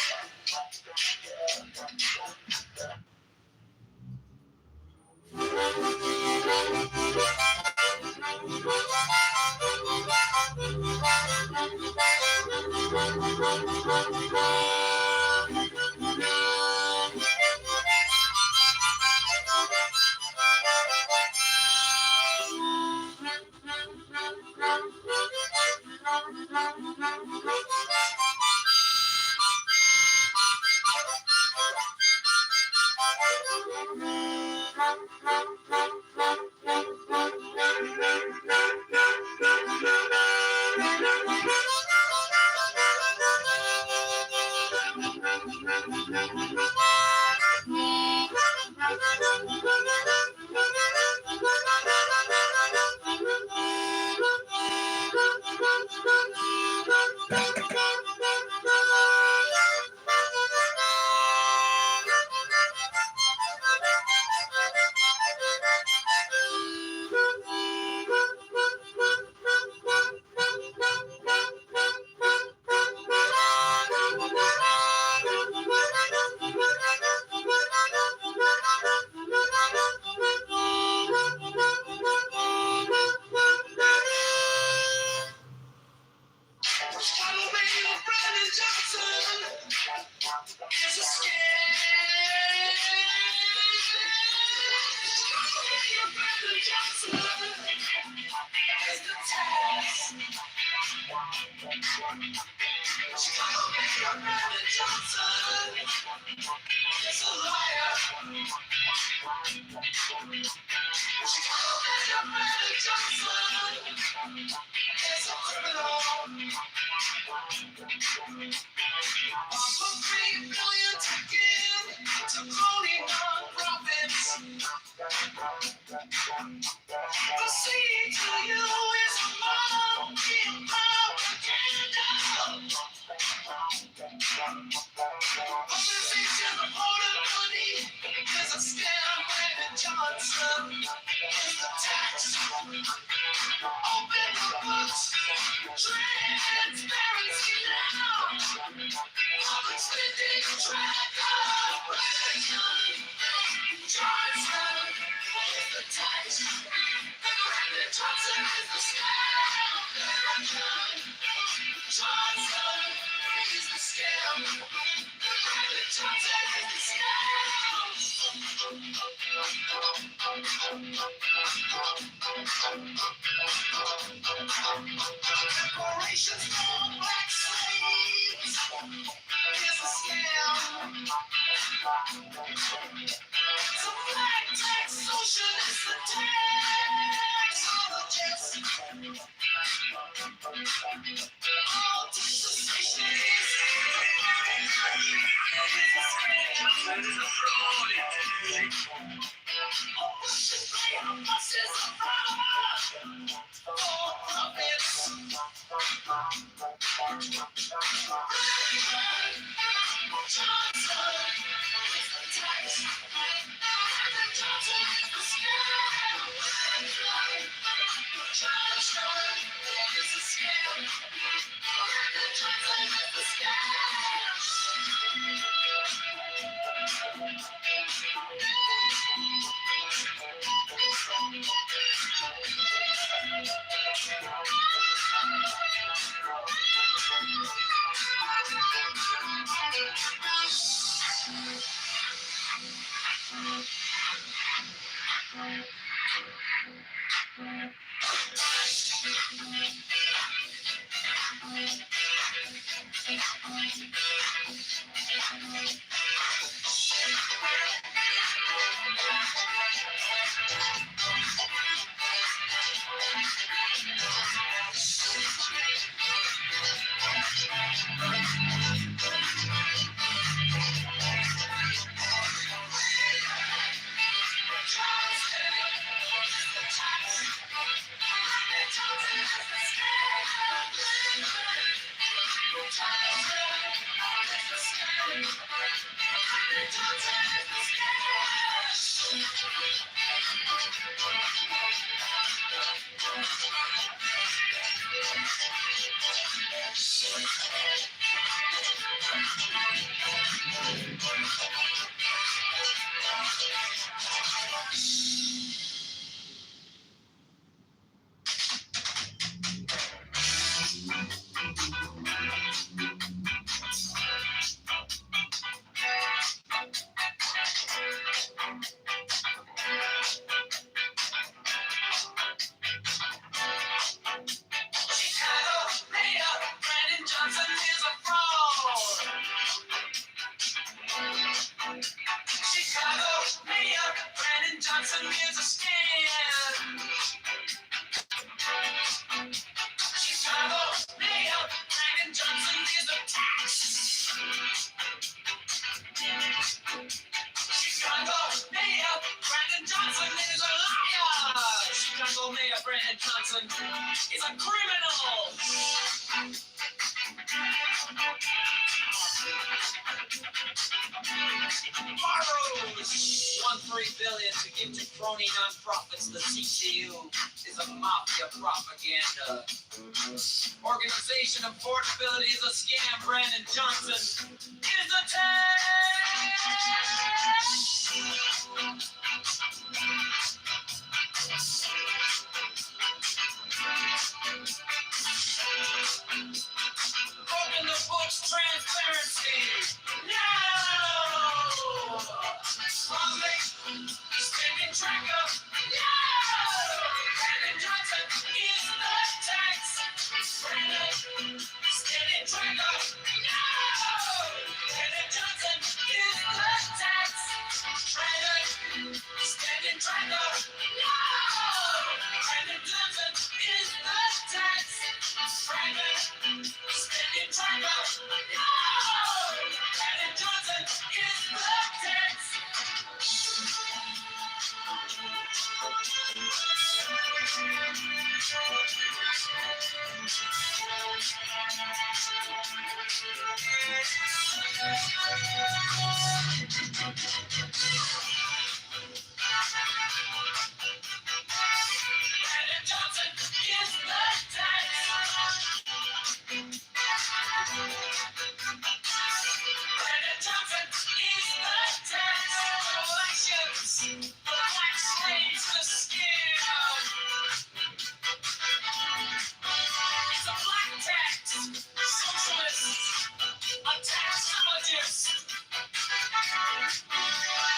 phony nonprofits. The CCU is a mafia propaganda organization. Affordability is a scam. Brandon Johnson is a open the books, transparency. No! Public spending tracker. No! Brandon Johnson is the tax. Brandon spending tracker. No! Brandon Johnson is the tax. Brandon spending tracker. No! Brandon Johnson is the tax. Brandon spending tracker. No! Brandon Johnson is the tax. Brandon Johnson is the tax. Brandon Johnson is the tax. Elections, the black slaves, the scam. It's a black tax. Socialists, a taxologist.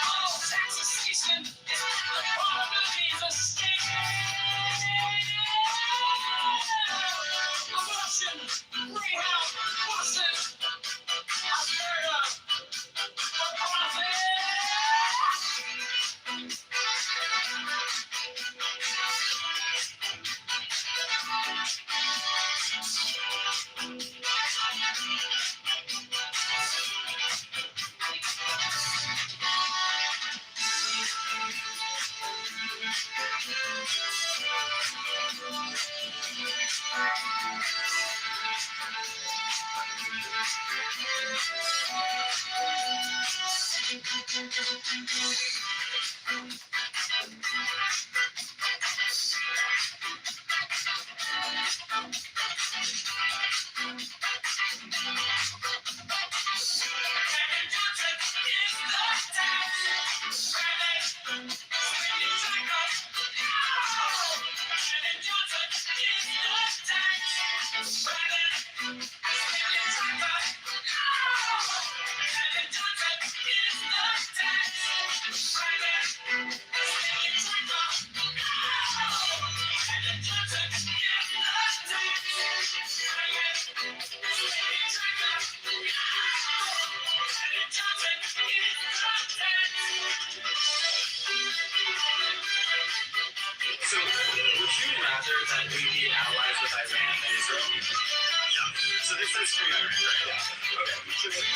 All taxation is the poverty is a scam. Abortion, rehab, buses, Alberta, for profit. So, would you rather that we be allies with Iran and Israel? Yeah. So this is free Iran, right? Yeah.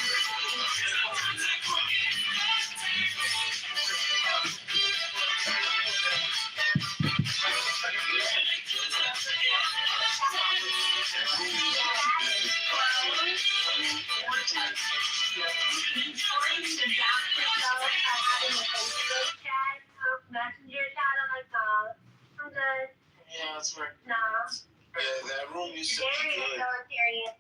Messenger chat on my phone. I'm good. Yeah, that's right. No. Yeah, that room used to be good. Military.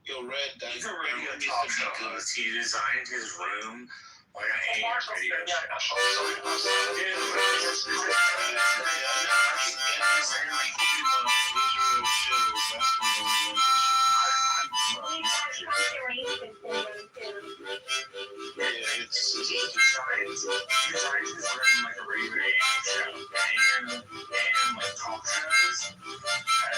Yo, Red, that He's a radio talk show host. He designed his room like an AM radio He designed his room like a radio show. AM like talk shows,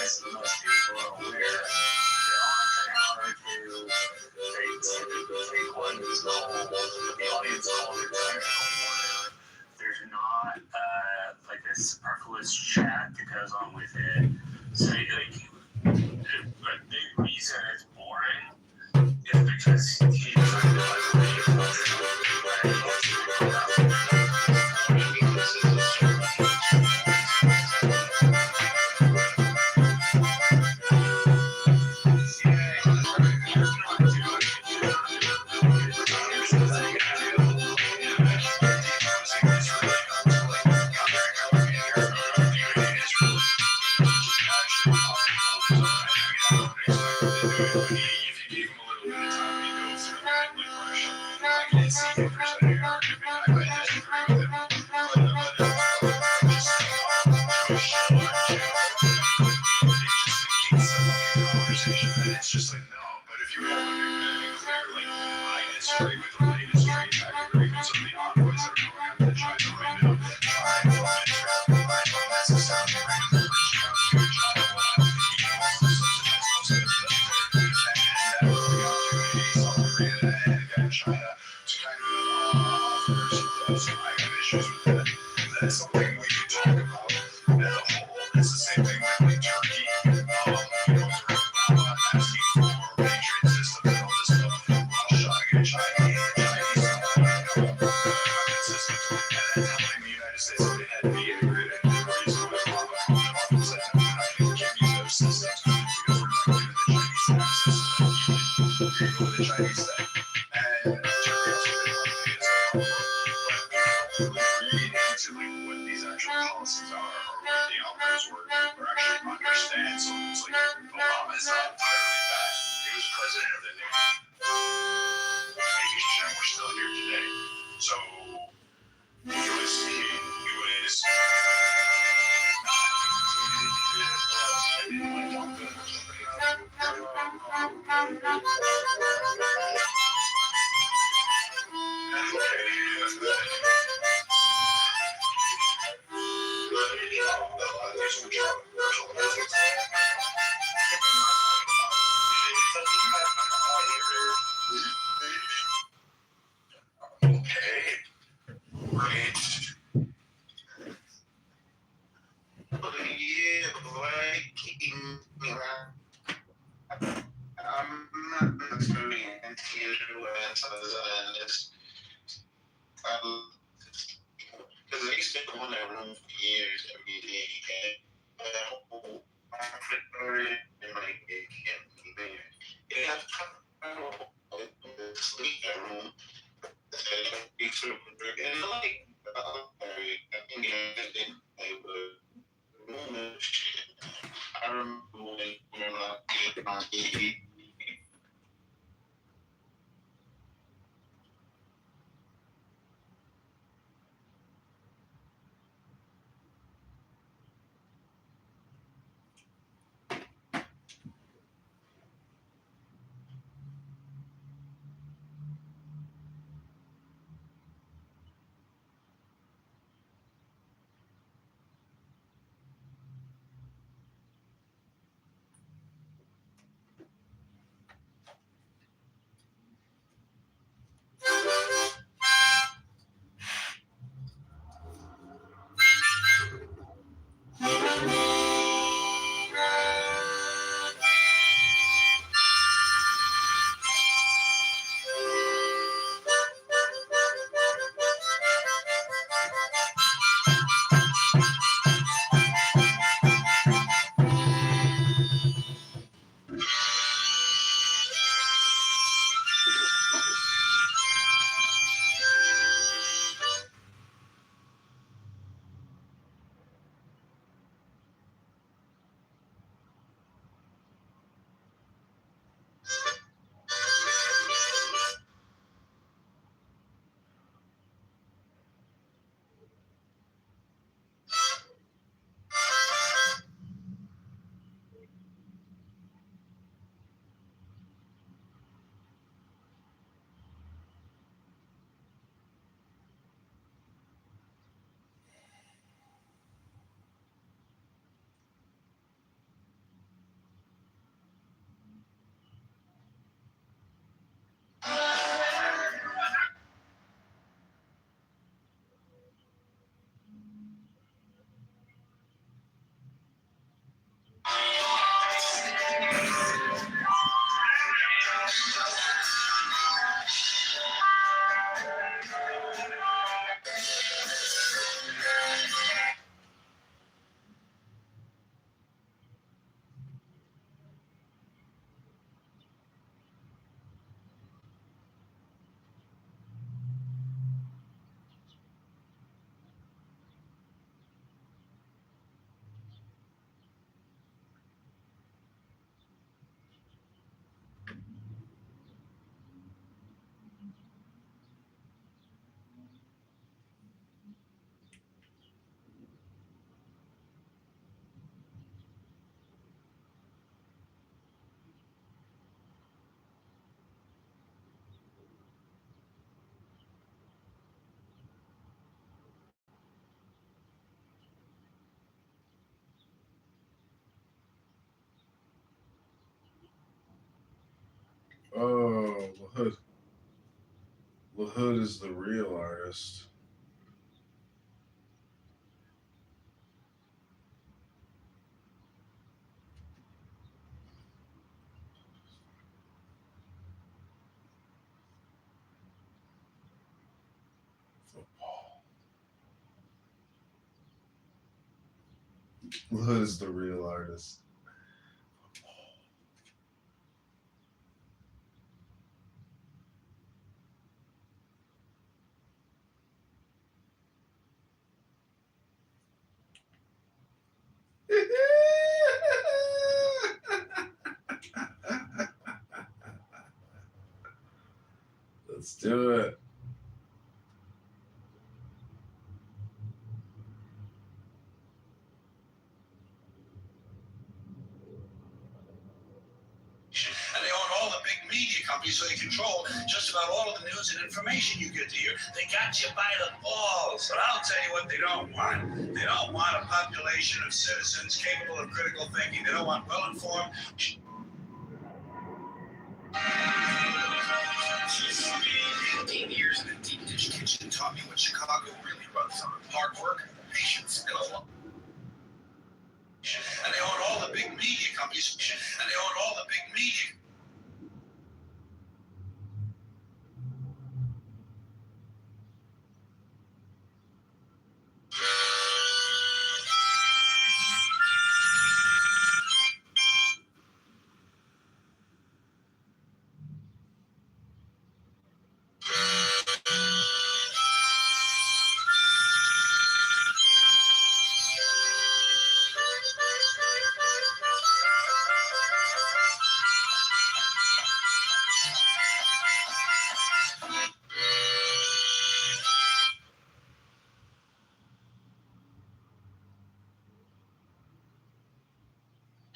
as most people are aware, they're on for an hour or two. They typically take one call, but the audience calls are technical order. There's not like a superfluous chat that goes on with it. So like, a big reason it's boring is because he designed it like a radio show. gave him a little bit of time to go through the Midland rush. I didn't see him presenting an argument. I disagree with him. It's just like, no, but if you have a big clear, like, I disagree with the latest trade pact agreements of the envoys that are going on to China right now. I don't necessarily agree with reaching out to China. China to kind of offer some I have issues with that. That's something we can talk about as a whole. It's the same thing like Turkey. Asking for Patriot systems and all this stuff. Russia and Chinese systems. And telling the United States that they had to be integrated into the reason why Obama said that we're not going to give you those systems because we're not giving the Chinese access to them. You go to the Chinese thing. And Turkey also did one thing as well. But read into like what these actual policies are or what the outcomes were or actually understand. So it's like Obama is not entirely bad. He was president of the nation. Making sure we're still here today. So he was I'm not necessarily anti-US because they used to go in that room for years every day, and that whole conflict already, and like it can't be there. They have to sleep that room, and they sort of and like I think they would room shit. I remember when we were like on TV. Hood. The Hood is the real artist. The Hood is the real artist. Let's do it. And they own all the big media companies, so they control just about all of the news and information you get to hear. They got you by the balls. But I'll tell you what they don't want. They don't want a population of citizens capable of critical thinking. They don't want well-informed. 15 years in a deep dish kitchen taught me what Chicago really runs on. Hard work, patience, and a lot. And they own all the big media companies. And they own all the big media.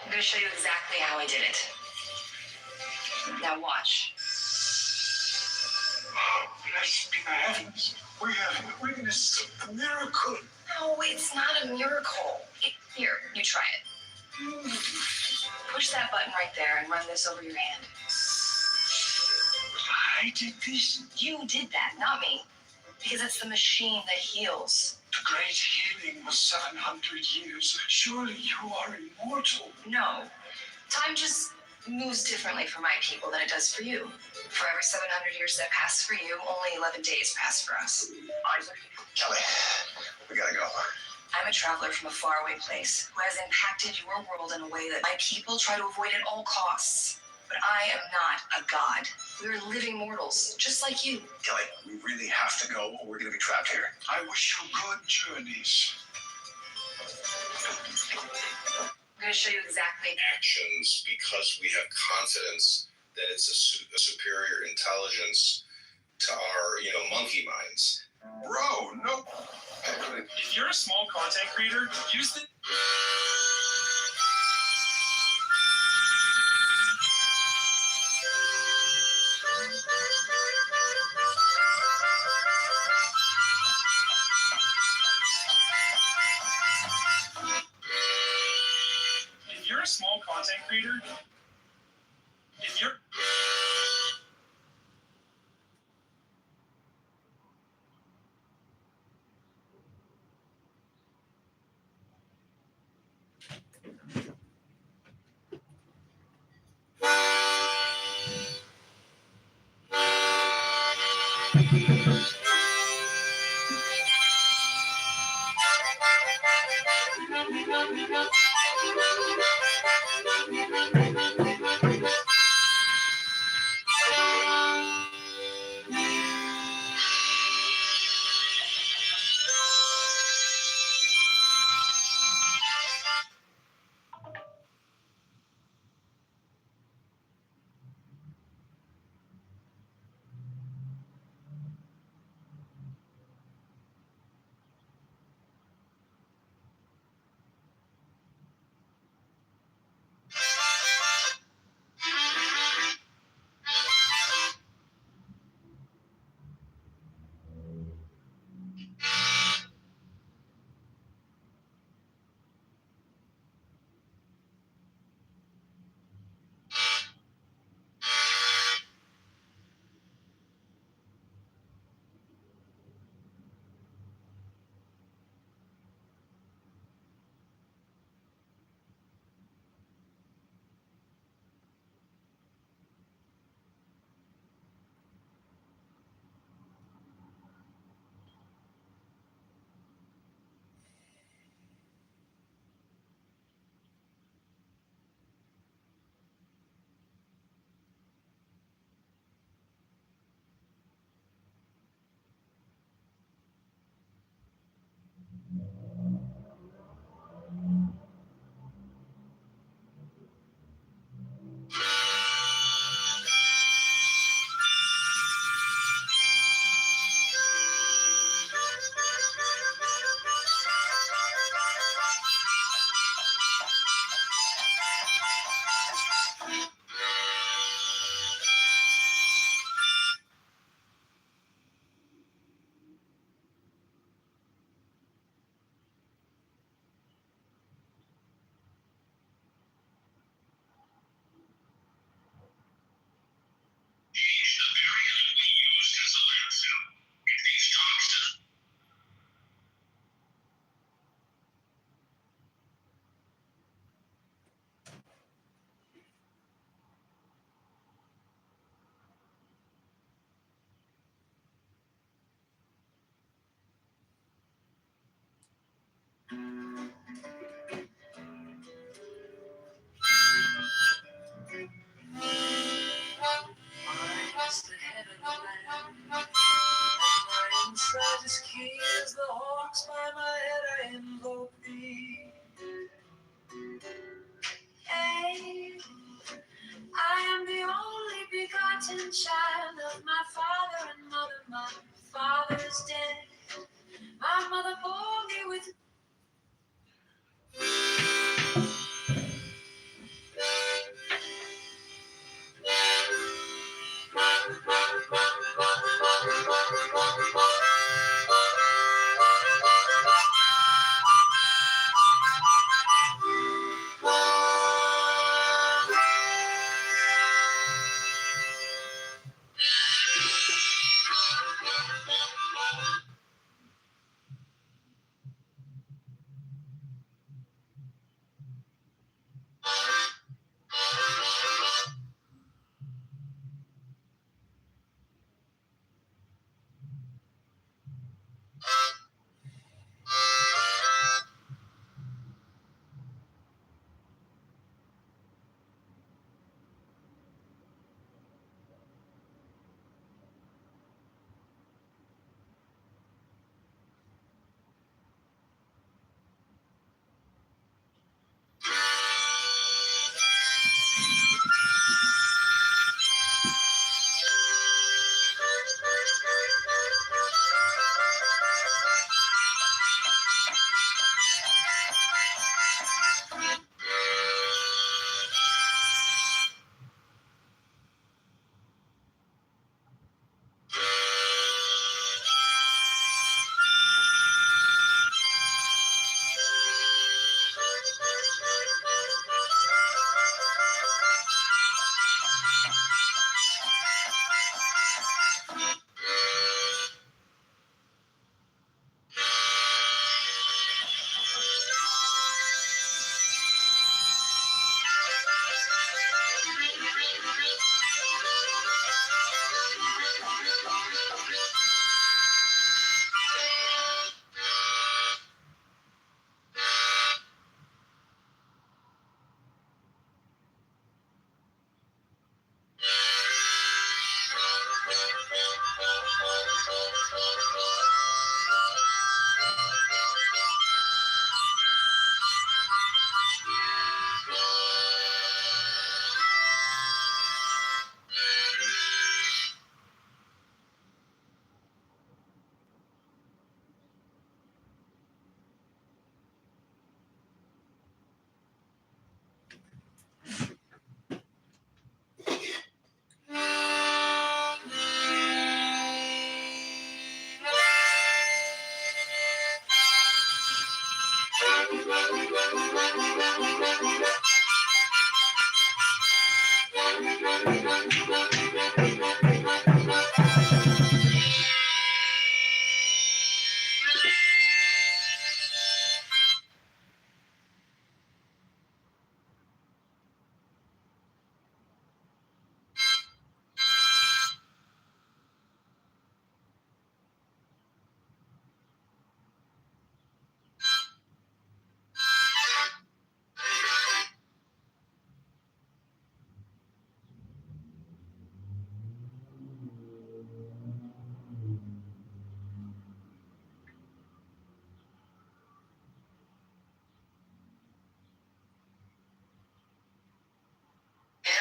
I'm going to show you exactly how I did it. Now watch. Blessed be the heavens. We have witnessed a miracle. No, it's not a miracle. Here, you try it. Push that button right there and run this over your hand. I did this. You did that, not me. Because it's the machine that heals. The great healing was 700 years. Surely you are immortal. No. Time just moves differently for my people than it does for you. For every 700 years that pass for you, only 11 days pass for us. Isaac. Kelly, we gotta go. I'm a traveler from a faraway place who has impacted your world in a way that my people try to avoid at all costs. But I am not a god. We are living mortals, just like you. Kelly, we really have to go or we're gonna be trapped here. I wish you good journeys. I'm going to show you exactly. Actions because we have confidence that it's a superior intelligence to our, monkey minds. Bro, no. If you're a small content creator, use the. If you're a small content creator, if you're. forgotten child of my father and mother. My father's dead. My mother bore me with.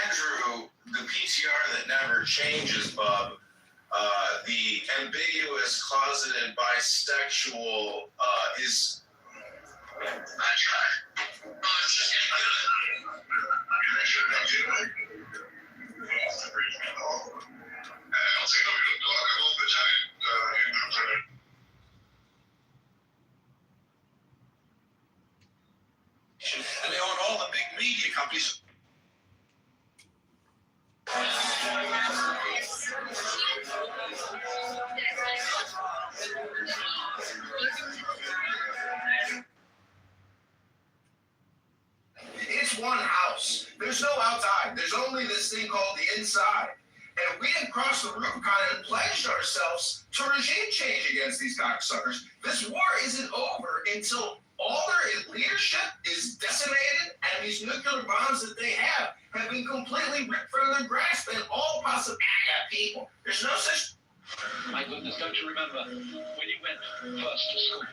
Andrew, the PTR that never changes, Bub, the ambiguous, closeted bisexual is. I tried. Oh, it's just getting good. I should have you. I'll take over the dog all the time. And they own all the big media companies. It's one house. There's no outside. There's only this thing called the inside. And we didn't cross the Rubicon and pledged ourselves to regime change against these cocksuckers. This war isn't over until all their leadership is decimated and these nuclear bombs that they have been completely ripped from their grasp and all possible people. There's no such. My goodness, don't you remember when you went first to school?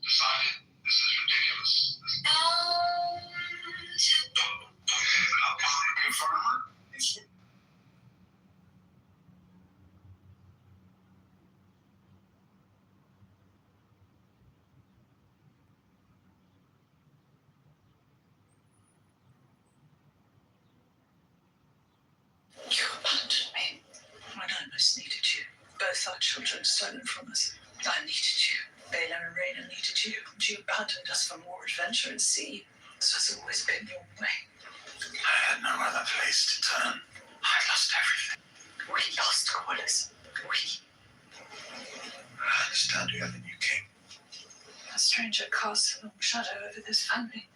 Decided this is ridiculous. Confirmer? You abandoned me when I most needed you. Both our children stolen from us. I needed you. Bela and Raina needed you. And you abandoned us for more adventure at sea. This has always been your way. I had no other place to turn. I lost everything. We lost Wallace. I understand you have a new king. A stranger casts a long shadow over this family.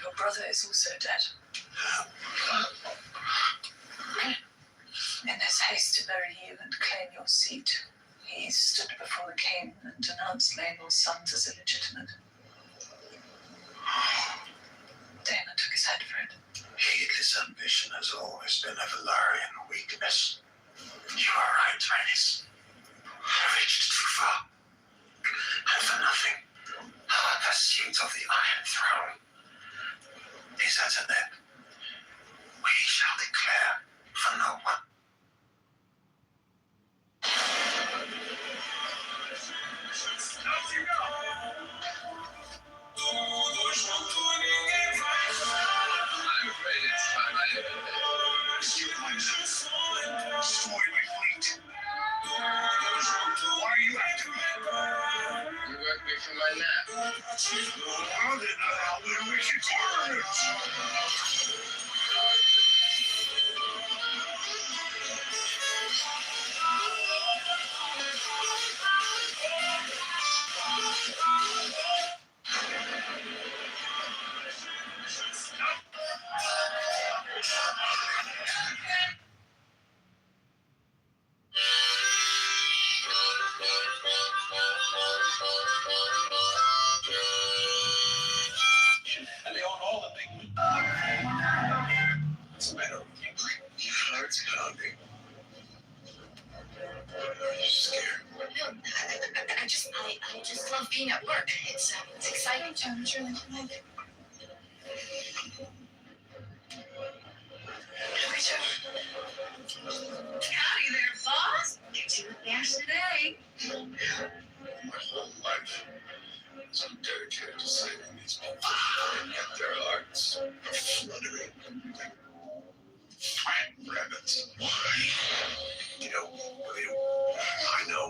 Your brother is also dead. In his haste to bury you and claim your seat, he stood before the king and denounced Mabel's sons as illegitimate. Dana took his head for it. Heedless ambition has always been a Valarian weakness. You are right, Rhaenys. I reached too far. And for nothing. Our pursuit of the Iron Throne is at an end. We shall declare for no one. I'm afraid it's time I ended it. Mr. Clemson, destroy my fleet. Why are you after me? You woke me from my nap. Well, then I'll do what you told. And they own all the big. What's the matter with you? Your heart's pounding. Are you scared? I just love being at work. It's exciting. It's really fun. Howdy there, boss. Get you a gas today. My whole life is I'm dedicated to saving these people. And yet their hearts are fluttering like flat rabbits. Why? You know, William, I know.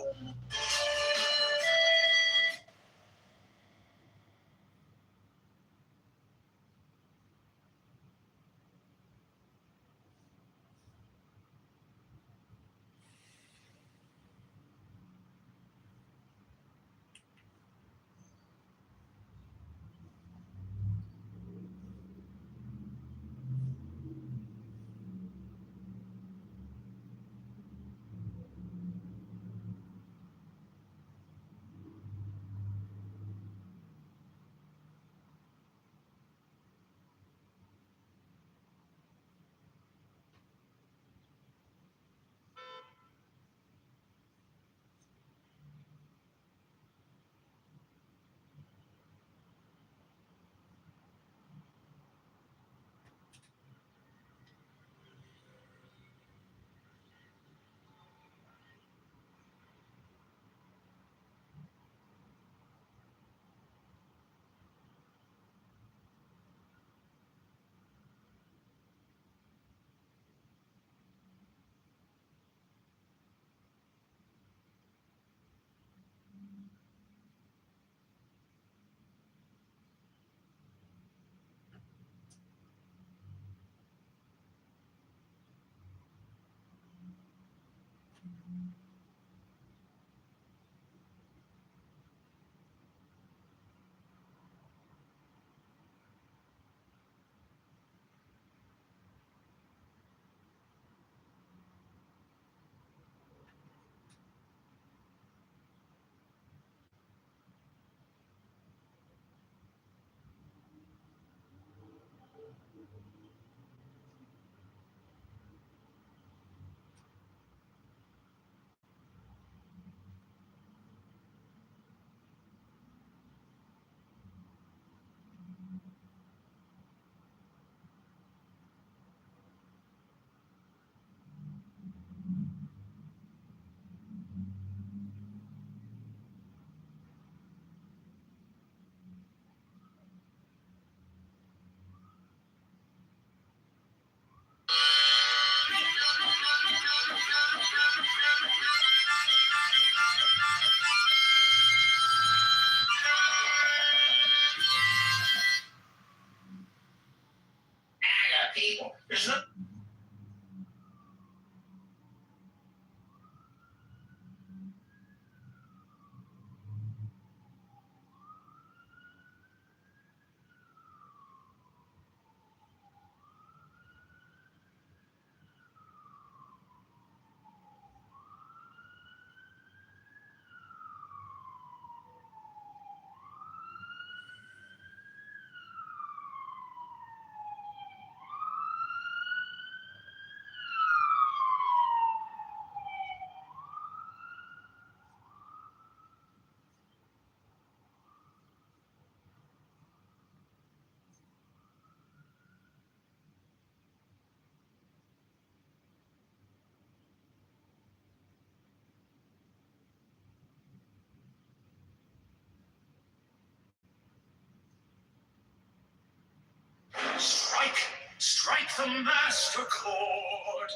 the master chord.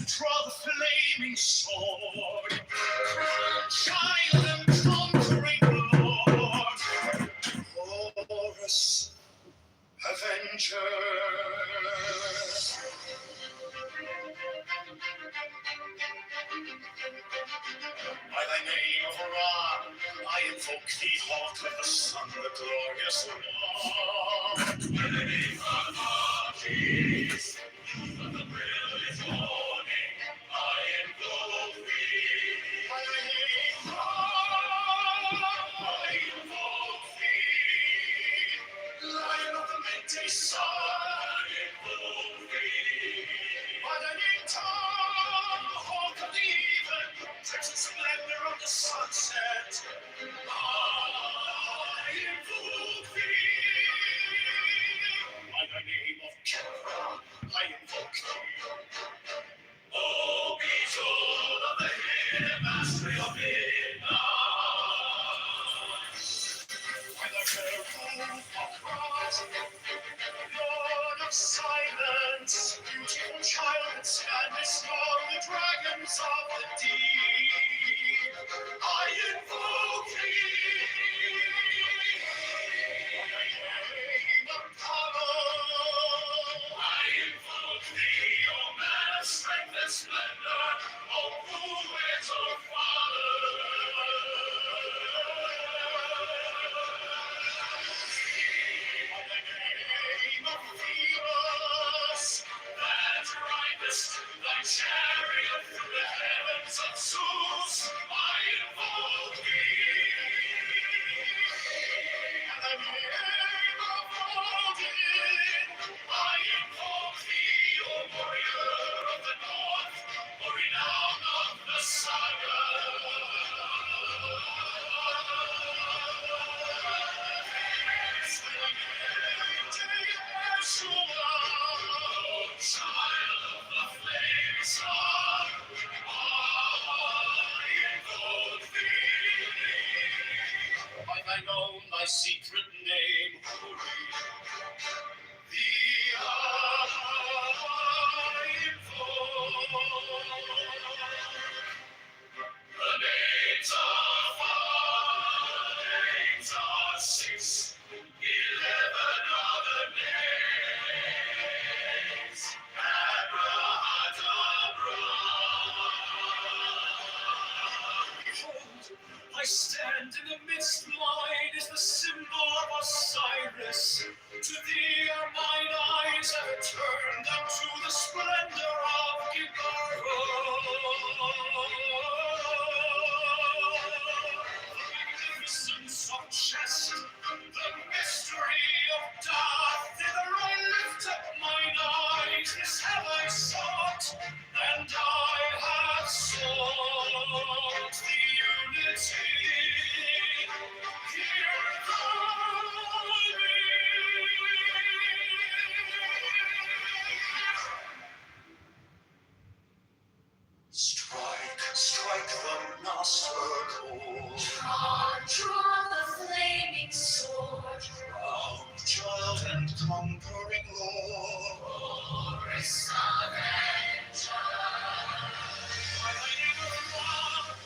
Draw the flaming sword. Child and conquering lord. Horus, Avenger. By thy name of Ra, I invoke thee, hawk of the sun, the glorious one. By the name of Arches, youth of the brilliant morning, I invoke thee. By thy name, Ra, I invoke thee. Lion of the midday sun, I invoke thee. By thy name, Tom, hawk of the even, crimson splendor of the sunset, I invoke thee. By thy name of Kitover, I invoke thee. O beetle of the hidden mastery of midnight. By the roof of Christ, Lord of silence, beautiful child that standest among the dragons of the deep, I invoke thee. By thy name, Apollo, I invoke thee, O man of strength and splendor, O who is our Father. By the name of Phoebus, that ridest thy chariot through the heavens of Zeus, I invoke thee. By the name of Odin, I invoke thee, O warrior of the north, O renown of the saga. Child of the flaming star, I invoke thee. By thine own, thy secret name, thee I invoke. The names are five, the names are 6, 11 other names. Abrahadabra. Behold, I stand in the midst, light is the symbol of Osiris. To thee are mine eyes ever turned unto the splendor of the magnificence of chest, the mystery of death. Thither I lift up mine eyes, this have I sought, and I have sought the unity. Hear strike the master chord. Draw the flaming sword. Proud child and conquering lord. Horus Avenger. By thy name of Ra,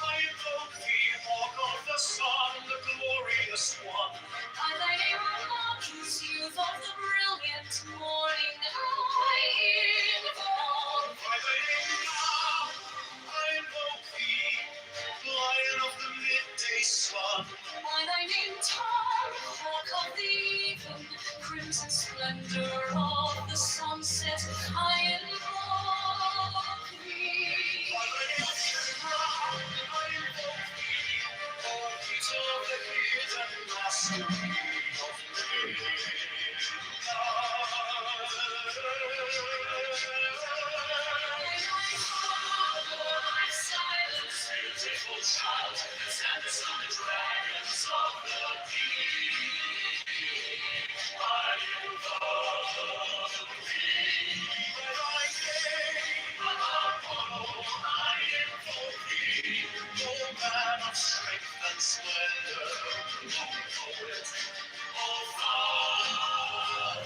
I invoke thee, hawk of the sun, the glorious one. By thy name of Arches, youth of the brilliant morning, I invoke. By thy name now, I invoke thee, lion of the midday sun. By thy name Tom, hawk of the even, crimson splendor of the sunset, I invoke thee. By thy name Ra, I invoke thee, O Peter the hidden mastery of beautiful child, that standest on the dragons of the deep, I invoke thee. By thy name, Apollo, I invoke thee, O man of strength and splendor, O poet, O father.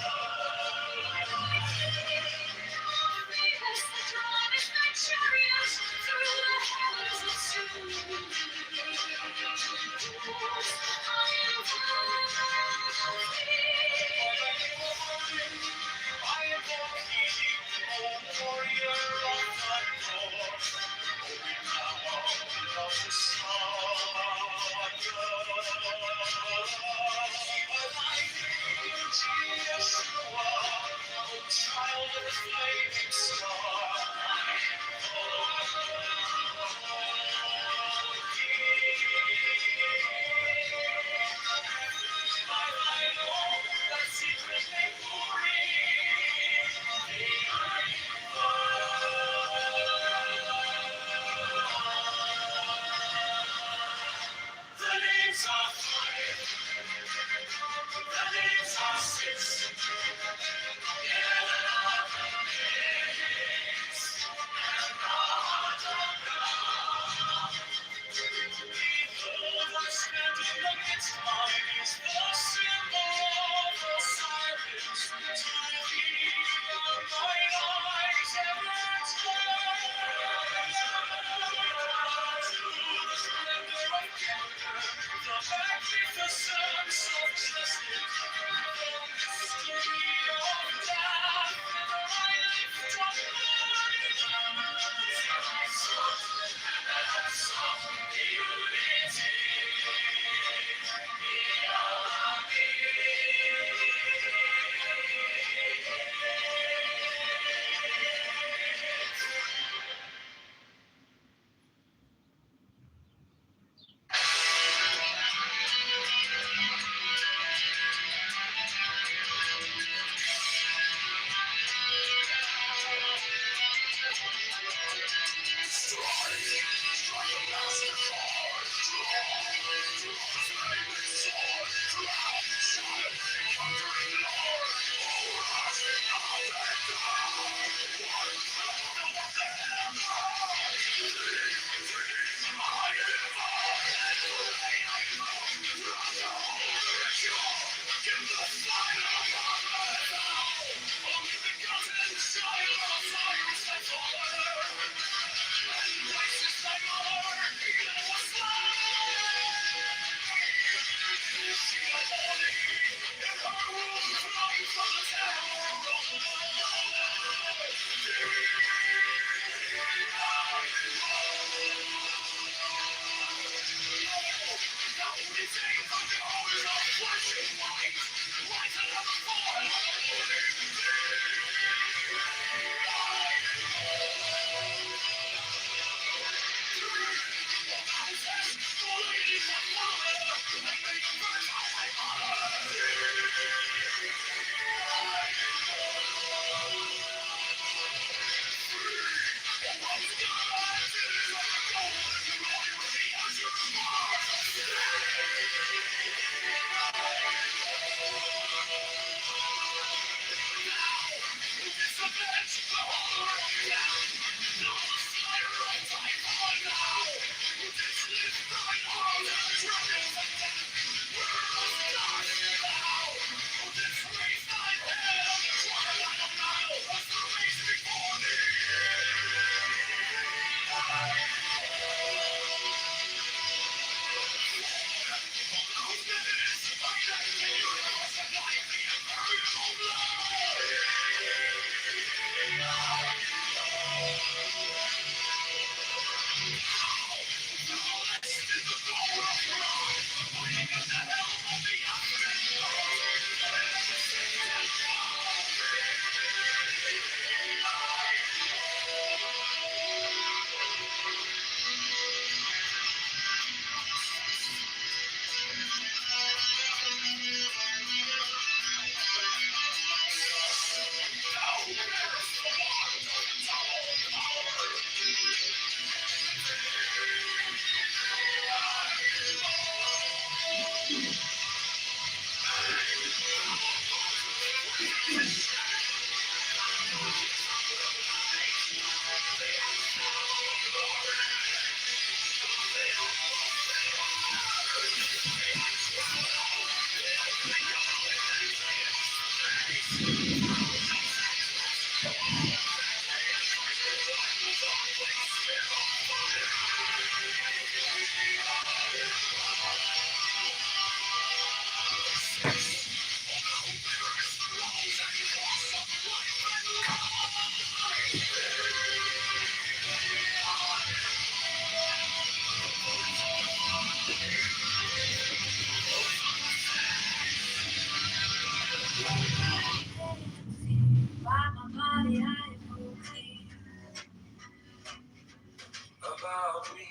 about me.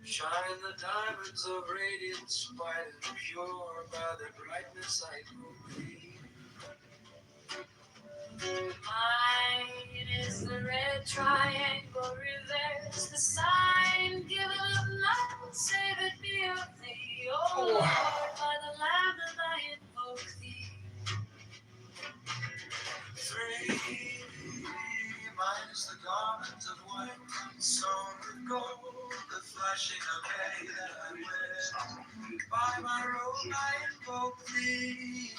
Shine the diamonds of radiance, bright and pure, by their brightness I grow free. Mine is the red triangle reverse, the sign given of none, save it be of thee. Oh Lord, by the Lamb that I invoke thee. 3, mine is the garment of white, sewn with gold, the flashing array that I wear. By my robe I invoke thee.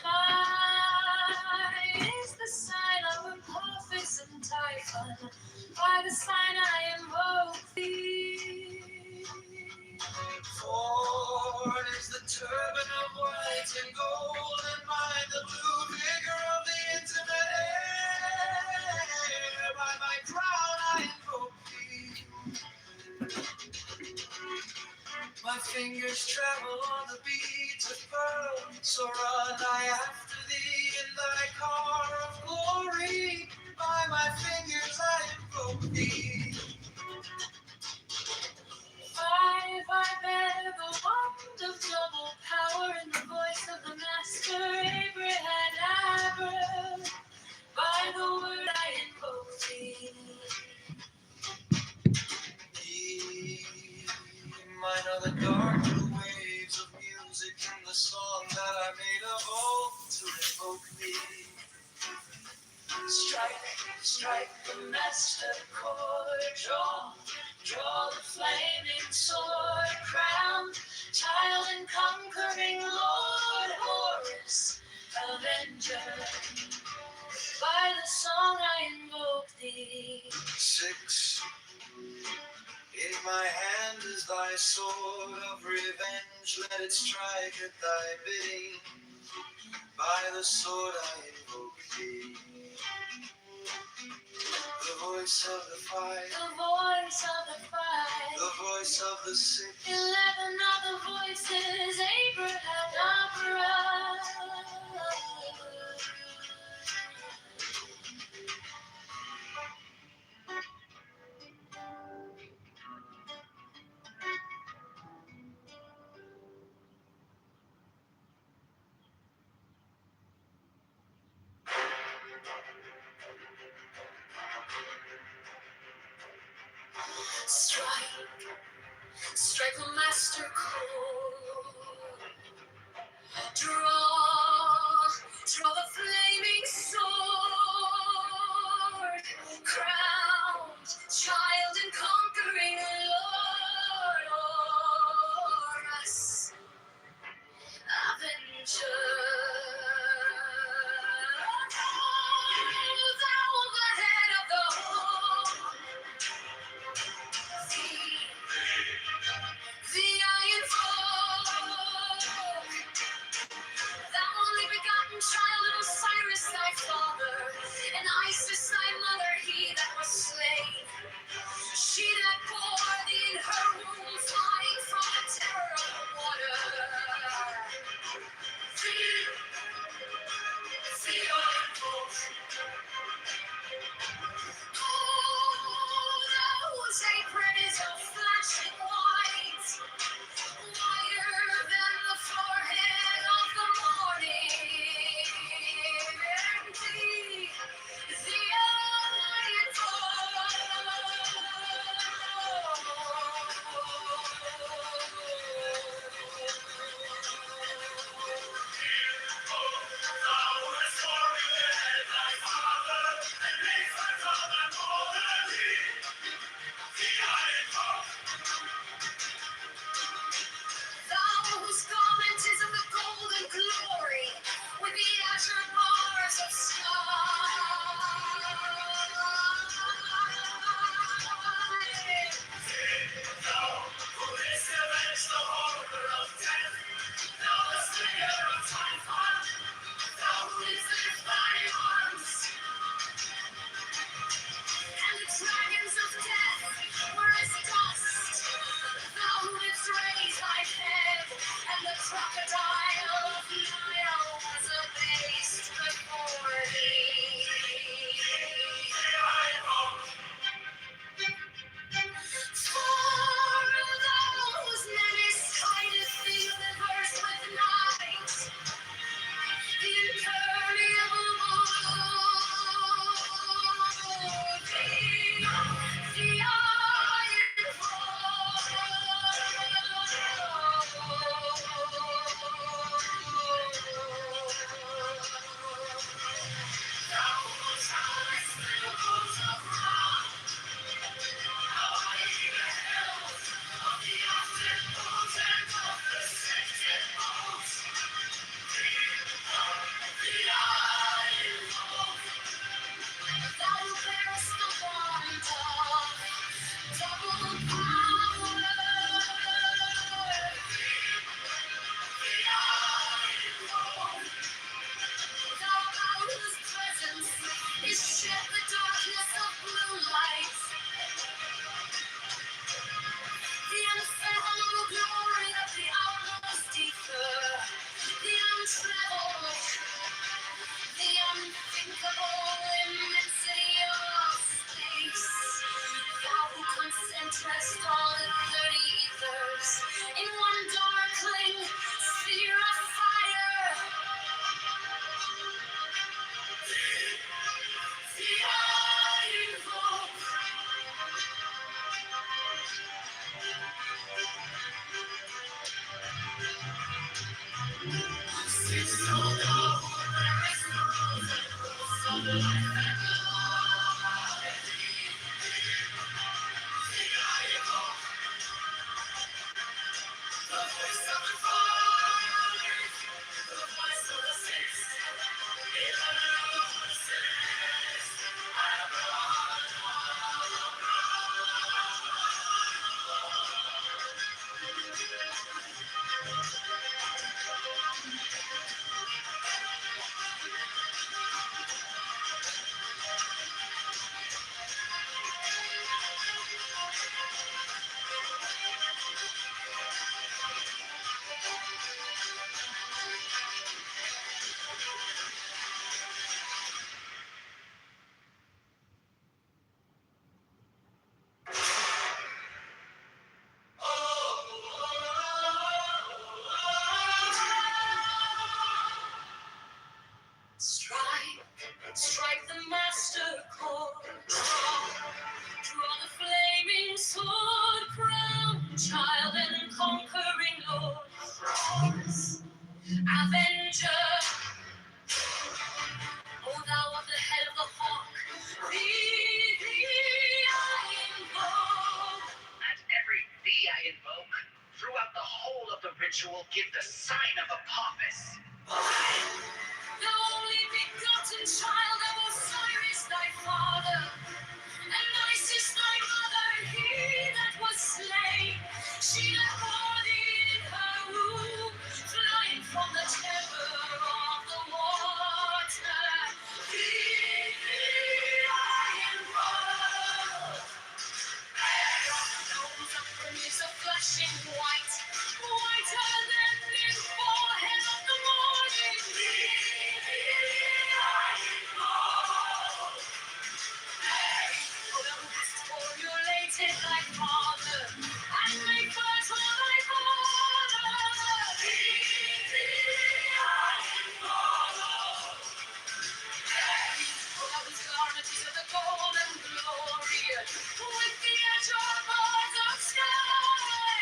Mine is the sign of Apophis and Typhon, by the sign I invoke thee. 4 is the turban of white and gold, and mine the blue vigor of the intimate air. By my crown I invoke thee. My fingers travel on the beads of pearl, so run I after thee in thy car of glory. By my fingers I invoke thee. 5, I bear the wand of double power in the voice of the Master Abraham Abra. By the word I invoke thee. Mine are the dark blue waves of music in the song that I made of old to invoke thee. Strike, strike the master chord, draw the flaming sword, crowned child and conquering Lord Horus, Avenger. By the song I invoke thee. 6, in my hand is thy sword of revenge, let it strike at thy bidding. By the sword I invoke thee. The voice of the fight, The voice of the fight, the voice of the 6, 11 other voices, Abraham Abra. Strike the master chord. Draw the flaming sword. Crowned child and conquering Lord Horus, Avenger. Thou the head of the home. The iron folk, thou only begotten child of Osiris thy father, dressed all in dirty ethers, in one darkling sphere of fire. The iron vault. Sits on the forest of the life and love. The iron vault. The voice of the fire. The voice of the six. Strike the master chord. Draw the flaming sword, crown child and conquering lord. Avenger, O thou of the head of the hawk, thee I invoke. At every thee I invoke, throughout the whole of the ritual, give the sign of Apophis. The only begotten child of Osiris thy father, and Isis thy mother, he that was slain. She that bore thee in her womb, flying from the terror of the water. Thee I invoke. Nose of is a flashing white, whiter than the forehead of the morning. Formulated thy father, and made fertile thy father. Those garments of the golden glory, with the azure birds of sky.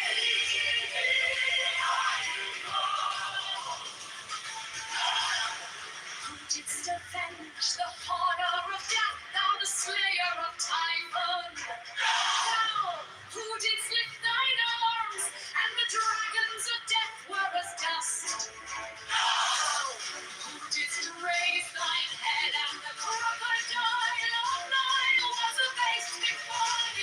Who didst avenge the horror of death, thou the slayer of Typhon? Thou, who didst lift thine arms, and the dragons of death were as dust? Thou, who didst raise thine head, and the crocodile of Nile was abased before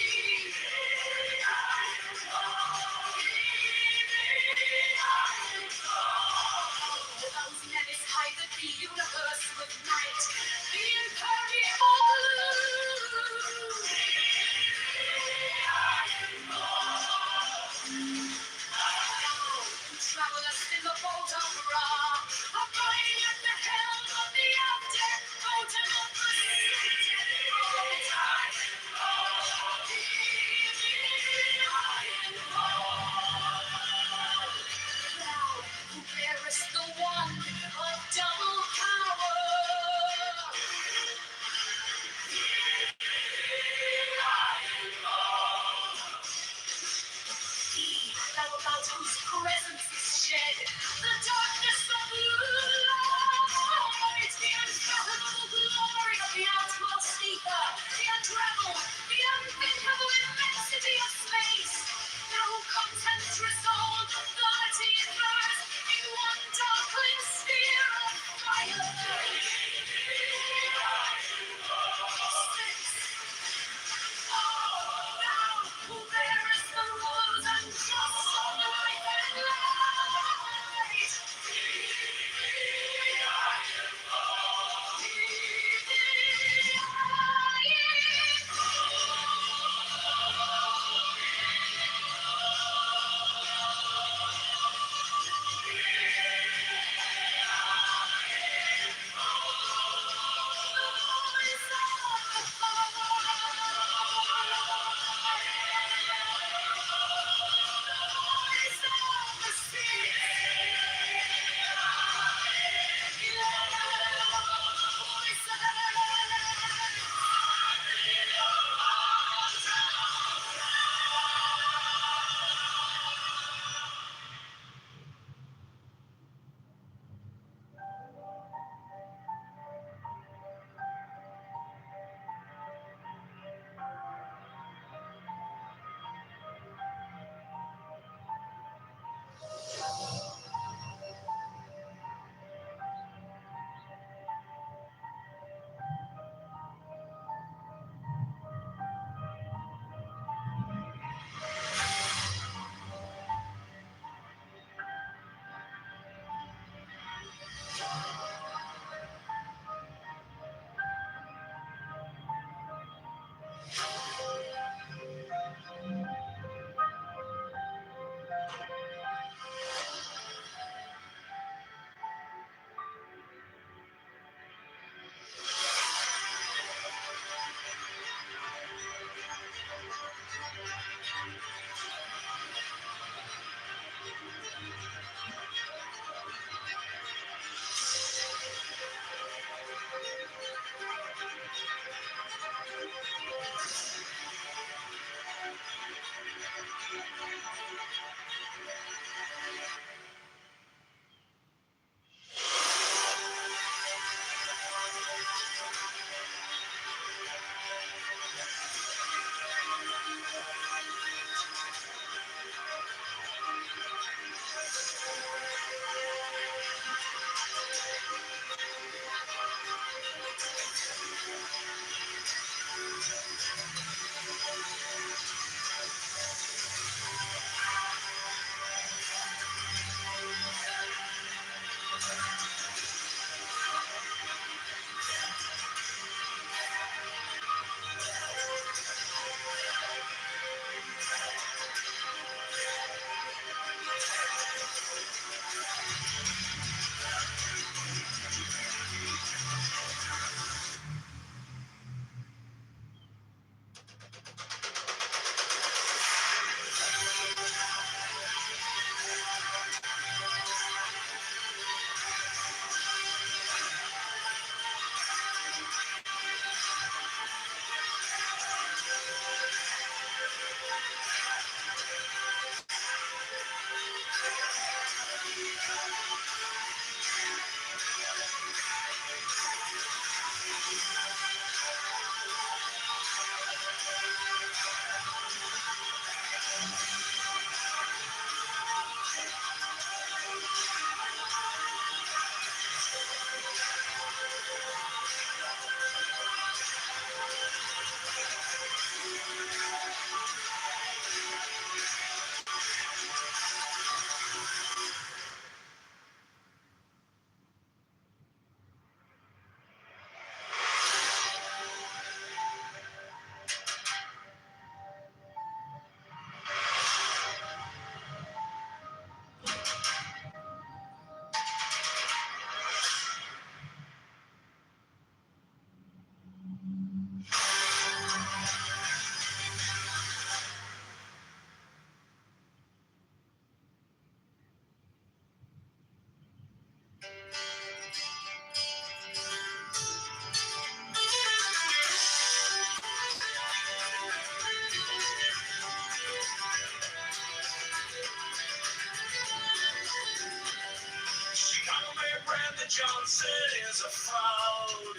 Johnson is a fraud.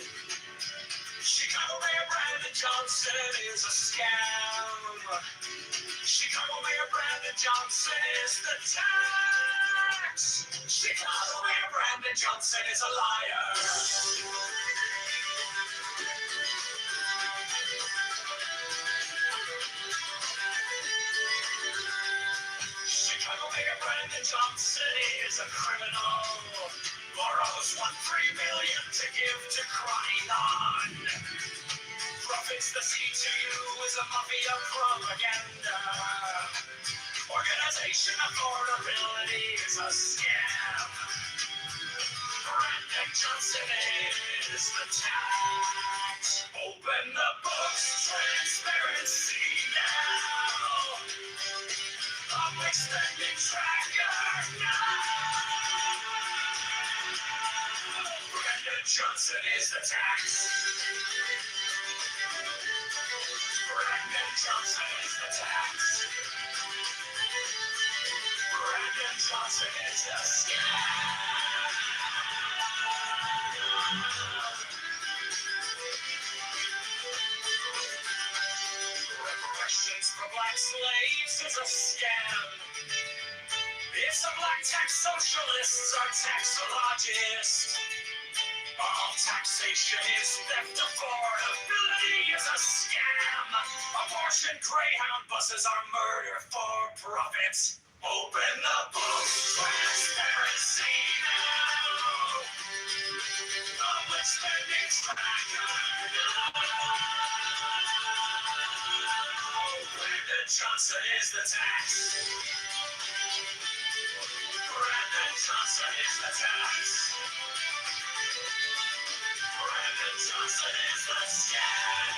Chicago Mayor Brandon Johnson is a scam. Chicago Mayor Brandon Johnson is the tax. Chicago Mayor Brandon Johnson is a liar. Chicago Mayor Brandon Johnson is a criminal. Borrows $1.3 million to give to Krynon. Profits the C2U is a mafia propaganda. Organization affordability is a scam. Brandon Johnson is the tax. Open the books, transparency now. Public spending tracker now. Brandon Johnson is the tax. Brandon Johnson is the tax. Brandon Johnson is the scam. Reparations for black slaves is a scam. It's the black tax socialists are taxologists. All taxation is theft. Affordability is a scam. Abortion Greyhound buses are murder for profit. Open the books, transparency now. Public spending tracker now. Brandon Johnson is the tax. Brandon Johnson is the tax. Brandon Johnson is the scam.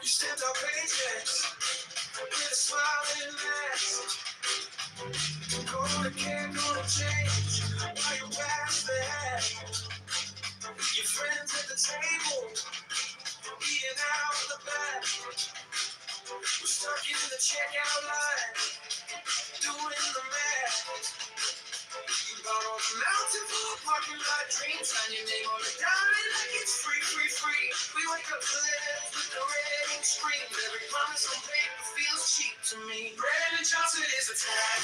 You sent our paychecks with a smiling mask. Gonna care, gonna change while you pass the hat. Your friends at the table, eating out the back. We're stuck in the checkout line, doing the math. You bought on a mountain full of parking lot dreams, sign your name on the dime like it's free, free, free. We wake up to letters with the red ink screams. Every promise on paper feels cheap to me. Brandon Johnson is a tax.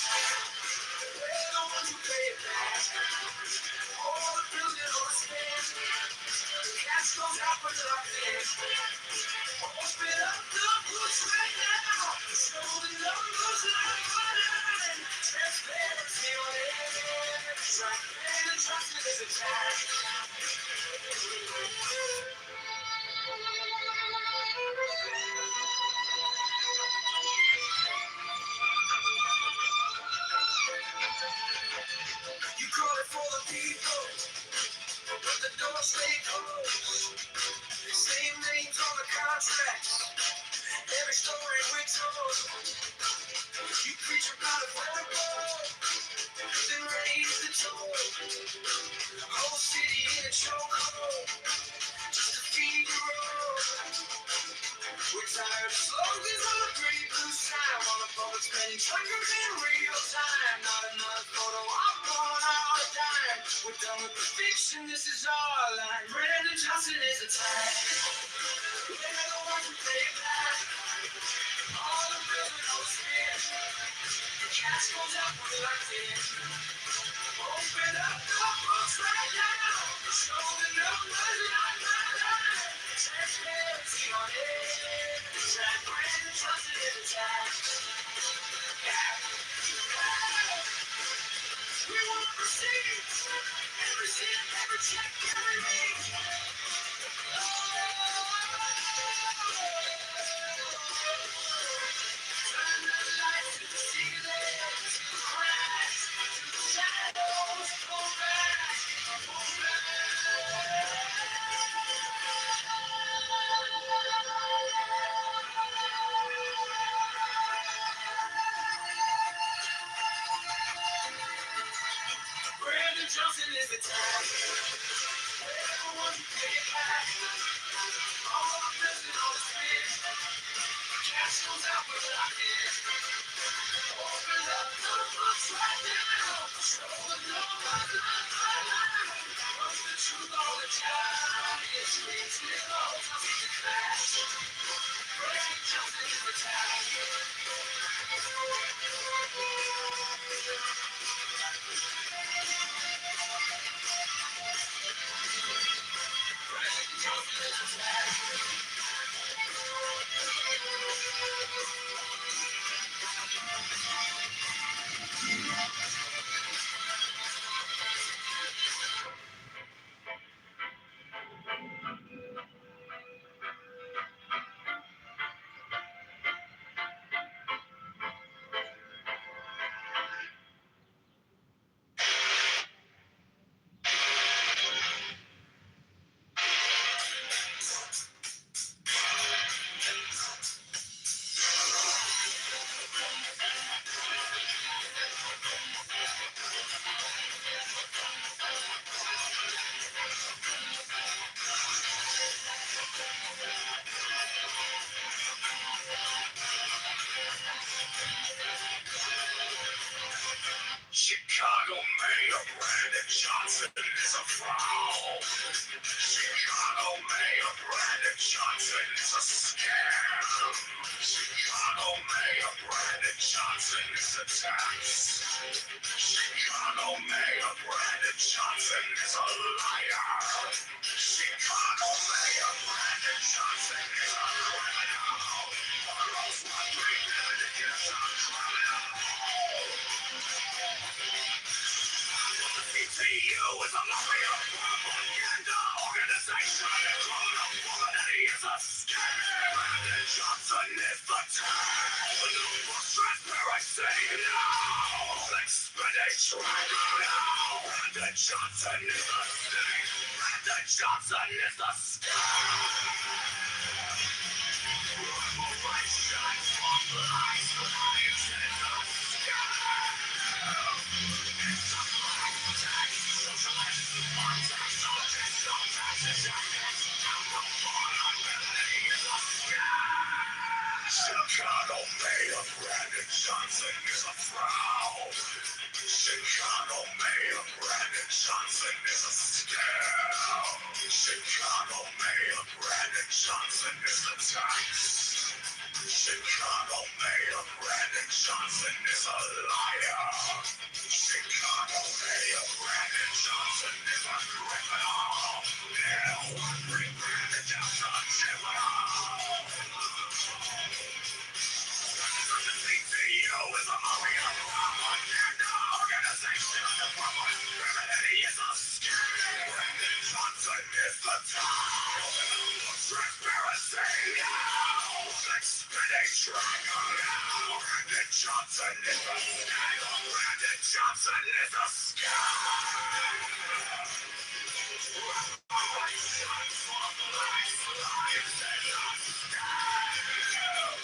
We're the ones who pay it back. All the bills that are spent. Cash goes out for nothing. Open up the books right now. Show the numbers like money. Transparency on every track. Brandon Johnson is a tax. You call it for the people, but the door stay closed. Same names on the contract, every story we told. You preach about affordable, then raise the toll. Whole city in a chokehold, just to feed your own. We're tired of slogans on a pretty blue sign. Want a public spending trackers in real time. Not another photo op on our dime. We're done with the fiction, this is our line. Brandon Johnson is a tax. We're the ones who pay back. All the bills we don't spend. The cash goes out for nothing. Open up the books right now. Show the numbers like mine. Transparency on every track. Brandon Johnson is a tax. We want receipts. Every cent, every check, every week. Turn the lights to the ceiling, to the cracks, to the shadows. Pull back, pull back. Brandon Johnson is the tag. Everyone take it back. All of this and all the spin. Cash goes out for lock in. Open up the books right now. Show the numbers line by line. What's the truth all the time? It's streets with all comes to clash. Brandon Johnson is the tag. Brandon Johnson is the tag. Chicago Mayor Brandon Johnson is a fraud. Chicago Mayor Brandon Johnson is a scam. Chicago Mayor Brandon Johnson is a tax. Chicago Mayor Brandon Johnson is a liar. Chicago Mayor Brandon Johnson is a criminal. Borough's $1 billion is a criminal. CTU is a mafia propaganda organization. Criminality is a scam. Brandon Johnson is the tag. Transparency now. Expenditure now. Brandon Johnson is the state. Brandon Johnson is the scam. Reparations for lives is the scam. It's a black tax, socialist, one tax, socialist, no taxes, accountability is a scam. Chicago Mayor Brandon Johnson is a fraud. Chicago Mayor Brandon Johnson is a scam. Chicago Mayor Brandon Johnson is a tax. Chicago Mayor Brandon Johnson is a liar. Chicago Mayor Brandon Johnson is a criminal. Now, bring Brandon Johnson to criminal. The CTU is a mafia propaganda organization. Criminality is a scam. Brandon Johnson is the top. Transparency now. Expenditure now. Brandon Johnson is the scam. Brandon Johnson is a scam. Reparations for lives is a scam.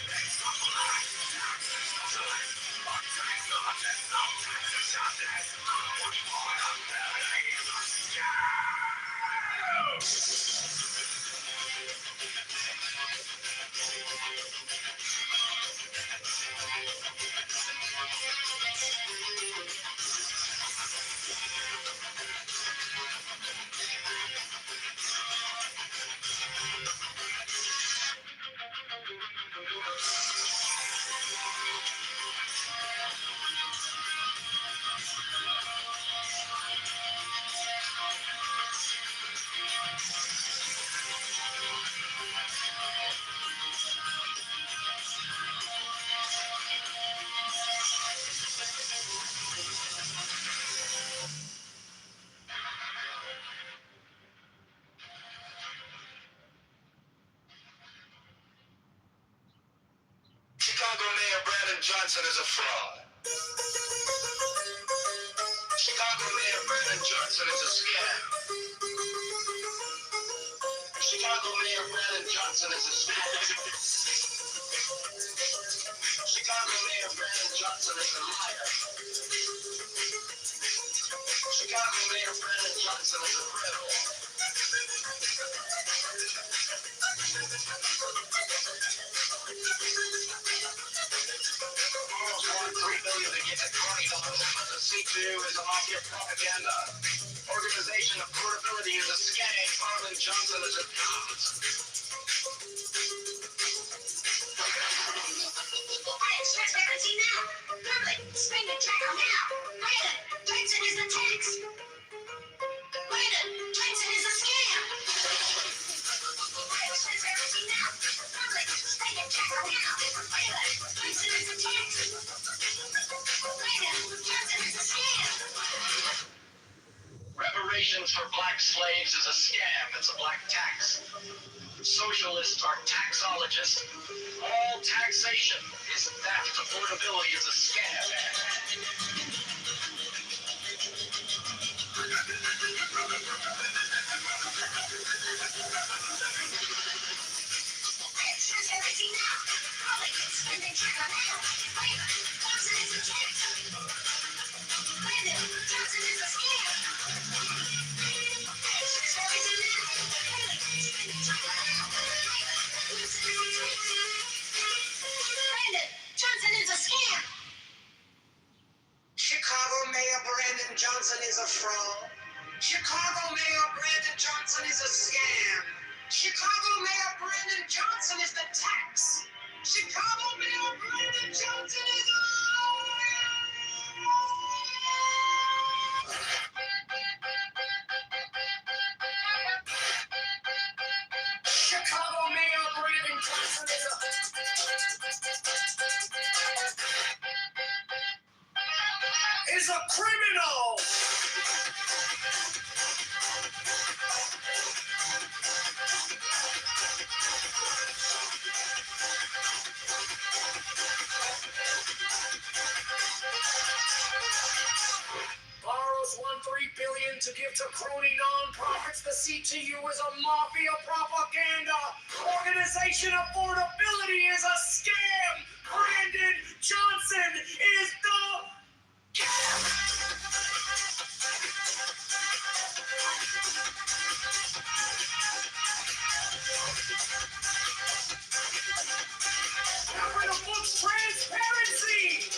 It's a black tax, socialist, one tax, socialist, no taxes, justice. Affordability is a scam. Chicago Mayor Brandon Johnson is a fraud. Chicago Mayor Brandon Johnson is a scam. Chicago Mayor Brandon Johnson is a scam. Chicago Mayor Brandon Johnson is a liar. Chicago Mayor Brandon Johnson is a criminal. Almost won $3 billion to get to $20. The C2 is a mafia propaganda. Organization affordability is a scam. Carlin Johnson is a Transparency now. Public expenditure now. Brandon Johnson is a tax. Brandon Johnson is a scam. Transparency now. Public expenditure now. Brandon Johnson is a tax. Brandon Johnson is a scam. reparations for black slaves is a scam. It's a black tax. Socialists are taxologists. All taxation is theft. Affordability is a scam. Transparency now. Public expenditure now. Brandon Johnson is a tax. Brandon Johnson is a scam. Transparency now. Public expenditure now. Brandon Johnson is a scam. Chicago Mayor Brandon Johnson is a fraud. Chicago Mayor Brandon Johnson is a scam. Chicago Mayor Brandon Johnson is the tax. Chicago Mayor Brandon Johnson is a Chicago Mayor Brandon Johnson is a criminal. Borrows $1.3 billion to give to crony nonprofits. The CTU is a mafia propaganda. Organization affordability is a scam. Brandon Johnson is the Cover the book's transparency.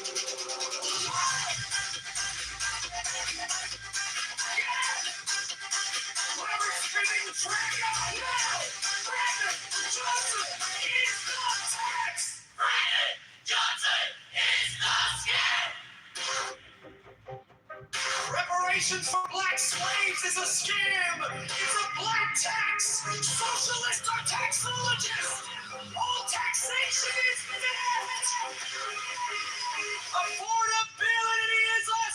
Whoever's spinning the track out now, Brandon Johnson is the tax. Brandon Johnson is the scam. Reparations for black slaves is a scam. It's a black tax. Socialists are taxologists. All taxation is theft. Affordability is a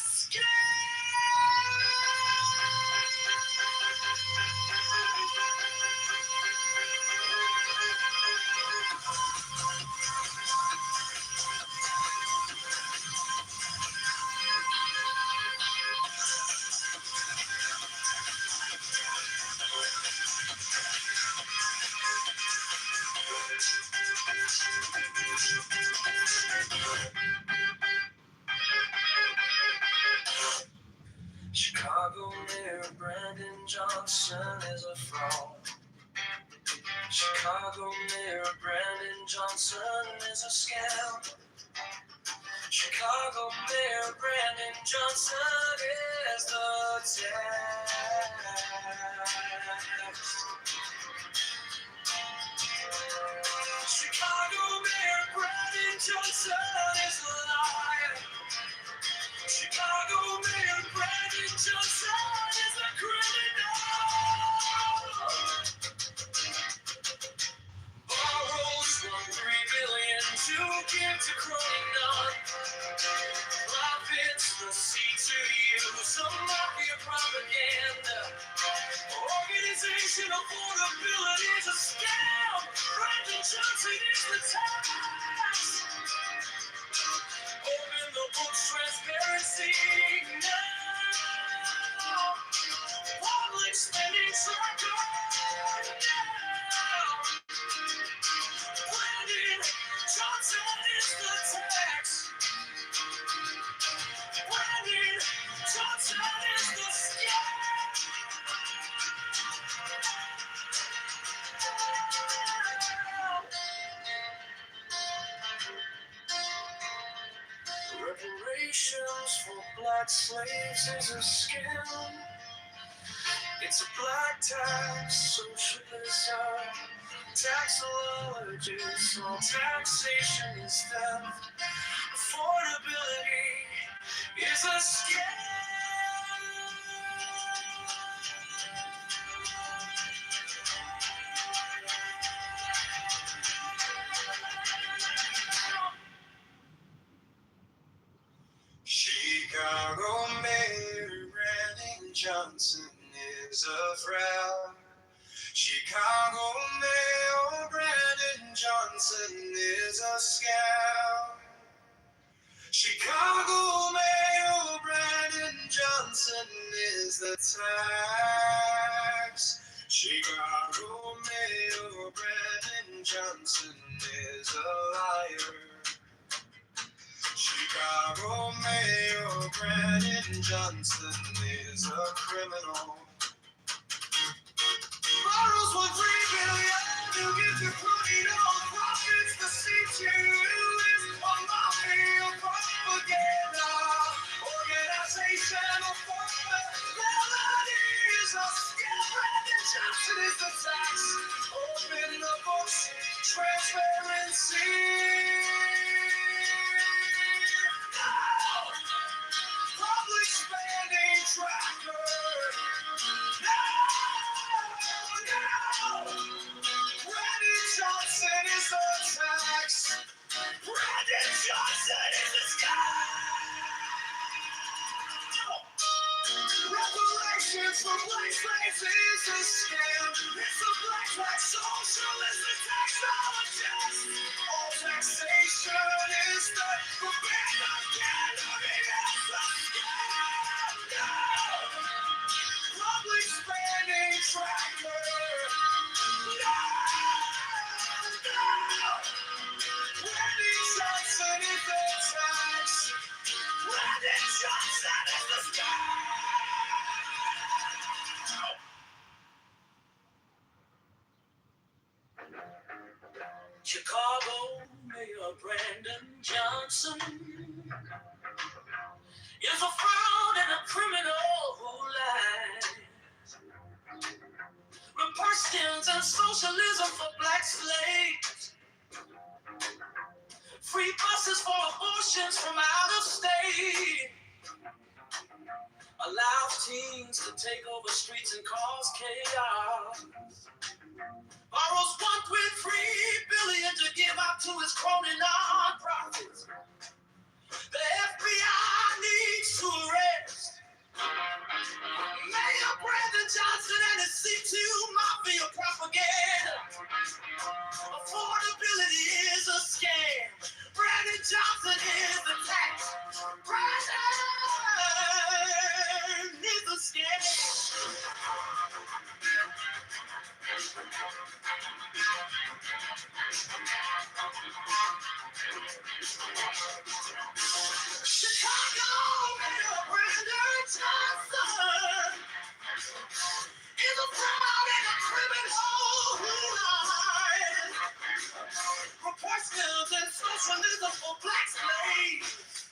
Chicago Mayor Brandon Johnson is a fraud. Chicago Mayor Brandon Johnson is a scam. Chicago Mayor Brandon Johnson is the tax. Chicago Mayor Brandon Johnson is a liar. Chicago Mayor Brandon Johnson is a criminal. Borrows $1.3 billion to give to crony non-profits. The C2U, some mafia propaganda. Organization affordability is a scam. Brandon Johnson is the tax. black slaves is a scam. It's a black tax, socialism, taxologists, all taxation is theft. Affordability is a scam. Chicago Mayor Brandon Johnson is a fraud. Chicago Mayor Brandon Johnson is a scam. Chicago Mayor Brandon Johnson is the tax. Chicago Mayor Brandon Johnson is a liar. Chicago Mayor Brandon Johnson is a criminal. Borrows $1.3 billion to get to putting on profits. The CTU is a mafia propaganda organization of melody is a scam. Brandon Johnson is the tax. Open the books, transparency. Public spending tracker. Brandon Johnson is the tax. Brandon Johnson is the scam. Reparations for black slaves is a scam. It's a black tax socialist and taxologist. All taxation is the propaganda gallery is a scam. Public spending tracker. Brandon Johnson is the tax. Brandon Johnson is the scam. Chicago Mayor Brandon Johnson is a fraud and a criminal who lies. Republicans and socialism for black slaves. Free buses for abortions from out of state. Allows teens to take over streets and cause chaos. Borrows $1.3 billion to give out to his crony non-profits. The FBI needs to arrest Mayor Brandon Johnson and his CTU mafia propaganda. Affordability is a scam. Brandon Johnson is the tax. Brandon is a scam. Chicago Mayor Brandon Johnson is a fraud and a criminal who lies. Republicans and socialism for black slaves.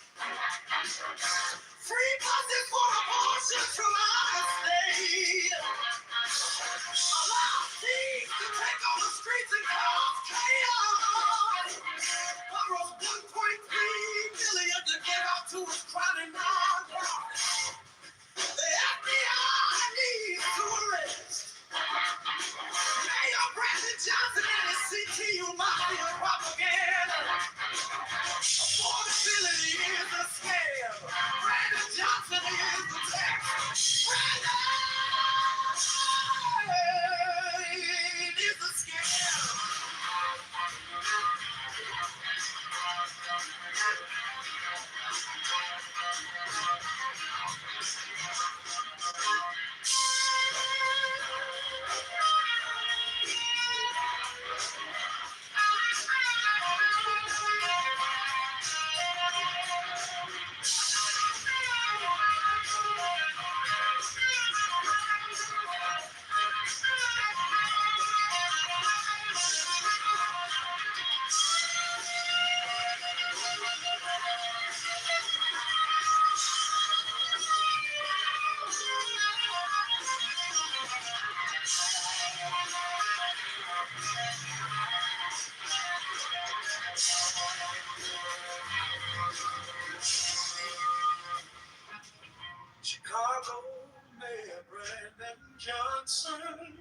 Johnson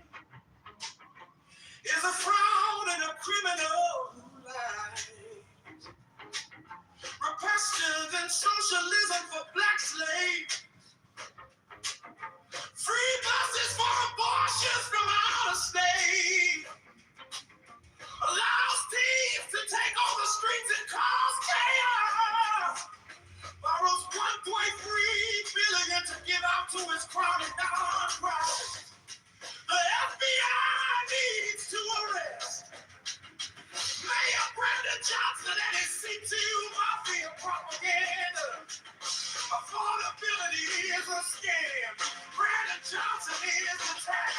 is a fraud and a criminal life. Repressions and socialism for black slaves. Free buses for abortions from out of state. Allows thieves to take over the streets and cause chaos. Borrows $1.3 billion to give out to his crowded non-profits. The FBI needs to arrest Mayor Brandon Johnson and his CTU mafia propaganda. Affordability is a scam. Brandon Johnson is the tax.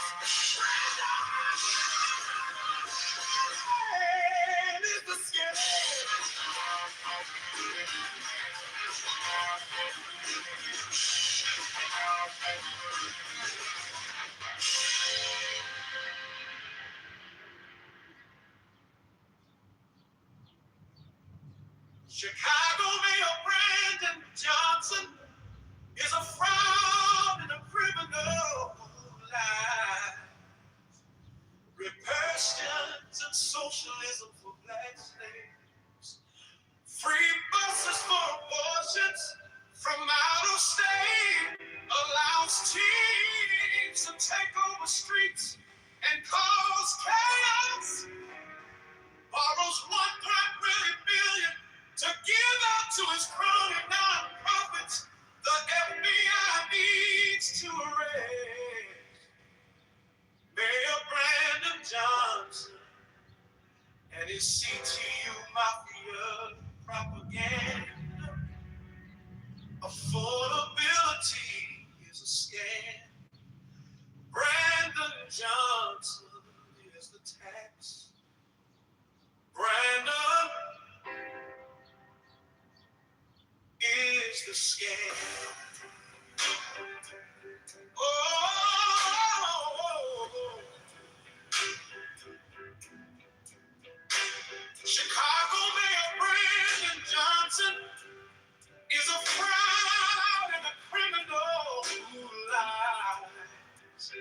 Brandon is the scam. Chicago Mayor Brandon Johnson is a fraud and a criminal life. Repressions and socialism for black slaves. Free buses for abortions from out of state. Allows teens to take over streets and cause chaos. Borrows $1.3 billion to give out to his crony non-profits. The FBI needs to arrest Mayor Brandon Johnson and his CTU mafia propaganda. Affordability is a scam. Brandon Johnson is the tax. Brandon is the scam. Oh, Chicago Mayor Brandon Johnson is a fraud and a criminal who lies.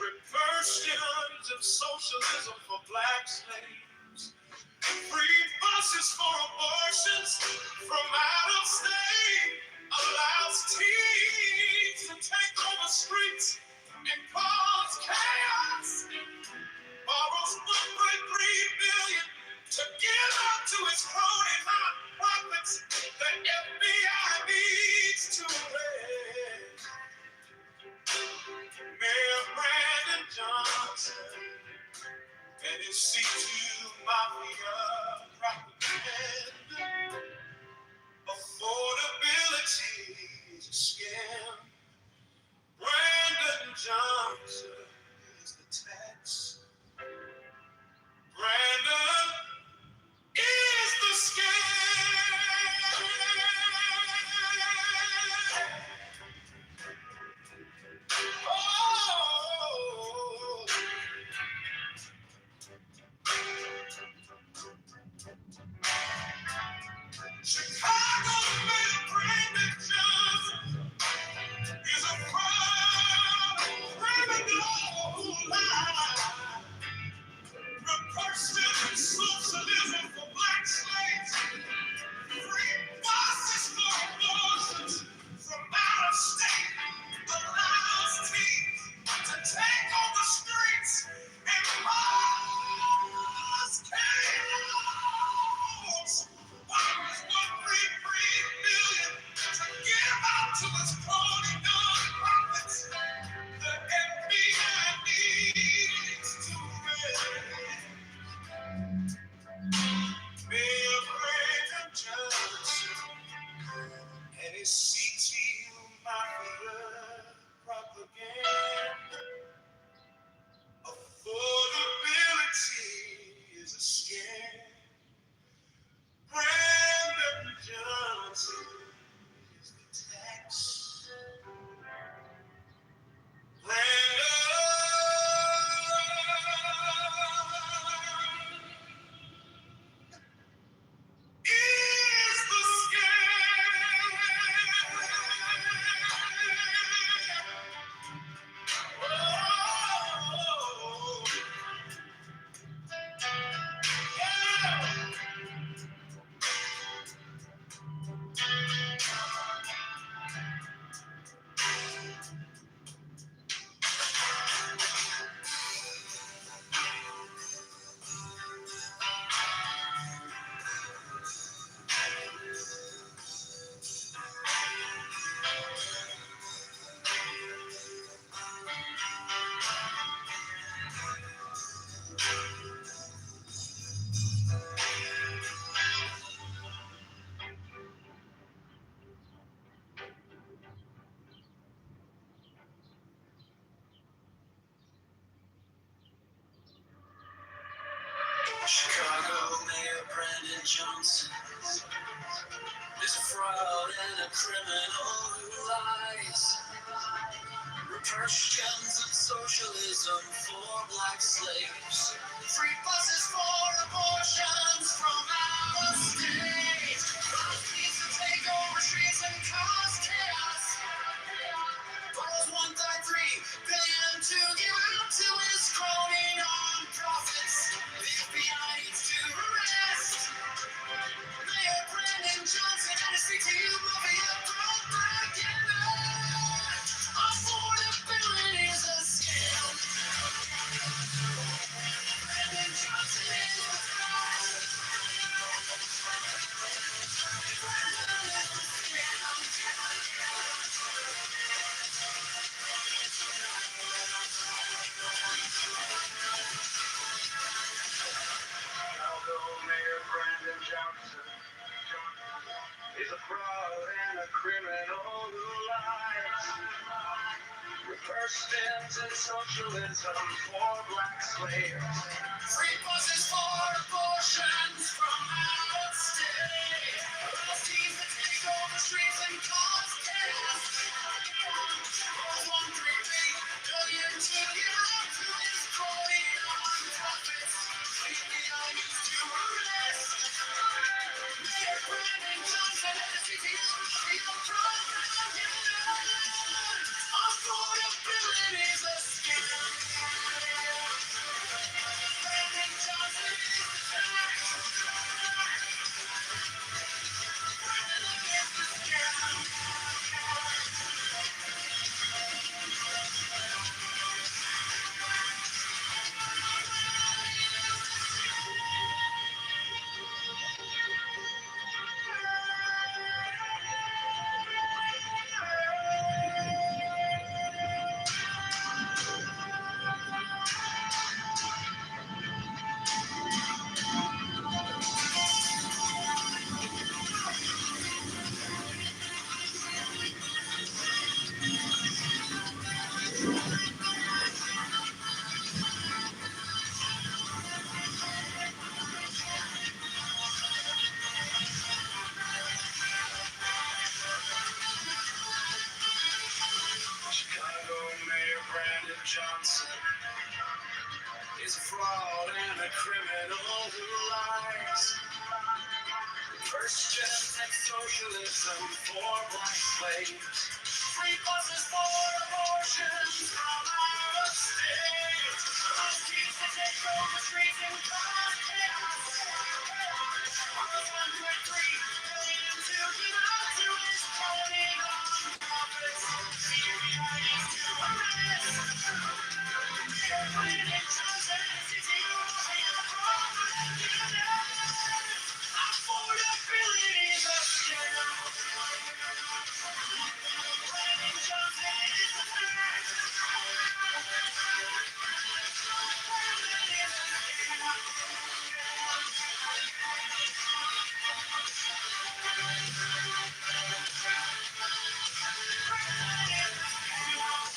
Reversions of socialism for black slaves. Free buses for abortions from out of state. Allows teens to take over streets and cause chaos. Borrows $1.3 billion to give out to his crony non-profits. The FBI needs to arrest Mayor Brandon Johnson and his CTU mafia propaganda. Affordability is a scam. Brandon Johnson is the tax. Brandon is the scam. Oh. Chicago Mayor Brandon Johnson is a fraud, criminal Chicago Mayor Brandon Johnson is a fraud and a criminal who lies. Reverse gems and socialism for black slaves. Free buses for abortions from our state. Policies to take over streets and cause chaos. Borrows 1.3 billion to give out to his crony non-profits. The FBI needs to arrest Mayor Brandon Johnson and his CTU mafia propaganda. Affordability is a scam. Brandon Johnson is the fraud. Brandon is the scam. Chicago Mayor Brandon Johnson is a fraud and a criminal who lies. Reverse spins and socialism for black slaves. Free buses for abortions from out of state. Allows teams to take over streets and cause chaos. Borrows 1.3 billion to give out to his crony non-profits. The FBI needs to arrest Mayor Brandon Johnson and the CTU mafia propaganda. Affordability is a scam. Brandon Johnson is the tax. Brandon is the scam. Chicago Mayor Brandon Johnson is a fraud and a criminal who lies. First gen and socialism for black slaves. Free buses for abortions from out of state. Allows teams to take over streets and cause chaos. Borrows 1.3 billion to give out to his crony non-profits. The FBI needs to arrest Mayor Brandon Johnson and CTU mafia propaganda. Affordability is a scam. Brandon Johnson is the tax. Brandon is the scam. Brandon is the scam.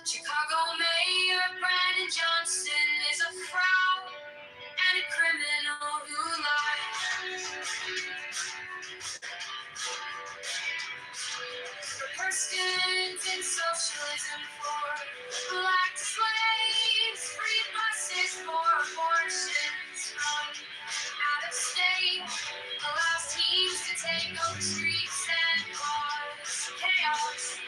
Chicago Mayor Brandon Johnson is a fraud and a criminal who lies. Persons in socialism for black slaves, free buses for abortions from out of state, allows teams to take over streets and cause chaos,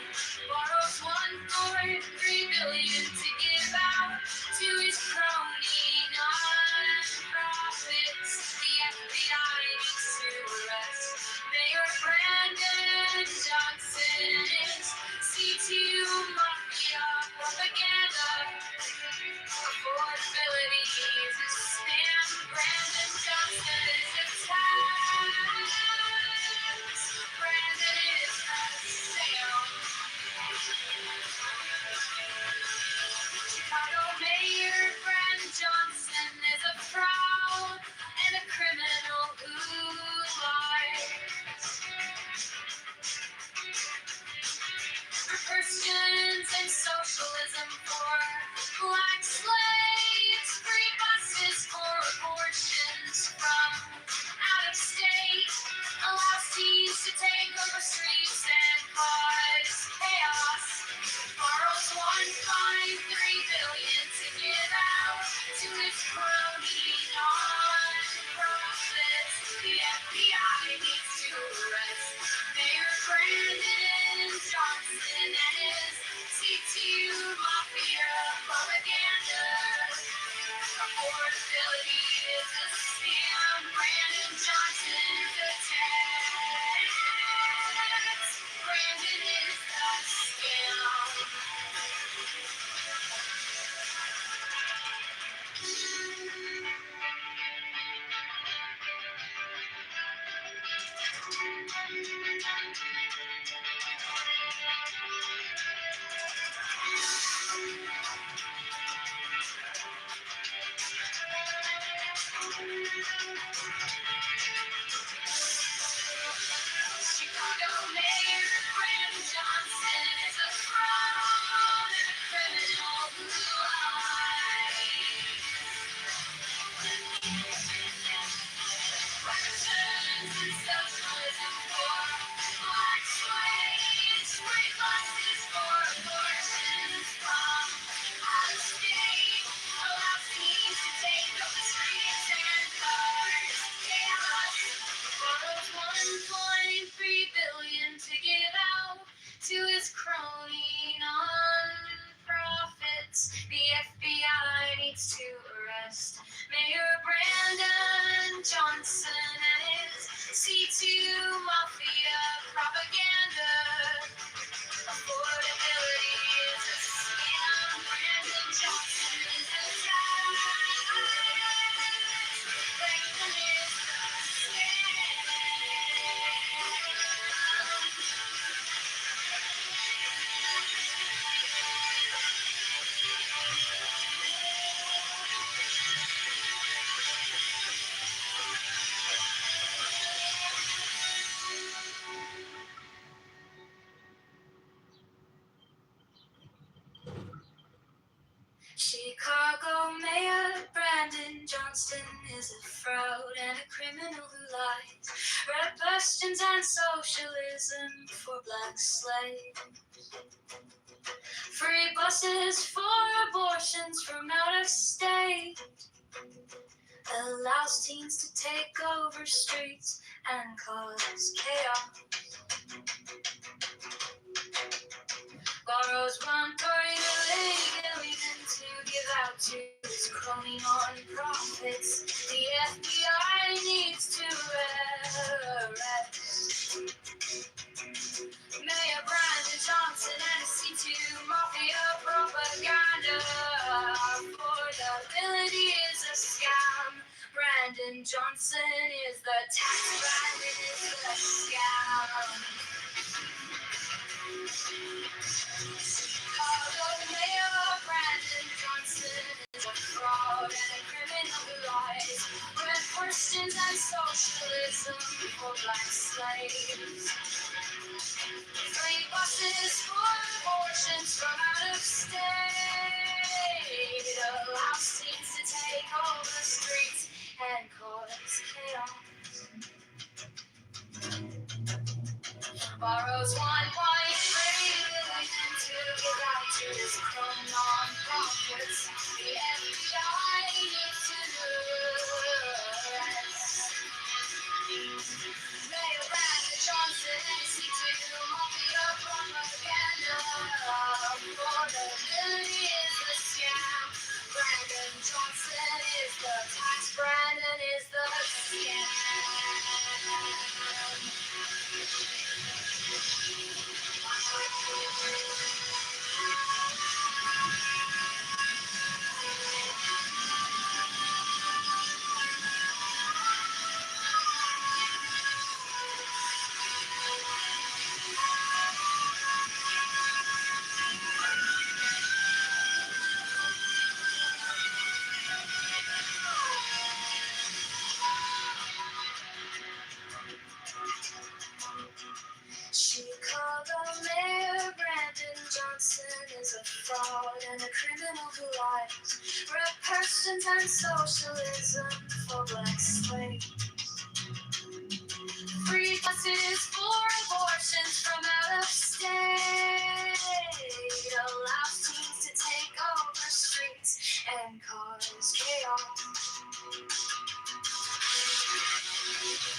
borrows $1.3 billion to give out to his crony non-profits. The FBI needs to arrest Mayor Brandon Johnson and his C2 Mafia propaganda. Affordability is a scam. Brandon Johnson is a tax. Brandon is a scam. Chicago Mayor Brandon Chicago Mayor Brandon Johnson is a fraud and a criminal who lies. Represents and socialism for black slaves, free buses for abortions from out of state, allows teens to take up the streets and cars, chaos. Borrows 1.3 billion to give out to his crony non-profits. The FBI needs to arrest Mayor Brandon Johnson and his C2 Mafia propaganda. Affordability is a scam. Brandon Johnson is a tax. Brandon is a Chicago Mayor Brandon Johnston is a fraud and a criminal who lies. Red questions and socialism for black slaves. Free buses for abortions from out of state. Allows teens to take over streets and cause chaos. Borrows 1.8 billion to give out to his crony non-profits. The FBI needs to arrest Mayor Brandon Johnson and his C2 Mafia propaganda. Affordability is a scam. Brandon Johnson is the tax. Brandon is the scam. Chicago Mayor Brandon Johnson is a fraud and a criminal who lies. Red Christians and socialism for black slaves. Free buses for abortions from out of state. Allows teens to take over the streets and cause chaos. Borrows 1.3 billion to give out to his crony non-profits. The FBI needs to arrest Mayor Brandon Johnson and C2 Mafia propaganda. Affordability is a scam. Brandon Johnson is the tax. Brandon is the scam. Chicago Mayor Brandon Johnson is a fraud and a criminal who lies. Red persons and socialism for black slaves. Free buses for abortions from out of state. Allows teens to take over streets and cause chaos.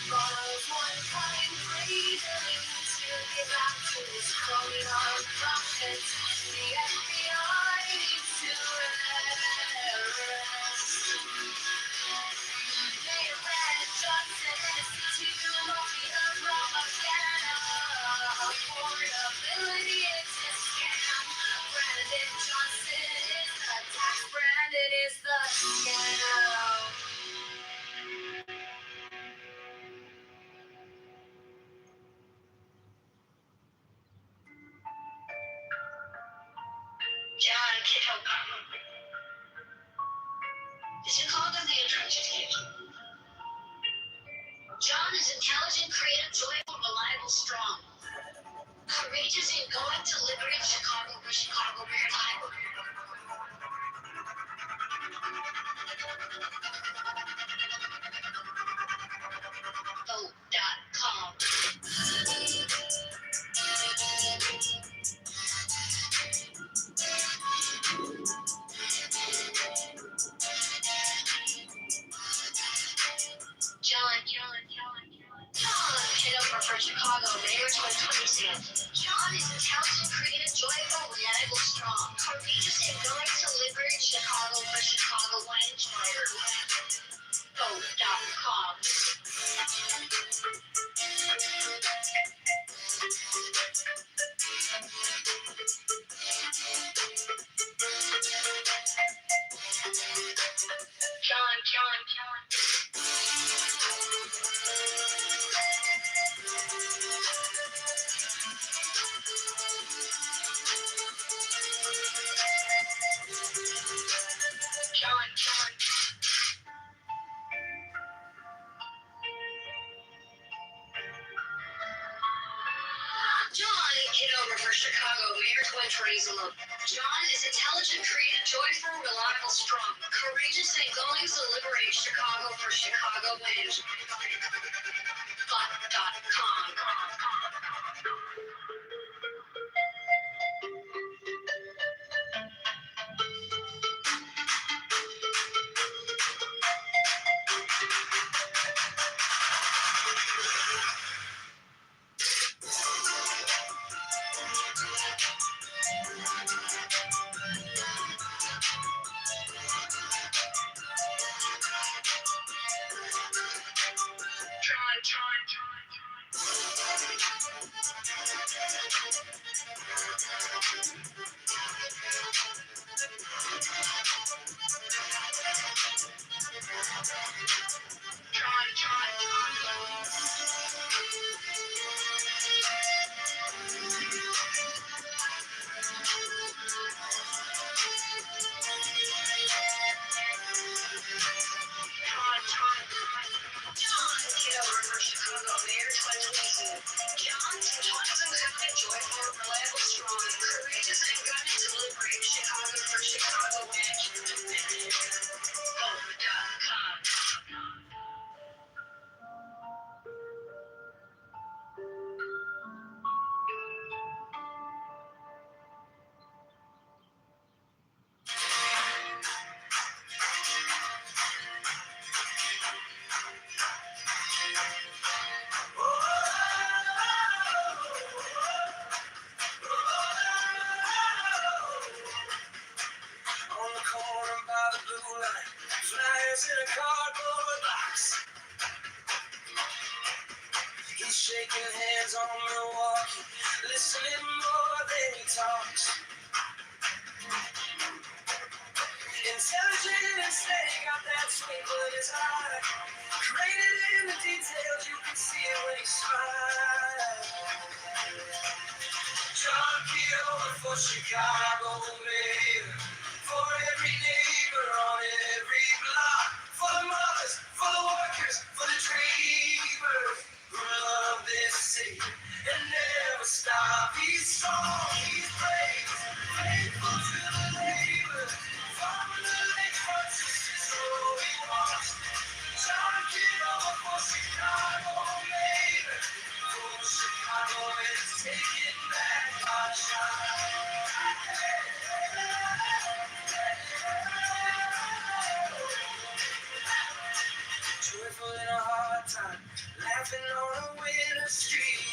Borrows 1.3 billion to give out to his crony non-profits. The FBI needs to arrest Mayor Brandon Johnson and his C2 Mafia propaganda. Affordability is a scam. Brandon Johnson is the tax. Brandon is the scam. John is intelligent, creative, joyful, reliable, strong. Courageous in going to liberate Chicago for Chicago Maritime. Vote.com. John Kitover for Chicago, Mayor 2026. John is intelligent, creative, joyful, reliable, strong. Courageous in going to liberate Chicago for Chicago Wildfire. Vote.com. John Kitover for Chicago, Mayor 2026. John is intelligent, creative, joyful, reliable, strong. Courageous in going to liberate Chicago for Chicago wins. Vote.com. Shaking hands on Milwaukee, listening more than he talks. Intelligent and steady, got that twinkle in his eye. Created in the details, you can see it when he smiles. John Kitover for Chicago, mayor. For every neighbor on every block. For the mothers, for the workers, for the dreamers who love this city and never stop. He's strong, he's brave, faithful to the labor. From the lakefront to Cicero he walks. John Kitover for Chicago, mayor. For Chicago is taking back our shine. Joyful in a hard time, laughing on a winter street.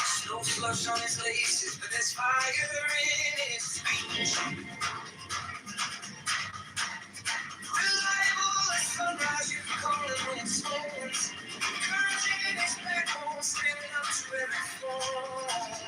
Snow slush on his laces, but there's fire in his speech. Reliable as sunrise, you can call him when it storms. Courage in his backbone, standing up to every fall.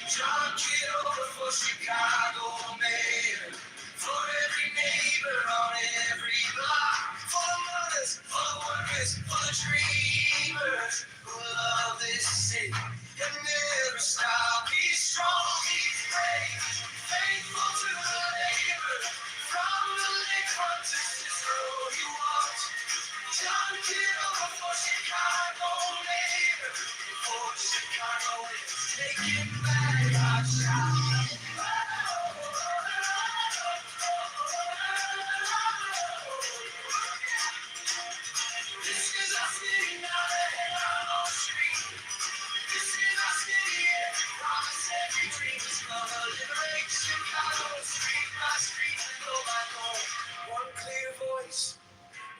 John Kitover for Chicago, mayor. For every neighbor on every block. For the mothers, for the workers, for the dreamers who love this city and never stop. He's strong, he's brave, faithful to the labor. From the lakefront to Cicero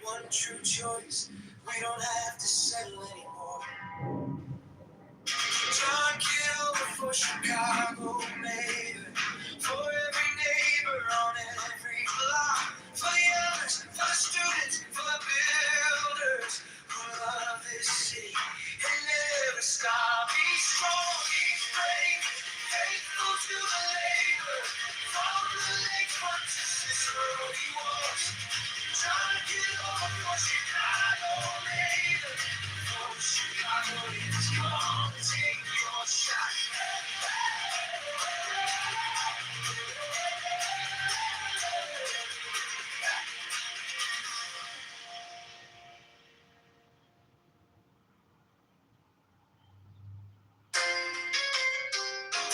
one true choice. We don't have to settle anymore. John Kitover for Chicago mayor, for every neighbor on every block, for the elders, for the students, for the builders who love this city and never stop. He's strong, he's brave, faithful to the labor. From the lakefront to Cicero he walks. John Kitover for Chicago mayor, for Chicagoans, come take your shot.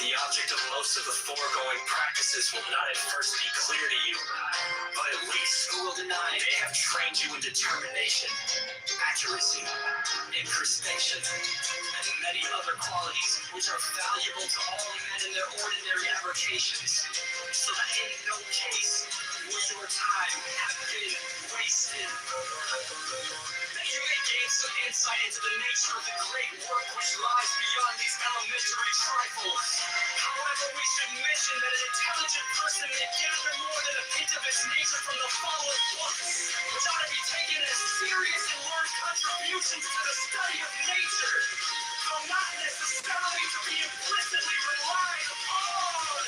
The object of most of the foregoing practices will not at first be clear to you, but at least who will deny they have trained you in determination, accuracy, incrustation, and many other qualities which are valuable to all men in their ordinary avocations, so that in no case will your time have been wasted. That you may gain some insight into the nature of the great work which lies beyond these elementary trifles. However, we should mention that an intelligent person may gather more than a hint of its nature from the following books, which ought to be taken as serious and learned contributions to the study of nature, though not necessarily to be implicitly relied upon.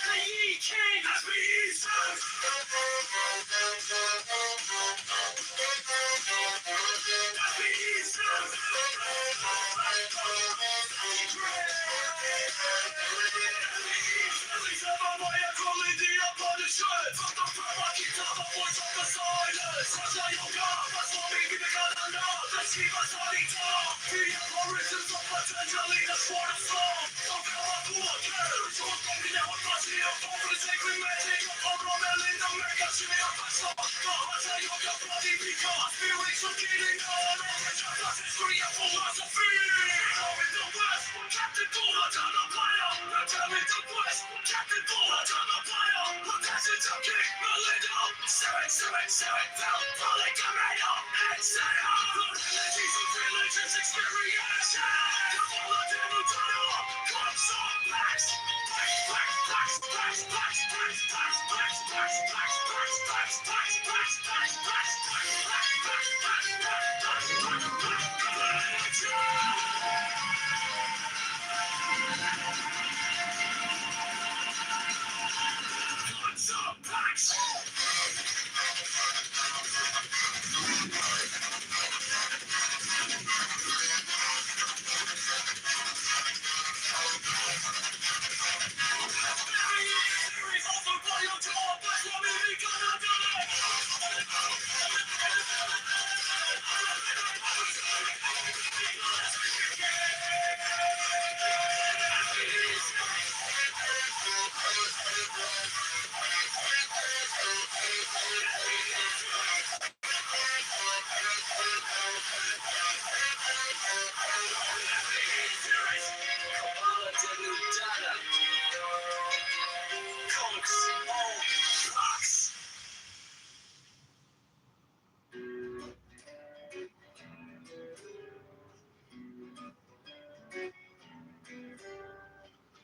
The ye king has been Jesus.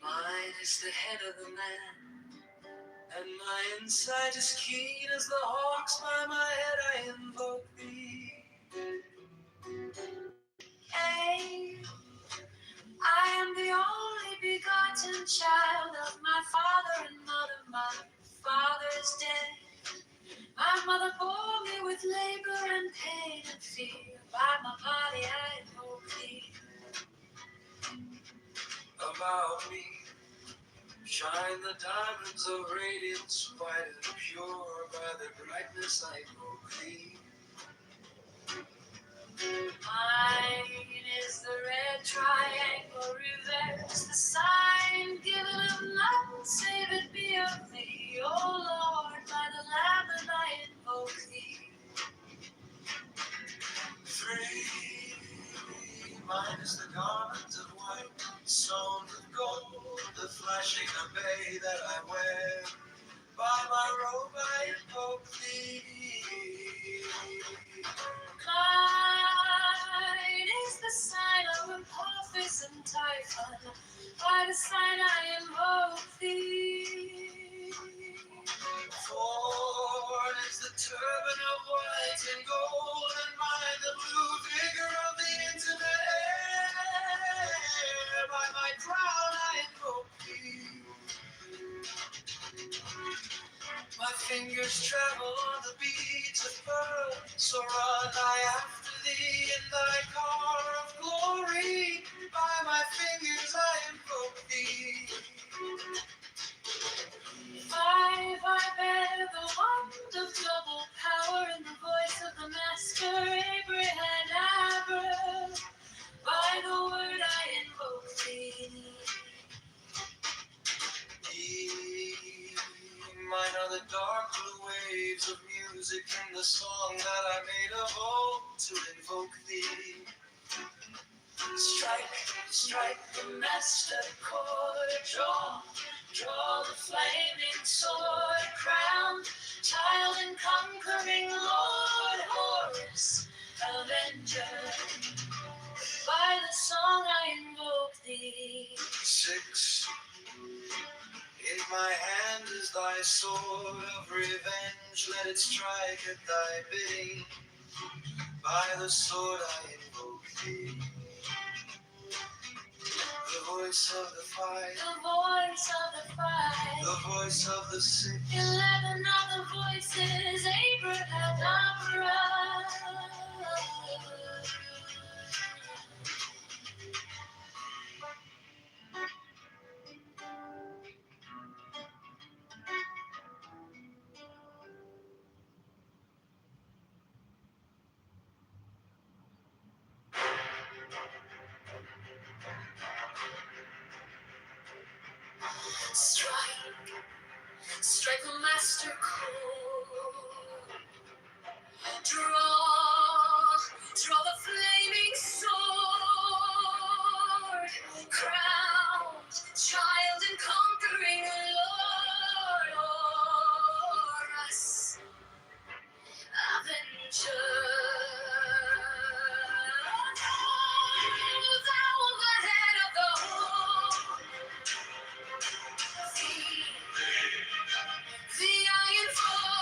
Mine is the head of the man, and my insight is keen as the hawks. By my head I invoke thee. Hey, I am the only begotten child of my father and mother. My father is dead. My mother bore me with labor and pain and fear. By my body I invoke thee. About me shine the diamonds of radiance, white and pure. By their brightness I invoke thee. Mine is the red triangle reverse, the sign given of none save it be of thee. O Lord, by the Lamb that I invoke thee. 3, mine is the garment of white, sewn with gold, the flashing obey that I wear. By my robe I invoke thee. white and gold and mind the blue vigor of the intimate air. By my crown I invoke thee. My fingers travel on the beads of pearl, so run I after thee in thy car of glory. By my fingers I invoke thee. I bear the wand of double power in the voice of the master Abraham. By the word I invoke thee. Mine are the dark blue waves of music in the song that I made of old to invoke thee. Strike, strike the master chord, draw the flaming sword, crown, child and conquering Lord, Horus, Avenger. By the song I invoke thee. 6. In my hand is thy sword of revenge, let it strike at thy bidding. By the sword I invoke thee. The voice of the fight, The voice of the fight, the voice of the sick, 11 other voices, Abracadabra. Strike the master chord. Draw the flaming sword. Crowned child and conquering Lord, Horus, Avenger. Thou the head of the whole. The iron foe.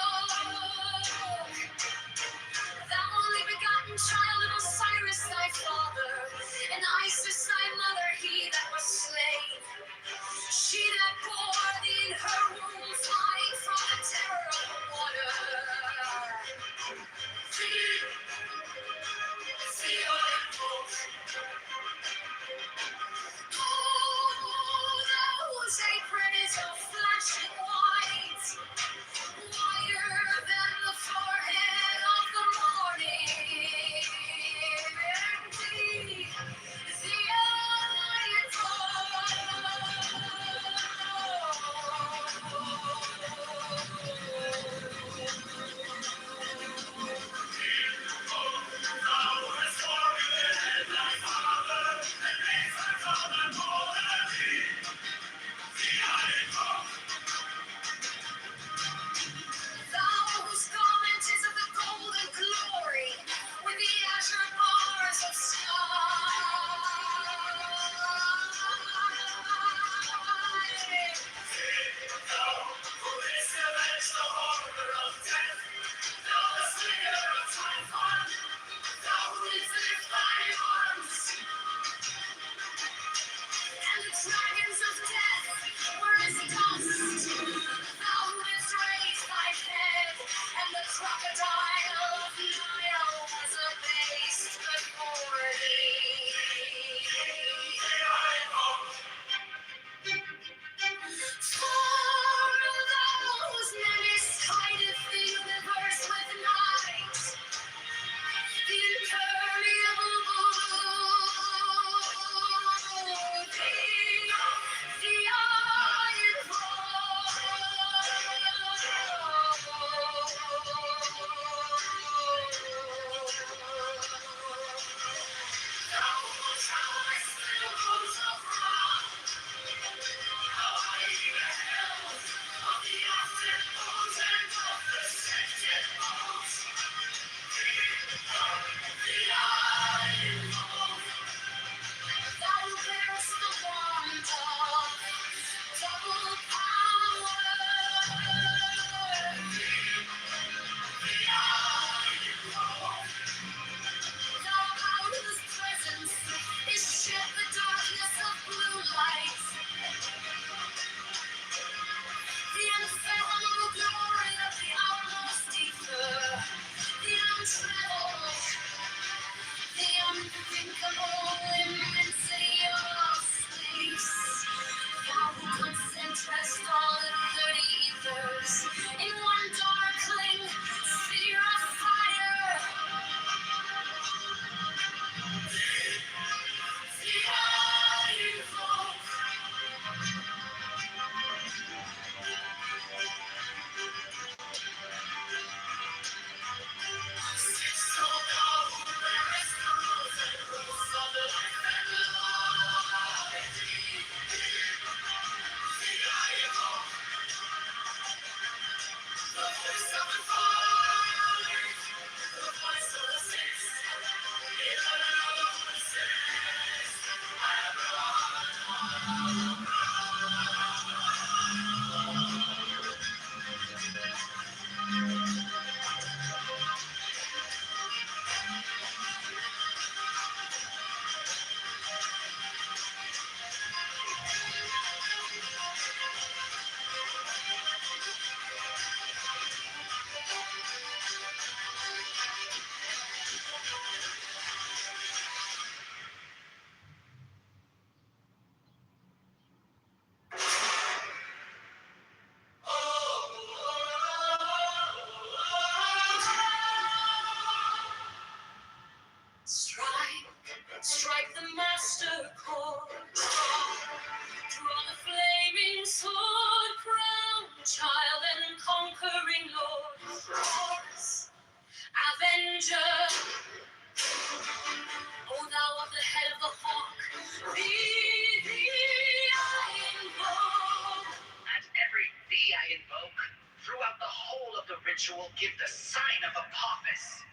ritual give the sign of Apophis.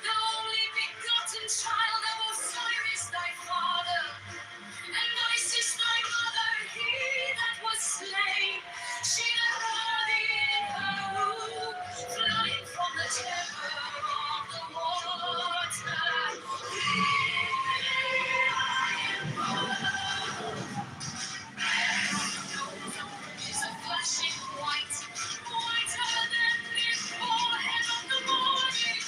The only begotten child of Osiris thy father, and Isis thy mother, he that was slain. She that bore thee in her womb, flying from the temper of the water. Is a flashing white, whiter than the forehead of the morning.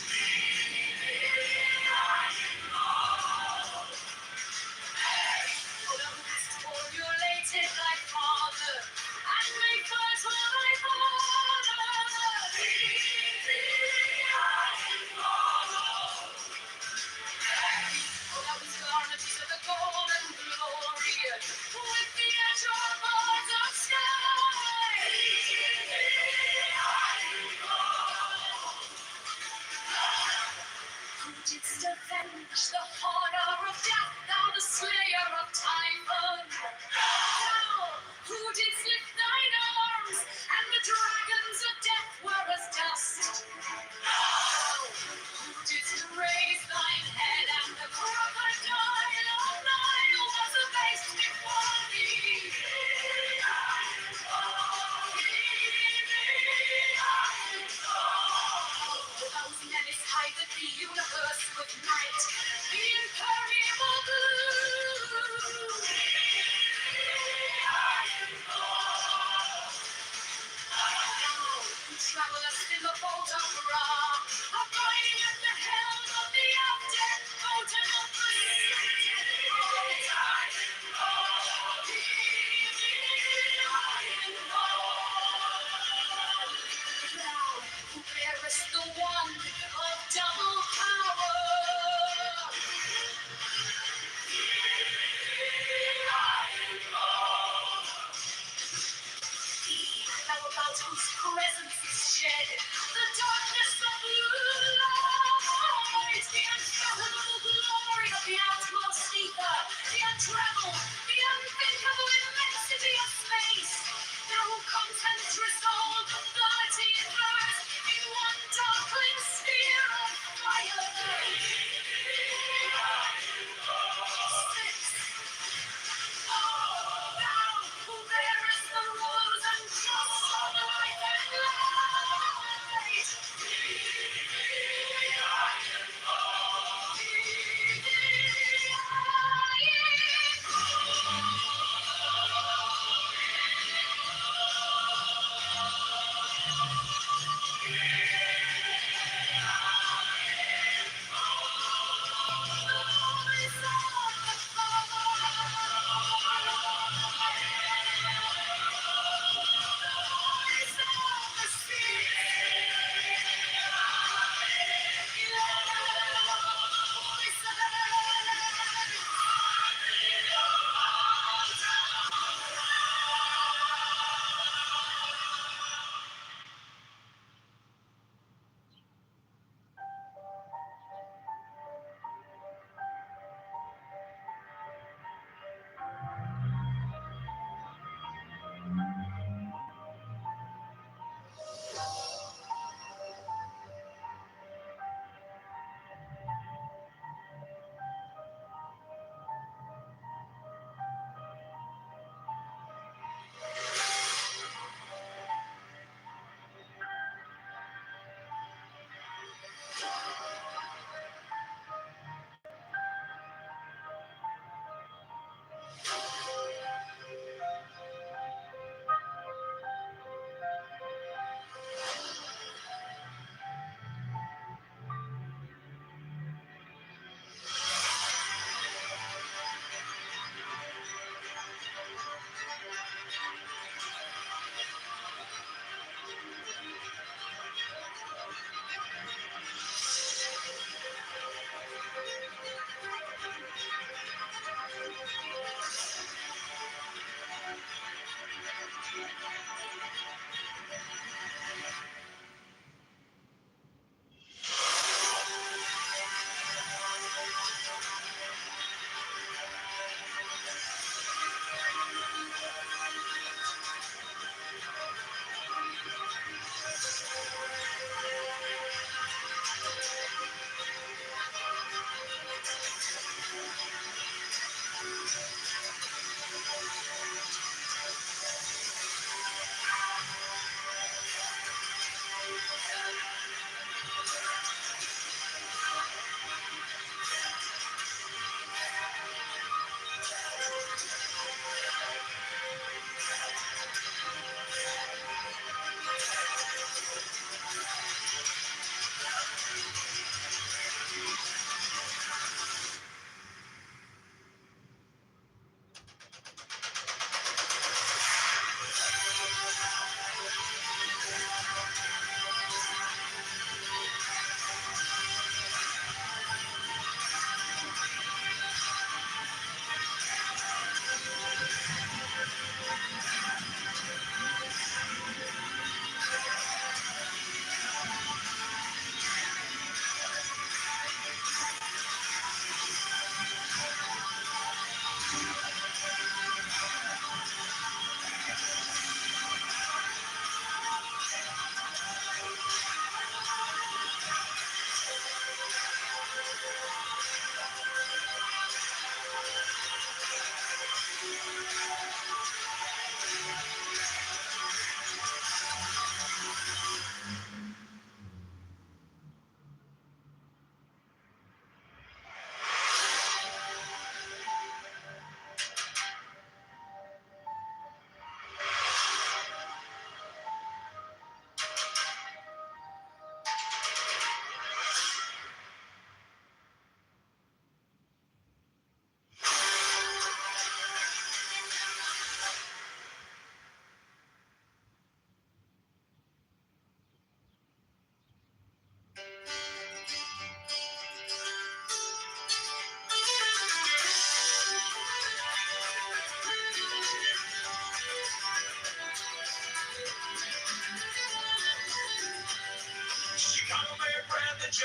Formulated thy father, and made fertile thy Oh, that was garmented of the golden glory, with the azure bars of sky. Who didst avenge the honor of death, thou the slayer of Typhon? Thou, who didst lift thine arms, and the dragons of death were as dust? Thou, who didst raise thine head, and the crocodile of Nile was abased before thee? Those menace hide the universe with night, the impermeable blue.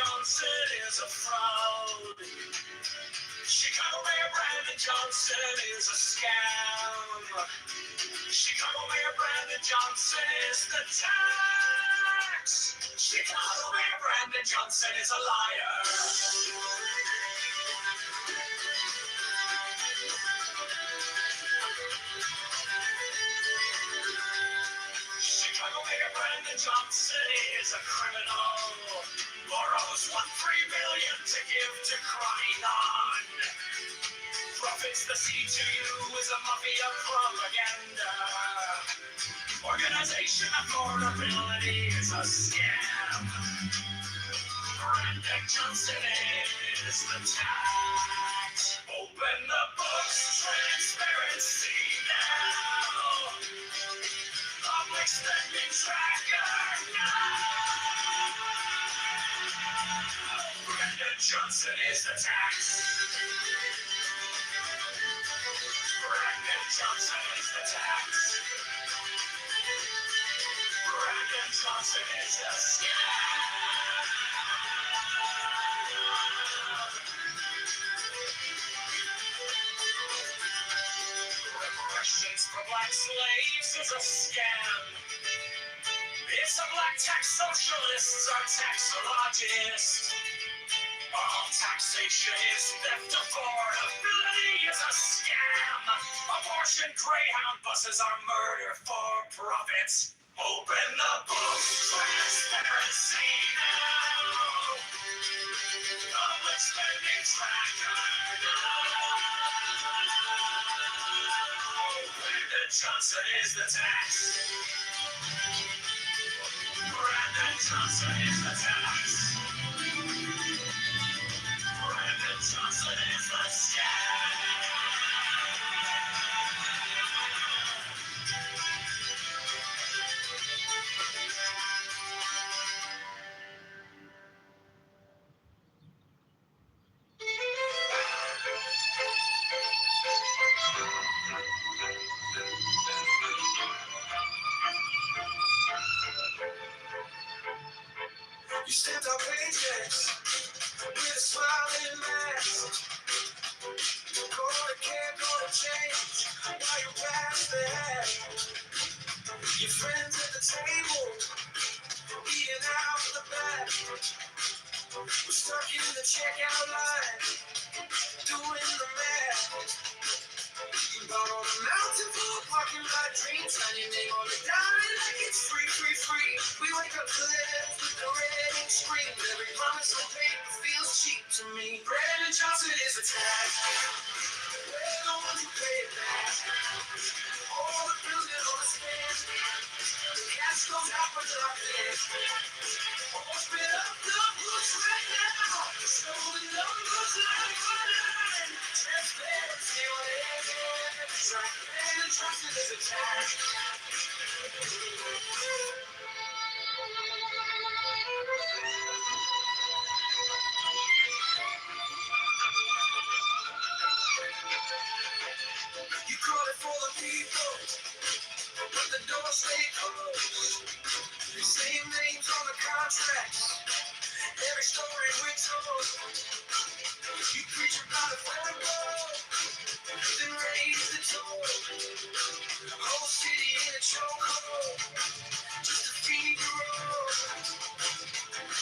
Johnson is a fraud. Chicago Mayor Brandon Johnson is a scam. Chicago Mayor Brandon Johnson is the tax. Chicago Mayor Brandon Johnson is a liar. Chicago Mayor Brandon Johnson is a criminal. Borrows $1.3 billion to give to Krynon. Profits the C2U is a mafia propaganda. Organization affordability is a scam. Brandon Johnson is the tax. Open the books, transparency now. Public spending tracker now. Brandon Johnson is the tax. Brandon Johnson is the tax. Brandon Johnson is the scam. Reparations for black slaves is a scam. It's a black tax socialists are taxologists. All taxation is theft. Affordability is a scam. Abortion Greyhound buses are murder for profits. Open the book, transparency now. Public spending tracker now. Brandon Johnson is the tax. Brandon Johnson is the tax. Brandon Johnson is the scam. You sent our paychecks with a smiling mask. Go to care, go to change while you pass the hat. Your friends at the table, eating out the back. We're stuck in the checkout line, doing the math. You bought on a mountain full of parking lot dreams, sign your name on the dime like it's free, free, free. We wake up to live with the red ink scream. Every promise on paper feels cheap to me. Brandon Johnson is a tax. We're the ones who pay it back. All the bills and all the spends. The cash goes out for nothing. Open up the books right now. Show the numbers like online. Transparency on every track. Brandon Johnson is a tax. You call it for the people, but the doors stay closed. The same names on the contracts, every story we're told. You preach about affordable, then raise the toll. Whole city in a chokehold, just to feed your own.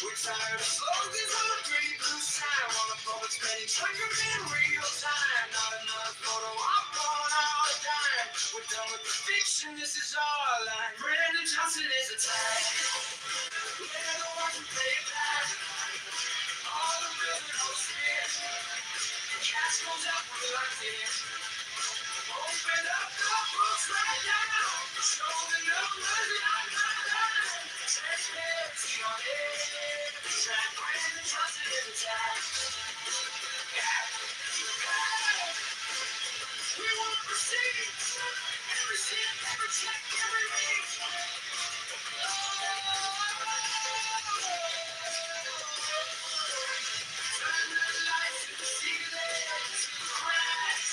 We're tired of slogans on a pretty blue sign. Want a public spending tracker in real time. Not another photo, I'm going out of time. We're done with the fiction, this is our line. Brandon Johnson is a tag. We're the ones who pay it back. All the bills and all the spins. The cash goes out for like this. Open up the books right now. Show the numbers line by line. Transparency on every track. Brandon Johnson is a tag. We want receipts. Every cent, every check, every week. Turn the lights to the ceilings, cracks.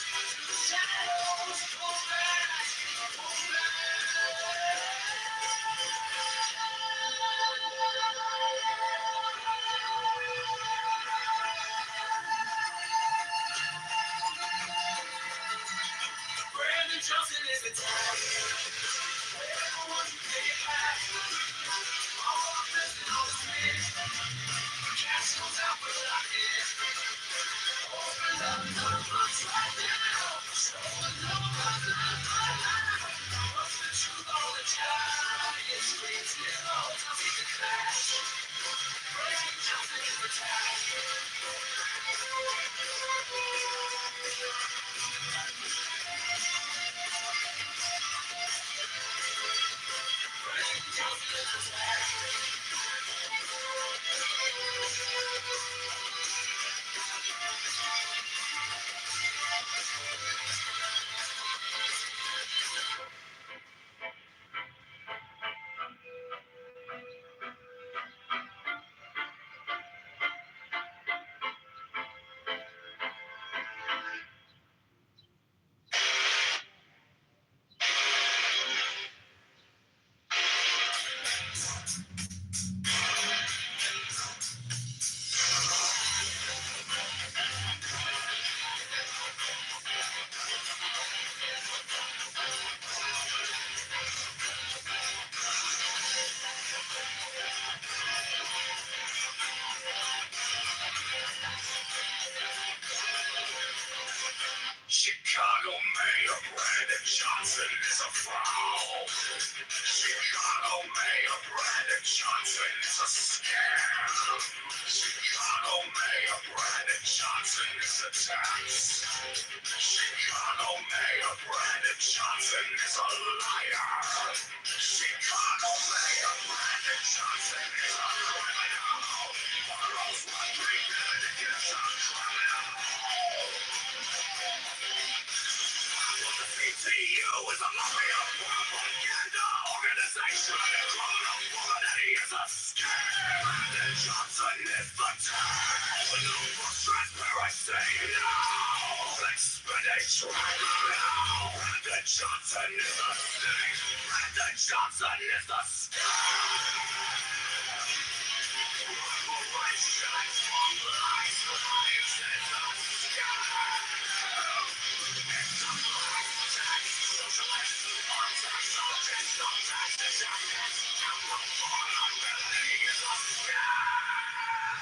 Chicago Mayor Brandon Johnson is a fraud. Chicago Mayor Brandon Johnson is a scam. Chicago Mayor Brandon Johnson is a tax. Chicago Mayor Brandon Johnson is a liar. Chicago Mayor Brandon Johnson is a criminal. Borough's right prevented against a criminal. CTU is a mafia propaganda organization. Criminality is a scam. Brandon Johnson is the tag. For transparency, no. Expedition, no. Brandon Johnson is the snake. Brandon Johnson is the scam. Reparations for black slaves is a scam. It's a black tax socialist. Our tax soldiers, no taxation. Affordability is a scam.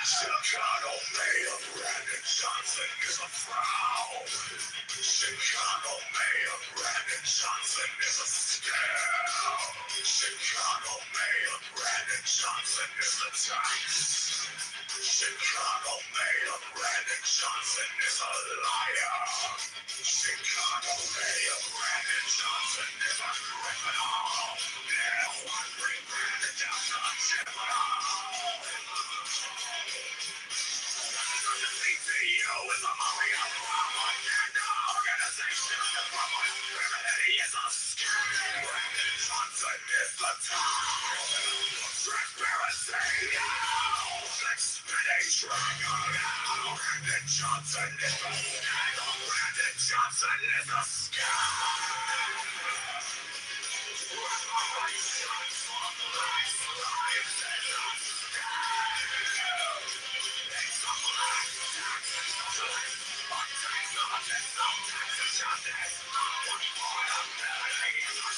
Chicago Mayor Brandon Johnson is a fraud. Chicago Mayor Brandon Johnson is a scam. Chicago Mayor Brandon Johnson is a tax. Chicago Mayor Brandon Johnson is a liar. Chicago Mayor Brandon Johnson is a criminal. There's one bring Brandon down to the criminal. The CTU is a mafia propaganda organization. Criminality is a scam. Brandon Johnson is the time. Transparency, no. Expedition, no. Brandon Johnson is the scam. Brandon Johnson is the scam. Reparations for black slaves is a scam. It's a black tax socialist. Our tax soldiers, no taxation. Affordability is a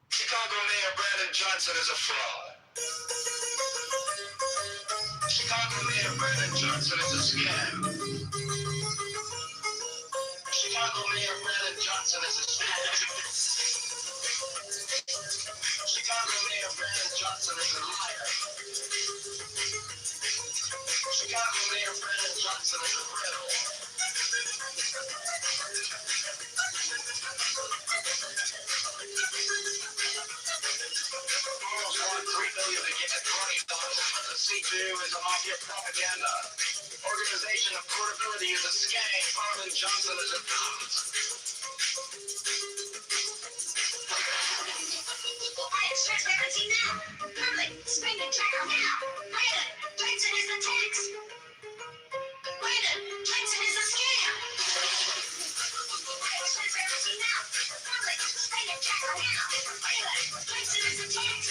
Chicago Mayor Brandon Johnson is a fraud. Chicago Mayor Brandon Johnson is a scam. Chicago Mayor Brandon Johnson is a scam. Chicago Mayor Brandon Johnson is a liar. Chicago Mayor Brandon Johnson is a criminal. is a mafia propaganda. Organization affordability is a scam. Carlin Johnson is a Transparency now. Public spending tracker now. Brandon Johnson is the tax. Brandon Johnson is a scam. Transparency now. Public spending tracker now. Brandon Johnson is the tax.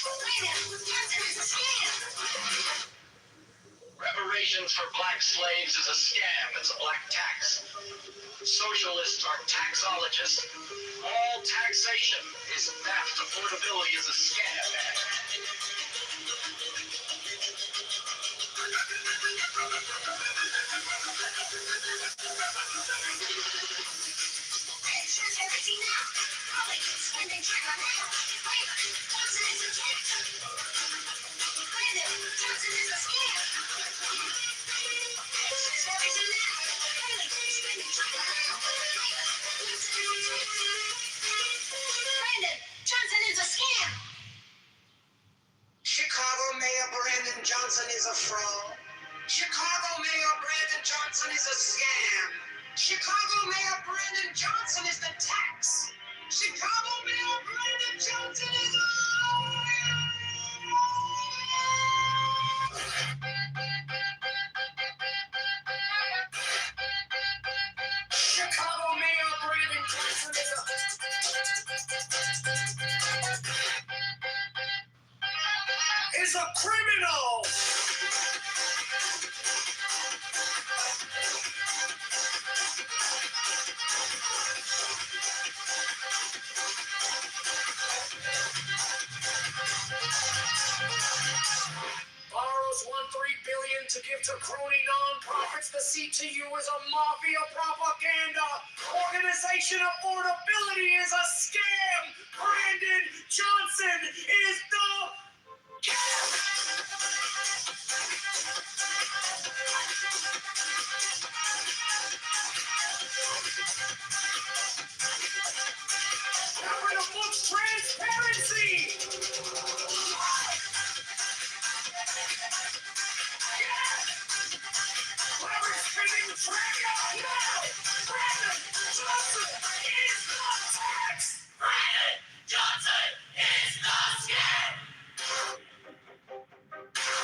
Brandon Johnson is a scam. reparations for black slaves is a scam. It's a black tax. Socialists are taxologists. All taxation is theft. Affordability is a scam. Transparency now. Public spending tracker now. Brandon Johnson is a tax. Brandon Johnson is a scam. Transparency now. Public spending tracker now. Brandon Johnson is a scam. Chicago Mayor Brandon Johnson is a fraud. Chicago Mayor Brandon Johnson is a scam. Chicago Mayor Brandon Johnson is the tax. Chicago Mayor Brandon Johnson is a Chicago Mayor Brandon Johnson is a criminal. Borrows $1.3 billion to give to crony nonprofits. The CTU is a mafia propaganda. Organization affordability is a scam. Brandon Johnson is the Cover the books, transparency. Whoever spinning tracker now. Brandon Johnson is the tax. Brandon Johnson is the scam.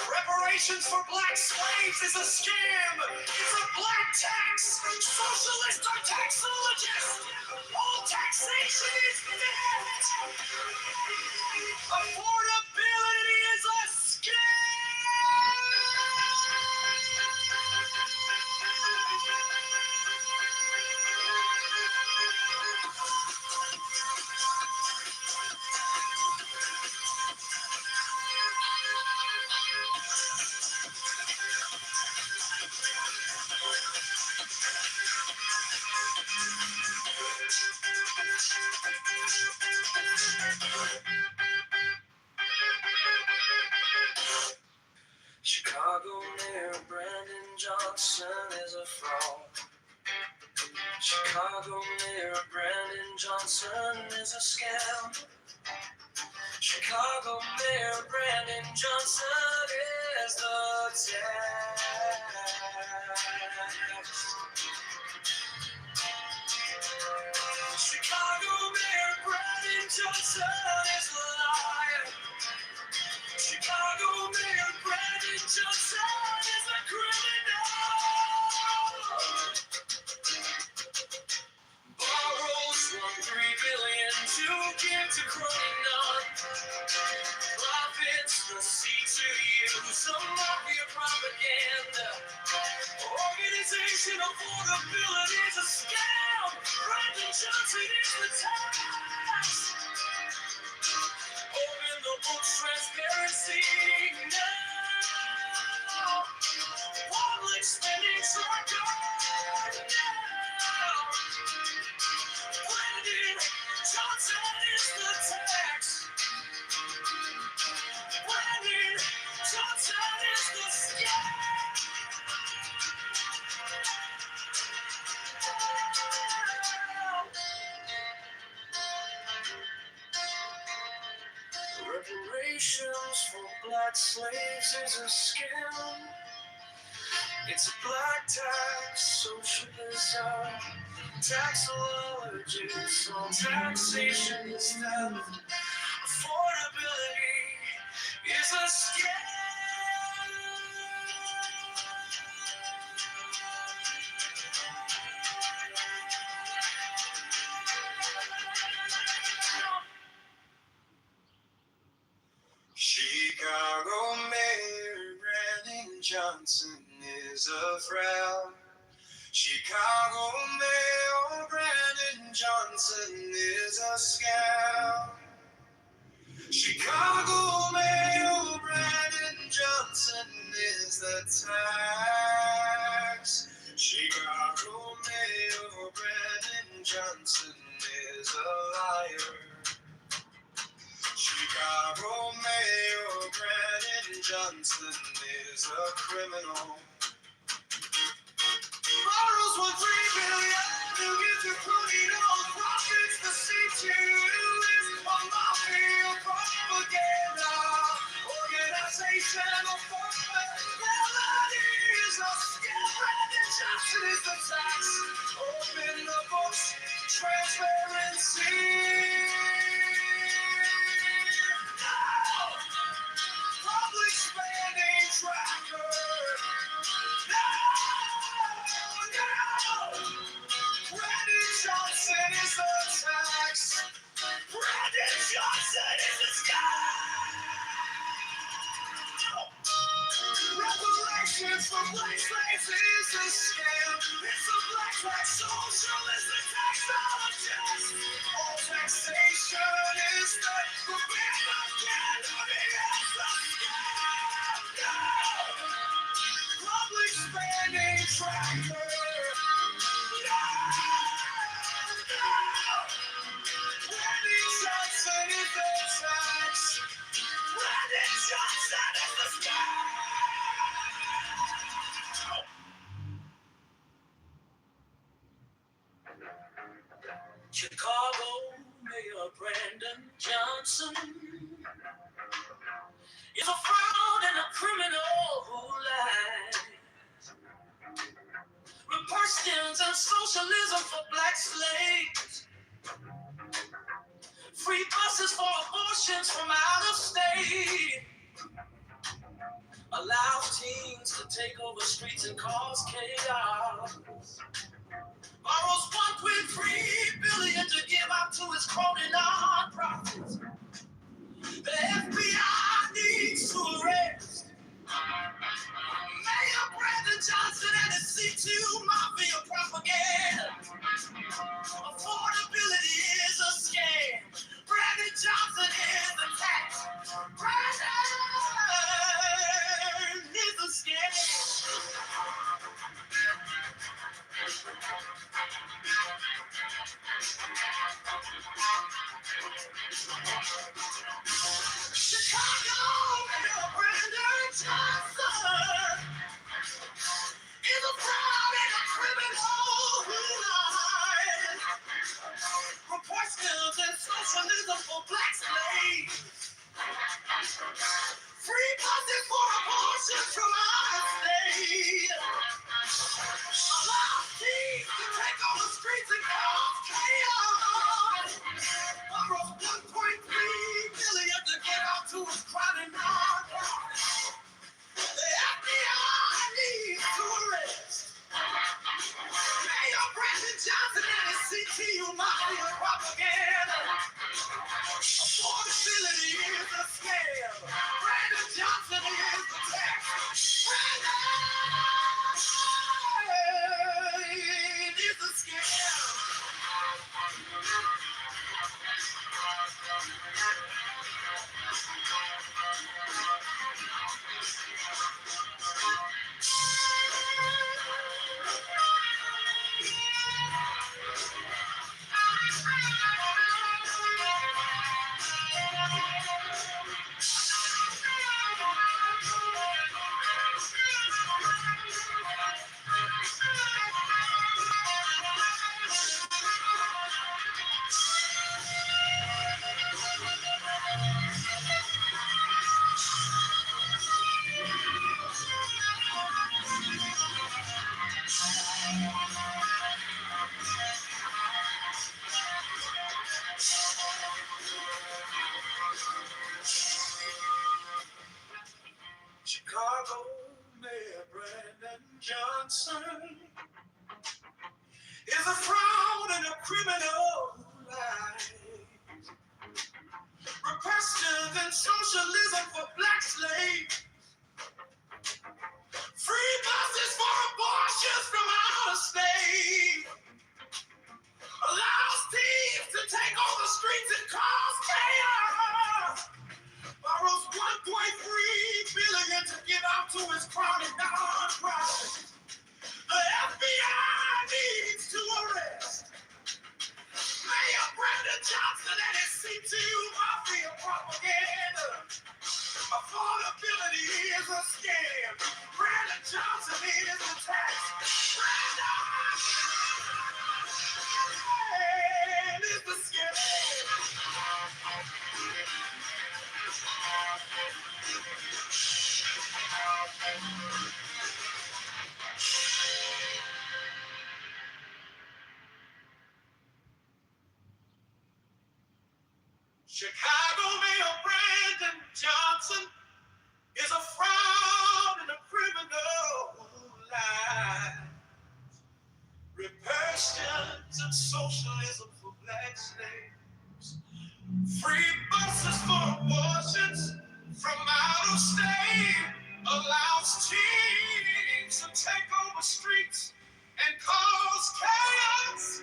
Reparations for black slaves is a scam. It's a black tax. Socialists are taxologists. All taxation is theft. Affordability is a Chicago Mayor Brandon Johnson is a fraud. Chicago Mayor Brandon Johnson is a scam. Chicago Mayor Brandon Johnson is the tax. Chicago Mayor Brandon Johnson is a liar. Chicago Mayor Brandon Johnson is a criminal. Borrows $1.3 billion to give to crony non-profits. The CTU, some mafia propaganda. Organization affordability is a scam. Brandon Johnson is the tax. Open the books, transparency now. Public spending tracker now. Brandon Johnson is the tax. Brandon Johnson is the scam. Reparations for black slaves is a scam. It's a black tax, socialism, taxologists, all taxation is theft. Affordability is a scam. Chicago Mayor Brandon Johnson is a fraud. Chicago Mayor Brandon Johnson is a scam. Chicago Mayor Brandon Johnson is the tax. Chicago Mayor Brandon Johnson is a liar. Chicago Mayor Brandon Johnson is a criminal. Borrows $1.3 billion to get to putting all profits. The CTU is a mafia propaganda organization of melody is a scam. Brandon Johnson is the tax. Open the books, transparency. Public spending tracker. Brandon Johnson is the tax. Brandon Johnson is the scam. Reparations for black slaves is a scam. It's a black tax socialist and taxologist. All taxation is the propaganda is a scam. Public spending tracker. Brandon Johnson is the tax. Brandon Johnson is the scam. Chicago Mayor Brandon Johnson is a fraud and a criminal who lies. Reparations and socialism for black slaves. Free buses for abortions from out of state. Allows teens to take over streets and cause chaos. Borrows $1.3 billion to give out to his crony nonprofits. The FBI needs to arrest Mayor Brandon Johnson and his CTU mafia propaganda. Affordability is a scam. Brandon Johnson is the tax. Brandon is a scam. Chicago Mayor Brandon Johnson is a fraud and a criminal who lies. Reparations and socialism for black slaves. Free buses for abortions from out of state. Allow teens to take on the streets and cause chaos. Borrows $1.3 billion to give out to his crowded nonprofits. The FBI needs to arrest Mayor Brandon Johnson and his CTU mafia propaganda. Affordability is a scam. Brandon Johnson Johnson is a fraud and a criminal life. Requestions and socialism for black slaves. Free buses for abortions from out of state. Allows thieves to take over the streets and cause chaos. Borrows $1.3 billion to give out to his crowded non-profit. The FBI needs to arrest Mayor Brandon Johnson and his CTU mafia propaganda. Affordability is a scam. Brandon Johnson is the tax. Brandon is the scam. Chicago Mayor Brandon Johnson is a fraud and a criminal who lies. Repressions and socialism for black slaves. Free buses for abortions from out of state. Allows teens to take over streets and cause chaos.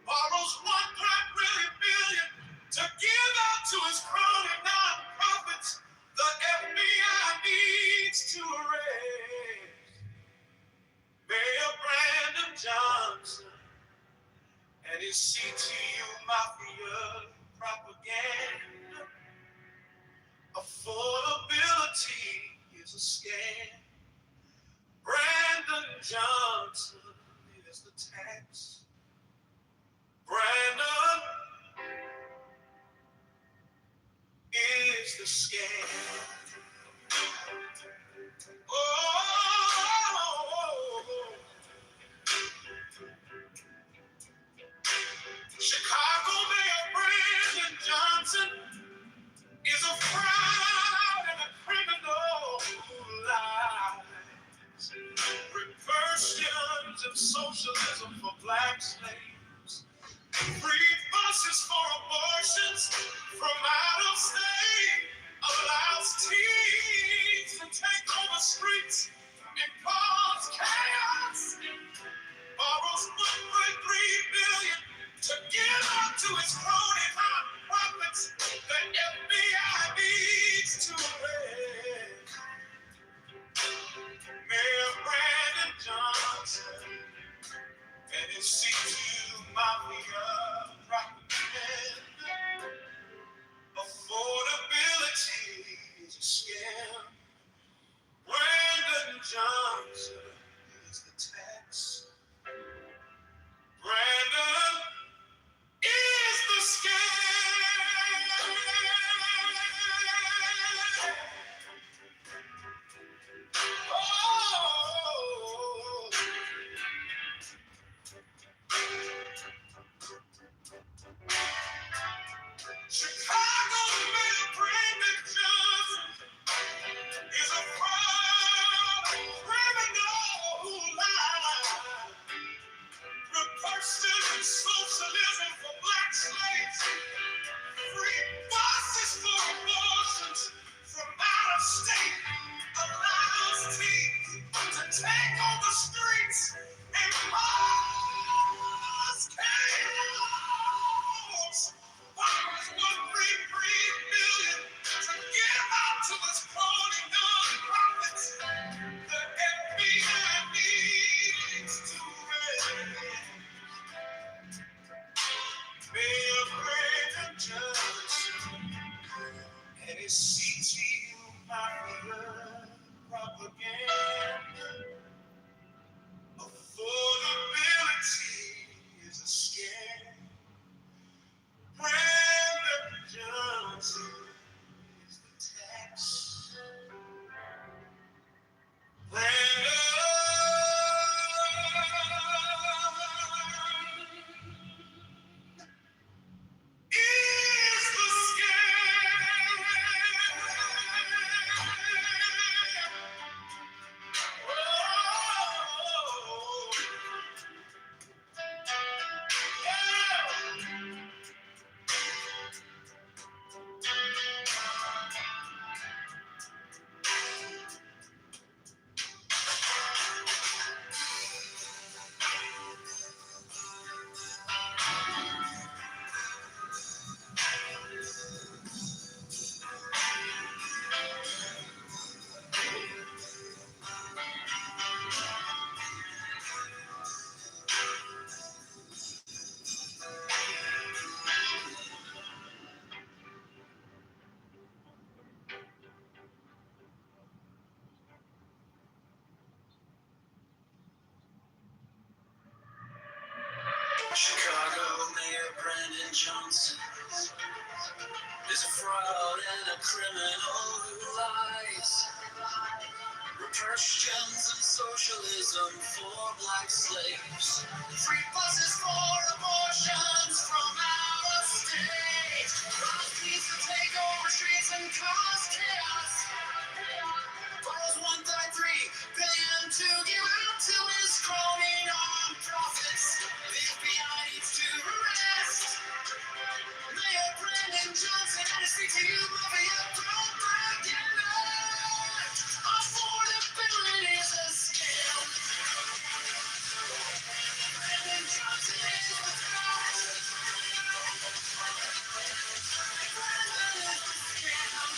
Borrows $1.3 billion to give out to his crony non-profits. The FBI needs to arrest Mayor Brandon Johnson and his CTU mafia propaganda. Affordability is a scam. Brandon Johnson is the tax. Brandon is the scam. Chicago Mayor Brandon Johnson is a fraud and a criminal who lies. Reversions and socialism for black slaves. Free buses for abortions from out of state. Allows Brandon Johnson is a fraud and a criminal who lies. Reverse gems and socialism for black slaves. Free buses for abortions from out of state. Policies to take over streets and cause chaos. Borrows 1.3 billion to give out to his crony non-profits. The FBI needs to arrest Mayor Brandon Johnson and his CTU mafia propaganda. Affordability is a scam. Brandon Johnson is the threat. Brandon is the scam.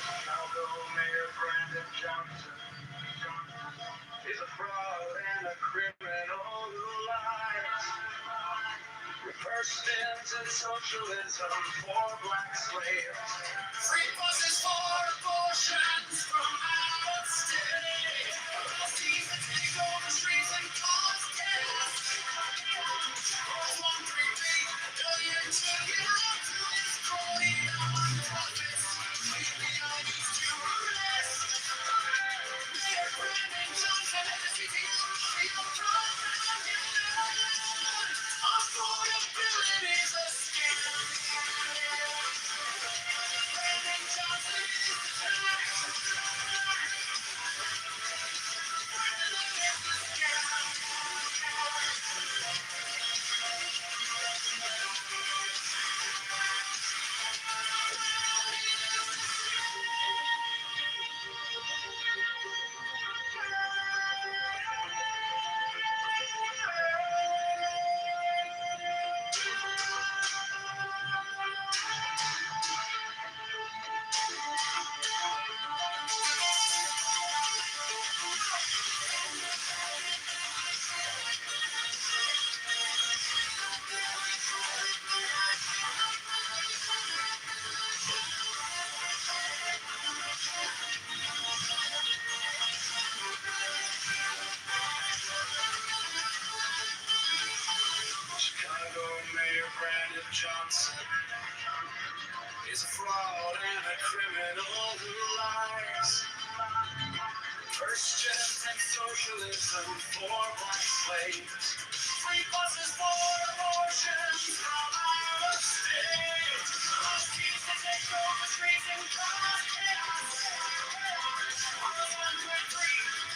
Chicago Mayor Brandon Johnson is a fraud and a criminal who lies. Reverse stems and socialism for black slaves. Free buses for abortions from out of state. Policies to take over streets and cause chaos. Borrows 1.3 billion to give out to his crony non-profits. The FBI needs to arrest Mayor Brandon Johnson and the CTU mafia propaganda. Affordability is a scam. Brandon Johnson is the threat. Brandon is the scam. Chicago Mayor Brandon Johnson is a fraud and a criminal who lies. First gems and socialism for black slaves. Free buses for abortions from out of state. Policies to take over streets and cause chaos. Borrows 1.3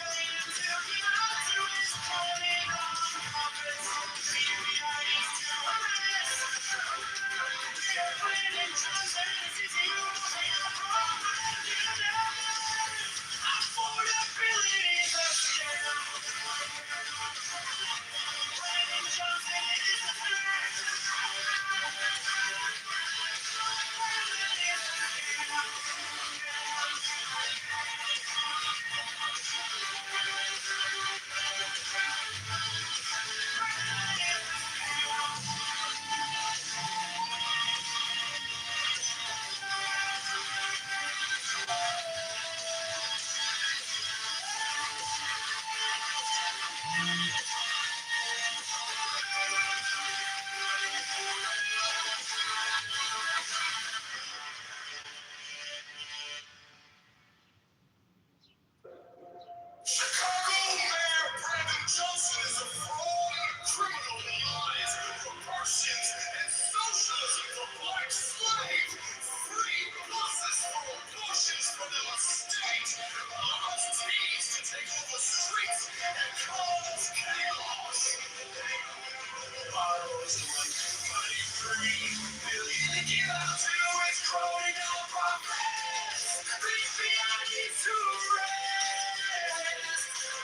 billion to give out to his crony non-profits. The FBI needs to arrest Mayor Brandon Johnson and his CTU mafia propaganda. Affordability is a scam. Brandon Johnson is the threat. Brandon is the scam. Chicago Mayor Brandon Johnson is a fraud, criminal who lies, abortions, and socialism for black slaves. Free buses for abortions from the state. Policies to take over streets and cause chaos. Borrows 1.3 billion to give out to his crony non-profits. The FBI needs to arrest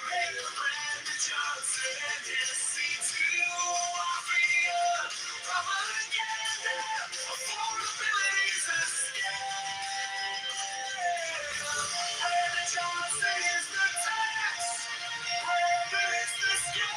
Mayor Brandon Johnson and his C2 mafia propaganda. Affordability is a scam. Brandon Johnson is the tax. Brandon is the scam.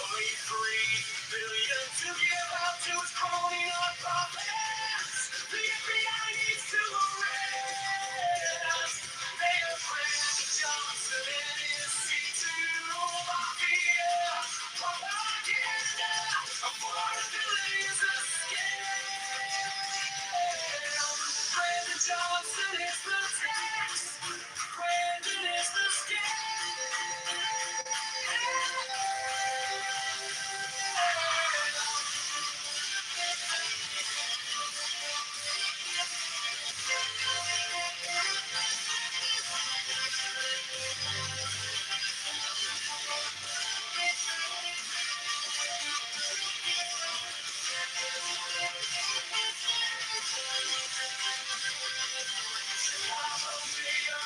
Only $3 billion to give out to its crony nonprofits. The FBI needs to arrest Mayor Brandon Johnson and his C2 mafia propaganda. Affordability is a scam. Brandon Johnson is the tax. Brandon is the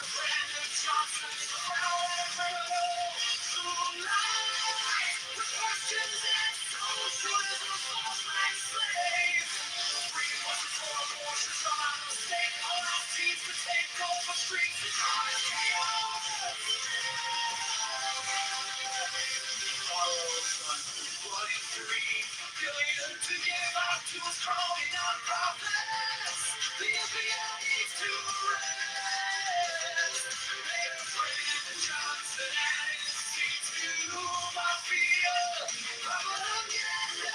Brandon Johnson's the power criminal who lies with questions and socialism for black slaves. Free buses for abortions from out of state. Allow teens to take over streets and cause chaos. $1.3 billion to give out to his crony nonprofits. The FBI needs to arrest Mayor Brandon Johnson and his C2 mafia propaganda.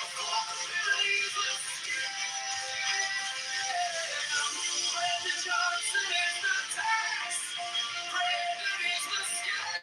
Affordability is a scam. Brandon Johnson is the tax. Brandon is the scam.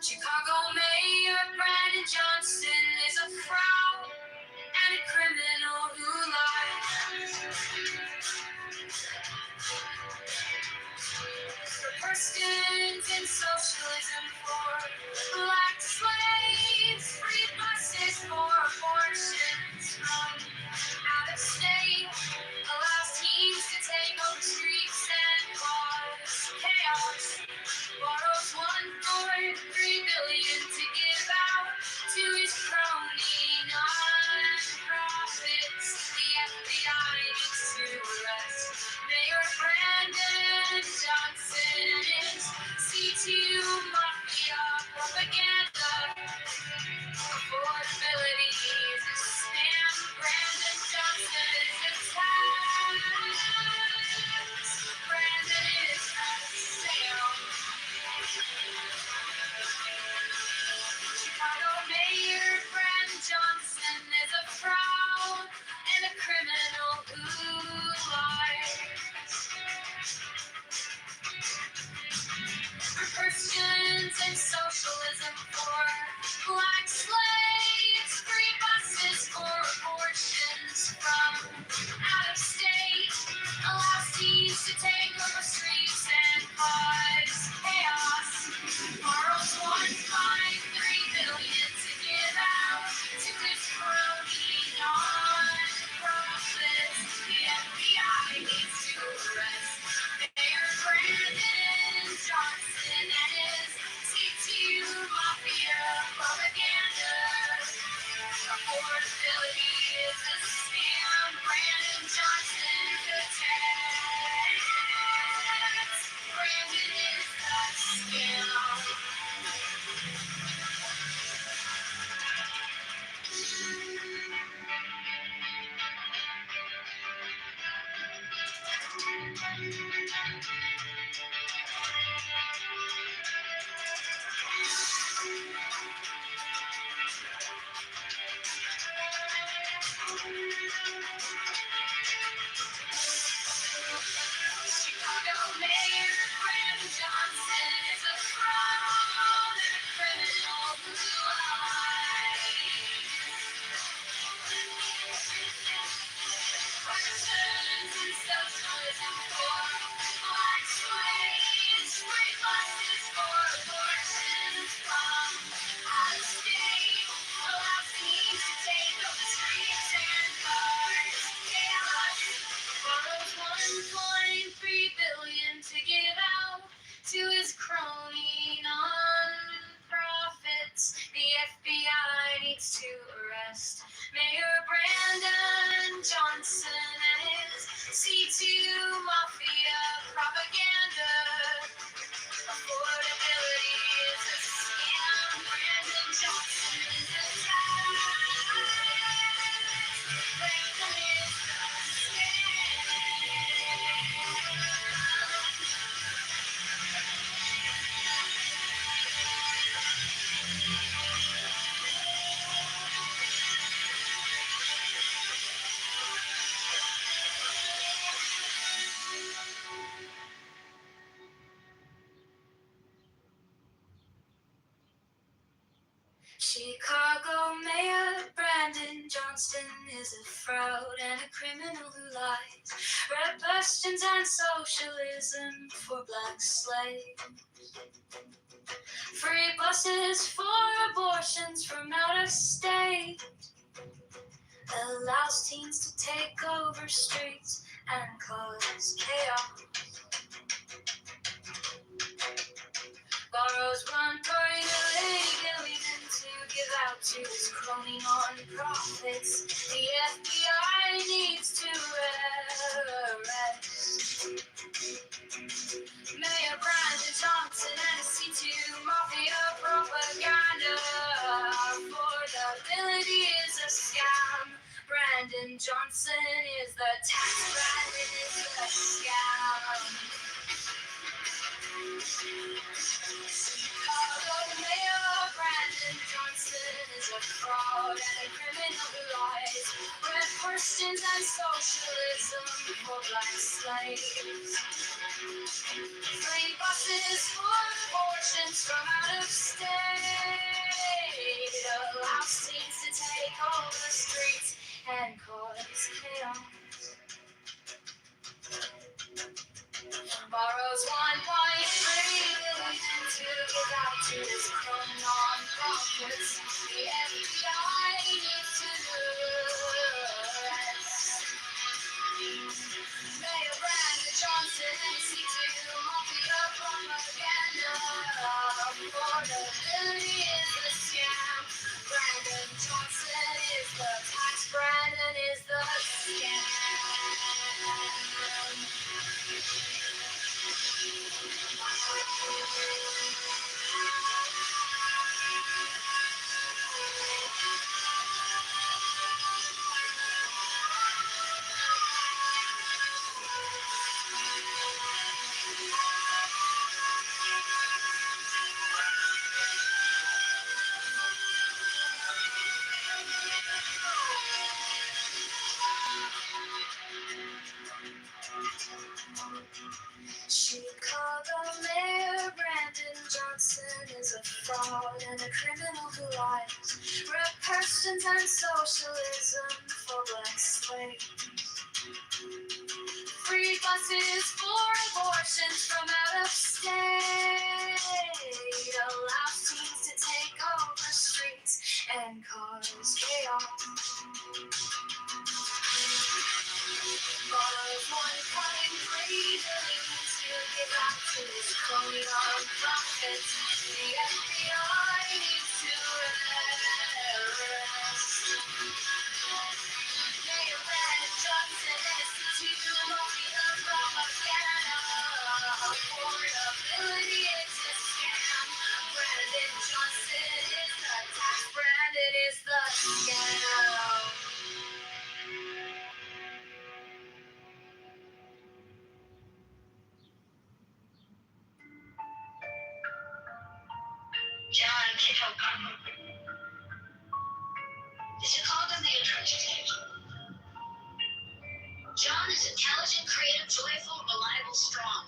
Chicago Mayor Brandon Johnson is a fraud and a criminal who lies. For Christians and socialism, for black slaves, free buses for abortions from out of state, allows teens to take over streets and cause chaos. Borrows $1.3 billion to give out to his crony non-profits. The FBI needs to arrest Mayor Brandon Johnson and his C2 mafia propaganda. Affordability is a scam. Brandon Johnson is a tax. Brandon is a scam. Chicago Mayor Brandon Johnson is a fraud and a criminal who lies. For Christians and socialism, for black slaves, free buses for abortions from out of state, allows teens to take over streets and cause chaos. Borrows $1.3 billion to give out to his crony non-profits. The FBI needs to arrest Mayor Brandon Johnson and his C2 mafia propaganda. Johnson is a tax. Franklin is the Chicago Mayor Brandon Johnston is a fraud and a criminal who lies. Red questions and socialism for black slaves. Free buses for abortions from out of state. Allows teens to take over streets and cause chaos. Borrows one coin illegally then to give out to his crony non-profits. The FBI needs to arrest Mayor Brandon Johnson and his C2 Mafia propaganda. Affordability is a scam. Brandon Johnson is the tax. Brandon is the scam. Chicago Mayor Brandon Johnson is a fraud and a criminal who lies. Red questions and socialism for black slaves. Free buses for abortions from out of state. Allows teens to take over streets and cause chaos. Borrows 1.3 billion to give out to his crony non-profits. The FBI needs to arrest Mayor Brandon Johnson and C2 Mafia propaganda. Affordability is a scam. Brandon Johnson is the tax. Brandon is the scam. Chicago Mayor Brandon Johnson is a fraud and a criminal who lies. Red persons and socialism for black slaves. Free buses for abortions from out of state. Allows teens to take over streets and cause chaos. Borrows 1.3 billion to give out to his crony non-profits. The FBI needs to arrest Mayor Brandon Johnson and his C2 Mafia propaganda. Affordability is a scam. Brandon Johnson is the tax. Brandon is the scam. John Kitover. The Chicago Mayor Project. John is intelligent, creative, joyful, reliable, strong.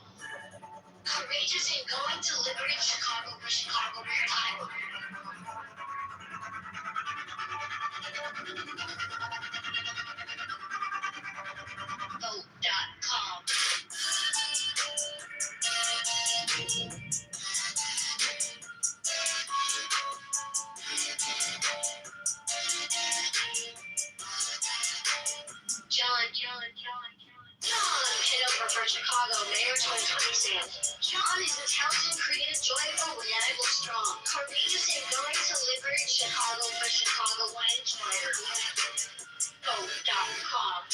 Courageous in going to liberate Chicago for Chicago Maritime. Vote.com. John Kitover for Chicago Mayor 2026. John is intelligent, creative, joyful, reliable, strong. Courageous in going to liberate Chicago for Chicago and Charter. Vote.com.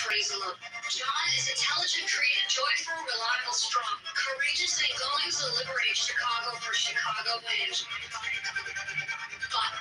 Praise the Lord. John is intelligent, creative, joyful, reliable, strong, courageous, and going to liberate Chicago for Chicago and .com.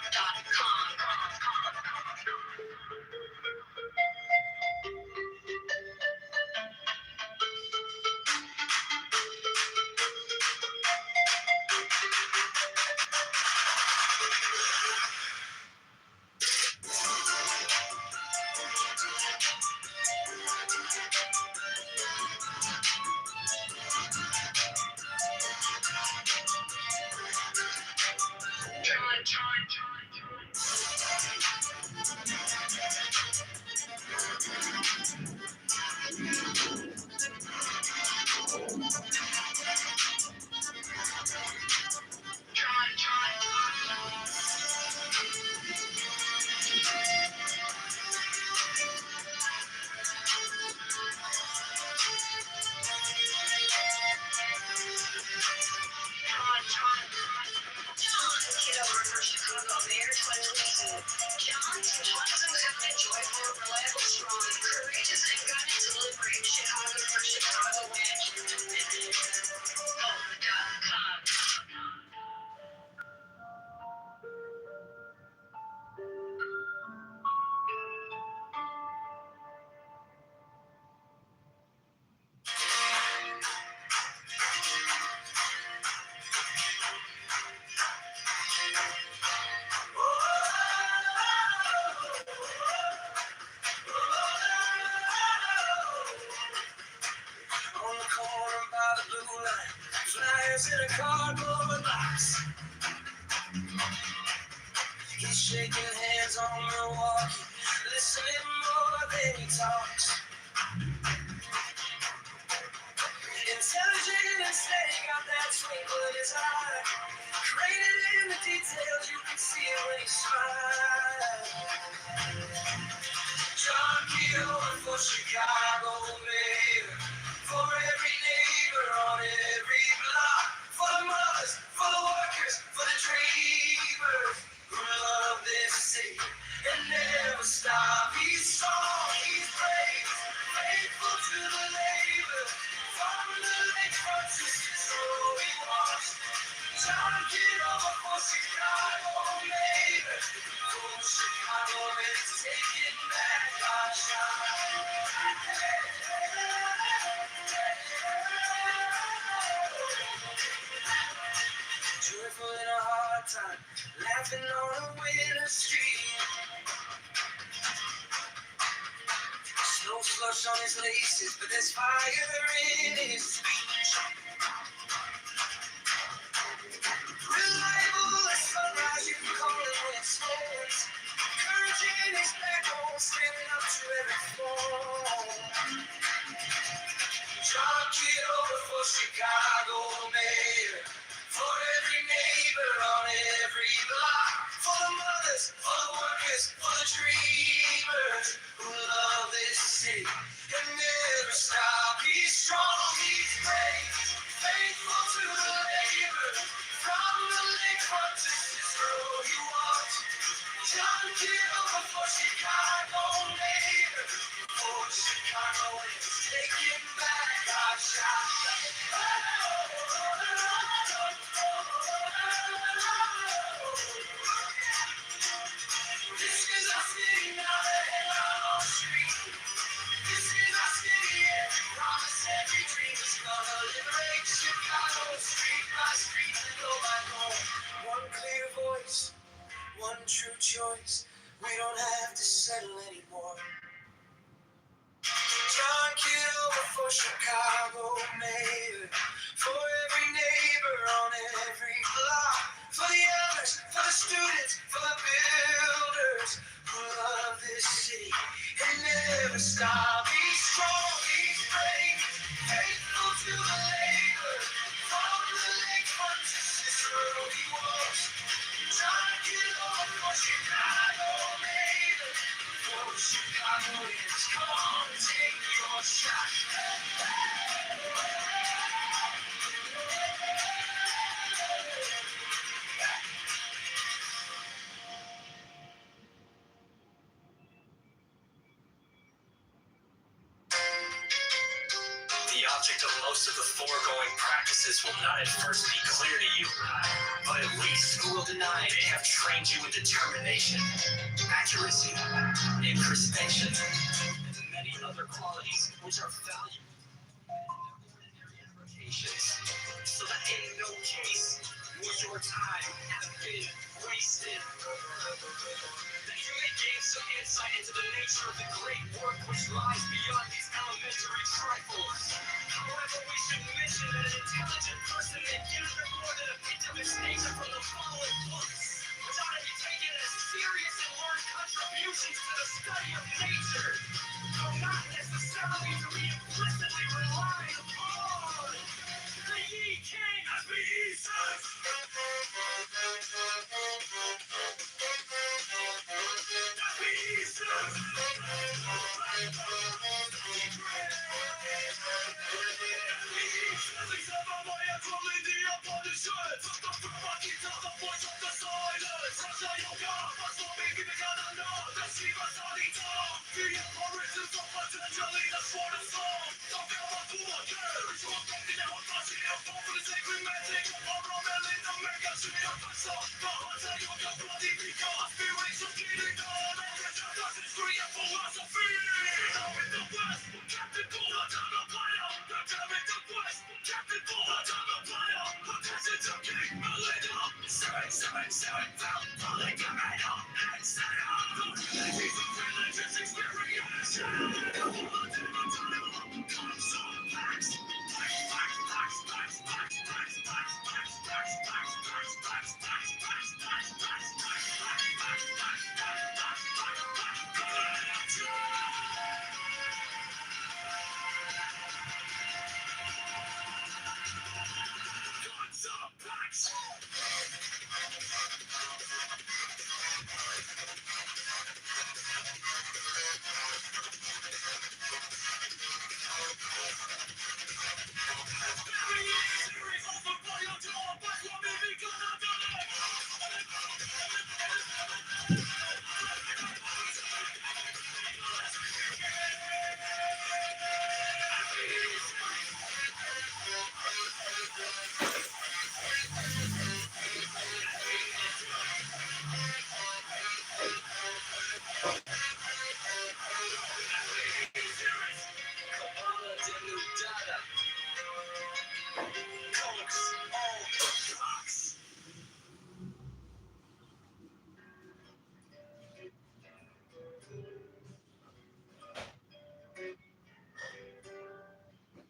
Kitover for Chicago Mayor 2022. John intelligent, joyful, reliable, strong, courageous, and gunning to liberate Chicago for Chicago and .com. On the corner by the blue line, flyers in a cardboard box. He's shaking hands on Milwaukee, listening more than he talks. Intelligent and steady, got that twinkle in his eye. Created in the details, you can see it when he smiles. John Kitover for Chicago mayor, for every neighbor on every block, for the mothers, for the workers, for the dreamers who love this city and never stop. He's strong, he's brave, faithful to the labor, from the lakefront to Cicero he walks. John Kitover for Chicago mayor, for Chicago is taking back our shot. Joyful in a hard time, laughing on a winter street. Snow slush on his laces, but there's fire in his speech. Reliable as sunrise, you can call it when it storms. Courage in his backbone, standing up to every storm. John Kitover for Chicago mayor, for every neighbor on every block, for the mothers, for the workers, for the dreamers who love this city and never stop. He's strong, he's brave, faithful to the labor, from the lakefront to Cicero he walks. John Kitover for Chicago mayor, for Chicago is taking back our shot. This is our city, now the headline on the street. This is our city, every promise, every dream is gonna liberate Chicago, street by street, door by door. One clear voice, one true choice. We don't have to settle anymore. John Kitover for Chicago mayor, for every neighbor on every block, for the elders, for the students, for the builders who love this city and never stop. He's strong, he's brave, faithful to the labor, from the lakefront to Cicero he walks. John Kitover for Chicago mayor, for Chicagoans, come on and take your shot. The object of most of the foregoing practices will not at first be clear to you, but at least who will deny they have trained you in determination, accuracy, impersonation, and many other qualities which are valued in ordinary avocations, so that in no case will your time have been wasted. That you may gain some insight into the nature of the great work which lies beyond these elementary trifles. However, we should mention that an intelligent person may give no more than a hint of its nature from the following books, which ought to be taken as serious and learned contributions to the study of nature, though not necessarily to be implicitly relied upon. The ye king has been Jesus!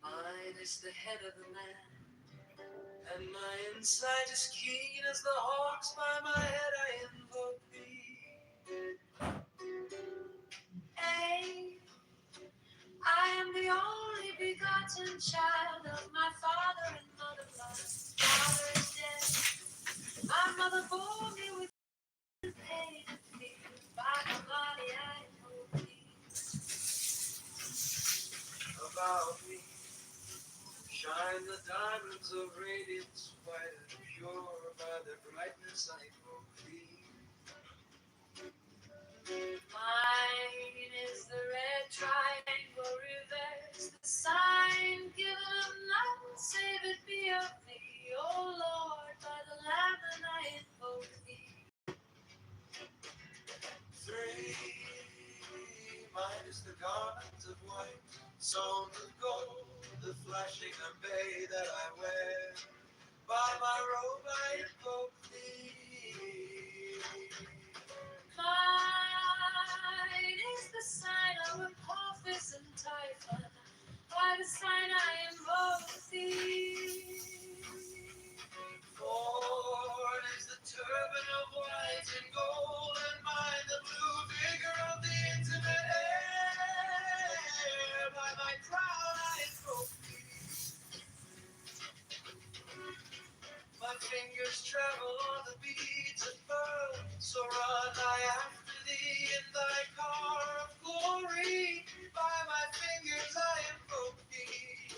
Mine is the head of the man, and my insight is keen as the hawks. By my head I invoke thee. Hey, I am the only begotten child of my father and mother blood. Father is dead. My mother bore me with pain and fear. By my body I invoke thee. About me shine the diamonds of radiance, white and pure. By their brightness I invoke thee. Mine is the red triangle reverse, the sign given of none save it be of thee, O Lord, by the Lamb and I invoke thee. 3, mine is the garment of white, sewn with gold, the flashing array that I wear. By my robe I invoke thee. Mine is the sign of Apophis and Typhon, by the sign I invoke thee. 4 is the turban of white and gold, and mine the blue vigor of the intimate air. By my crown I invoke thee. My fingers travel on the beads of pearl, so run I after thee in thy car of glory. By my fingers I invoke thee.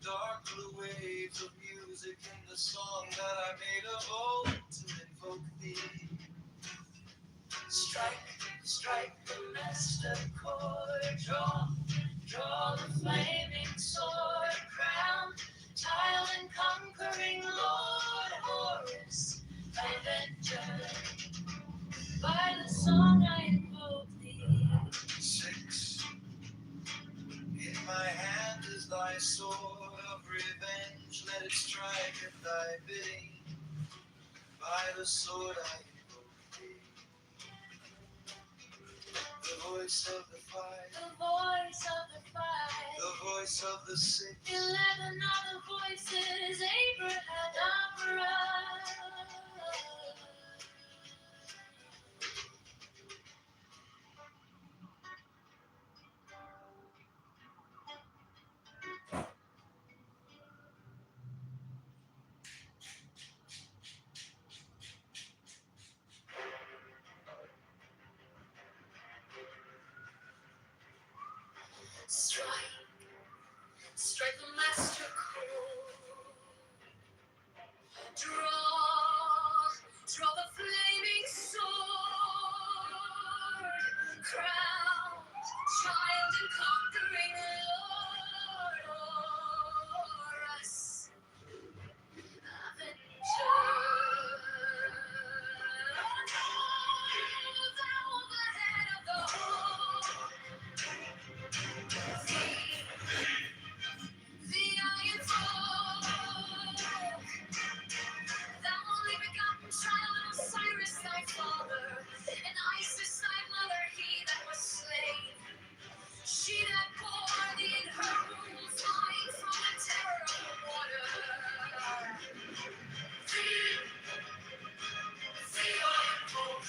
dark blue waves of music in the song that I made of old to invoke thee. Strike, strike the master chord, draw the flaming sword, crown, tile and conquering Lord Horus, avenger. By the song I invoke thee. 6. In my hand is thy sword of revenge, let it strike at thy bidding. By the sword I invoke thee. The voice of the fight, the voice of the fight, the voice of the 6. 11 other voices, Abraham, strike, strike the master chord. Draw the flaming sword, crowned, child and conquering Lord Horus, avenger. Thou the head of the the iron folk. Thou only begotten child of Osiris thy father, and Isis thy mother, he that was slain. She that bore thee in her womb, flying from the terror of the water. The iron folk.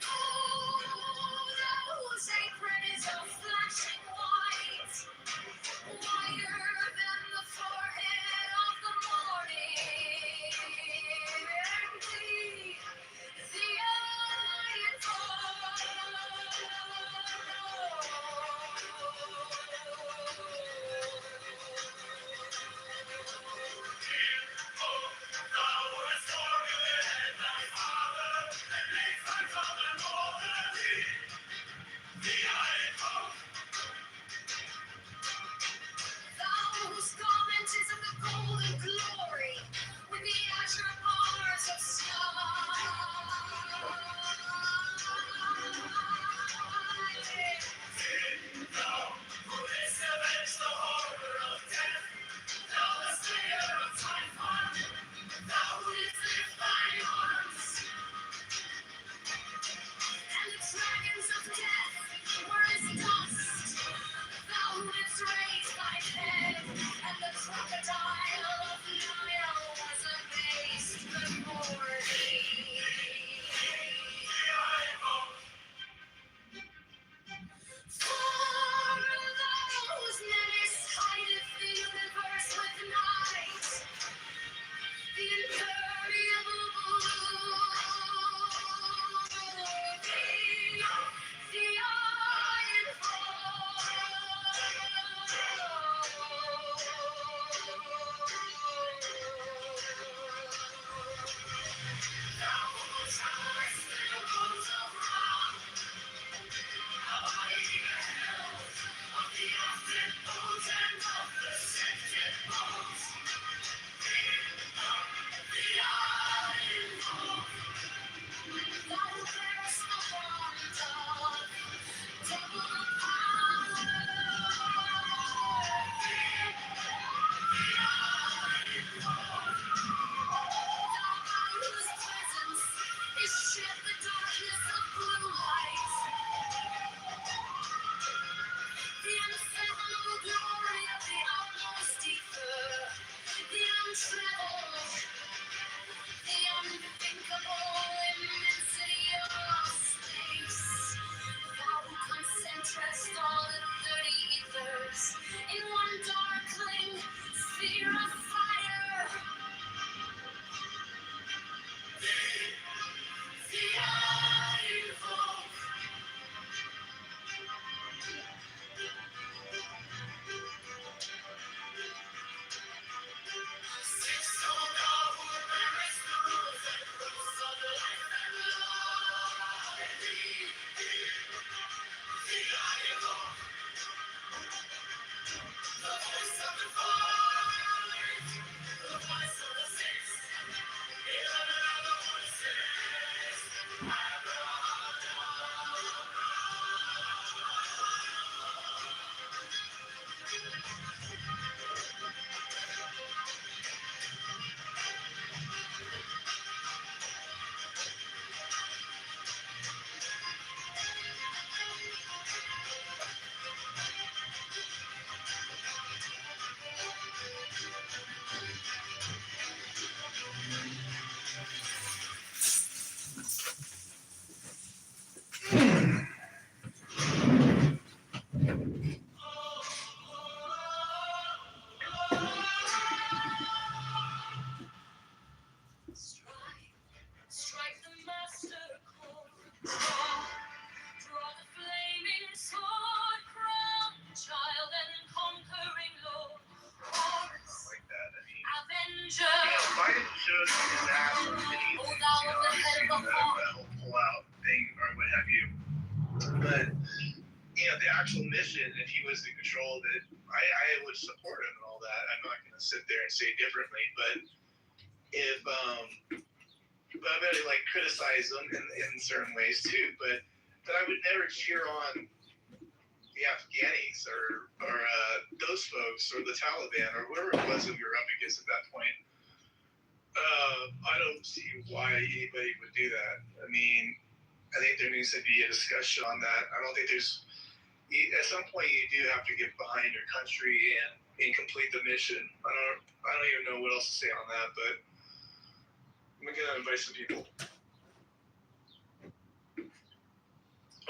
Oh, those apron is a flashing white, whiter than the forehead of the morning. The iron folk. Thou wast forgiven thy father, and makes thy father more than thee. The iron folk. Thou whose garment is of the golden glory, with the azure bars of sky. Thou who didst avenge the horror of death, thou the slayer of Typhon, thou who didst lift thine arms, and the dragons of death were as dust. Thou who didst raise thy head, and the crocodile of Nile was amazed before thee. For those menace hideth the universe with night, the impermeable blue. The iron the actual mission, if he was in control of it, I would support him and all that. I'm not going to sit there and say differently, but if but I'm going to like criticize them in certain ways too. But I would never cheer on the Afghanis or those folks or the Taliban or whoever it was that we were up against at that point. I don't see why anybody would do that. I mean, I think there needs to be a discussion on that. I don't think there's. At some point, you do have to get behind your country and complete the mission. I don't even know what else to say on that, but I'm gonna invite some people.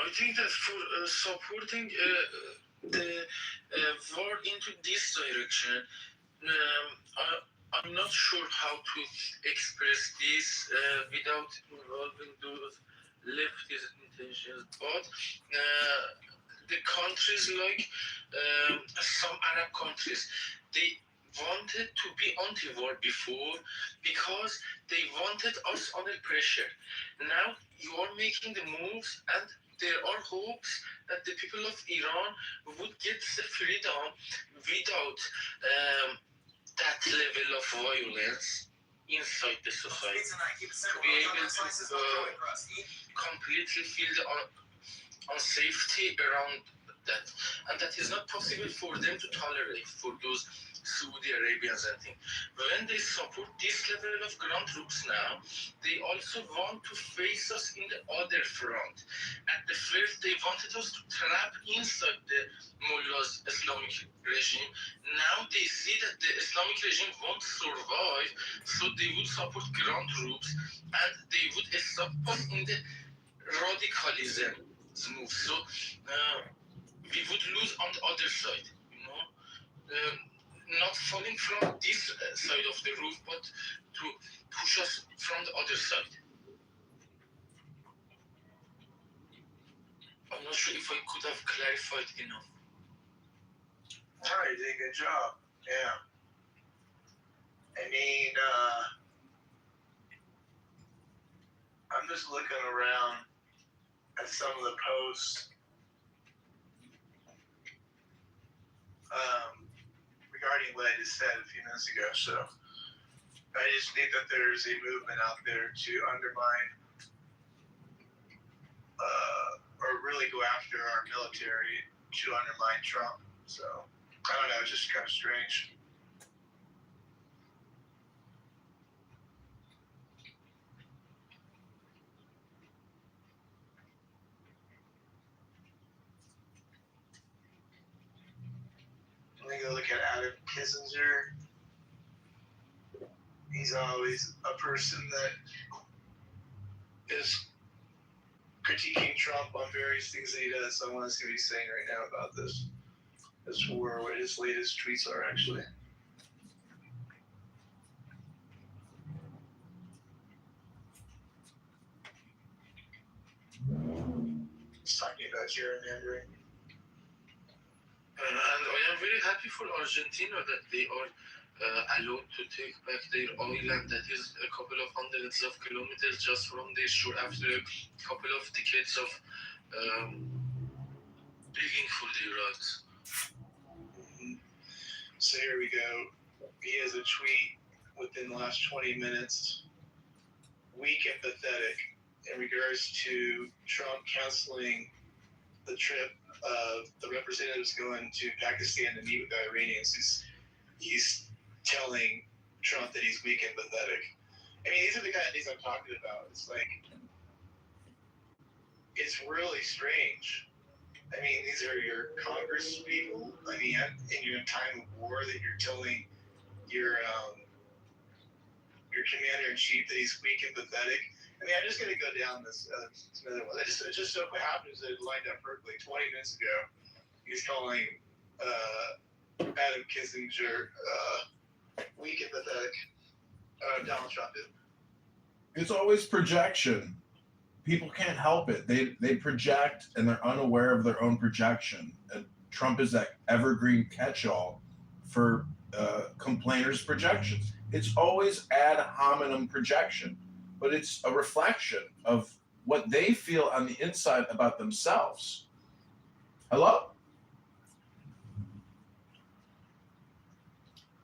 I think that for supporting the war into this direction, I'm not sure how to express this without involving those leftist intentions, but the countries like some Arab countries, they wanted to be anti-war before because they wanted us under pressure. Now you are making the moves, and there are hopes that the people of Iran would get the freedom without that level of violence inside the society, to be able to completely feel the unsafety around that, and that is not possible for them to tolerate for those Saudi Arabians and things. When they support this level of ground troops now, they also want to face us in the other front. At the first, they wanted us to trap inside the mullah's Islamic regime. Now they see that the Islamic regime won't survive, so they would support ground troops, and they would stop us in the radicalism move. So we would lose on the other side, you know. Not falling from this side of the roof, but to push us from the other side. I'm not sure if I could have clarified enough. All right, you did a good job. Yeah. I mean, I'm just looking around at some of the posts regarding what I just said a few minutes ago. So I just think that there's a movement out there to undermine or really go after our military to undermine Trump. So I don't know, it's just kind of strange. Let me go look at Adam Kissinger. He's always a person that is critiquing Trump on various things that he does. So I want to see what he's saying right now about this. As for what his latest tweets are, actually. He's talking about gerrymandering. And I am very happy for Argentina that they are allowed to take back their island that is a couple of hundreds of kilometers just from their shore after a couple of decades of begging for their rights. So here we go. He has a tweet within the last 20 minutes. Weak and pathetic in regards to Trump canceling the trip of the representatives going to Pakistan to meet with the Iranians. He's telling Trump that he's weak and pathetic. I mean, these are the kind of things I'm talking about. It's like, it's really strange. I mean, these are your Congress people. I mean, in your time of war, that you're telling your commander-in-chief that he's weak and pathetic. I mean, I'm just going to go down this another one. It just so happens that it lined up perfectly. 20 minutes ago, he's calling Adam Kissinger weak and pathetic. Donald Trump did. It's always projection. People can't help it. They project, and they're unaware of their own projection. And Trump is that evergreen catch-all for complainers' projections. It's always ad hominem projection, but it's a reflection of what they feel on the inside about themselves. Hello?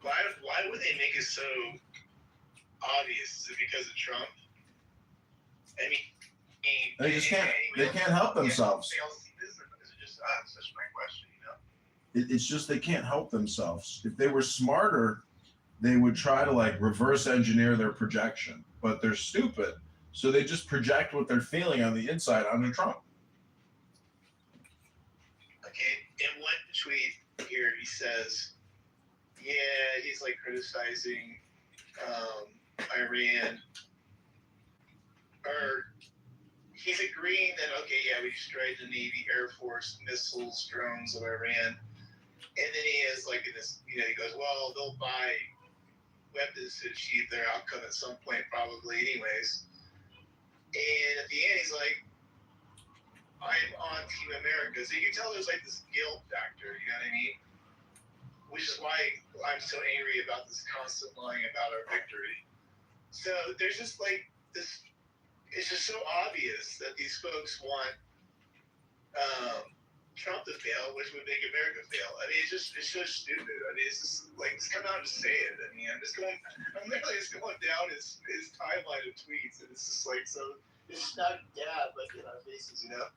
Why would they make it so obvious? Is it because of Trump? I mean, They just can't. They can't help themselves. They all see this, or is it just us? That's my question. You know. It's just they can't help themselves. If they were smarter, they would try to like reverse engineer their projection, but they're stupid. So they just project what they're feeling on the inside onto Trump. Okay, in one tweet here, he says, yeah, he's like criticizing Iran, or he's agreeing that, okay, yeah, we destroyed the Navy, Air Force, missiles, drones of Iran. And then he has like in this, you know, he goes, well, they'll buy weapons to achieve their outcome at some point, probably, anyways. And at the end, he's like, I'm on Team America. So you can tell there's like this guilt factor, you know what I mean? Which is why I'm so angry about this constant lying about our victory. So there's just like this, it's just so obvious that these folks want Trump to fail, which would make America fail. I mean, it's so stupid. I mean, it's just like, just come out and just say it. I mean, I'm literally just going down his timeline of tweets, and it's just like, so it's just not dab like in our faces, you know?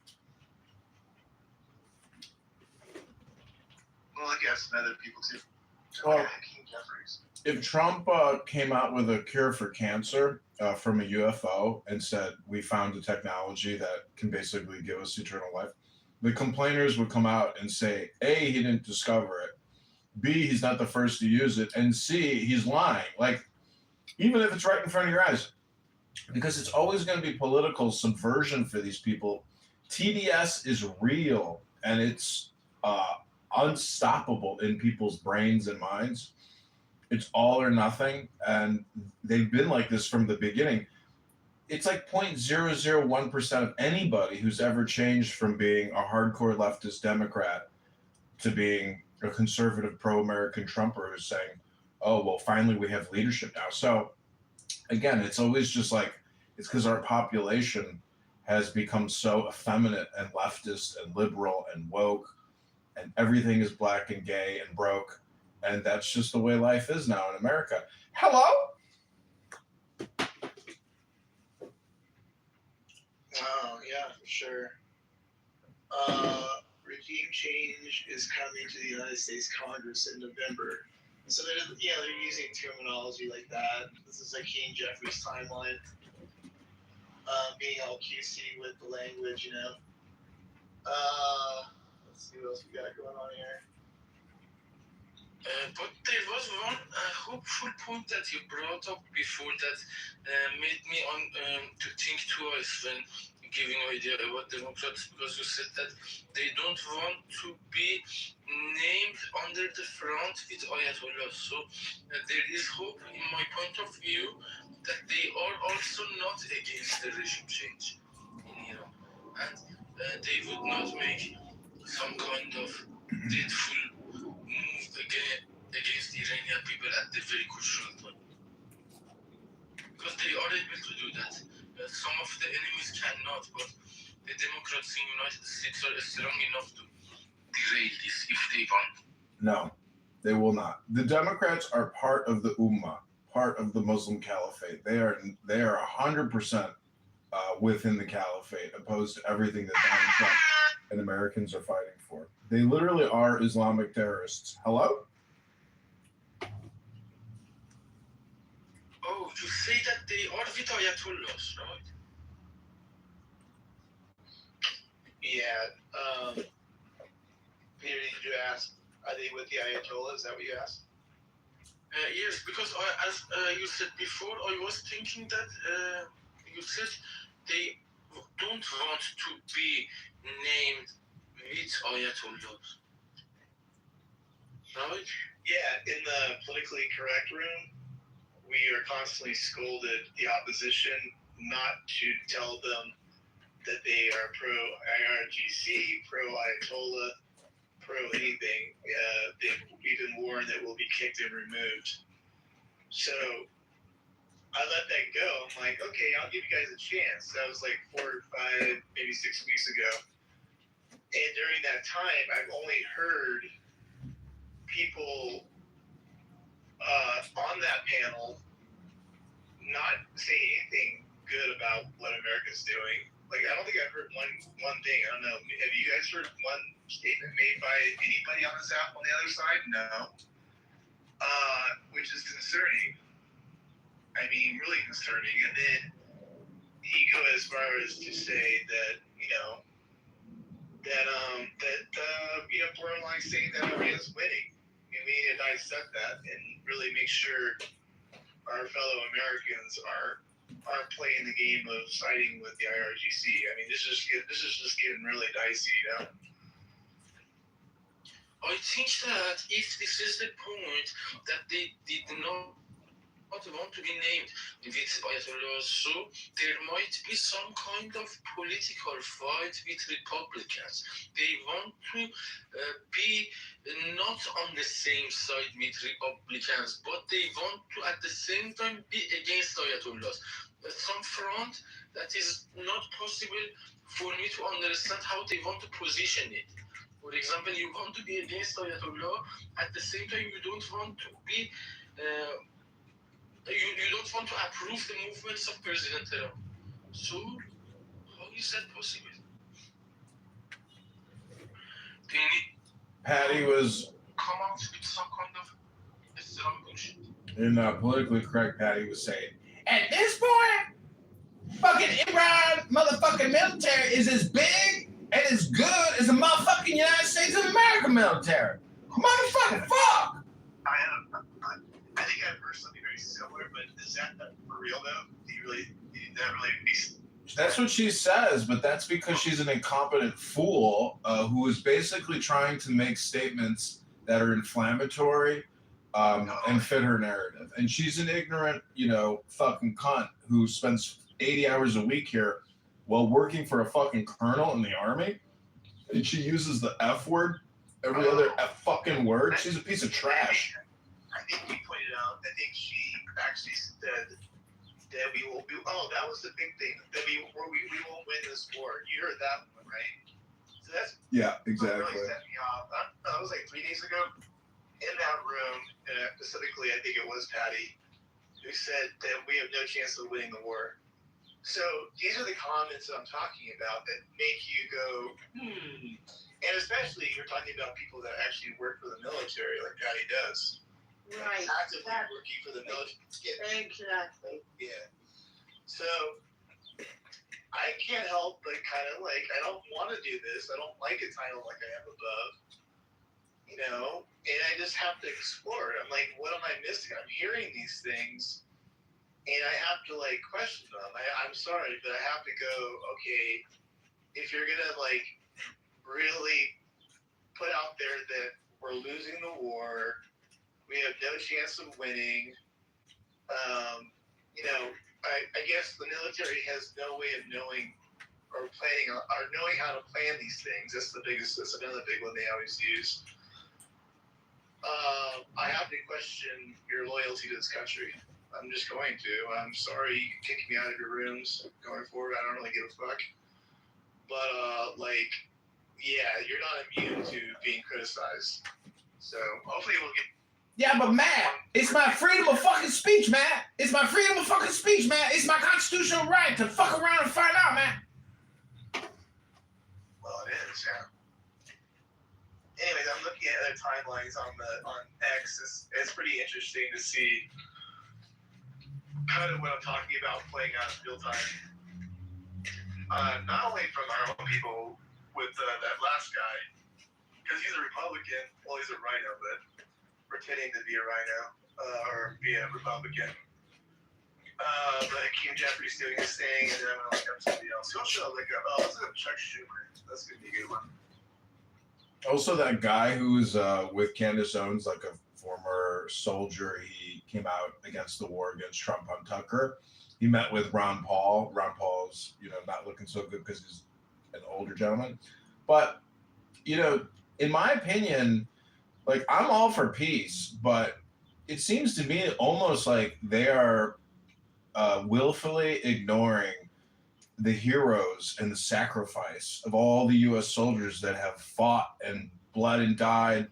Well, I guess and other people too. Well, King Jeffries. if Trump came out with a cure for cancer from a UFO and said, we found a technology that can basically give us eternal life, the complainers would come out and say, A, he didn't discover it, B, he's not the first to use it, and C, he's lying. Like, even if it's right in front of your eyes, because it's always going to be political subversion for these people. TDS is real, and it's unstoppable in people's brains and minds. It's all or nothing, and they've been like this from the beginning. It's like 0.001% of anybody who's ever changed from being a hardcore leftist Democrat to being a conservative pro-American Trumper who's saying, oh, well, finally we have leadership now. So again, it's always just like, it's because our population has become so effeminate and leftist and liberal and woke, and everything is black and gay and broke. And that's just the way life is now in America. Hello? Oh, yeah, for sure. Regime change is coming to the United States Congress in November. So they're using terminology like that. This is like King Jeffries' timeline. Being all QC with the language, you know. Let's see what else we got going on here. But there was one hopeful point that you brought up before that made me to think twice when giving idea about Democrats, because you said that they don't want to be named under the front with Ayatollah. So there is hope, in my point of view, that they are also not against the regime change in Iran, and they would not make some kind of dreadful move against the Iranian people at the very crucial time. Because they are able to do that. Some of the enemies cannot, but the Democrats in United States are strong enough to derail this if they want. No, they will not. The Democrats are part of the Ummah, part of the Muslim Caliphate. They are 100% within the Caliphate, opposed to everything that Donald Trump and Americans are fighting for. They literally are Islamic terrorists. Hello? Oh, you say that they are with Ayatollahs, right? Yeah. Peter, did you ask, are they with the Ayatollah? Is that what you asked? Yes, because as you said before, I was thinking that you said they don't want to be named with Ayatollahs. Right? Yeah, in the politically correct room, we are constantly scolded, the opposition, not to tell them that they are pro-IRGC, pro-Ayatollah, pro-anything. We've been warned that we'll be kicked and removed. So I let that go. I'm like, okay, I'll give you guys a chance. That was like 4 or 5, maybe 6 weeks ago. And during that time, I've only heard people on that panel not say anything good about what America's doing. Like, I don't think I've heard one thing. I don't know. Have you guys heard one statement made by anybody on this app on the other side? No. Which is concerning. I mean, really concerning. And then he go as far as to say that, you know, borderline saying that Iran's winning. We need to dissect that and really make sure our fellow Americans aren't playing the game of siding with the IRGC. I mean, this is just getting really dicey, you know. I think that if this is the point that they did not want to be named with Ayatollah, so there might be some kind of political fight with Republicans. They want to be not on the same side with Republicans, but they want to at the same time be against Ayatollahs. Some front that is not possible for me to understand how they want to position it. For example, you want to be against Ayatollah, at the same time you don't want to be you don't want to approve the movements of President Trump. So, how is that possible? They need Patty was come out with some kind of strong bullshit. in politically correct. Patty was saying, at this point, fucking Iran motherfucking military is as big and as good as the motherfucking United States of America military. Motherfucking fuck! I think I've heard something very similar, but is that for real though? Did that really be? That's what she says, but that's because she's an incompetent fool who is basically trying to make statements that are inflammatory and fit her narrative. And she's an ignorant, fucking cunt who spends 80 hours a week here while working for a fucking colonel in the army. And she uses the F word, every other F fucking word. She's a piece of trash. I think you pointed out, I think she actually said that we will be, that was the big thing, that we won't win this war. You heard that one, right? So that's Yeah, exactly. What really set me off. That was like 3 days ago in that room, specifically, I think it was Patty, who said that we have no chance of winning the war. So these are the comments that I'm talking about that make you go, And especially you're talking about people that actually work for the military, like Patty does. Right. Actively working for the military. Exactly. Yeah. So I can't help but kind of like, I don't want to do this. I don't like a title like I have above. And I just have to explore it. I'm like, what am I missing? I'm hearing these things and I have to like question them. I'm sorry, but I have to go, okay, if you're going to like really put out there that we're losing the war, we have no chance of winning. I guess the military has no way of knowing or planning or knowing how to plan these things. That's another big one they always use. I have to question your loyalty to this country. I'm just going to. I'm sorry you can kick me out of your rooms going forward. I don't really give a fuck. But you're not immune to being criticized. So hopefully we'll get. Yeah, but Matt, it's my freedom of fucking speech, Matt. It's my freedom of fucking speech, Matt. It's my constitutional right to fuck around and find out, Matt. Well, it is, yeah. Anyways, I'm looking at other timelines on X. It's pretty interesting to see kind of what I'm talking about playing out in real time. Not only from our own people with that last guy, because he's a Republican. Well, he's a rhino, but pretending to be a rhino or be a Republican. But King Jeffrey's doing his thing, and then I'm gonna look up somebody else. Who should I look up? Oh, let's look up Chuck Schumer. That's gonna be a good one. Also, that guy who's with Candace Owens, like a former soldier, he came out against the war against Trump on Tucker. He met with Ron Paul. Ron Paul's, not looking so good because he's an older gentleman. But, in my opinion, like, I'm all for peace, but it seems to me almost like they are willfully ignoring the heroes and the sacrifice of all the U.S. soldiers that have fought and bled and died,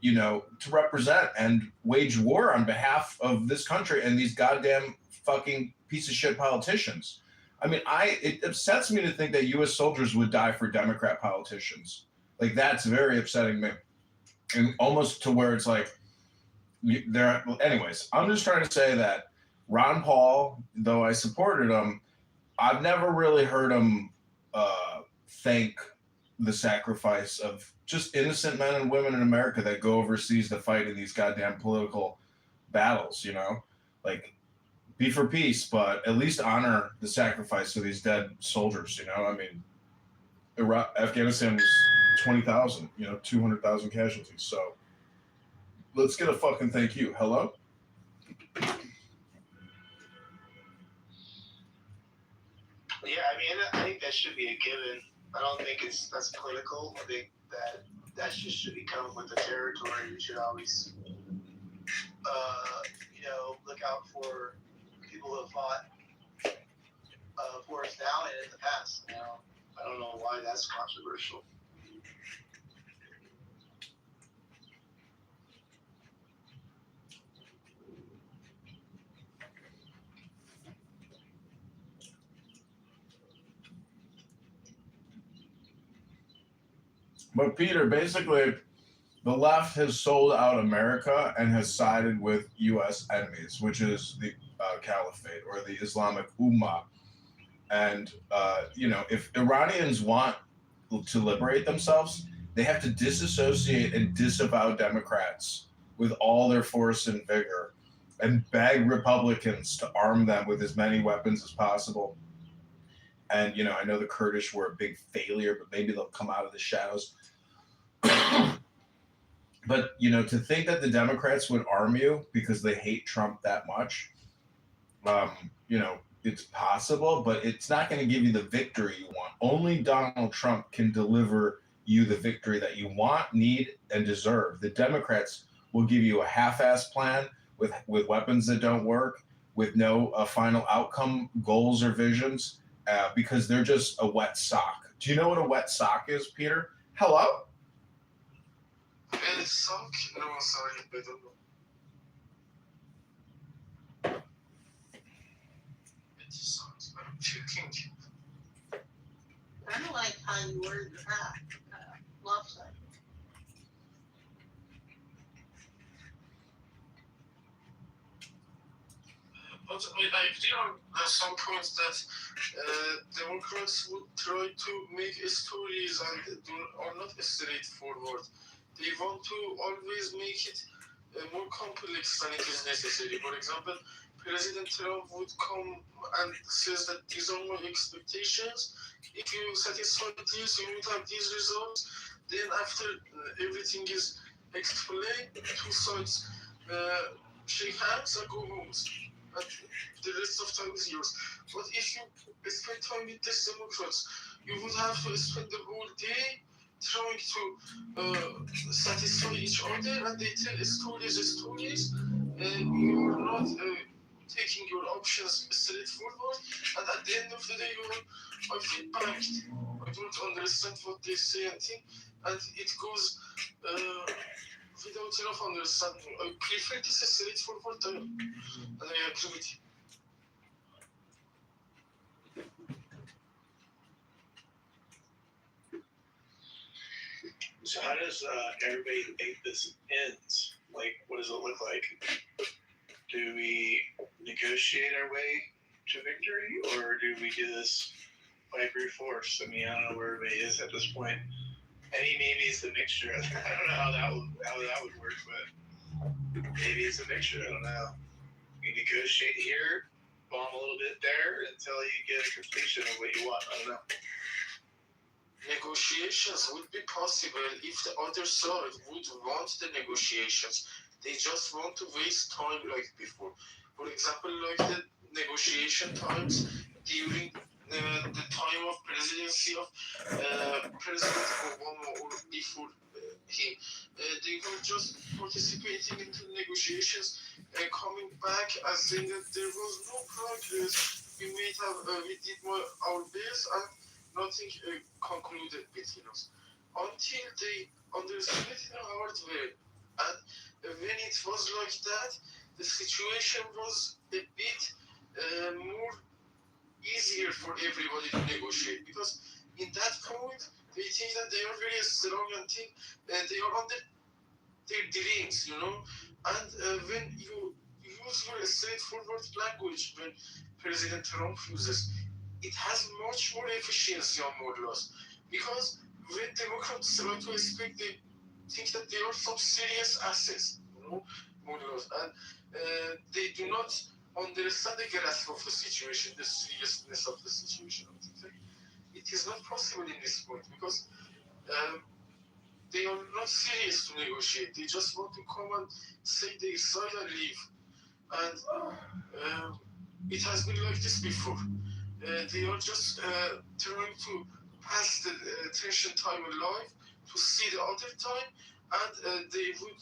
you know, to represent and wage war on behalf of this country and these goddamn fucking piece of shit politicians. I mean, it upsets me to think that U.S. soldiers would die for Democrat politicians. Like, that's very upsetting me. And almost to where it's like, anyways, I'm just trying to say that Ron Paul, though I supported him, I've never really heard him thank the sacrifice of just innocent men and women in America that go overseas to fight in these goddamn political battles, you know? Like, be for peace, but at least honor the sacrifice of these dead soldiers, you know? I mean, Afghanistan was 20,000, you know, 200,000 casualties. So let's get a fucking thank you. Hello? Yeah, I mean, I think that should be a given. I don't think that's political. I think that just should become with the territory. We should always, look out for people who have fought for us now and in the past. You know, I don't know why that's controversial. But Peter, basically, the left has sold out America and has sided with U.S. enemies, which is the Caliphate or the Islamic Ummah. And, if Iranians want to liberate themselves, they have to disassociate and disavow Democrats with all their force and vigor and beg Republicans to arm them with as many weapons as possible. And, I know the Kurdish were a big failure, but maybe they'll come out of the shadows. But, to think that the Democrats would arm you because they hate Trump that much, it's possible, but it's not going to give you the victory you want. Only Donald Trump can deliver you the victory that you want, need, and deserve. The Democrats will give you a half-ass plan with weapons that don't work, with no final outcome, goals, or visions, because they're just a wet sock. Do you know what a wet sock is, Peter? Hello? Wet sock? No, sorry, I don't know. I don't like how you word that. Love side. But I agree on some points that Democrats would try to make stories and are not straightforward. They want to always make it more complex than it is necessary. For example, President Trump would come and says that these are my expectations. If you satisfy these, you would have these results. Then after everything is explained, two sides shake hands and go home. And the rest of time is yours. But if you spend time with these Democrats, you would have to spend the whole day trying to satisfy each other, and they tell stories, and you're not taking your options straightforward, and at the end of the day, I feel panicked. I don't understand what they say and think, and it goes without enough understanding. I prefer this straightforward time, and I agree with you. So how does everybody think this ends? Like, what does it look like? Do we negotiate our way to victory, or do we do this by brute force? I mean, I don't know where everybody is at this point. Maybe it's a mixture. I don't know how that would work, but maybe it's a mixture. I don't know. You negotiate here, bomb a little bit there until you get a completion of what you want. I don't know. Negotiations would be possible if the other side would want the negotiations. They just want to waste time like before. For example, like the negotiation times during the time of presidency of President Obama or before him. They were just participating in the negotiations, coming back and saying that there was no progress we did our best and nothing concluded between us until they understood it in a hard way. And when it was like that, the situation was a bit more easier for everybody to negotiate because in that point they think that they are very strong and think they are under their dreams, And when you use your straightforward language, when President Trump uses, it has much more efficiency on more laws. Because when Democrats try to speak, they think that they are some serious assets, more laws, and they do not understand the grasp of the situation, the seriousness of the situation. I think that it is not possible in this point because they are not serious to negotiate. They just want to come and say their side and leave. And it has been like this before. They are just trying to pass the tension time alive to see the other time, and they would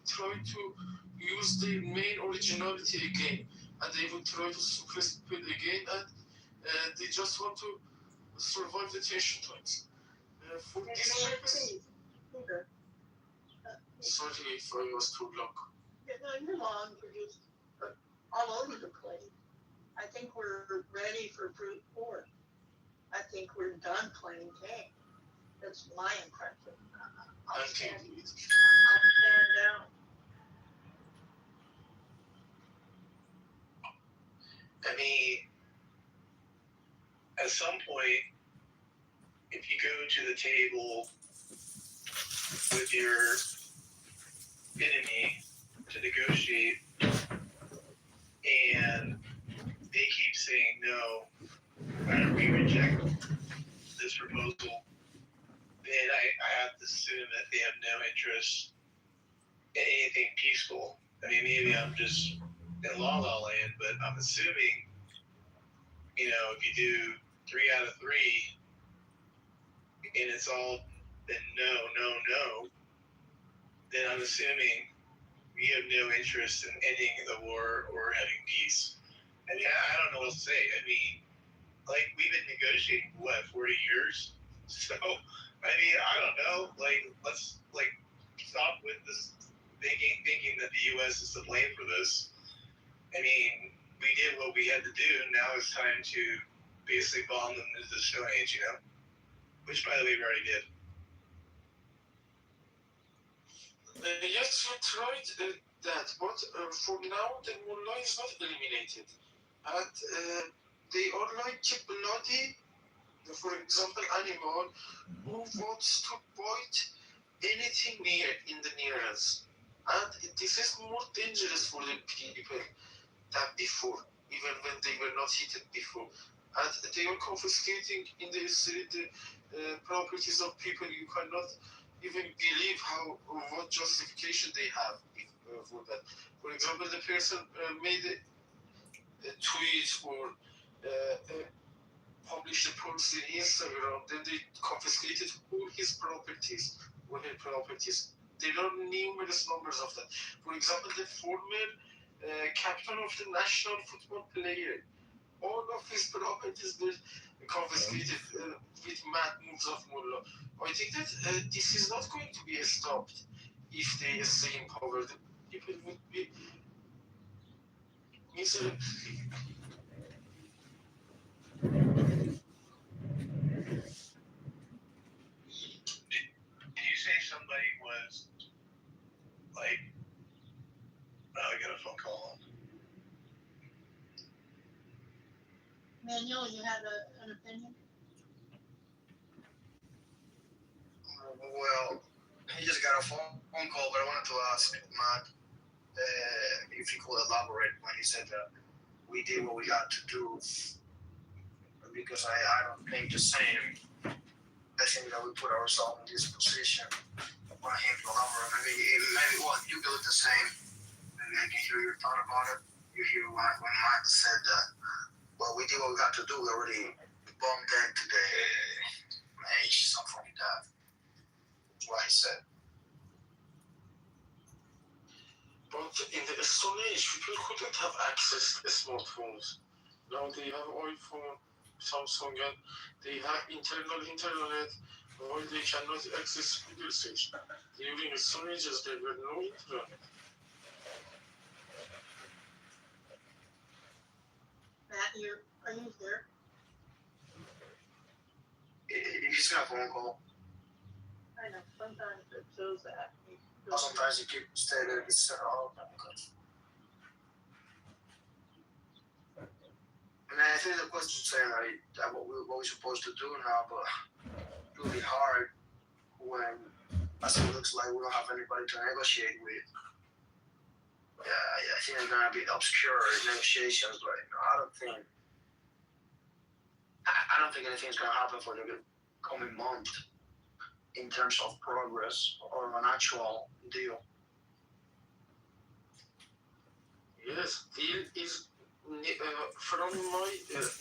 try to use the main originality again, and they would try to suppress people again, and they just want to survive the tension times. For this purpose, sorry if I was too long. No, you're long. You're just all over the place. I think we're ready for brute force. I think we're done playing game. That's my impression. I'll stand down. I mean, at some point, if you go to the table with your enemy to negotiate and they keep saying no, or we reject this proposal, then I have to assume that they have no interest in anything peaceful. I mean, maybe I'm just in la la land, but I'm assuming, if you do 3 out of 3 and it's all been no, then I'm assuming we have no interest in ending the war or having peace. I mean, I don't know what to say. I mean, we've been negotiating for 40 years? So, I mean, I don't know. Let's stop with this thinking that the U.S. is to blame for this. I mean, we did what we had to do. Now it's time to basically bomb them into the Stone Age, Which, by the way, we already did. Yes, we tried that, but for now the mullah is not eliminated, and they are like bloody, for example, animal who wants to bite anything in the nearest, and this is more dangerous for the people than before, even when they were not hit before, and they are confiscating in the street the properties of people. You cannot even believe what justification they have for that. For example, the person made a tweet or published a post in Instagram, then they confiscated all his properties or her properties. There are numerous numbers of that. For example, the former captain of the national football player, all of his properties were confiscated with mad moves of mullah. I think that this is not going to be stopped if they stay in power. The people would be miserable. Did you say somebody was I got a phone call? Manuel, you have an opinion? Well, he just got a phone call, but I wanted to ask Matt if he could elaborate when he said that we did what we had to do, because I don't think the same. I think that we put ourselves in this position. I want him to elaborate. Maybe what you do the same. Maybe I can hear your thought about it. You hear when Matt said that, well, we did what we got to do. We already bombed them to the age, something like that. That's what he said. But in the Stone Age, people couldn't have access to smartphones. Now they have iPhone, Samsung, and they have internal internet, while they cannot access middle stage. During the Stone Ages, there were no internet. Matt, are you here? He's got a phone call. I know, sometimes it shows that. Sometimes he keeps staying there. It's all good. And I think the question saying that what we're supposed to do now, but it will be hard when as it looks like we don't have anybody to negotiate with. Yeah, I think it's gonna be obscure negotiations, but I don't think anything's gonna happen for the coming month in terms of progress or an actual deal. Yes, deal is from my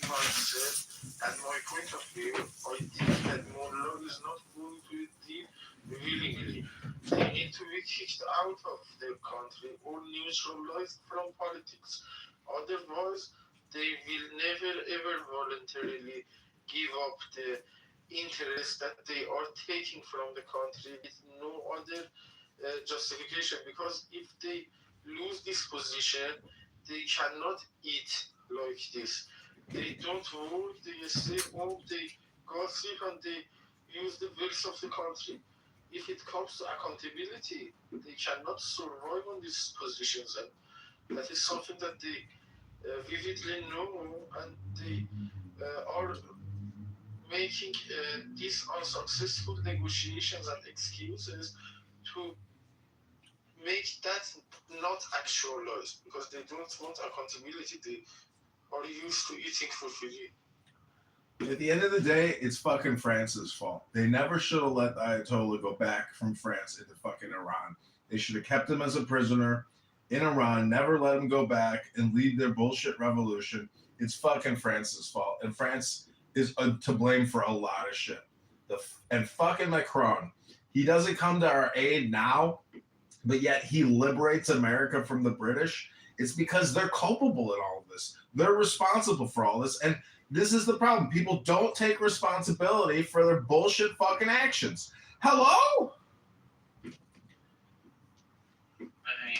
mindset and my point of view. I think that Morlock is not going to deal willingly. They need to be kicked out of their country or neutralized from politics. Otherwise, they will never ever voluntarily give up the interest that they are taking from the country with no other justification. Because if they lose this position, they cannot eat like this. They don't work, they stay home, they gossip, and they use the wealth of the country. If it comes to accountability, they cannot survive on these positions, and that is something that they vividly know, and they are making these unsuccessful negotiations and excuses to make that not actualized, because they don't want accountability. They are used to eating for free. At the end of the day, it's fucking France's fault. They never should have let the Ayatollah go back from France into fucking Iran. They should have kept him as a prisoner in Iran, never let him go back and lead their bullshit revolution. It's fucking France's fault. And France is to blame for a lot of shit. And fucking Macron, he doesn't come to our aid now, but yet he liberates America from the British. It's because they're culpable in all of this. They're responsible for all this. And this is the problem. People don't take responsibility for their bullshit fucking actions. Hello?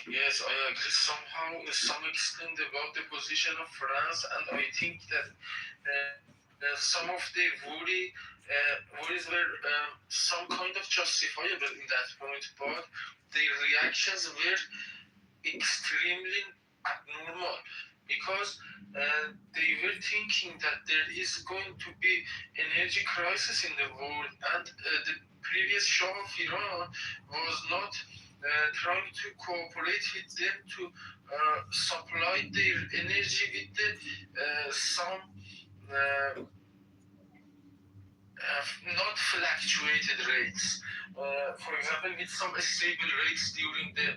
Yes, I agree somehow, to some extent, about the position of France, and I think that some of the worries were some kind of justifiable in that point, but the reactions were extremely abnormal, because they were thinking that there is going to be energy crisis in the world, and the previous Shah of Iran was not trying to cooperate with them to supply their energy with the some not fluctuated rates. For example, with some stable rates during the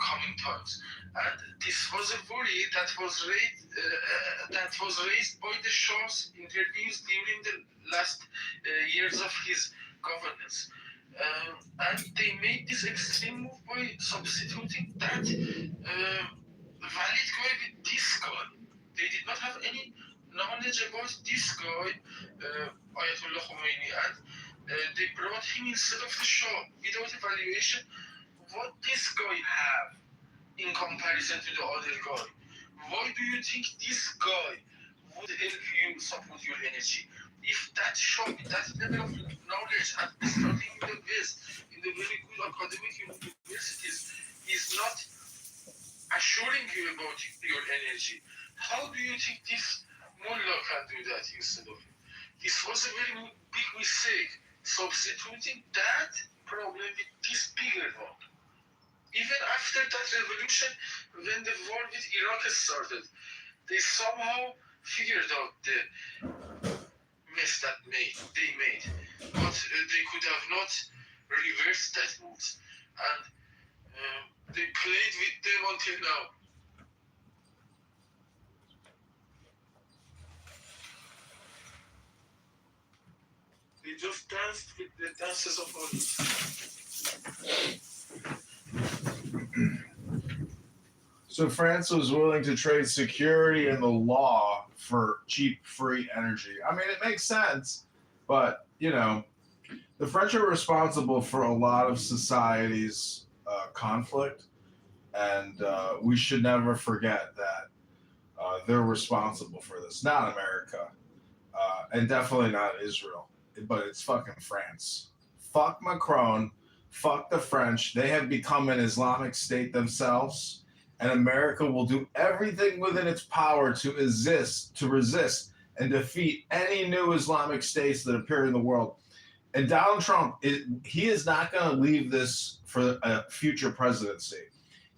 coming times. And this was a worry that was raised by the Shah's interviews during the last years of his governance. And they made this extreme move by substituting that valid guy with this guy. They did not have any knowledge about this guy, Ayatollah Khomeini, and they brought him instead of the Shah without evaluation. What this guy have in comparison to the other guy? Why do you think this guy would help you support your energy? If that Shah with that level of knowledge and studying in the West, in the very good academic universities, is not assuring you about your energy, how do you think this mullah can do that instead of you? This was a very big mistake, substituting that problem with this bigger one. Even after that revolution, when the war with Iraq started, they somehow figured out the mess that they made, but they could have not reversed that move, and they played with them until now. They just danced with the dances of money. So France was willing to trade security and the law for cheap, free energy. I mean, it makes sense, but you know, the French are responsible for a lot of society's conflict, and we should never forget that they're responsible for this. Not America, and definitely not Israel, but it's fucking France. Fuck Macron. Fuck the French. They have become an Islamic state themselves, and America will do everything within its power to resist, and defeat any new Islamic states that appear in the world. And Donald Trump, he is not going to leave this for a future presidency.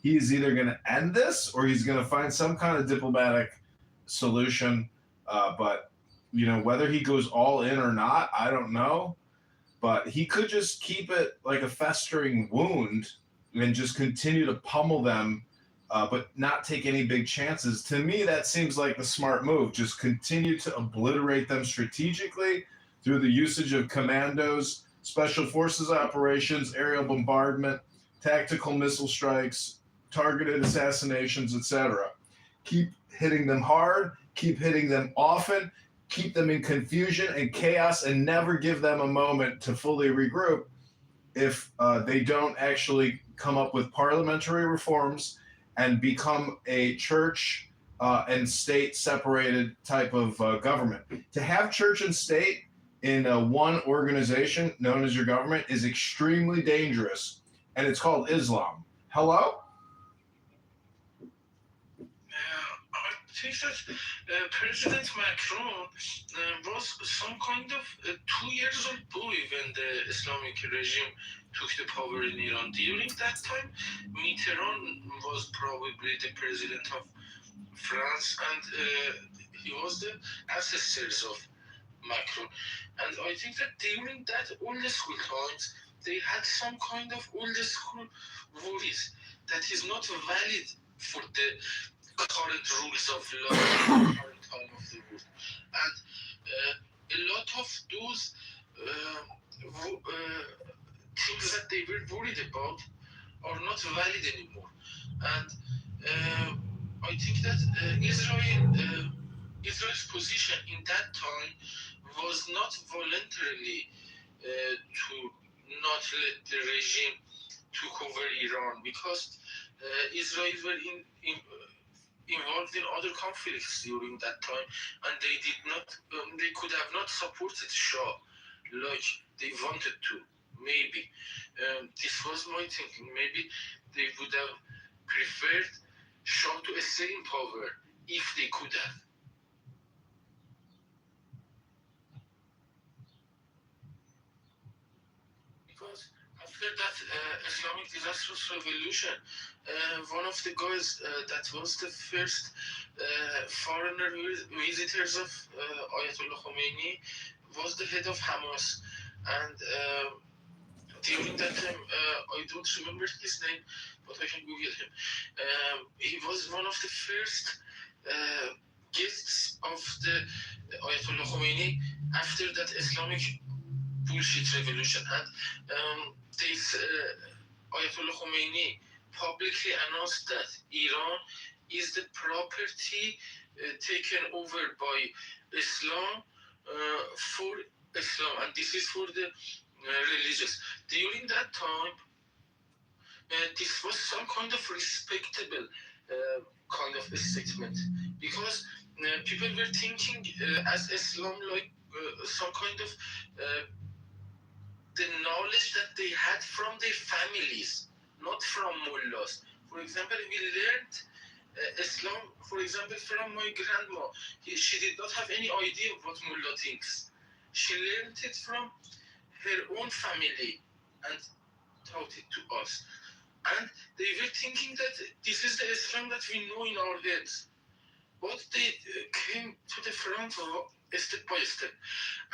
He is either going to end this or he's going to find some kind of diplomatic solution. But, you know, whether he goes all in or not, I don't know. But he could just keep it like a festering wound and just continue to pummel them, but not take any big chances. To me, that seems like the smart move. Just continue to obliterate them strategically through the usage of commandos, special forces operations, aerial bombardment, tactical missile strikes, targeted assassinations, etc. Keep hitting them hard, keep hitting them often, keep them in confusion and chaos, and never give them a moment to fully regroup if they don't actually come up with parliamentary reforms and become a church and state separated type of government. To have church and state in one organization known as your government is extremely dangerous, and it's called Islam. Hello? I think that President Macron was some kind of 2 years old boy when the Islamic regime took the power in Iran. During that time, Mitterrand was probably the president of France, and he was the ancestors of Macron. And I think that during that old school times, they had some kind of old school worries that is not valid for the current rules of law in the current time of the world. And a lot of those things that they were worried about are not valid anymore. And I think that Israel's position in that time was not voluntarily to not let the regime took over Iran, because Israel were involved in other conflicts during that time, and they did not, they could have not supported Shah like they wanted to. Maybe this was my thinking. Maybe they would have preferred Shah to stay in power if they could have. Because after that Islamic disastrous revolution, one of the guys that was the first foreigner visitors of Ayatollah Khomeini was the head of Hamas. And during that time, I don't remember his name, but I can Google him. He was one of the first guests of the Ayatollah Khomeini after that Islamic bullshit revolution. And this Ayatollah Khomeini publicly announced that Iran is the property taken over by Islam for Islam, and this is for the religious. During that time, this was some kind of respectable kind of a statement, because people were thinking as Islam like some kind of the knowledge that they had from their families, not from mullahs. For example, we learned Islam, for example, from my grandma. She did not have any idea of what mullah thinks. She learned it from her own family and taught it to us. And they were thinking that this is the Islam that we know in our heads. But they came to the front step by step.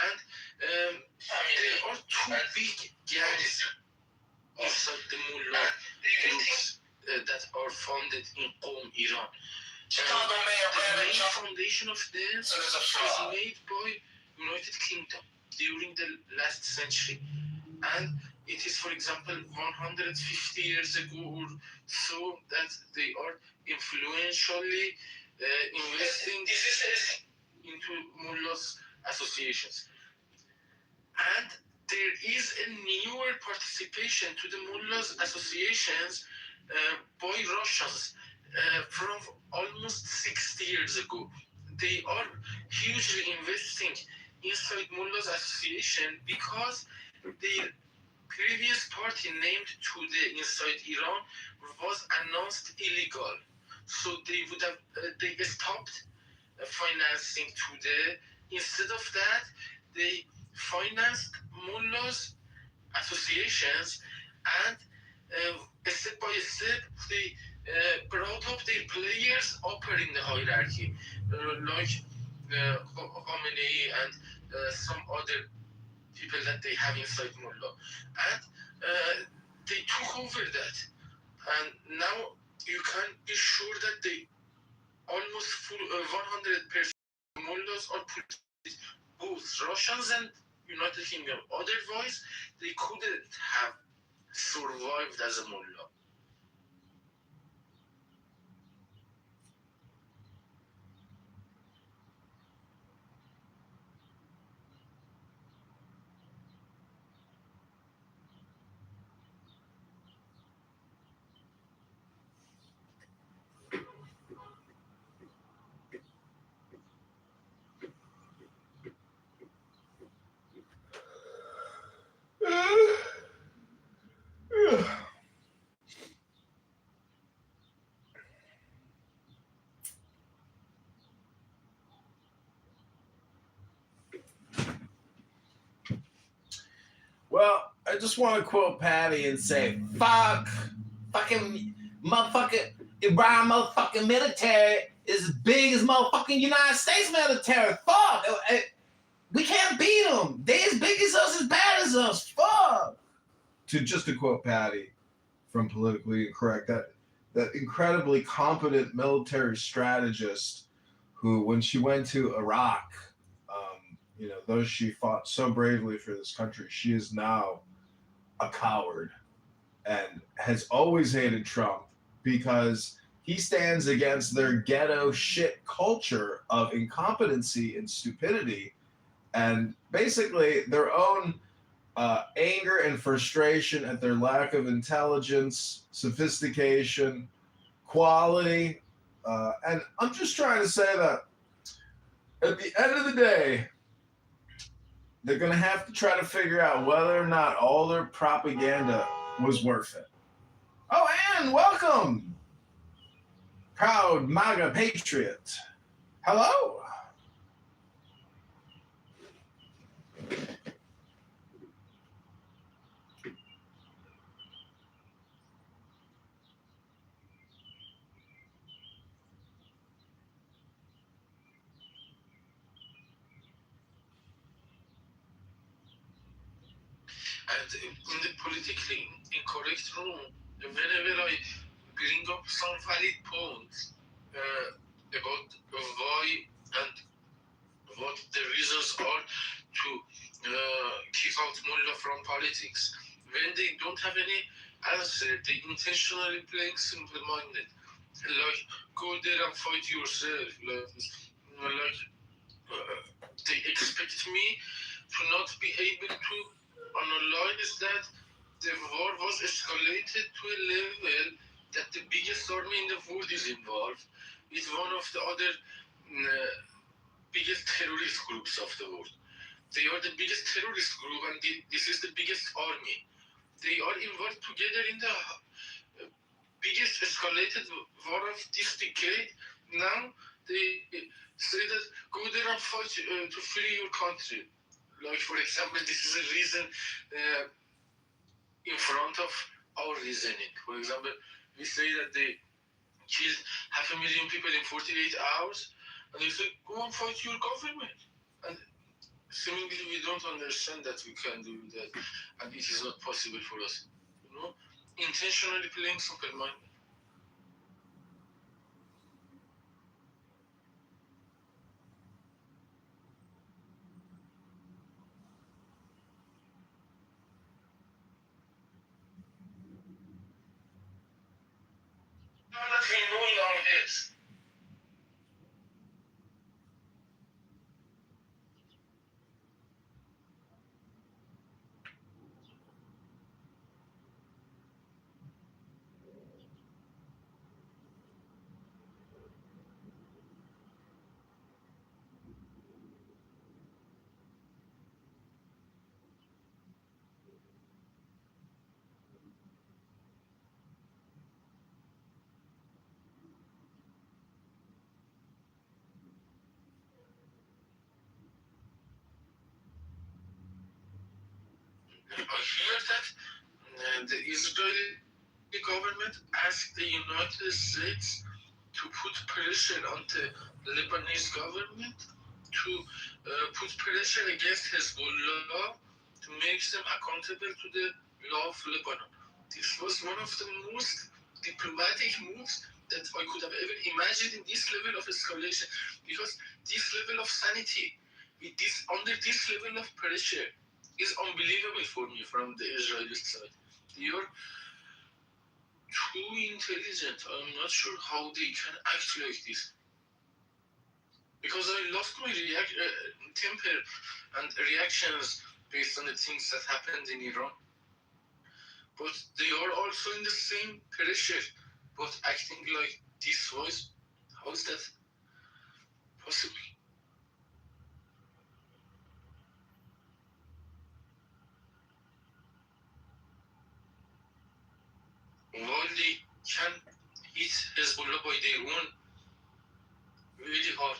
And there are two big gangs outside the mullah groups that are founded in Qom, Iran. The main foundation of them was made by United Kingdom during the last century. And it is, for example, 150 years ago or so that they are influentially investing into mullahs associations. And there is a newer participation to the mullahs associations by Russians from almost 60 years ago. They are hugely investing inside mullahs association because their previous party named today inside Iran was announced illegal. So they would have they stopped financing today. Instead of that, they financed mullahs associations and step by step they brought up their players upper in the hierarchy, like Khomeini and some other people that they have inside mullah, and they took over that, and now you can be sure that they almost full 100% mullahs are police, both Russians and United Kingdom. Otherwise, they couldn't have survived as a mullah. Well, I just want to quote Patty and say, fuck, fucking motherfucking Iran motherfucking military is as big as motherfucking United States military. Fuck. We can't beat them. They as big as us, as bad as us. Fuck. To quote Patty from Politically Incorrect, that incredibly competent military strategist who, when she went to Iraq, though she fought so bravely for this country, she is now a coward and has always hated Trump because he stands against their ghetto shit culture of incompetency and stupidity and basically their own anger and frustration at their lack of intelligence, sophistication, quality. And I'm just trying to say that at the end of the day, they're going to have to try to figure out whether or not all their propaganda was worth it. Oh, and welcome, proud MAGA patriot. Hello. And in the politically incorrect room, whenever I bring up some valid points about why and what the reasons are to kick out mullah from politics, when they don't have any answer, they intentionally playing simple-minded, like go there and fight yourself, like they expect me to not be able to analyze that the war was escalated to a level that the biggest army in the world is involved with one of the other biggest terrorist groups of the world. They are the biggest terrorist group and this is the biggest army. They are involved together in the biggest escalated war of this decade. Now they say that go there and fight to free your country. Like, for example, this is a reason in front of our reasoning. For example, we say that they killed 500,000 people in 48 hours, and they say, go and fight your government. And seemingly we don't understand that we can do that, and it is not possible for us. Intentionally playing Superman. Yes. I hear that the Israeli government asked the United States to put pressure on the Lebanese government to put pressure against Hezbollah to make them accountable to the law of Lebanon. This was one of the most diplomatic moves that I could have ever imagined in this level of escalation, because this level of sanity, with this under this level of pressure, is unbelievable for me from the Israeli side. They are too intelligent. I'm not sure how they can act like this. Because I lost my temper and reactions based on the things that happened in Iran. But they are also in the same pressure, but acting like this was. How is that possible? While they can hit Hezbollah by their own really hard.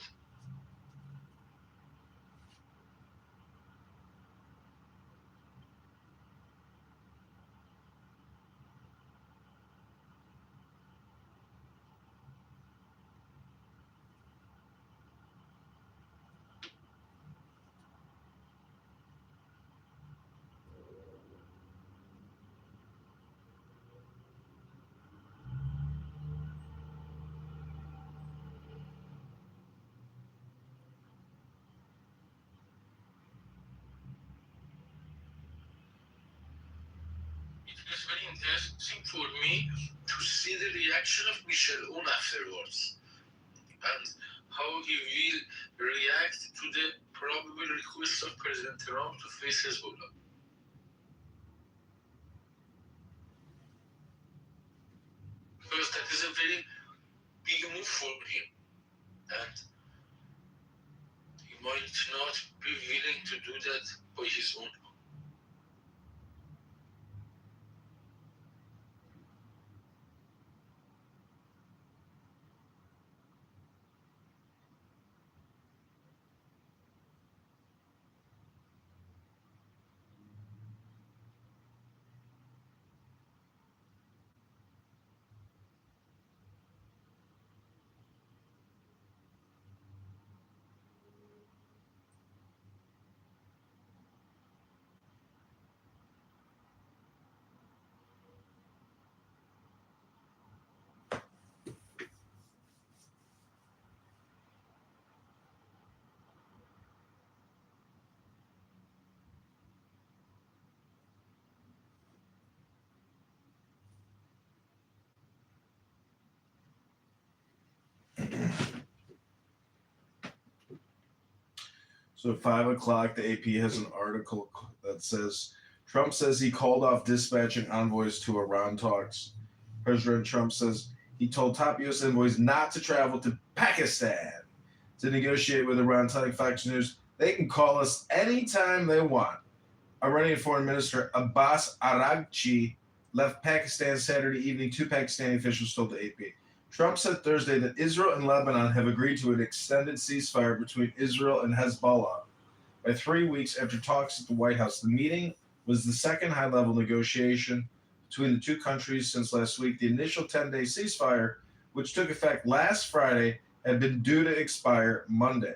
It is very interesting for me to see the reaction of Michel Aoun afterwards, and how he will react to the probable request of President Trump to face Hezbollah. Because that is a very big move for him, and he might not be willing to do that by his own. So at 5 o'clock, the AP has an article that says Trump says he called off dispatching envoys to Iran talks. President Trump says he told top U.S. envoys not to travel to Pakistan to negotiate with Iran, telling Fox News they can call us anytime they want. Iranian Foreign Minister Abbas Araghchi left Pakistan Saturday evening, two Pakistani officials told the AP. Trump said Thursday that Israel and Lebanon have agreed to an extended ceasefire between Israel and Hezbollah by 3 weeks after talks at the White House. The meeting was the second high-level negotiation between the two countries since last week. The initial 10-day ceasefire, which took effect last Friday, had been due to expire Monday.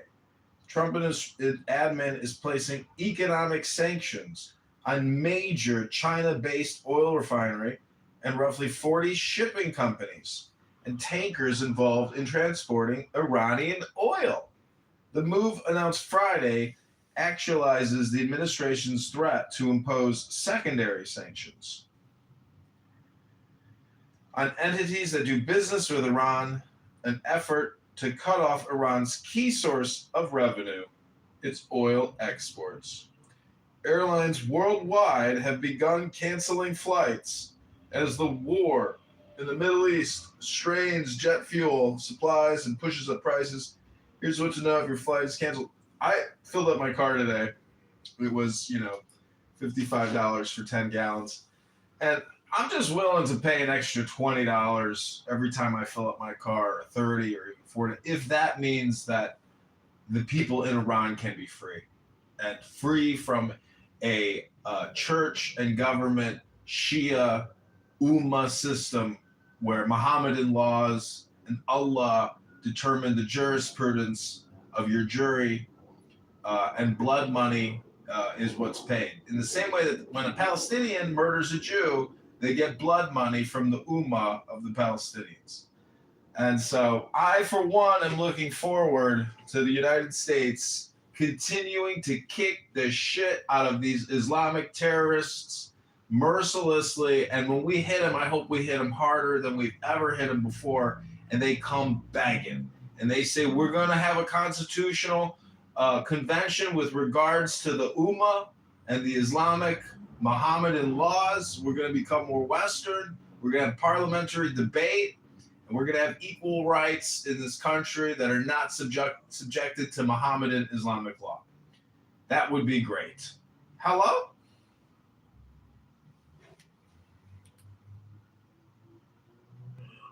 Trump and his admin is placing economic sanctions on major China-based oil refinery and roughly 40 shipping companies and tankers involved in transporting Iranian oil. The move, announced Friday, actualizes the administration's threat to impose secondary sanctions on entities that do business with Iran an effort to cut off Iran's key source of revenue, its oil exports. Airlines worldwide have begun canceling flights as the war in the Middle East strains jet fuel supplies and pushes up prices. Here's what to know if your flight is canceled. I filled up my car today. It was, $55 for 10 gallons. And I'm just willing to pay an extra $20 every time I fill up my car, or $30 or even $40, if that means that the people in Iran can be free and free from a church and government Shia Ummah system where Mohammedan laws and Allah determine the jurisprudence of your jury, and blood money is what's paid. In the same way that when a Palestinian murders a Jew, they get blood money from the Ummah of the Palestinians. And so I, for one, am looking forward to the United States continuing to kick the shit out of these Islamic terrorists mercilessly. And when we hit them, I hope we hit them harder than we've ever hit them before. And they come begging. And they say, we're going to have a constitutional convention with regards to the Ummah and the Islamic Mohammedan laws. We're going to become more Western. We're going to have parliamentary debate. And we're going to have equal rights in this country that are not subjected to Mohammedan Islamic law. That would be great. Hello?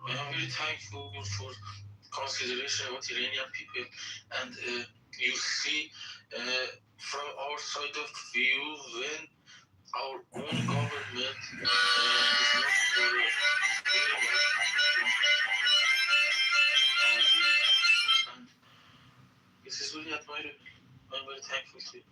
I'm very thankful for consideration about Iranian people, and you see from our side of view when our own government is not very much. And this is really admirable. I'm very thankful to you.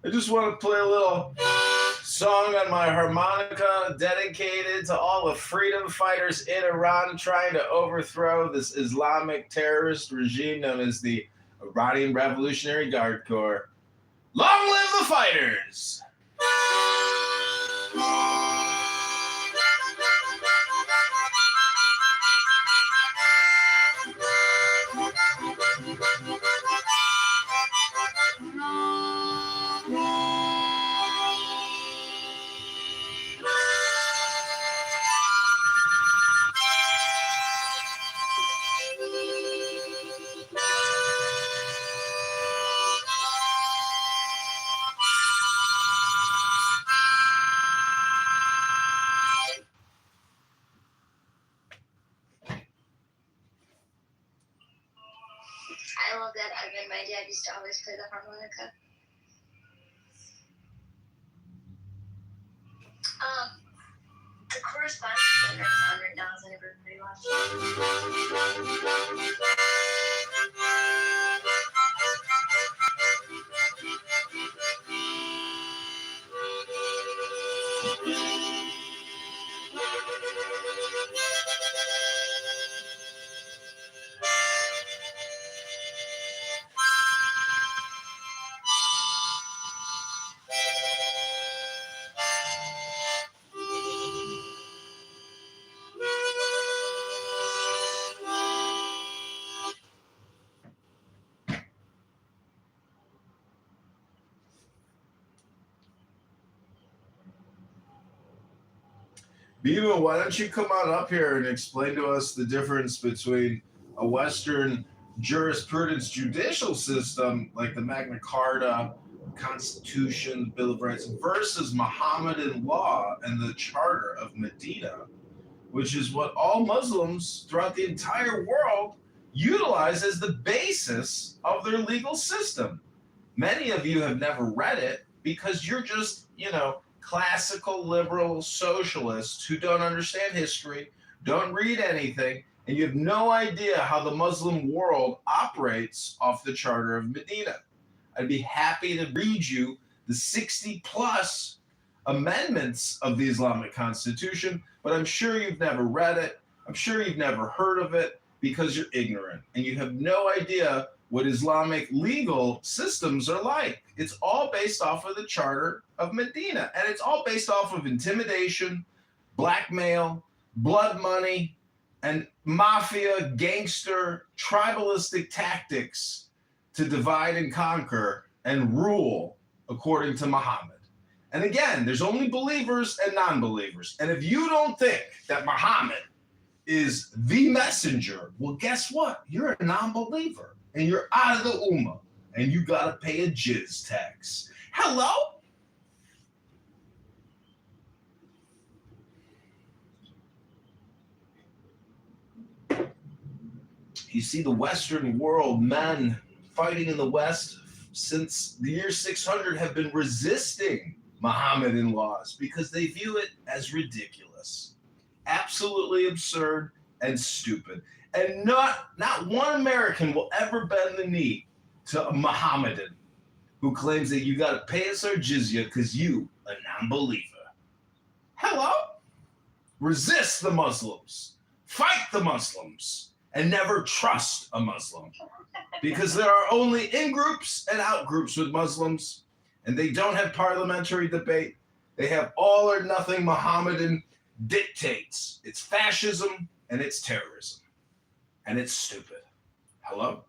I just want to play a little song on my harmonica dedicated to all the freedom fighters in Iran trying to overthrow this Islamic terrorist regime known as the Iranian Revolutionary Guard Corps. Long live the fighters! I love that. My dad used to always play the harmonica. The correspondence winner is $100,000. Everybody Biba, why don't you come on up here and explain to us the difference between a Western jurisprudence judicial system like the Magna Carta, Constitution, Bill of Rights versus Mohammedan law and the Charter of Medina, which is what all Muslims throughout the entire world utilize as the basis of their legal system. Many of you have never read it because you're just, classical liberal socialists who don't understand history, don't read anything, and you have no idea how the Muslim world operates off the Charter of Medina. I'd be happy to read you the 60-plus amendments of the Islamic Constitution, but I'm sure you've never read it. I'm sure you've never heard of it because you're ignorant and you have no idea what Islamic legal systems are like. It's all based off of the Charter of Medina, and it's all based off of intimidation, blackmail, blood money, and mafia, gangster, tribalistic tactics to divide and conquer and rule according to Muhammad. And again, there's only believers and non-believers. And if you don't think that Muhammad is the messenger, well, guess what? You're a non-believer and you're out of the ummah and you got to pay a jizz tax. Hello? You see the Western world, men fighting in the West since the year 600 have been resisting Mohammedan laws because they view it as ridiculous, absolutely absurd and stupid. And not one American will ever bend the knee to a Mohammedan who claims that you got to pay us our jizya because you a non-believer. Hello? Resist the Muslims. Fight the Muslims. And never trust a Muslim. Because there are only in-groups and out-groups with Muslims, and they don't have parliamentary debate. They have all or nothing Mohammedan dictates. It's fascism and it's terrorism. And it's stupid. Hello?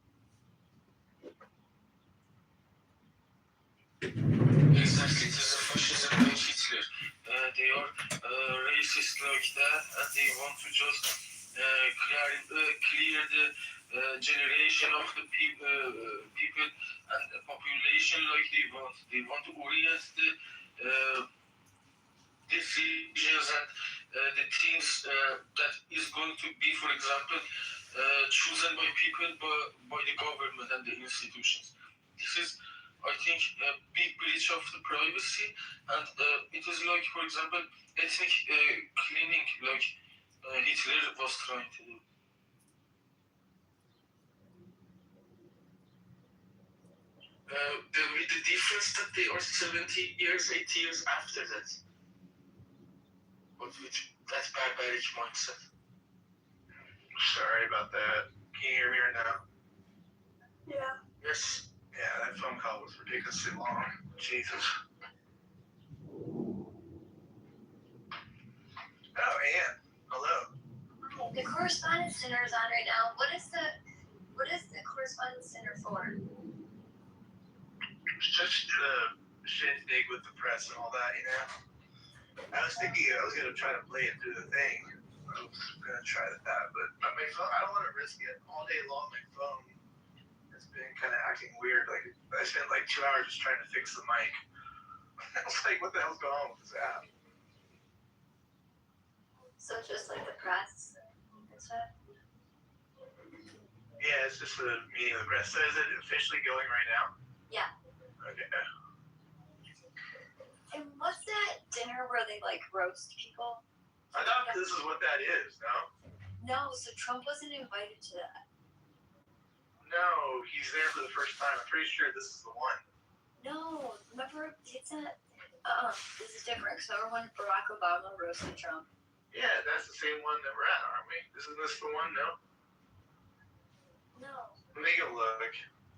Exactly, it is a fascism like Hitler. They are racist like that, and they want to just clear the generation of the people and the population like they want. They want to orient the decisions and the things that is going to be, for example, chosen by people, by the government and the institutions. This is, I think, a big breach of the privacy, and it is like, for example, ethnic cleaning, like Hitler was trying to do. With the difference that they are 70 years, 80 years after that. But with that barbaric mindset. Sorry about that. Can you hear me right now? Yeah. Yes. Yeah, that phone call was ridiculously long. Jesus. Oh, Ann. Hello. The Correspondence Center is on right now. What is the Correspondence Center for? Just shindig with the press and all that, you know? I was thinking I was going to try to play it through the thing. I was going to try that, but my phone, I don't want to risk it. All day long, my phone has been kind of acting weird. Like, I spent like 2 hours just trying to fix the mic. I was like, what the hell's going on with this app? So just like the press and stuff? Yeah, it's just a meeting of the press. So is it officially going right now? Yeah. Okay. And what's that dinner where they like roast people? I thought this is what that is, no? No, so Trump wasn't invited to that. No, he's there for the first time. I'm pretty sure this is the one. No, remember, it's not, this is different. Because remember when Barack Obama roasted Trump? Yeah, that's the same one that we're at, aren't we? Isn't this the one, no? No. Let me go look.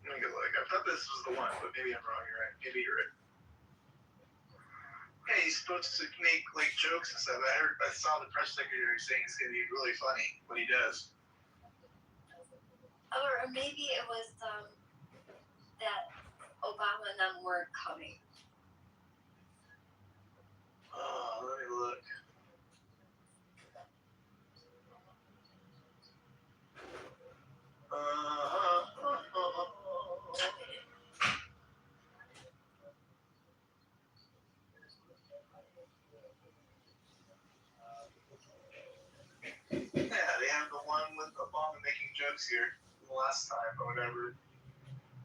I thought this was the one, but maybe I'm wrong. You're right. Maybe you're right. Yeah, he's supposed to make like jokes and stuff. I saw the press secretary saying it's gonna be really funny what he does. Or maybe it was that Obama and them weren't coming. Oh, let me look. Yeah, they have the one with Obama making jokes here the last time or whatever.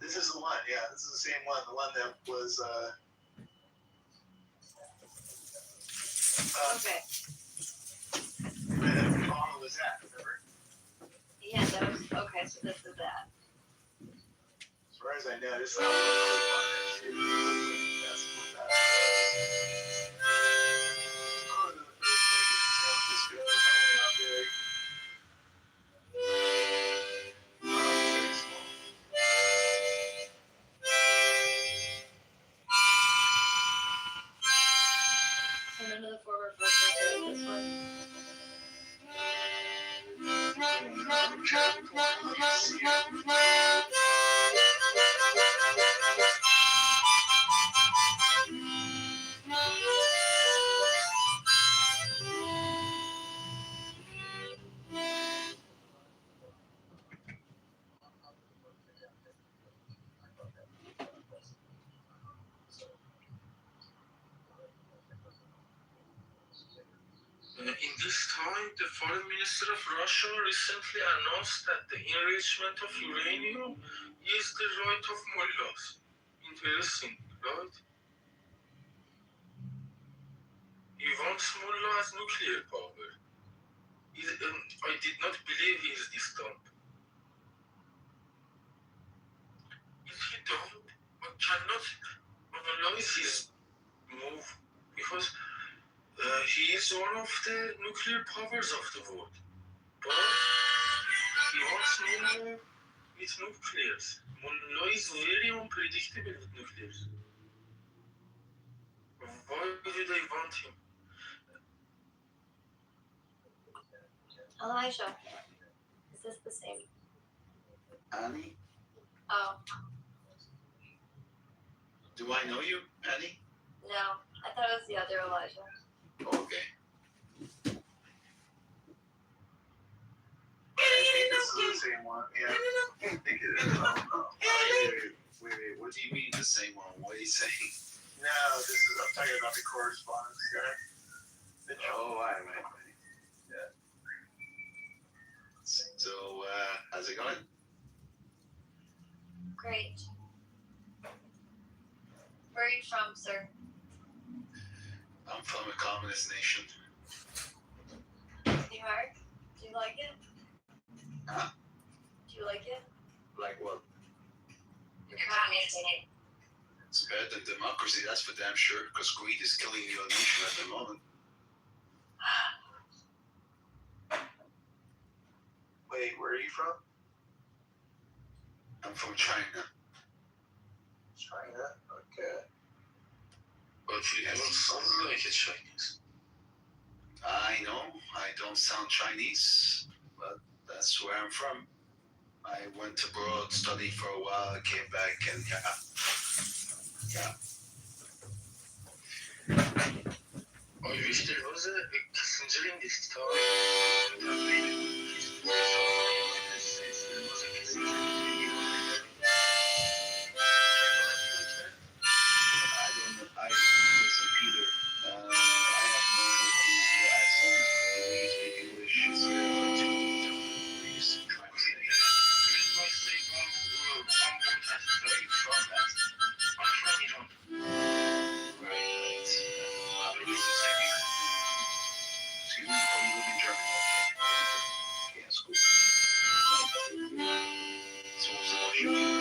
This is the one, yeah, this is the same one, the one that was Okay. that Obama was at, remember? Yeah, that was, okay, so this is that. As far as I know, this is not what we wanted. That's what that is. Oh, the San Francisco, out there. Oh, very small. In this time, the foreign minister of Russia recently announced that the enrichment of uranium is the right of mullahs. Interesting, right? He wants mullah as nuclear power. I did not believe he is this dumb. If he don't, I cannot analyze his move because he is one of the nuclear powers of the world. But he wants mullah with nuclears. Mullah is very unpredictable with nuclears. Why do they want him? Elijah, is this the same? Annie? Oh, Do I know you, Annie? no. I thought it was the other Elijah. Okay. This is the same one. Yeah. I think it is. Wait, what do you mean the same one? What are you saying? No, I'm talking about the correspondence guy. Oh, right. Yeah. So, how's it going? Great. Where are you from, sir? I'm from a communist nation. New York? Do you like it? Huh? Do you like it? Like what? You're communist. It's better than democracy, that's for damn sure, because greed is killing your nation at the moment. Wait, where are you from? I'm from China. China? Okay. But you don't sound like a Chinese. I know, I don't sound Chinese, but that's where I'm from. I went abroad, studied for a while, came back, and yeah. I wish there was a passenger in this town. Listen, Peter, I have no idea your accent, the way you speak English is please translate. Where are you from, man? I'm from Iran. Right. At least a second. Excuse me, oh, you live in Germany, okay. Yeah, it's cool. So what's the question?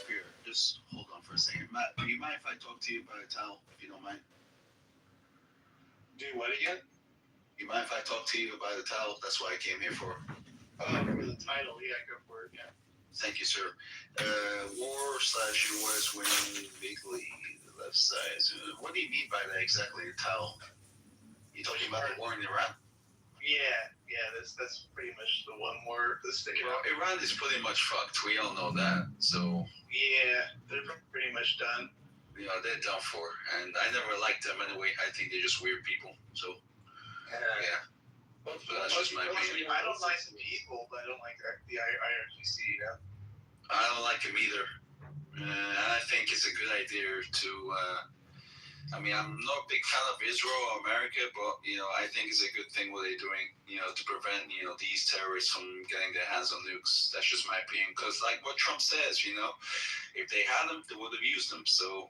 Peter, just hold on for a second. Matt, do you mind if I talk to you by a towel, if you don't mind? Do what again? You mind if I talk to you by the towel? That's what I came here for. For the title, yeah, go for it, yeah. Thank you, sir. War/US winning bigly, the left side. What do you mean by that exactly, the towel? You talking about the war in Iran? Yeah, that's pretty much the one more that's sticking out. Iran is pretty much fucked. We all know that. So Yeah, they're pretty much done. they're done for. And I never liked them anyway. I think they're just weird people. So yeah. But that's just my opinion. I don't like the people, but I don't like the IRGC, you know? I don't like them either. And I think it's a good idea to. I'm not a big fan of Israel or America, but I think it's a good thing what they're doing. To prevent these terrorists from getting their hands on nukes. That's just my opinion. Because like what Trump says, if they had them, they would have used them. So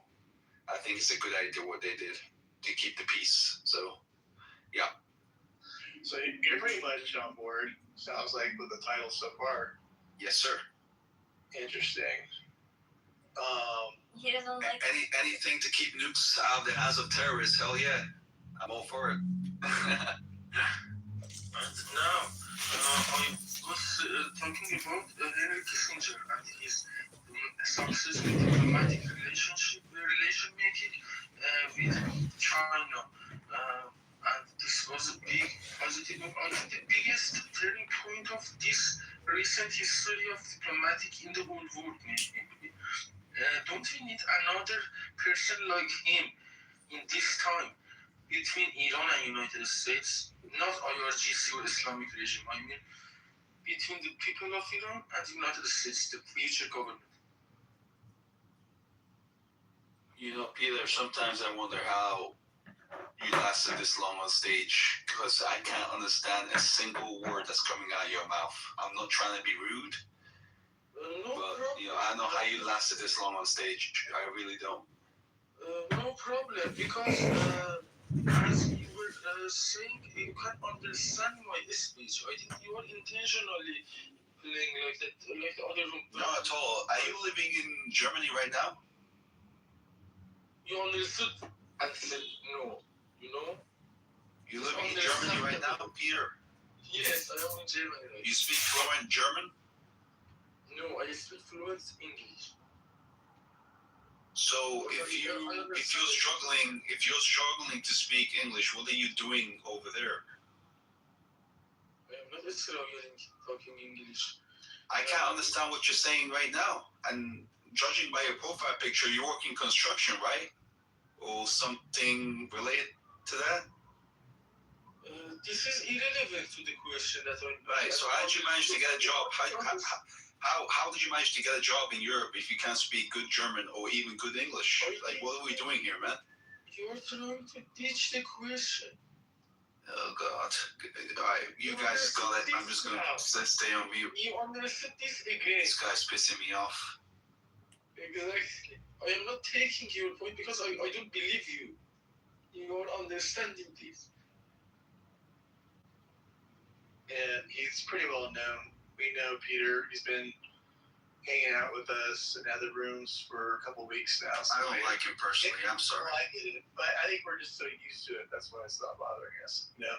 I think it's a good idea what they did to keep the peace. So yeah. So you're pretty much on board, sounds like, with the title so far. Yes, sir. Interesting. He doesn't like anything to keep nukes out of the hands of terrorists. Hell yeah. I'm all for it. And now, I was talking about Henry Kissinger and his success with diplomatic relation making with China. And this was a big positive. I think the biggest turning point of this recent history of diplomatic in the whole world, maybe. Don't we need another person like him in this time between Iran and United States? Not IRGC or Islamic regime. I mean, between the people of Iran and the United States, the future government. You know, Peter, sometimes I wonder how you lasted this long on stage, because I can't understand a single word that's coming out of your mouth. I'm not trying to be rude, but you know, I don't know how you lasted this long on stage. I really don't. No problem, because as you were saying, you can understand my speech. I think you are intentionally playing like that, like the other room. Not at all. Are you living in Germany right now? You understood and said no, you know? You living in Germany right now, Peter? Yes, I am in Germany right now. You speak fluent German? No, I speak fluent English. So if you're struggling to speak English, what are you doing over there? I am not struggling talking English. I can't understand what you're saying right now. And judging by your profile picture, you work in construction, right? Or something related to that? This is irrelevant to the question that I'm... Right, so how did you manage to get a job? How did you manage to get a job in Europe if you can't speak good German or even good English? Like, what are we doing here, man? You're trying to teach the question. Oh, God. All right, you guys got it. I'm just going to stay on mute. You understood this again. This guy's pissing me off. Exactly. I am not taking your point because I don't believe you. You are understanding this. And he's pretty well known. We know Peter. He's been hanging out with us in other rooms for a couple weeks now. So I don't like him personally. I'm sorry. Well, I get it, but I think we're just so used to it. That's why it's not bothering us. No.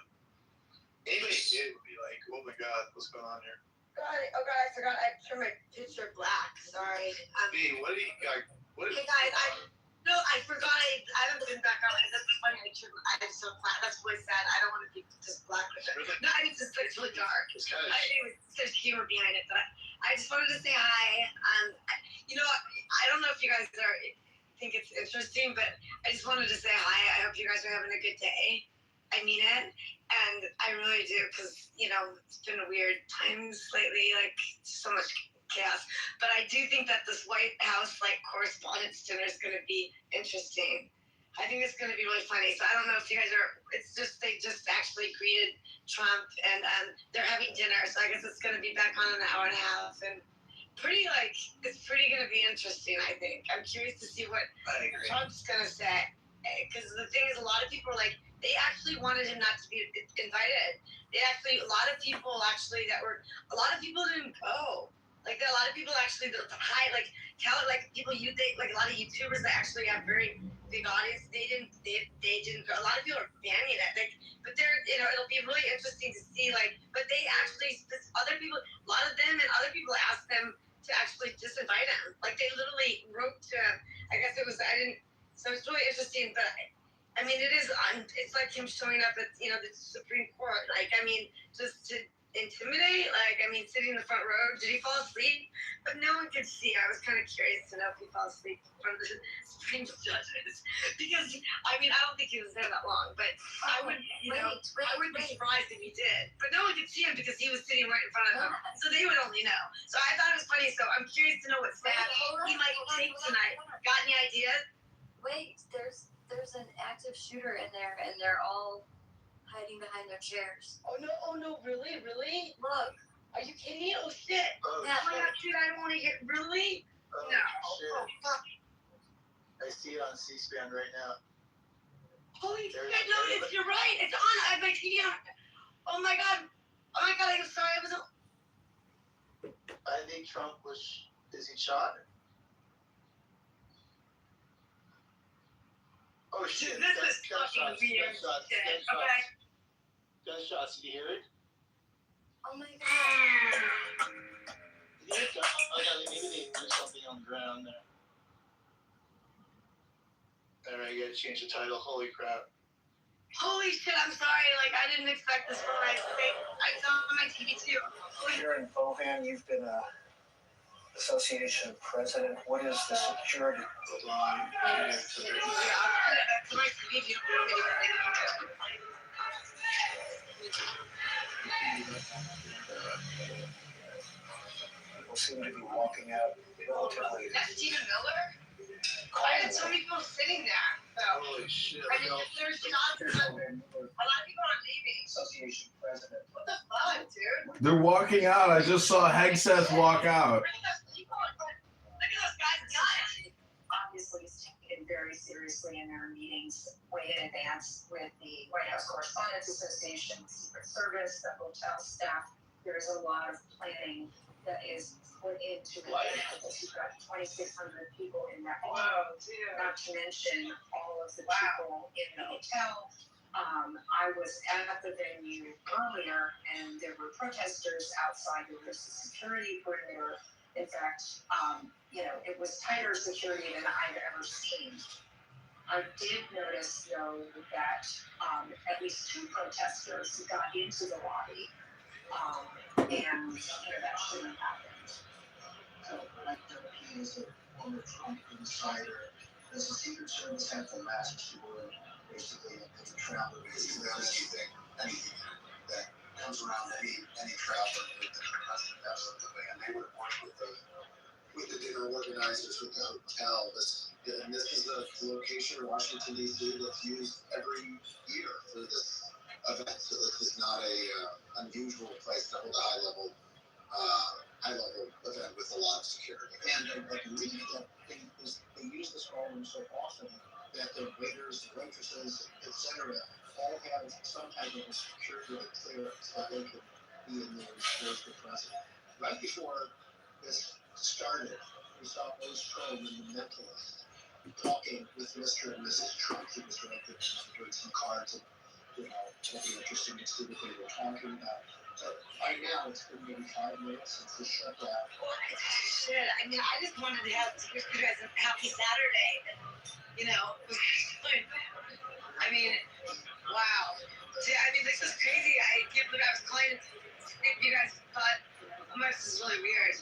Anybody kid would be like, "Oh my God, what's going on here?" God, oh God, I forgot I turned my picture black. Sorry. Hey, what do you got? Hey guys, I forgot. I haven't been back on. That's funny. I'm so black. That's really sad. I don't want to be just black with it. No, I mean just it's really dark. There's humor behind it, but I just wanted to say hi. You know, I don't know if you guys think it's interesting, but I just wanted to say hi. I hope you guys are having a good day. I mean it, and I really do, because you know it's been weird times lately, like so much chaos. But I do think that this White House correspondence dinner is going to be interesting. I think it's going to be really funny. So I don't know if you guys are. It's just they just actually greeted Trump, and they're having dinner. So I guess it's going to be back on in an hour and a half, and it's pretty going to be interesting. I think I'm curious to see what Trump's going to say, because the thing is, a lot of people are like, they actually wanted him not to be invited. A lot of people didn't go. Like a lot of people actually people a lot of YouTubers that actually have very big audience. They didn't go. A lot of people are banning it. But it'll be really interesting to see. But they actually other people, a lot of them and other people asked them to actually disinvite him. Like they literally wrote to. I guess it was I didn't. So it's really interesting, but. I mean, it is. It's like him showing up at the Supreme Court. Just to intimidate. Sitting in the front row. Did he fall asleep? But no one could see. I was kind of curious to know if he fell asleep from the Supreme judges, because I don't think he was there that long. But I would, I would be surprised if he did. But no one could see him because he was sitting right in front of them, so they would only know. So I thought it was funny. So I'm curious to know what stat he might take tonight. Got any ideas? Wait, there's an active shooter in there, and they're all hiding behind their chairs. Oh no, really? Look. Are you kidding? Oh shit! Yeah, Dude, I don't want to get really. Oh, No. shit. Oh fuck! I see it on C-SPAN right now. Holy shit! No, you're right. It's on. I have my TV on. Oh my god! I'm sorry. I wasn't. I think Trump is he shot? Oh shit! Dude, this is fucking weird. Gunshots! Shit. Gunshots! Okay. Gunshots! Did you hear it? Oh my god. Did you hear it? Oh yeah, maybe they threw something on the ground there. All right, you gotta change the title. Holy crap! Holy shit! I'm sorry. Like I didn't expect this from my state. I saw it on my TV too. Here in Bohan, you've been a association president. What is the security? Hold on. Yeah, to my TV, if you don't know anything. People seem to be walking out relatively. That's Stephen Miller? I had so many people sitting there. So, Holy shit! I mean, there's shots of a lot of people are leaving. Association president. What the fuck, dude? They're walking out. I just saw Hegseth walk out. Look at those guys' guns. Obviously is taken very seriously in their meetings way in advance with the White House Correspondents Association, Secret Service, the hotel staff. There is a lot of planning that is put into it. You've got 2,600 people in that room, not to mention all of the people in the hotel. I was at the venue earlier, and there were protesters outside. There was a security perimeter. In fact, it was tighter security than I've ever seen. I did notice, though, that at least 2 protesters got into the lobby, and that shouldn't have happened. So, like, he is a former Trump insider. Does the Secret Service have the last word, basically, in the traveler? Because you think anything that comes around any traveler with the president, absolutely. And they would work with the dinner organizers, with the hotel. This is the location in Washington, D.C. that's used every year for this event. So this is not a unusual place to hold a high-level event with a lot of security. And I believe that they use this ballroom so often that the waiters, the waitresses, etc., all have some type of a security clearance that they can be in there and serve the president. Right before this started, we saw Rose Trump and the Mentalist talking with Mr. and Mrs. Trump. He was doing some cards and, it'll be interesting to see what they were talking about. So by now, it's been maybe 5 minutes since the shutdown. Shit, I mean, I just wanted to wish you guys a happy Saturday. I mean, wow. See, I mean, this is crazy. I can't believe I was calling. If you guys thought, oh my, this is really weird.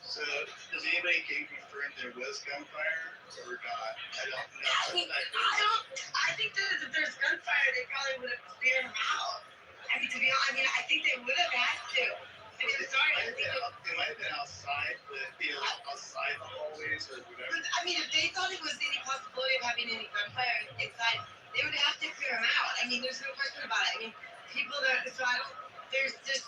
So, does anybody confirm there was gunfire or not? I don't know. I think that if there's gunfire, they probably would have cleared them out. I mean, to be honest, I think they would have had to. I'm sorry. It might have been outside, outside the hallways or whatever. But, I mean, if they thought it was any possibility of having any gunfire inside, they would have to clear them out. I mean, there's no question about it. I mean, people that, so I don't, there's just,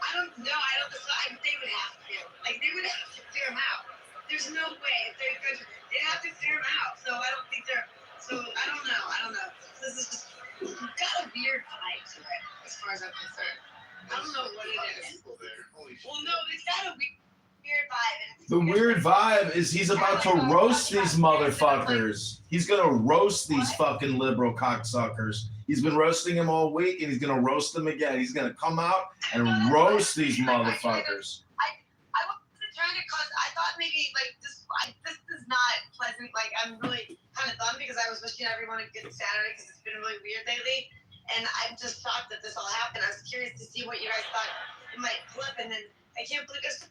I don't know, they would have to. Like, they would have to clear them out. There's no way. If they'd have to clear them out. So I don't think I don't know. This is just, got a weird vibe to it, as far as I'm concerned. I don't know what it is. Well, no, it's got a weird vibe. The weird vibe is he's about to roast these motherfuckers. He's gonna roast these fucking liberal cocksuckers. He's been roasting them all week, and he's gonna roast them again. He's gonna come out and roast these motherfuckers. I wasn't trying to cause. I thought maybe this is not pleasant. Like, I'm really kind of bummed because I was wishing everyone a good Saturday because it's been really weird lately. And I'm just shocked that this all happened. I was curious to see what you guys thought it might flip, and then I can't believe this.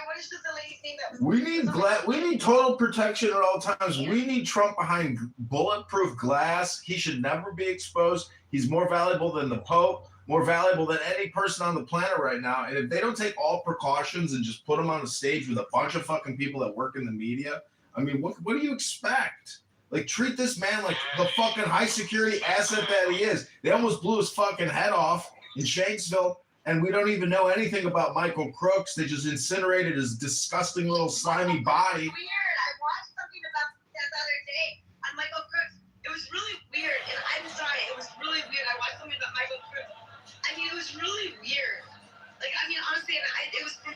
What is the lady thing that was? We need total protection at all times. We need Trump behind bulletproof glass. He should never be exposed. He's more valuable than the Pope, more valuable than any person on the planet right now. And if they don't take all precautions and just put him on a stage with a bunch of fucking people that work in the media, I mean, what do you expect? Like, treat this man like the fucking high security asset that he is. They almost blew his fucking head off in Shanksville, and we don't even know anything about Michael Crooks. They just incinerated his disgusting little slimy body. Weird. I watched something about that the other day on Michael Crooks. It was really weird, and I'm sorry, it was really weird. I watched something about Michael Crooks. I mean, it was really weird. Like, I mean, honestly, it was from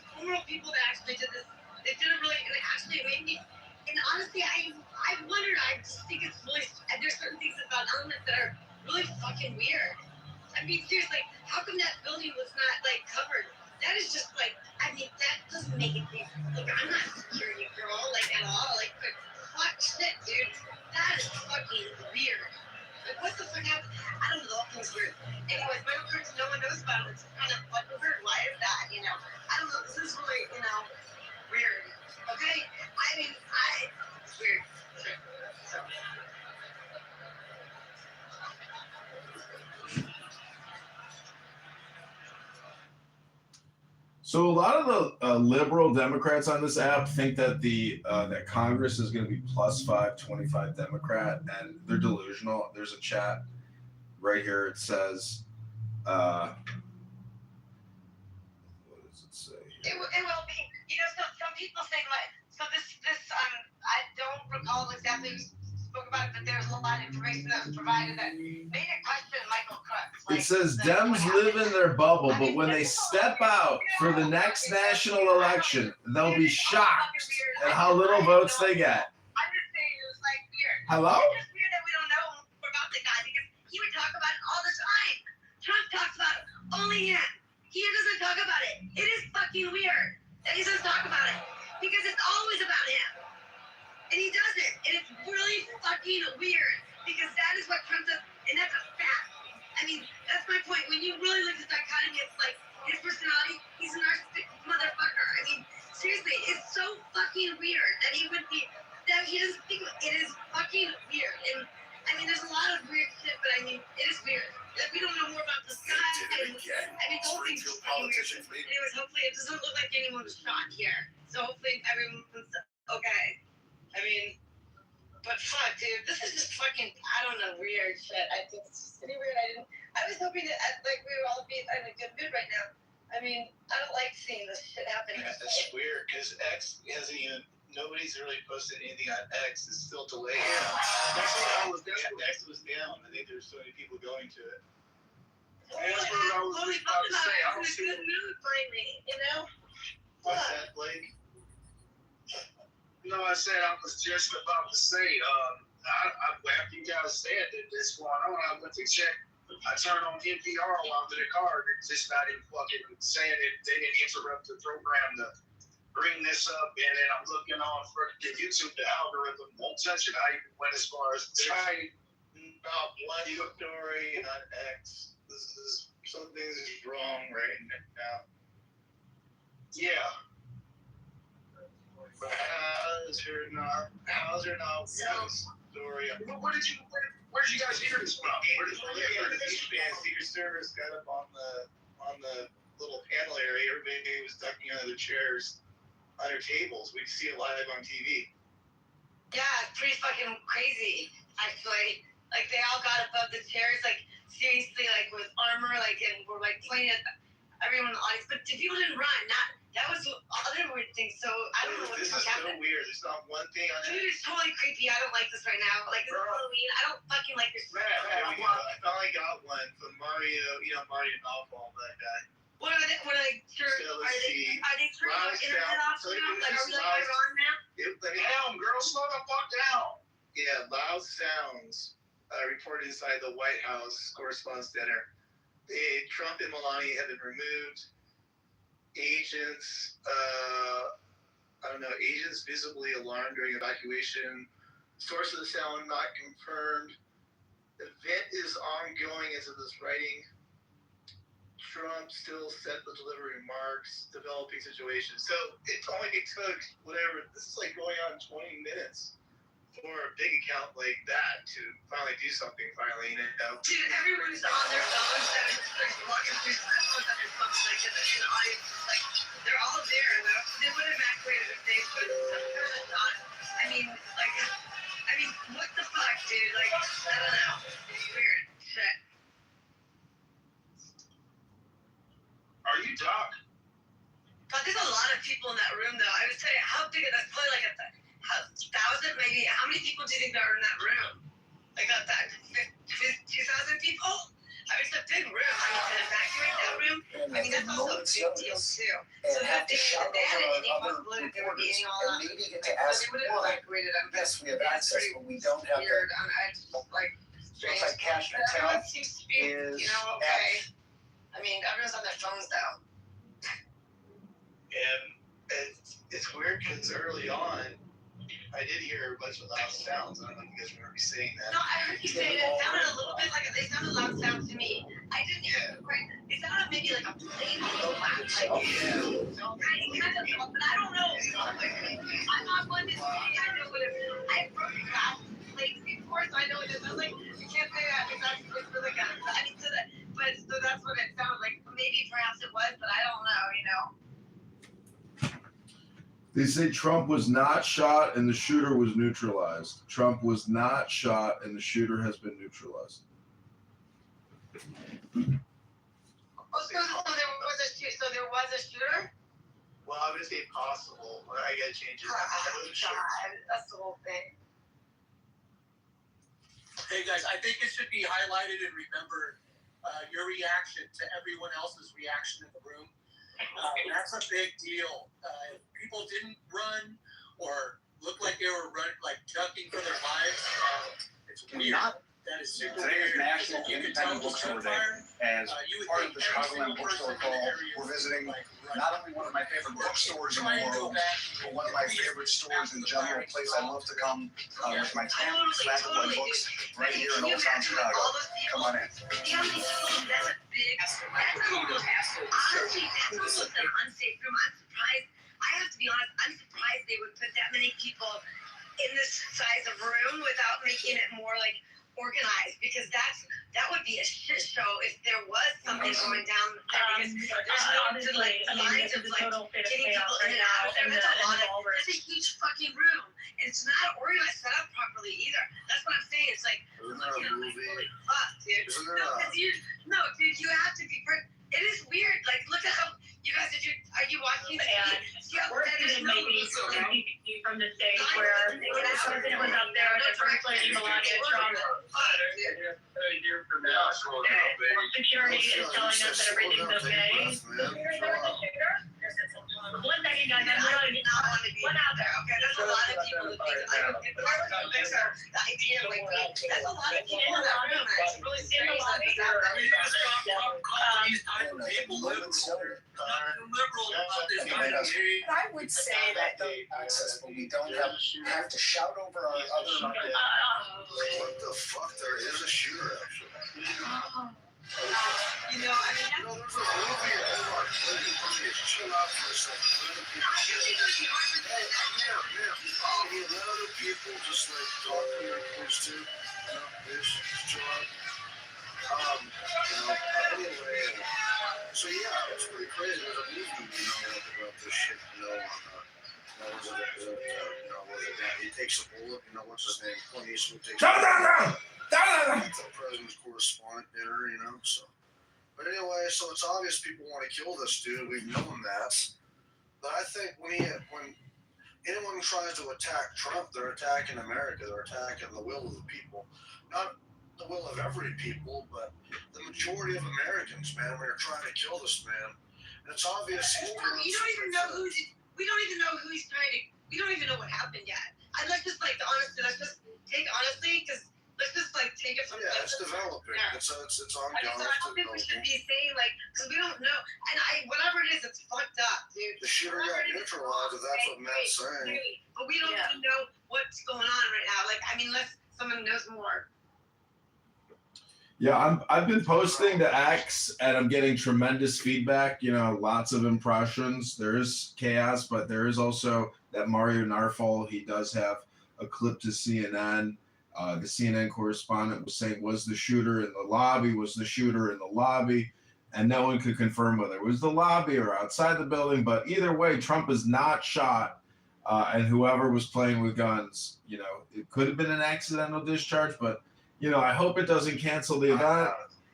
that are really fucking weird. I mean, seriously, how come that building was not like covered? That is just like, I mean, that doesn't make it. Look, I'm not a security girl, like at all. Like, but fuck shit, dude. That is fucking weird. Like, what the fuck happened? I don't know. The whole thing's weird. Anyways, my own no one knows about it. It's kind of fucking weird. Why is that? You know, I don't know. This is really, you know, weird. Okay? I mean, it's weird. So. So a lot of the liberal Democrats on this app think that that Congress is going to be +5, 25 Democrat, and they're delusional. There's a chat right here. It says, what does it say? It will be. You know, some people say like, so this I don't recall exactly who spoke about it, but there's a lot of information that was provided that made it question Michael Crooks. It says Dems live in their bubble, but when they step out for the next national election, they'll be shocked at how little votes they get. I'm just saying it was like weird. Hello? It's just weird that we don't know more about the guy because he would talk about it all the time. Trump talks about it, only him. He doesn't talk about it. It is fucking weird that he doesn't talk about it because it's always about him. And he doesn't. And it's really fucking weird because that is what Trump does, and that's a fact. I mean, that's my point. When you really look at the dichotomy of like his personality, he's a narcissistic motherfucker. I mean, seriously, it's so fucking weird that he would be, that he doesn't think it is fucking weird. And I mean, there's a lot of weird shit, but I mean, it is weird. Like, we don't know more about this guy. I mean, the whole thing's just fucking weird. Anyways, hopefully it doesn't look like anyone was shot here. So hopefully everyone's okay. I mean, but fuck, dude, this is just fucking, I don't know, weird shit. I think it's just pretty weird. I was hoping that, like, we would all be in a good mood right now. I mean, I don't like seeing this shit happen. Yeah, that's weird, because X hasn't even, nobody's really posted anything on X. It's still delayed. Yeah. X was down. I think there's so many people going to it. That's what I was just about to say. I don't see good mood finally, you know? What's that, Blake? No, I said I was just about to say, after you guys said that this going on, I went to check. I turned on NPR while I'm in the car. It's just not even fucking saying that they didn't interrupt the program to bring this up. And then I'm looking on for the YouTube, the algorithm won't touch it. I even went as far as trying. About one story on X. This is something is wrong right now. Yeah. But how's her not story? Where did you guys hear this from? Secret Service got up on the little panel area. Everybody was ducking under the chairs, under tables. We could see it live on TV. Yeah, it's pretty fucking crazy, actually. Like, they all got above the chairs, like, seriously, like, with armor, like, and were, like, pointing at everyone in the audience. But the people didn't run. That was the other weird thing. So, I don't know what the fuck happened. This is so weird. There's not one thing on it. Dude, it's totally creepy. I don't like this right now. Like, it's Halloween. I don't fucking like this. I finally got one from Mario, Mario Malfall, that guy. What are they turning our internet off now? Like, are we like Iran now? Damn, girl, slow the fuck down. Yeah, loud sounds reported inside the White House Correspondents' Center. Trump and Melania have been removed. Agents visibly alarmed during evacuation. Source of the sound not confirmed. Event is ongoing as of this writing. Trump still set to deliver remarks, developing situation. So it only took this is like going on 20 minutes for a big account like that to finally do something finally, Dude, everyone's on their phones and they're walking through phones on their phones, like, in the audience, like, they're all there, though. They would have evacuated if they could have done. I mean, what the fuck, dude? Like, I don't know. It's weird. Shit. Are you Doc? God, there's a lot of people in that room, though. I would say, how big is that? Probably like 1,000, maybe. How many people do you think are in that room? Like, 2,000 people? I mean, it's a big room. I mean, to evacuate that room, I mean, that's also a big deal, too. So that they had any possibility they were getting all out. They would have evacuated them. Yes, we have access, but we don't have weird. I just, like, Looks like Cash Patel Everyone seems to be, is okay. I mean, everyone's on their phones though. And it's weird because early on, I did hear a bunch of loud sounds. I don't know if you guys remember me saying that. No, I heard you say that. It sounded a little bit like they sounded loud sound to me. I didn't hear it quite. It sounded maybe like a plane was flat. Like, kind of, but I don't know. I'm not one to say I know what it is. I've broken glass plates before, so I know what it is. I was like, you can't say that because it's really good. I mean, so that's what it sounded like. Maybe perhaps it was, but I don't know, They say Trump was not shot and the shooter was neutralized. Trump was not shot and the shooter has been neutralized. Oh, so there was a shooter? Well, I would say possible, but I gotta change it. God, that's the whole thing. Hey guys, I think it should be highlighted and remembered your reaction to everyone else's reaction in the room. That's a big deal. If people didn't run or look like they were like ducking for their lives, it's weird. That is super Today is weird. National You can tell Independent the Bookstore Day. gunfire. As You would part think of the every Chicagoland single Bookstore person in Call, the area we're visiting like, not only one of my favorite bookstores in the world, but one of my favorite stores in general, a place I love to come with my stack of my books right here in Old Town Chicago. Come on in. That's a big, that's honestly, that's almost an unsafe room. I'm surprised. I have to be honest, I'm surprised they would put that many people in this size of room without making it more like organized, because that would be a shit show if there was something going down there, because there's no lines of getting people in and out of there. That's a huge fucking room, and it's not organized, set up properly either. That's what I'm saying. It's like, looking at like, holy fuck, dude. No, dude, you have to be. It is weird. Like, look at how you guys are you watching the TV? See how We're there's sitting no maybe from the stage where the president was up there and the first lady Melania Trump. Security is telling us that everything's okay. One second, guys. I'm really not want to be out there. Okay, there's a lot of people who think the idea of like that's a lot of people in that room. It's really serious. I would say that access, but we don't have to shout over our other. What the fuck? There is a shooter, actually. You know, I mean, there's a movie in Denmark. Chill out for a second. Can you let other people just like talk to your kids too? Just chill out. Anyway, so yeah, it's pretty crazy. There's a movie, about this shit, he takes a bullet, what's his name? Clint Eastwood takes the president's correspondent dinner, so. But anyway, so it's obvious people want to kill this dude. We've known that. But I think when anyone tries to attack Trump, they're attacking America. They're attacking the will of the people. Not the will of every people, but the majority of Americans, man. When you're trying to kill this man, and it's obvious he's doing. We don't even know who he's trying to. We don't even know what happened yet. And let's just let's just take honestly, because let's just take it from. Yeah, it's developing. Yeah. It's ongoing. I don't think we should be saying because we don't know. And whatever it is, it's fucked up, dude. The shooter got neutralized. That's what Matt's saying. But we don't even know what's going on right now. Unless someone knows more. Yeah, I've been posting to X and I'm getting tremendous feedback, lots of impressions. There is chaos, but there is also that Mario Narfall, he does have a clip to CNN. The CNN correspondent was saying, was the shooter in the lobby? Was the shooter in the lobby? And no one could confirm whether it was the lobby or outside the building. But either way, Trump is not shot. And whoever was playing with guns, it could have been an accidental discharge, but I hope it doesn't cancel the event,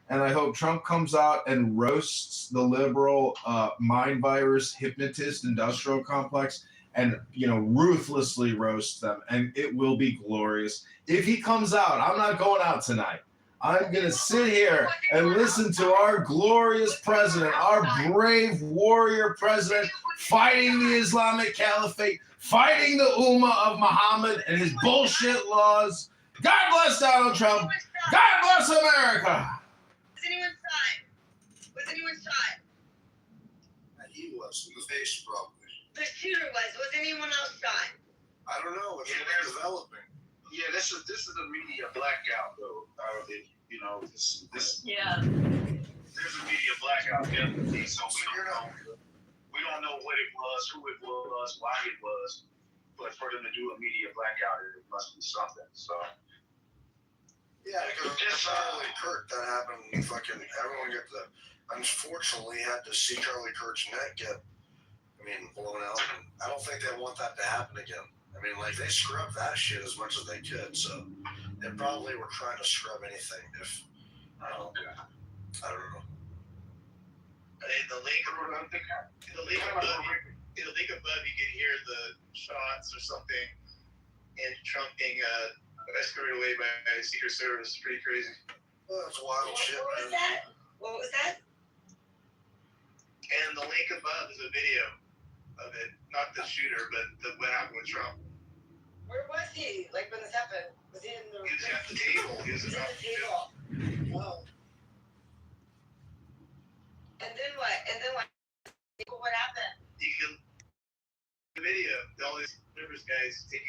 and I hope Trump comes out and roasts the liberal mind virus hypnotist industrial complex and, ruthlessly roasts them, and it will be glorious. If he comes out, I'm not going out tonight. I'm going to sit here and listen to our glorious president, our brave warrior president, fighting the Islamic Caliphate, fighting the Ummah of Muhammad and his bullshit laws. God bless Donald Trump. God bless America. Was anyone shot? Was anyone shot? He was in the face, probably. The shooter was. Was anyone else shot? I don't know. It's developing. Yeah, this is a media blackout though. You know, this Yeah. there's a media blackout definitely. So we don't know what it was, who it was, why it was. But for them to do a media blackout, it must be something. So Yeah, because Charlie Kirk, that happened. Fucking everyone unfortunately had to see Charlie Kirk's neck get, blown out. And I don't think they want that to happen again. They scrubbed that shit as much as they could, so they probably were trying to scrub anything. I don't know. In the link above, you can hear the shots or something, and Trump being escorted away by Secret Service. Pretty crazy. Well, that's wild shit. What was that? What was that? And the link above is a video of it, not the shooter, but what happened with Trump. Where was he? Like when this happened? Was he in the? He was at the table. He was at the table. Oh. And then what? What happened? You can the video. All these service guys taking